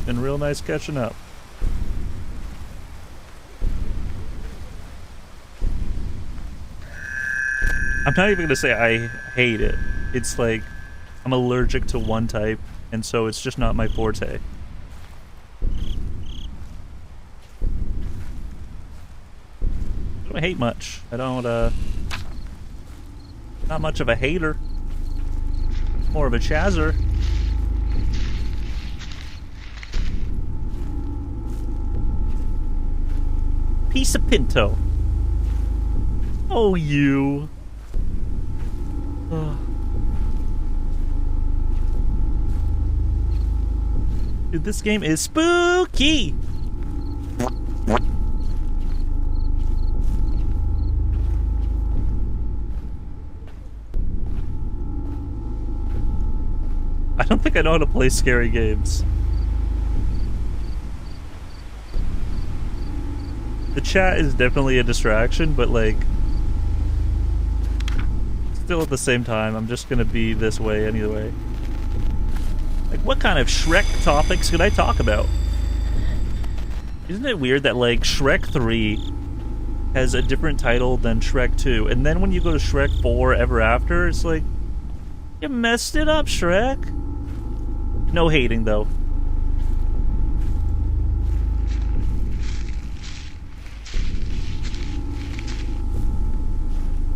Been real nice catching up. I'm not even gonna say I hate it. It's like I'm allergic to one type, and so it's just not my forte. I don't hate much. I don't, not much of a hater. More of a Chazarz. Piece of pinto. Oh, you. Dude, this game is spooky! I don't think I know how to play scary games. The chat is definitely a distraction, but like... still at the same time, I'm just gonna be this way anyway. Like, what kind of Shrek topics could I talk about? Isn't it weird that, like, Shrek 3 has a different title than Shrek 2, and then when you go to Shrek 4 Ever After, it's like, you messed it up, Shrek. No hating, though.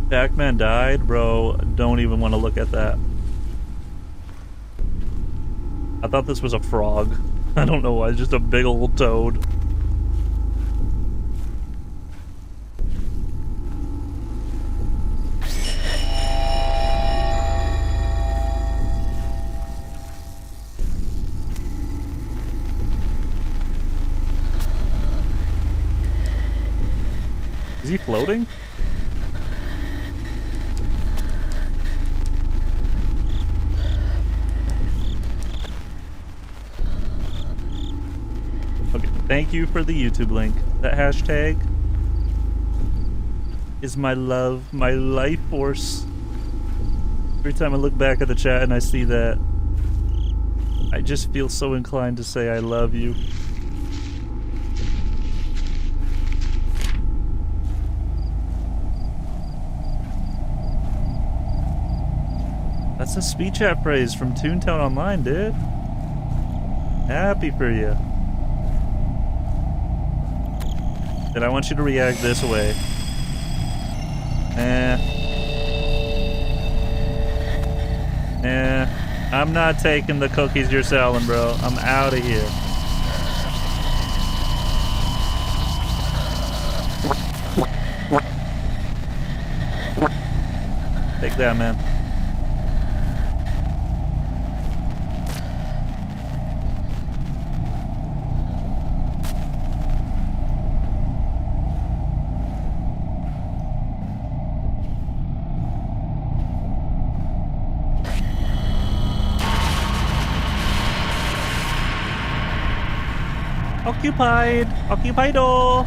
Pac-Man died? Bro, don't even want to look at that. I thought this was a frog. I don't know why, it's just a big old toad. Is he floating? Okay, thank you for the YouTube link. That hashtag is my love, my life force. Every time I look back at the chat and I see that, I just feel so inclined to say I love you. That's a speed chat phrase from Toontown Online, dude. Happy for you. And I want you to react this way. I'm not taking the cookies you're selling, bro. I'm out of here. Take that, man. Occupied! Occupied-o!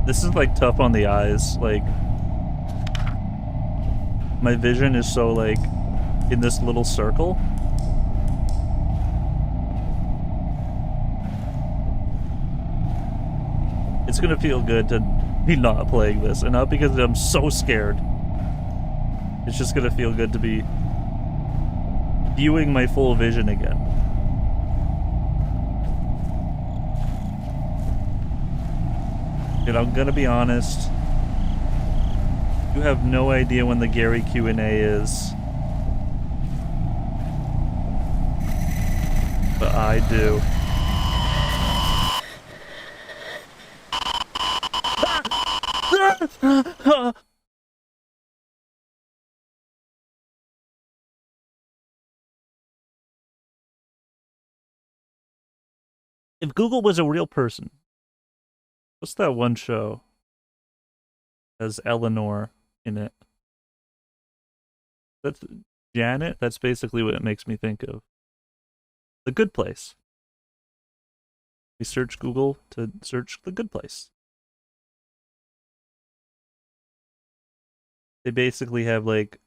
This is like tough on the eyes, like my vision is so like in this little circle. It's gonna feel good to be not playing this, and not because I'm so scared. It's just gonna feel good to be viewing my full vision again. And I'm gonna be honest, you have no idea when the Gary Q&A is. But I do. If Google was a real person, what's that one show? Has Eleanor in it. That's Janet? That's basically what it makes me think of. The Good Place. We search Google to search The Good Place. They basically have like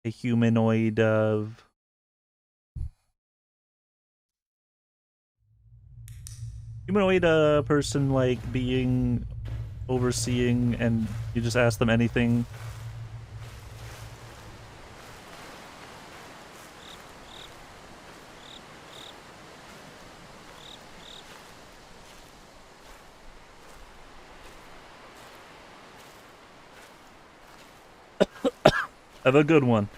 a humanoid of person like being overseeing, and you just ask them anything. I have a good one.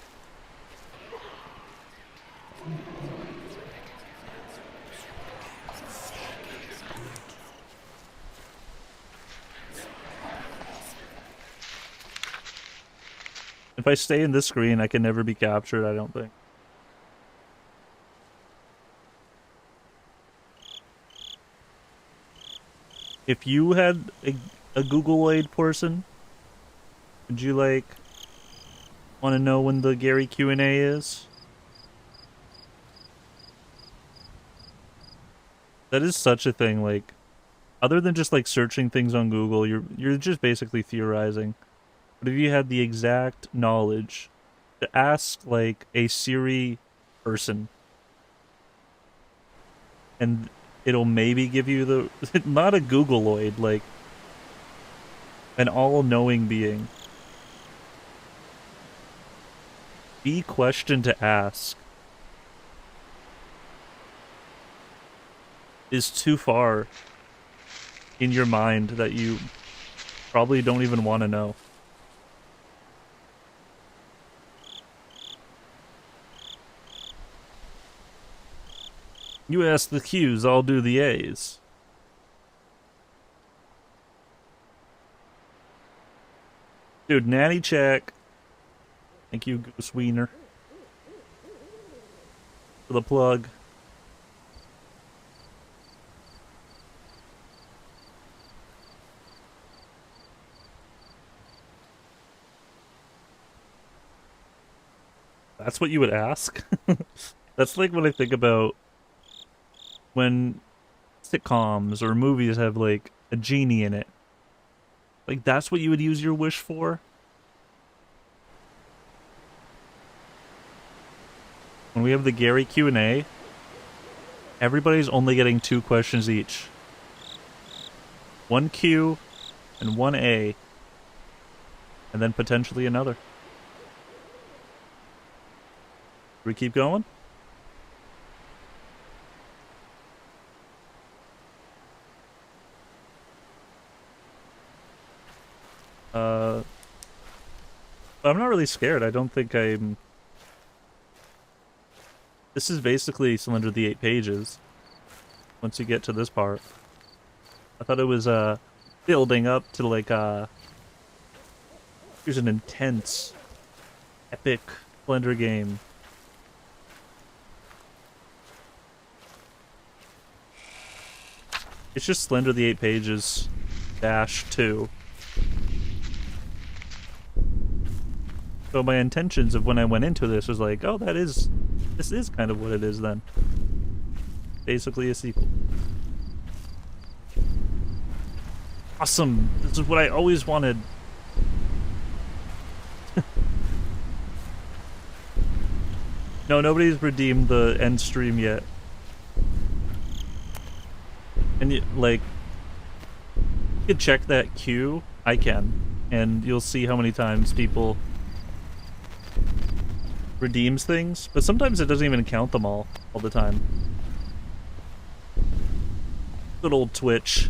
If I stay in this screen, I can never be captured, I don't think. If you had a Googleoid person, would you, like, want to know when the Gary Q&A is? That is such a thing, like, other than just, like, searching things on Google, you're just basically theorizing. But if you had the exact knowledge to ask, like, a Siri person, and it'll maybe give you the... not a Googleoid, like, an all-knowing being. The question to ask is too far in your mind that you probably don't even want to know. You ask the Q's, I'll do the A's. Dude, nanny check. Thank you, Goose Wiener, for the plug. That's what you would ask? That's like what I think about when sitcoms or movies have, like, a genie in it. Like, that's what you would use your wish for? When we have the Gary Q&A, everybody's only getting 2 questions each. 1 Q and 1 A. And then potentially another. Do we keep going? I'm not really scared. I don't think I'm... This is basically Slender the 8 pages. Once you get to this part. I thought it was, building up to, like, here's an intense, epic Slender game. It's just Slender the 8 pages -2. So my intentions of when I went into this was like, oh, this is kind of what it is then. Basically a sequel. Awesome! This is what I always wanted. No, nobody's redeemed the end stream yet. And you, like, you can check that queue. I can. And you'll see how many times people redeems things, but sometimes it doesn't even count them all the time. Good old Twitch.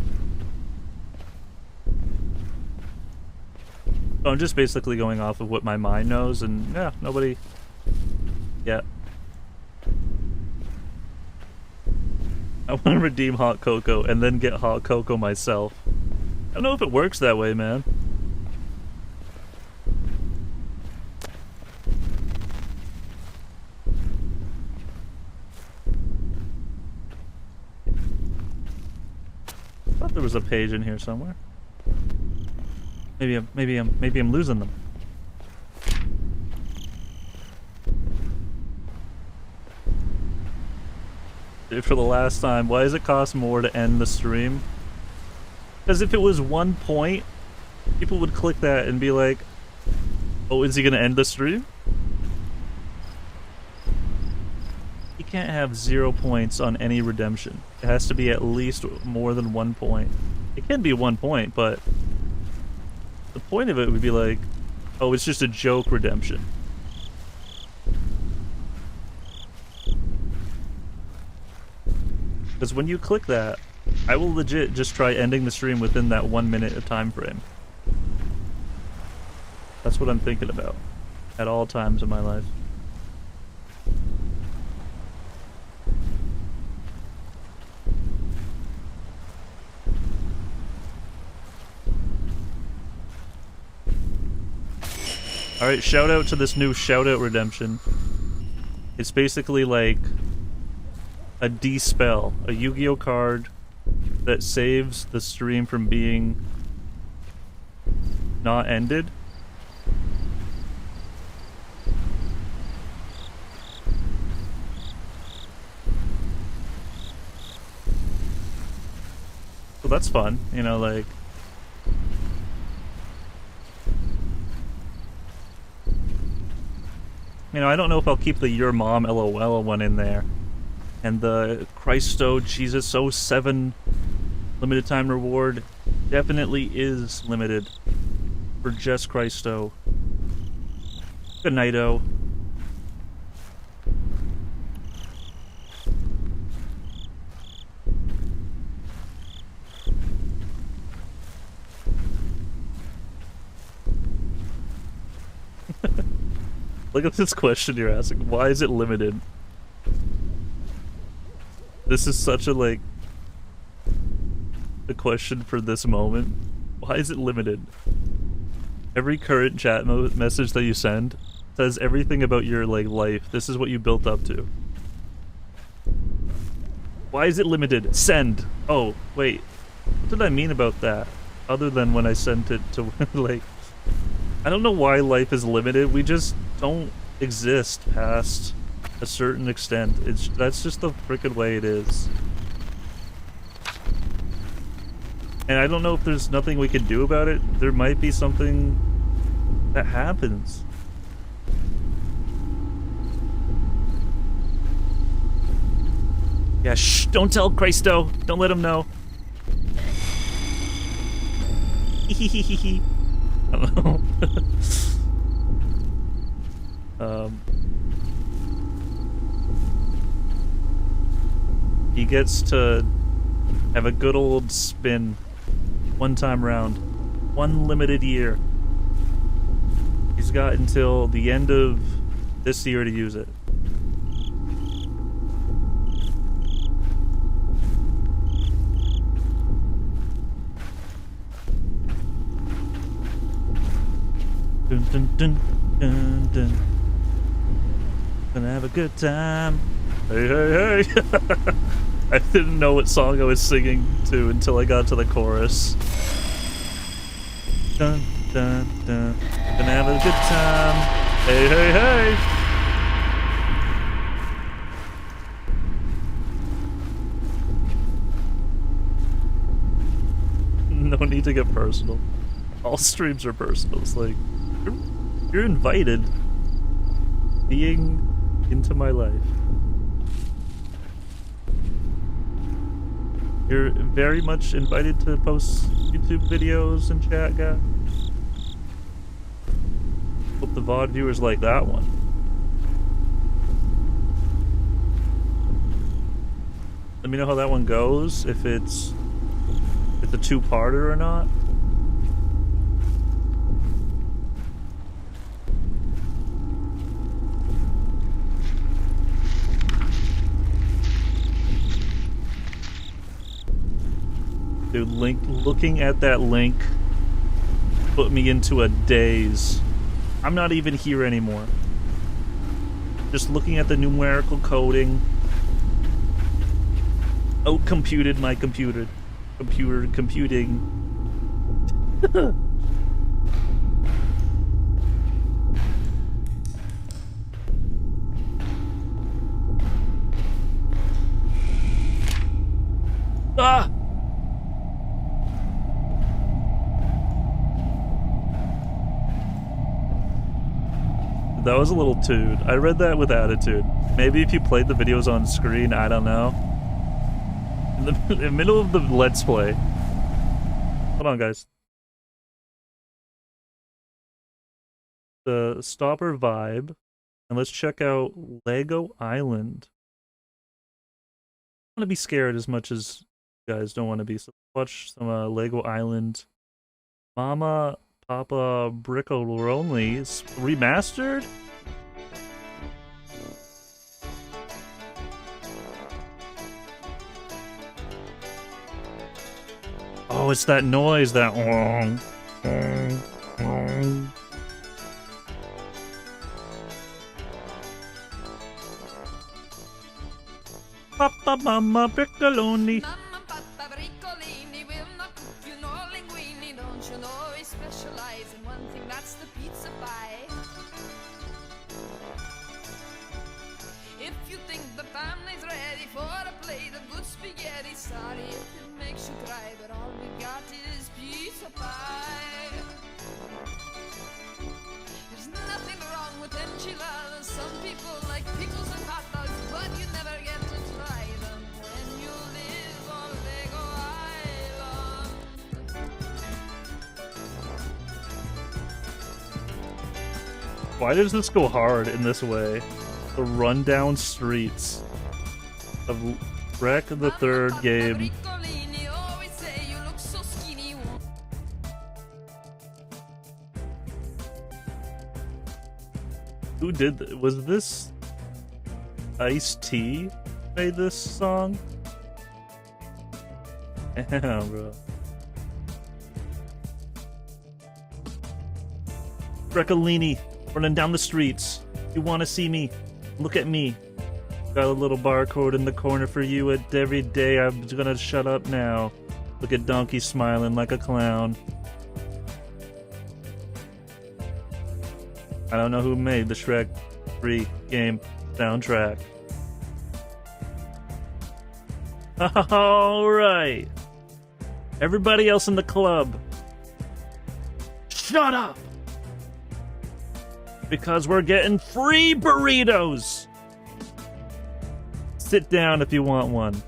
So I'm just basically going off of what my mind knows, and yeah, nobody... Yeah. I want to redeem hot cocoa and then get hot cocoa myself. I don't know if it works that way, man. I thought there was a page in here somewhere. Maybe I'm losing them. For the last time, why does it cost more to end the stream? Because if it was 1 point, people would click that and be like, oh, is he gonna end the stream? You can't have 0 points on any redemption. It has to be at least more than 1 point. It can be 1 point, but the point of it would be like, oh, it's just a joke redemption. Because when you click that, I will legit just try ending the stream within that 1 minute of time frame. That's what I'm thinking about at all times in my life. Alright, shout out to this new Shoutout Redemption. It's basically like a D-spell, a Yu-Gi-Oh card that saves the stream from being not ended. So that's fun, you know, like... You know, I don't know if I'll keep the Your Mom LOL one in there. And the Christo Jesus 07 limited time reward definitely is limited for just Christo. Good night-o. Look at this question you're asking. Why is it limited? This is such a, like, a question for this moment. Why is it limited? Every current chat message that you send says everything about your, like, life. This is what you built up to. Why is it limited? Send! Oh, wait. What did I mean about that? Other than when I sent it to, like... I don't know why life is limited. We just don't exist past a certain extent. That's just the frickin' way it is. And I don't know if there's nothing we can do about it. There might be something that happens. Yeah, shh, don't tell Christo. Don't let him know. Hehehehe. I don't know. He gets to have a good old spin one time round. One limited year. He's got until the end of this year to use it. Dun dun dun dun dun. Gonna have a good time. Hey, hey, hey! I didn't know what song I was singing to until I got to the chorus. Dun dun dun. Gonna have a good time. Hey, hey, hey! No need to get personal. All streams are personal. It's like, you're invited being into my life. You're very much invited to post YouTube videos and chat, guy. Hope the VOD viewers like that one. Let me know how that one goes, if it's a two-parter or not. Dude, looking at that link put me into a daze. I'm not even here anymore. Just looking at the numerical coding. Out-computed my computer. Computing. Ah! That was a little toot. I read that with attitude. Maybe if you played the videos on screen, I don't know. In the middle of the Let's Play. Hold on, guys. The stopper vibe. And let's check out Lego Island. I don't want to be scared as much as you guys don't want to be. So watch some Lego Island. Mama... Papa Brickolonely is remastered? Oh, it's that noise, that Mama, mama, piccoloni. Mamma and Papa Riccolini will not cook you no linguine. Don't you know we specialize in one thing, that's the pizza pie. If you think the family's ready for a plate of good spaghetti, sorry if it makes you cry, but all we got is pizza pie. There's nothing wrong with enchiladas. Some people like pickles and hot dogs, but you never get to try them when you live on Lego Island. Why does this go hard in this way? The rundown streets of Wreck the Third game. Riccolini always say you look so skinny. Who did was this Ice-T made this song? Damn, bro. Breccolini running down the streets. You want to see me? Look at me. Got a little barcode in the corner for you at every day. I'm gonna shut up now. Look at Donkey smiling like a clown. I don't know who made the Shrek 3 game soundtrack. Alright. Everybody else in the club, shut up! Because we're getting free burritos! Sit down if you want one.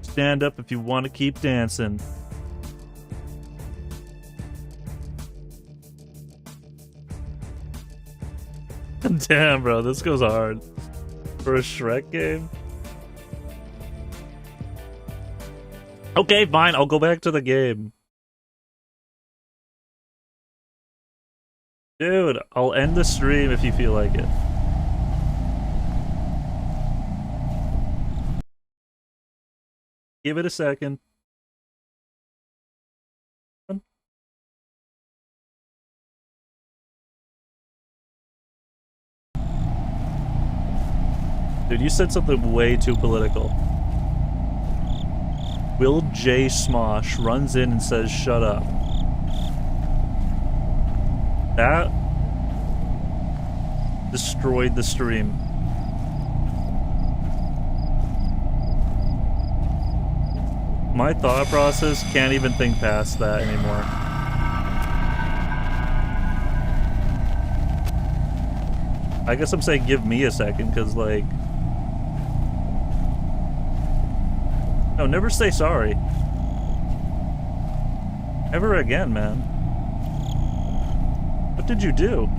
Stand up if you want to keep dancing. Damn, bro, this goes hard. For a Shrek game? Okay, fine, I'll go back to the game. Dude, I'll end the stream if you feel like it. Give it a second. Dude, you said something way too political. Will J. Smosh runs in and says, shut up. That destroyed the stream. My thought process can't even think past that anymore. I guess I'm saying give me a second, because, like... No, never say sorry. Ever again, man. What did you do?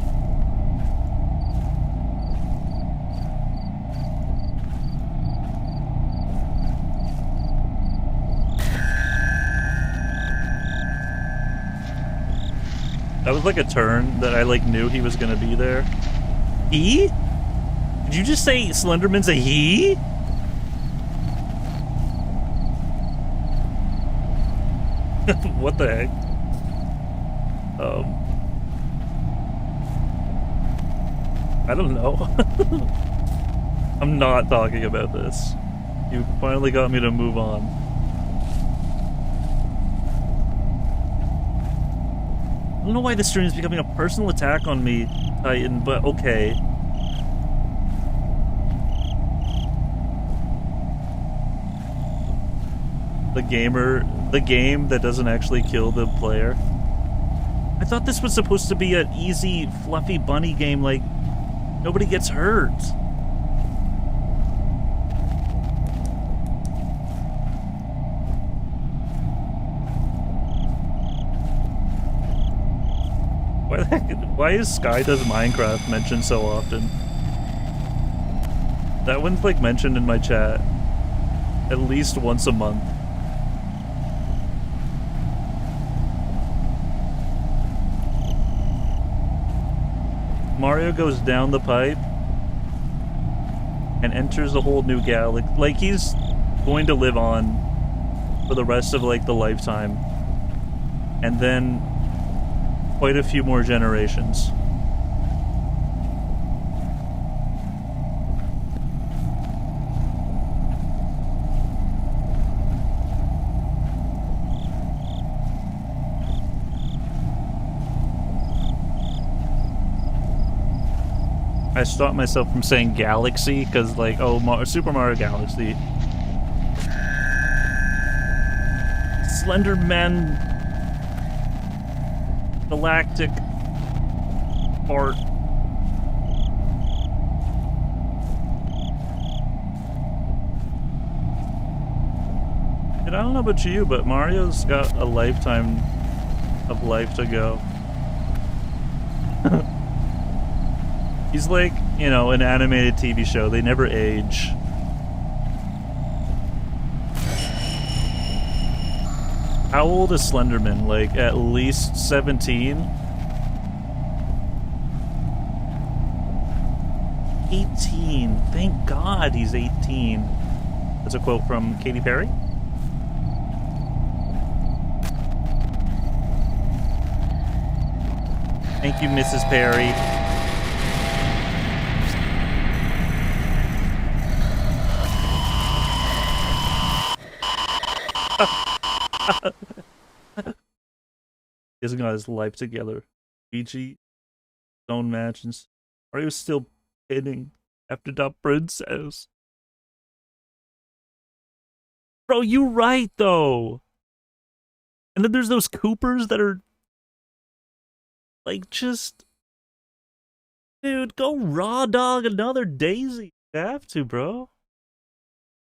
That was like a turn that I like knew he was gonna be there. He? Did you just say Slenderman's a he? What the heck? I don't know. I'm not talking about this. You finally got me to move on. I don't know why this stream is becoming a personal attack on me, Titan, but okay. The game that doesn't actually kill the player. I thought this was supposed to be an easy, fluffy bunny game, like, nobody gets hurt. Why the heck, why is Sky Does Minecraft mentioned so often? That one's like mentioned in my chat at least once a month. Mario goes down the pipe and enters a whole new galaxy. Like, he's going to live on for the rest of, like, the lifetime. And then quite a few more generations. I stopped myself from saying Galaxy because, like, oh, Super Mario Galaxy. Slender Man Galactic Art. And I don't know about you, but Mario's got a lifetime of life to go. He's like, you know, an animated TV show. They never age. How old is Slenderman? Like, at least 17? 18. Thank God he's 18. That's a quote from Katy Perry. Thank you, Mrs. Perry. He hasn't got his life together. Luigi, zone matches. Mario was still pinning after that princess. Bro, you right though. And then there's those Coopers that are like just, dude, go raw dog another Daisy. You have to, bro.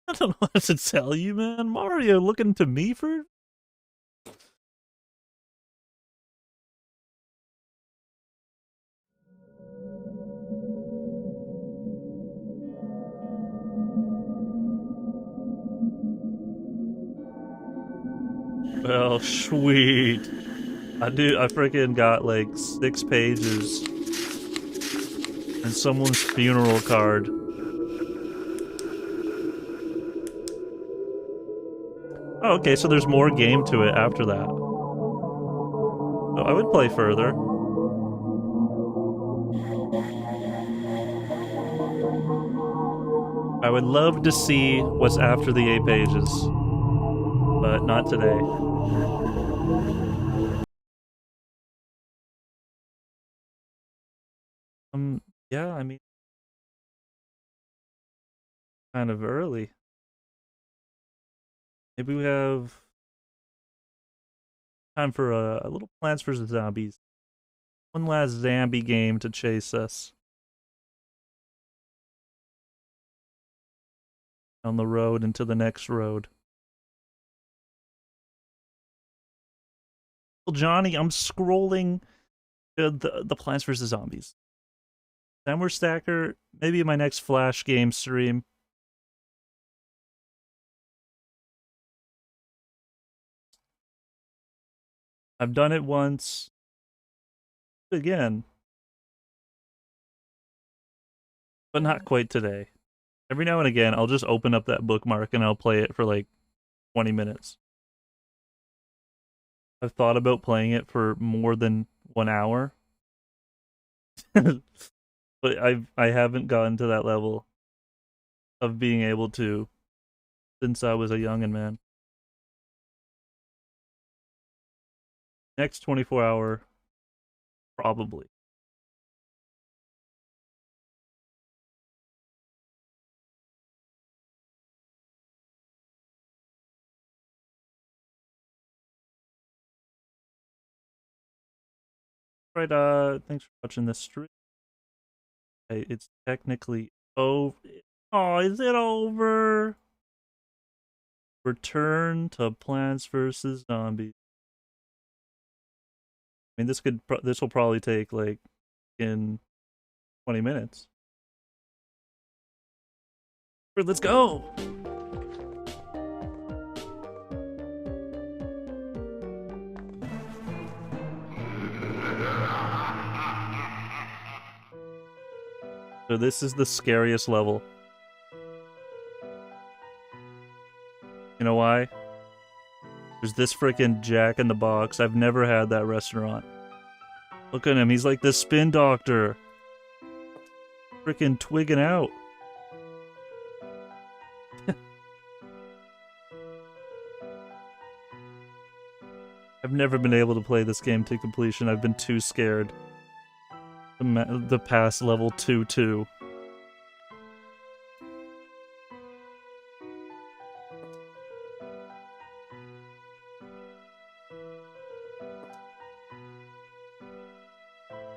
I don't know what to tell you, man. Mario looking to me for. Well, sweet. I freaking got like 6 pages and someone's funeral card. Oh, okay, so there's more game to it after that. So I would play further. I would love to see what's after the 8 pages, but not today. Yeah, I mean, kind of early. Maybe we have time for a little Plants vs. Zombies. One last zombie game to chase us on the road into the next road. Well, Johnny, I'm scrolling the Plants vs. Zombies. Timer Stacker, maybe in my next Flash game stream. I've done it once. Again. But not quite today. Every now and again, I'll just open up that bookmark and I'll play it for like 20 minutes. I've thought about playing it for more than 1 hour. But I haven't gotten to that level of being able to since I was a youngin' man. Next 24-hour, probably. Right, thanks for watching this stream. Hey, it's technically over. Oh, is it over? Return to Plants vs. Zombies. I mean, this will probably take like in 20 minutes. Let's go. So this is the scariest level. You know why? There's this freaking Jack in the Box. I've never had that restaurant. Look at him. He's like the spin doctor. Freaking twigging out. I've never been able to play this game to completion. I've been too scared. the past level 2-2.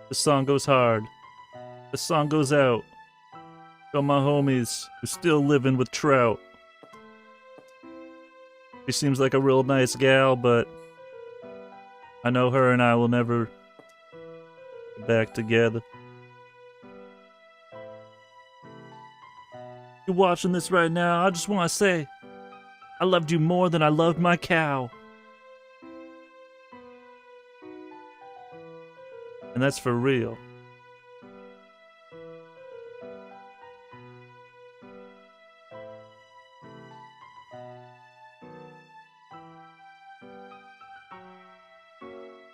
The song goes hard. The song goes out. To my homies who still living with trout. She seems like a real nice gal, but I know her and I will never get back together. You're watching this right now, I just want to say I loved you more than I loved my cow. And that's for real.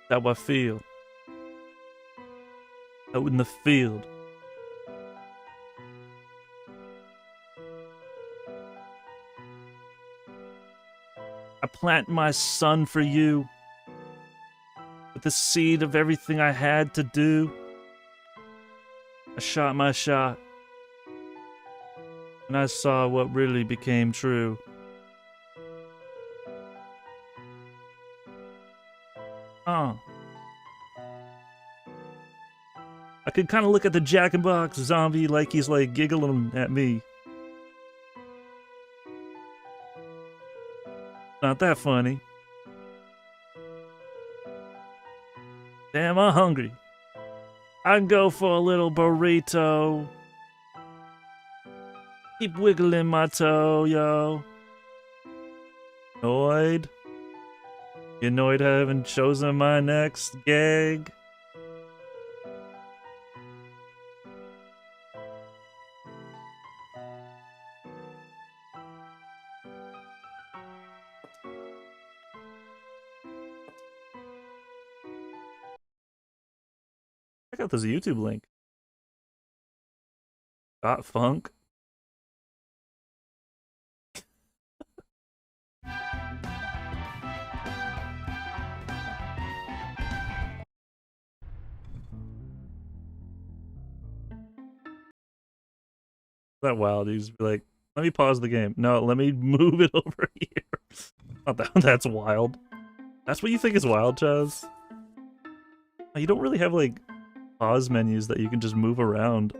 How I feel out in the field. I plant my son for you with the seed of everything I had to do. I shot my shot and I saw what really became true. I could kind of look at the Jack-in-Box zombie like he's like giggling at me. Not that funny. Damn, I'm hungry. I can go for a little burrito. Keep wiggling my toe, yo. Noid? You Noid haven't chosen my next gag? Check out this YouTube link. Got funk. That wild. He's like, let me pause the game. No, let me move it over here. Not that. That's wild. That's what you think is wild, Chaz? You don't really have like pause menus that you can just move around.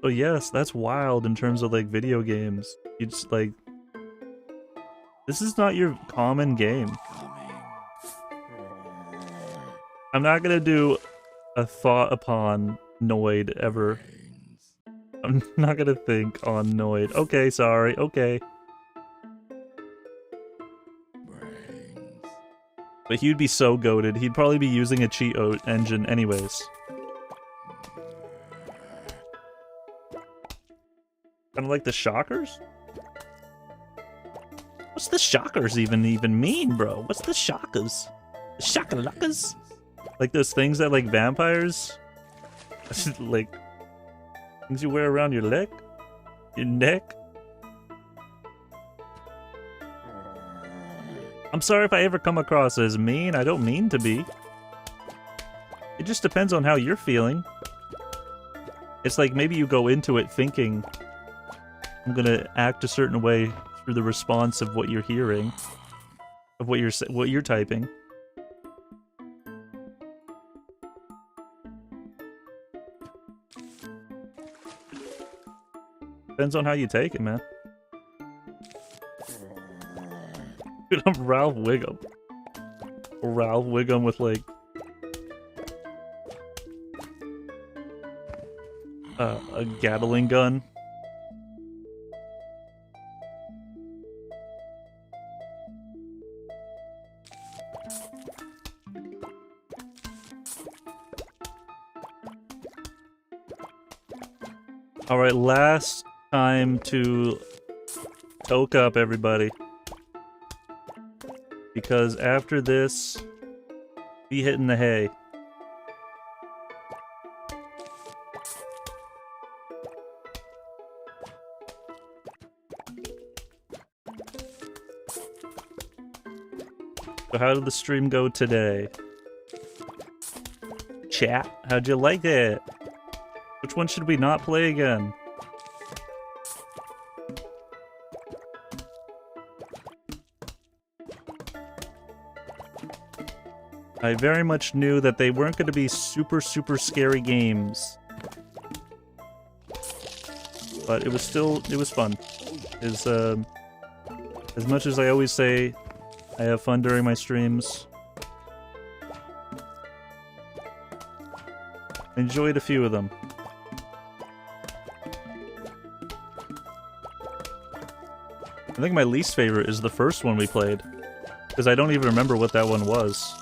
So yes, that's wild in terms of like video games. You just like, this is not your common game. I'm not gonna do a thought upon Noid ever. I'm not gonna think on Noid. Okay, sorry, okay. But he'd be so goated. He'd probably be using a cheat engine anyways. Kind of like the Shockers? What's the Shockers even mean, bro? What's the Shockers? The Shakalakas? Like those things that like vampires? Like things you wear around your leg? Your neck? I'm sorry if I ever come across as mean. I don't mean to be. It just depends on how you're feeling. It's like maybe you go into it thinking I'm gonna act a certain way through the response of what you're hearing, of what you're typing. Depends on how you take it, man. Dude, I'm Ralph Wiggum. Ralph Wiggum with like a Gatling gun. All right, last time to toke up, everybody. Because after this, be hitting the hay. So how did the stream go today? chat? How'd you like it? Which one should we not play again? I very much knew that they weren't going to be super scary games. But it was fun. As much as I always say, I have fun during my streams. I enjoyed a few of them. I think my least favorite is the first one we played, because I don't even remember what that one was.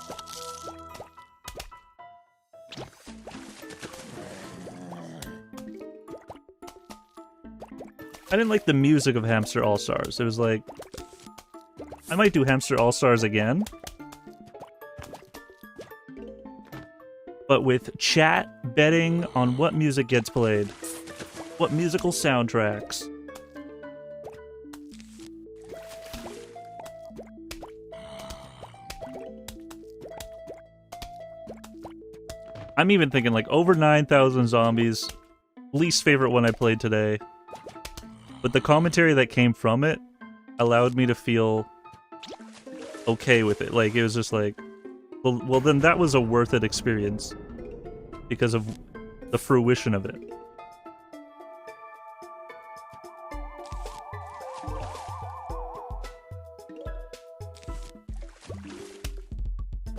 I didn't like the music of Hamster All-Stars. It was like, I might do Hamster All-Stars again, but with chat betting on what music gets played, what musical soundtracks. I'm even thinking like over 9,000 zombies, least favorite one I played today. But the commentary that came from it allowed me to feel okay with it. Like, it was just like, well then that was a worth it experience because of the fruition of it.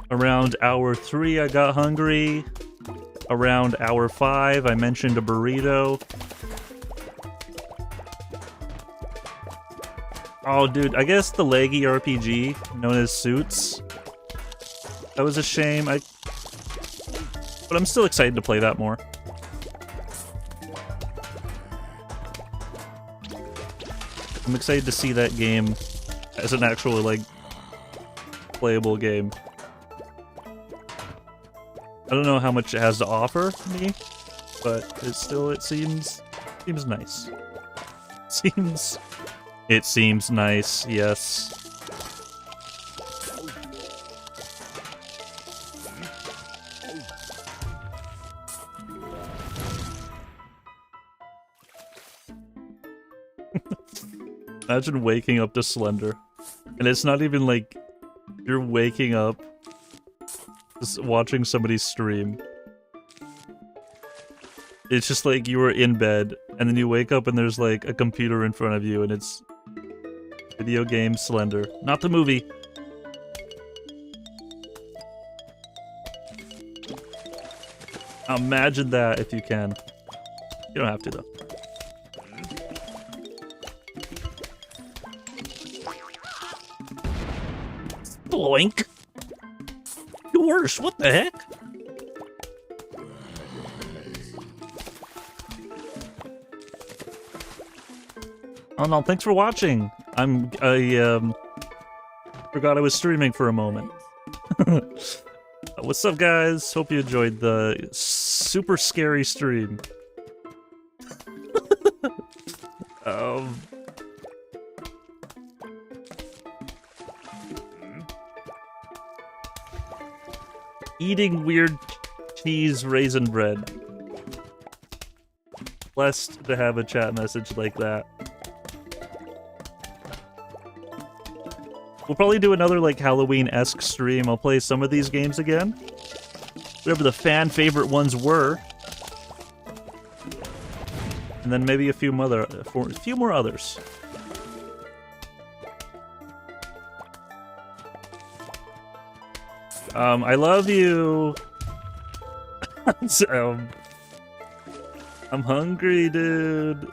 Around hour 3, I got hungry. Around hour 5, I mentioned a burrito. Oh, dude, I guess the laggy RPG, known as Suits. That was a shame. But I'm still excited to play that more. I'm excited to see that game as an actual, like, playable game. I don't know how much it has to offer me, but it seems nice. It seems nice, yes. Imagine waking up to Slender. And it's not even like you're waking up just watching somebody stream. It's just like you were in bed, and then you wake up and there's like a computer in front of you, and it's video game Slender. Not the movie. Imagine that if you can. You don't have to, though. Bloink. Yours, what the heck? Oh no, thanks for watching. I forgot I was streaming for a moment. What's up, guys? Hope you enjoyed the super scary stream. Eating weird cheese raisin bread. Blessed to have a chat message like that. We'll probably do another like Halloween-esque stream. I'll play some of these games again. Whatever the fan favorite ones were. And then maybe a few more others. I love you. I'm hungry, dude.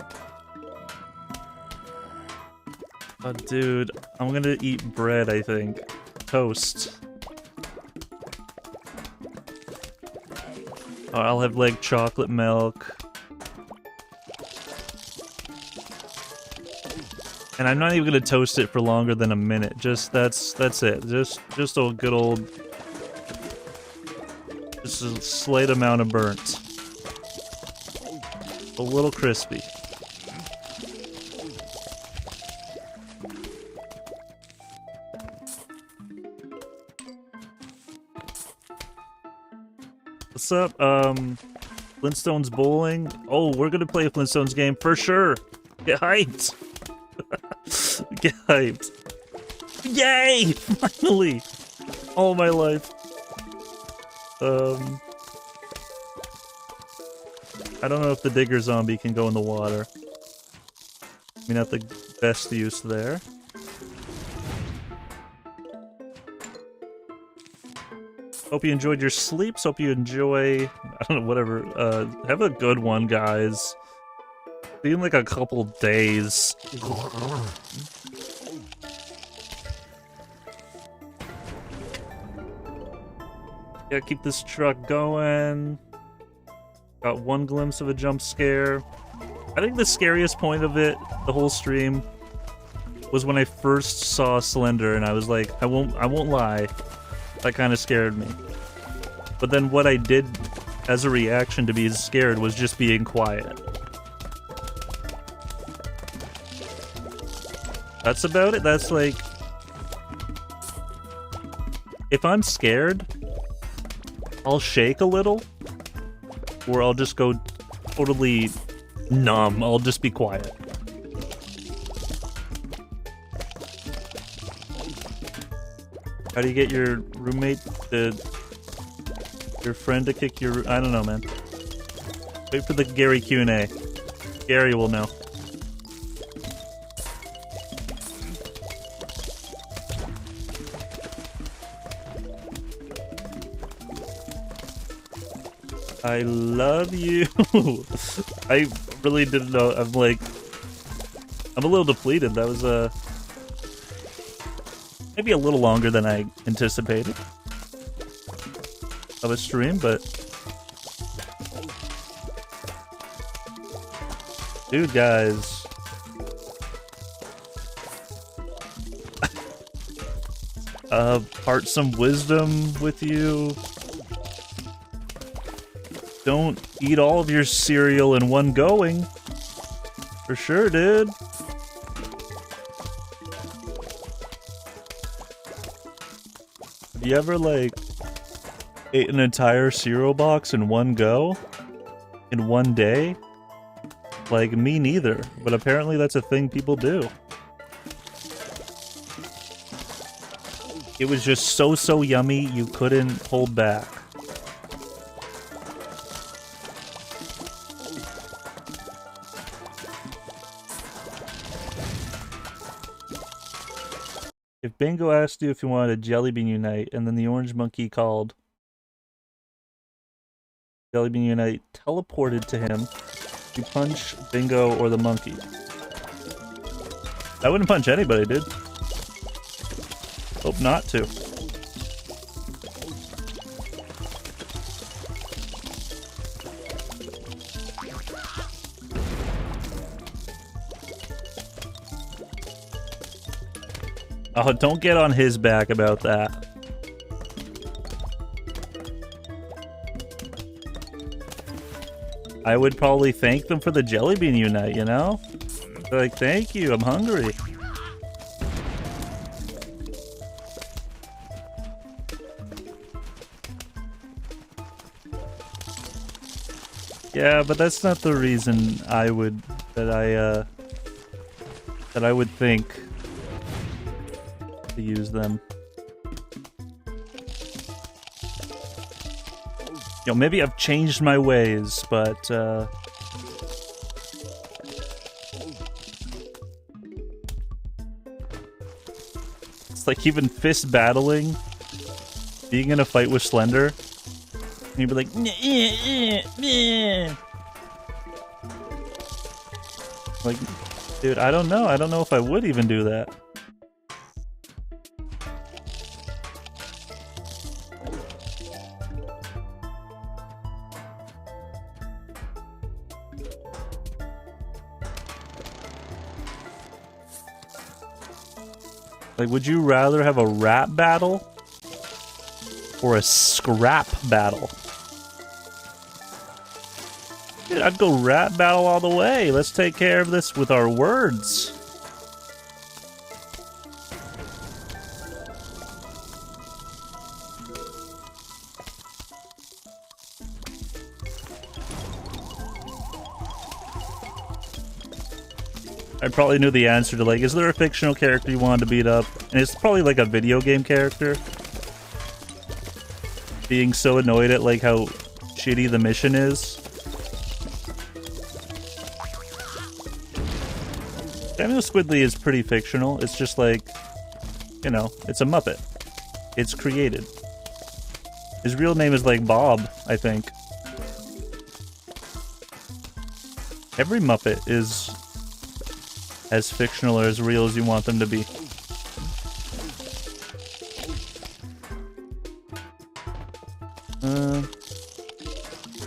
Oh, dude, I'm gonna eat bread, I think. Toast. Oh, I'll have, like, chocolate milk. And I'm not even gonna toast it for longer than a minute. That's it. Just a good old... Just a slight amount of burnt. A little crispy. What's up? Flintstones bowling. Oh, we're gonna play a Flintstones game for sure. Get hyped. Get hyped. Yay! Finally! All my life. I don't know if the digger zombie can go in the water. I mean, not the best use there. Hope you enjoyed your sleeps. Hope you enjoy, I don't know, whatever. Have a good one, guys. See you in like a couple days. Yeah, keep this truck going. Got one glimpse of a jump scare. I think the scariest point of it, the whole stream, was when I first saw Slender, and I was like, I won't lie, that kind of scared me. But then what I did as a reaction to being scared was just being quiet. That's about it. That's like, if I'm scared, I'll shake a little, or I'll just go totally numb. I'll just be quiet. How do you get your roommate to, your friend to kick your, I don't know, man. Wait for the Gary Q&A. Gary will know. I love you. I really didn't know. I'm a little depleted. That was maybe a little longer than I anticipated of a stream, but dude, guys, part some wisdom with you. Don't eat all of your cereal in one going. For sure, dude. Have you ever, like, ate an entire cereal box in one go? In one day? Like, me neither. But apparently that's a thing people do. It was just so yummy, you couldn't hold back. If Bingo asked you if you wanted a Jelly Bean Unite, and then the orange monkey called Jelly Bean Unite teleported to him, you punch Bingo or the monkey. I wouldn't punch anybody, dude. Hope not to. Oh, don't get on his back about that. I would probably thank them for the Jelly Bean Unite, you know? They're like, thank you, I'm hungry. Yeah, but that's not the reason I would, that I would think to use them. You know, maybe I've changed my ways, but it's like even fist battling, being in a fight with Slender, and you'd be like, like, dude, I don't know if I would even do that. Like, would you rather have a rap battle or a scrap battle? Dude, I'd go rap battle all the way. Let's take care of this with our words. I probably knew the answer to, like, is there a fictional character you wanted to beat up? And it's probably like a video game character. Being so annoyed at, like, how shitty the mission is. Samuel Squidly is pretty fictional. It's just like, you know, it's a Muppet. It's created. His real name is like Bob, I think. Every Muppet is as fictional or as real as you want them to be.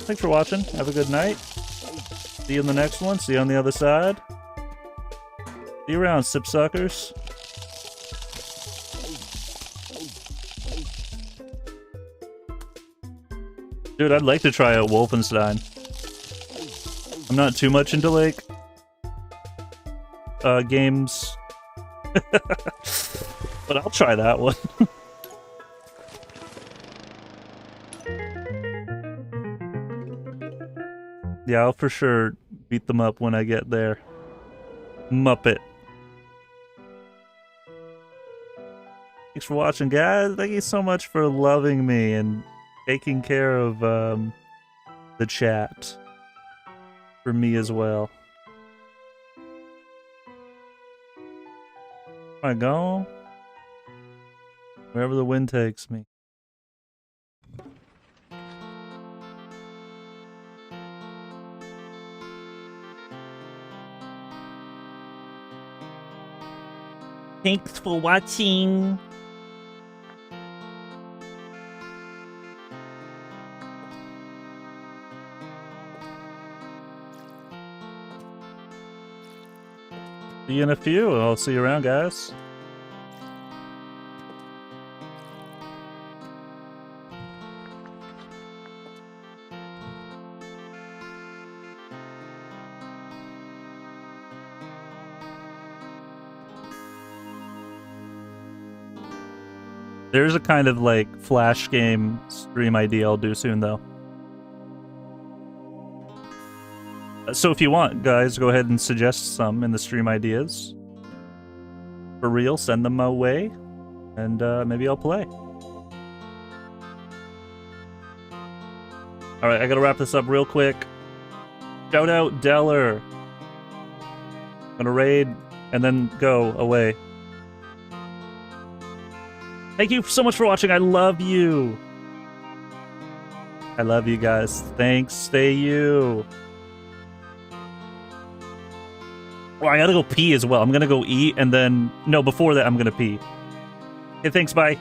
Thanks for watching. Have a good night. See you in the next one. See you on the other side. See you around, sipsuckers. Dude, I'd like to try out Wolfenstein. I'm not too much into, like, games. But I'll try that one. Yeah, I'll for sure beat them up when I get there. Muppet. Thanks for watching, guys. Thank you so much for loving me and taking care of the chat for me as well. I go wherever the wind takes me. Thanks for watching. See you in a few. I'll see you around, guys. There's a kind of like flash game stream idea I'll do soon, though. So if you want, guys, go ahead and suggest some in the stream ideas. For real, send them my way, and maybe I'll play. Alright, I gotta wrap this up real quick. Shout out Deller. Gonna raid, and then go away. Thank you so much for watching. I love you. I love you guys. Thanks. Stay you. Oh, I gotta go pee as well. I'm gonna go eat and then... No, before that, I'm gonna pee. Okay, thanks. Bye.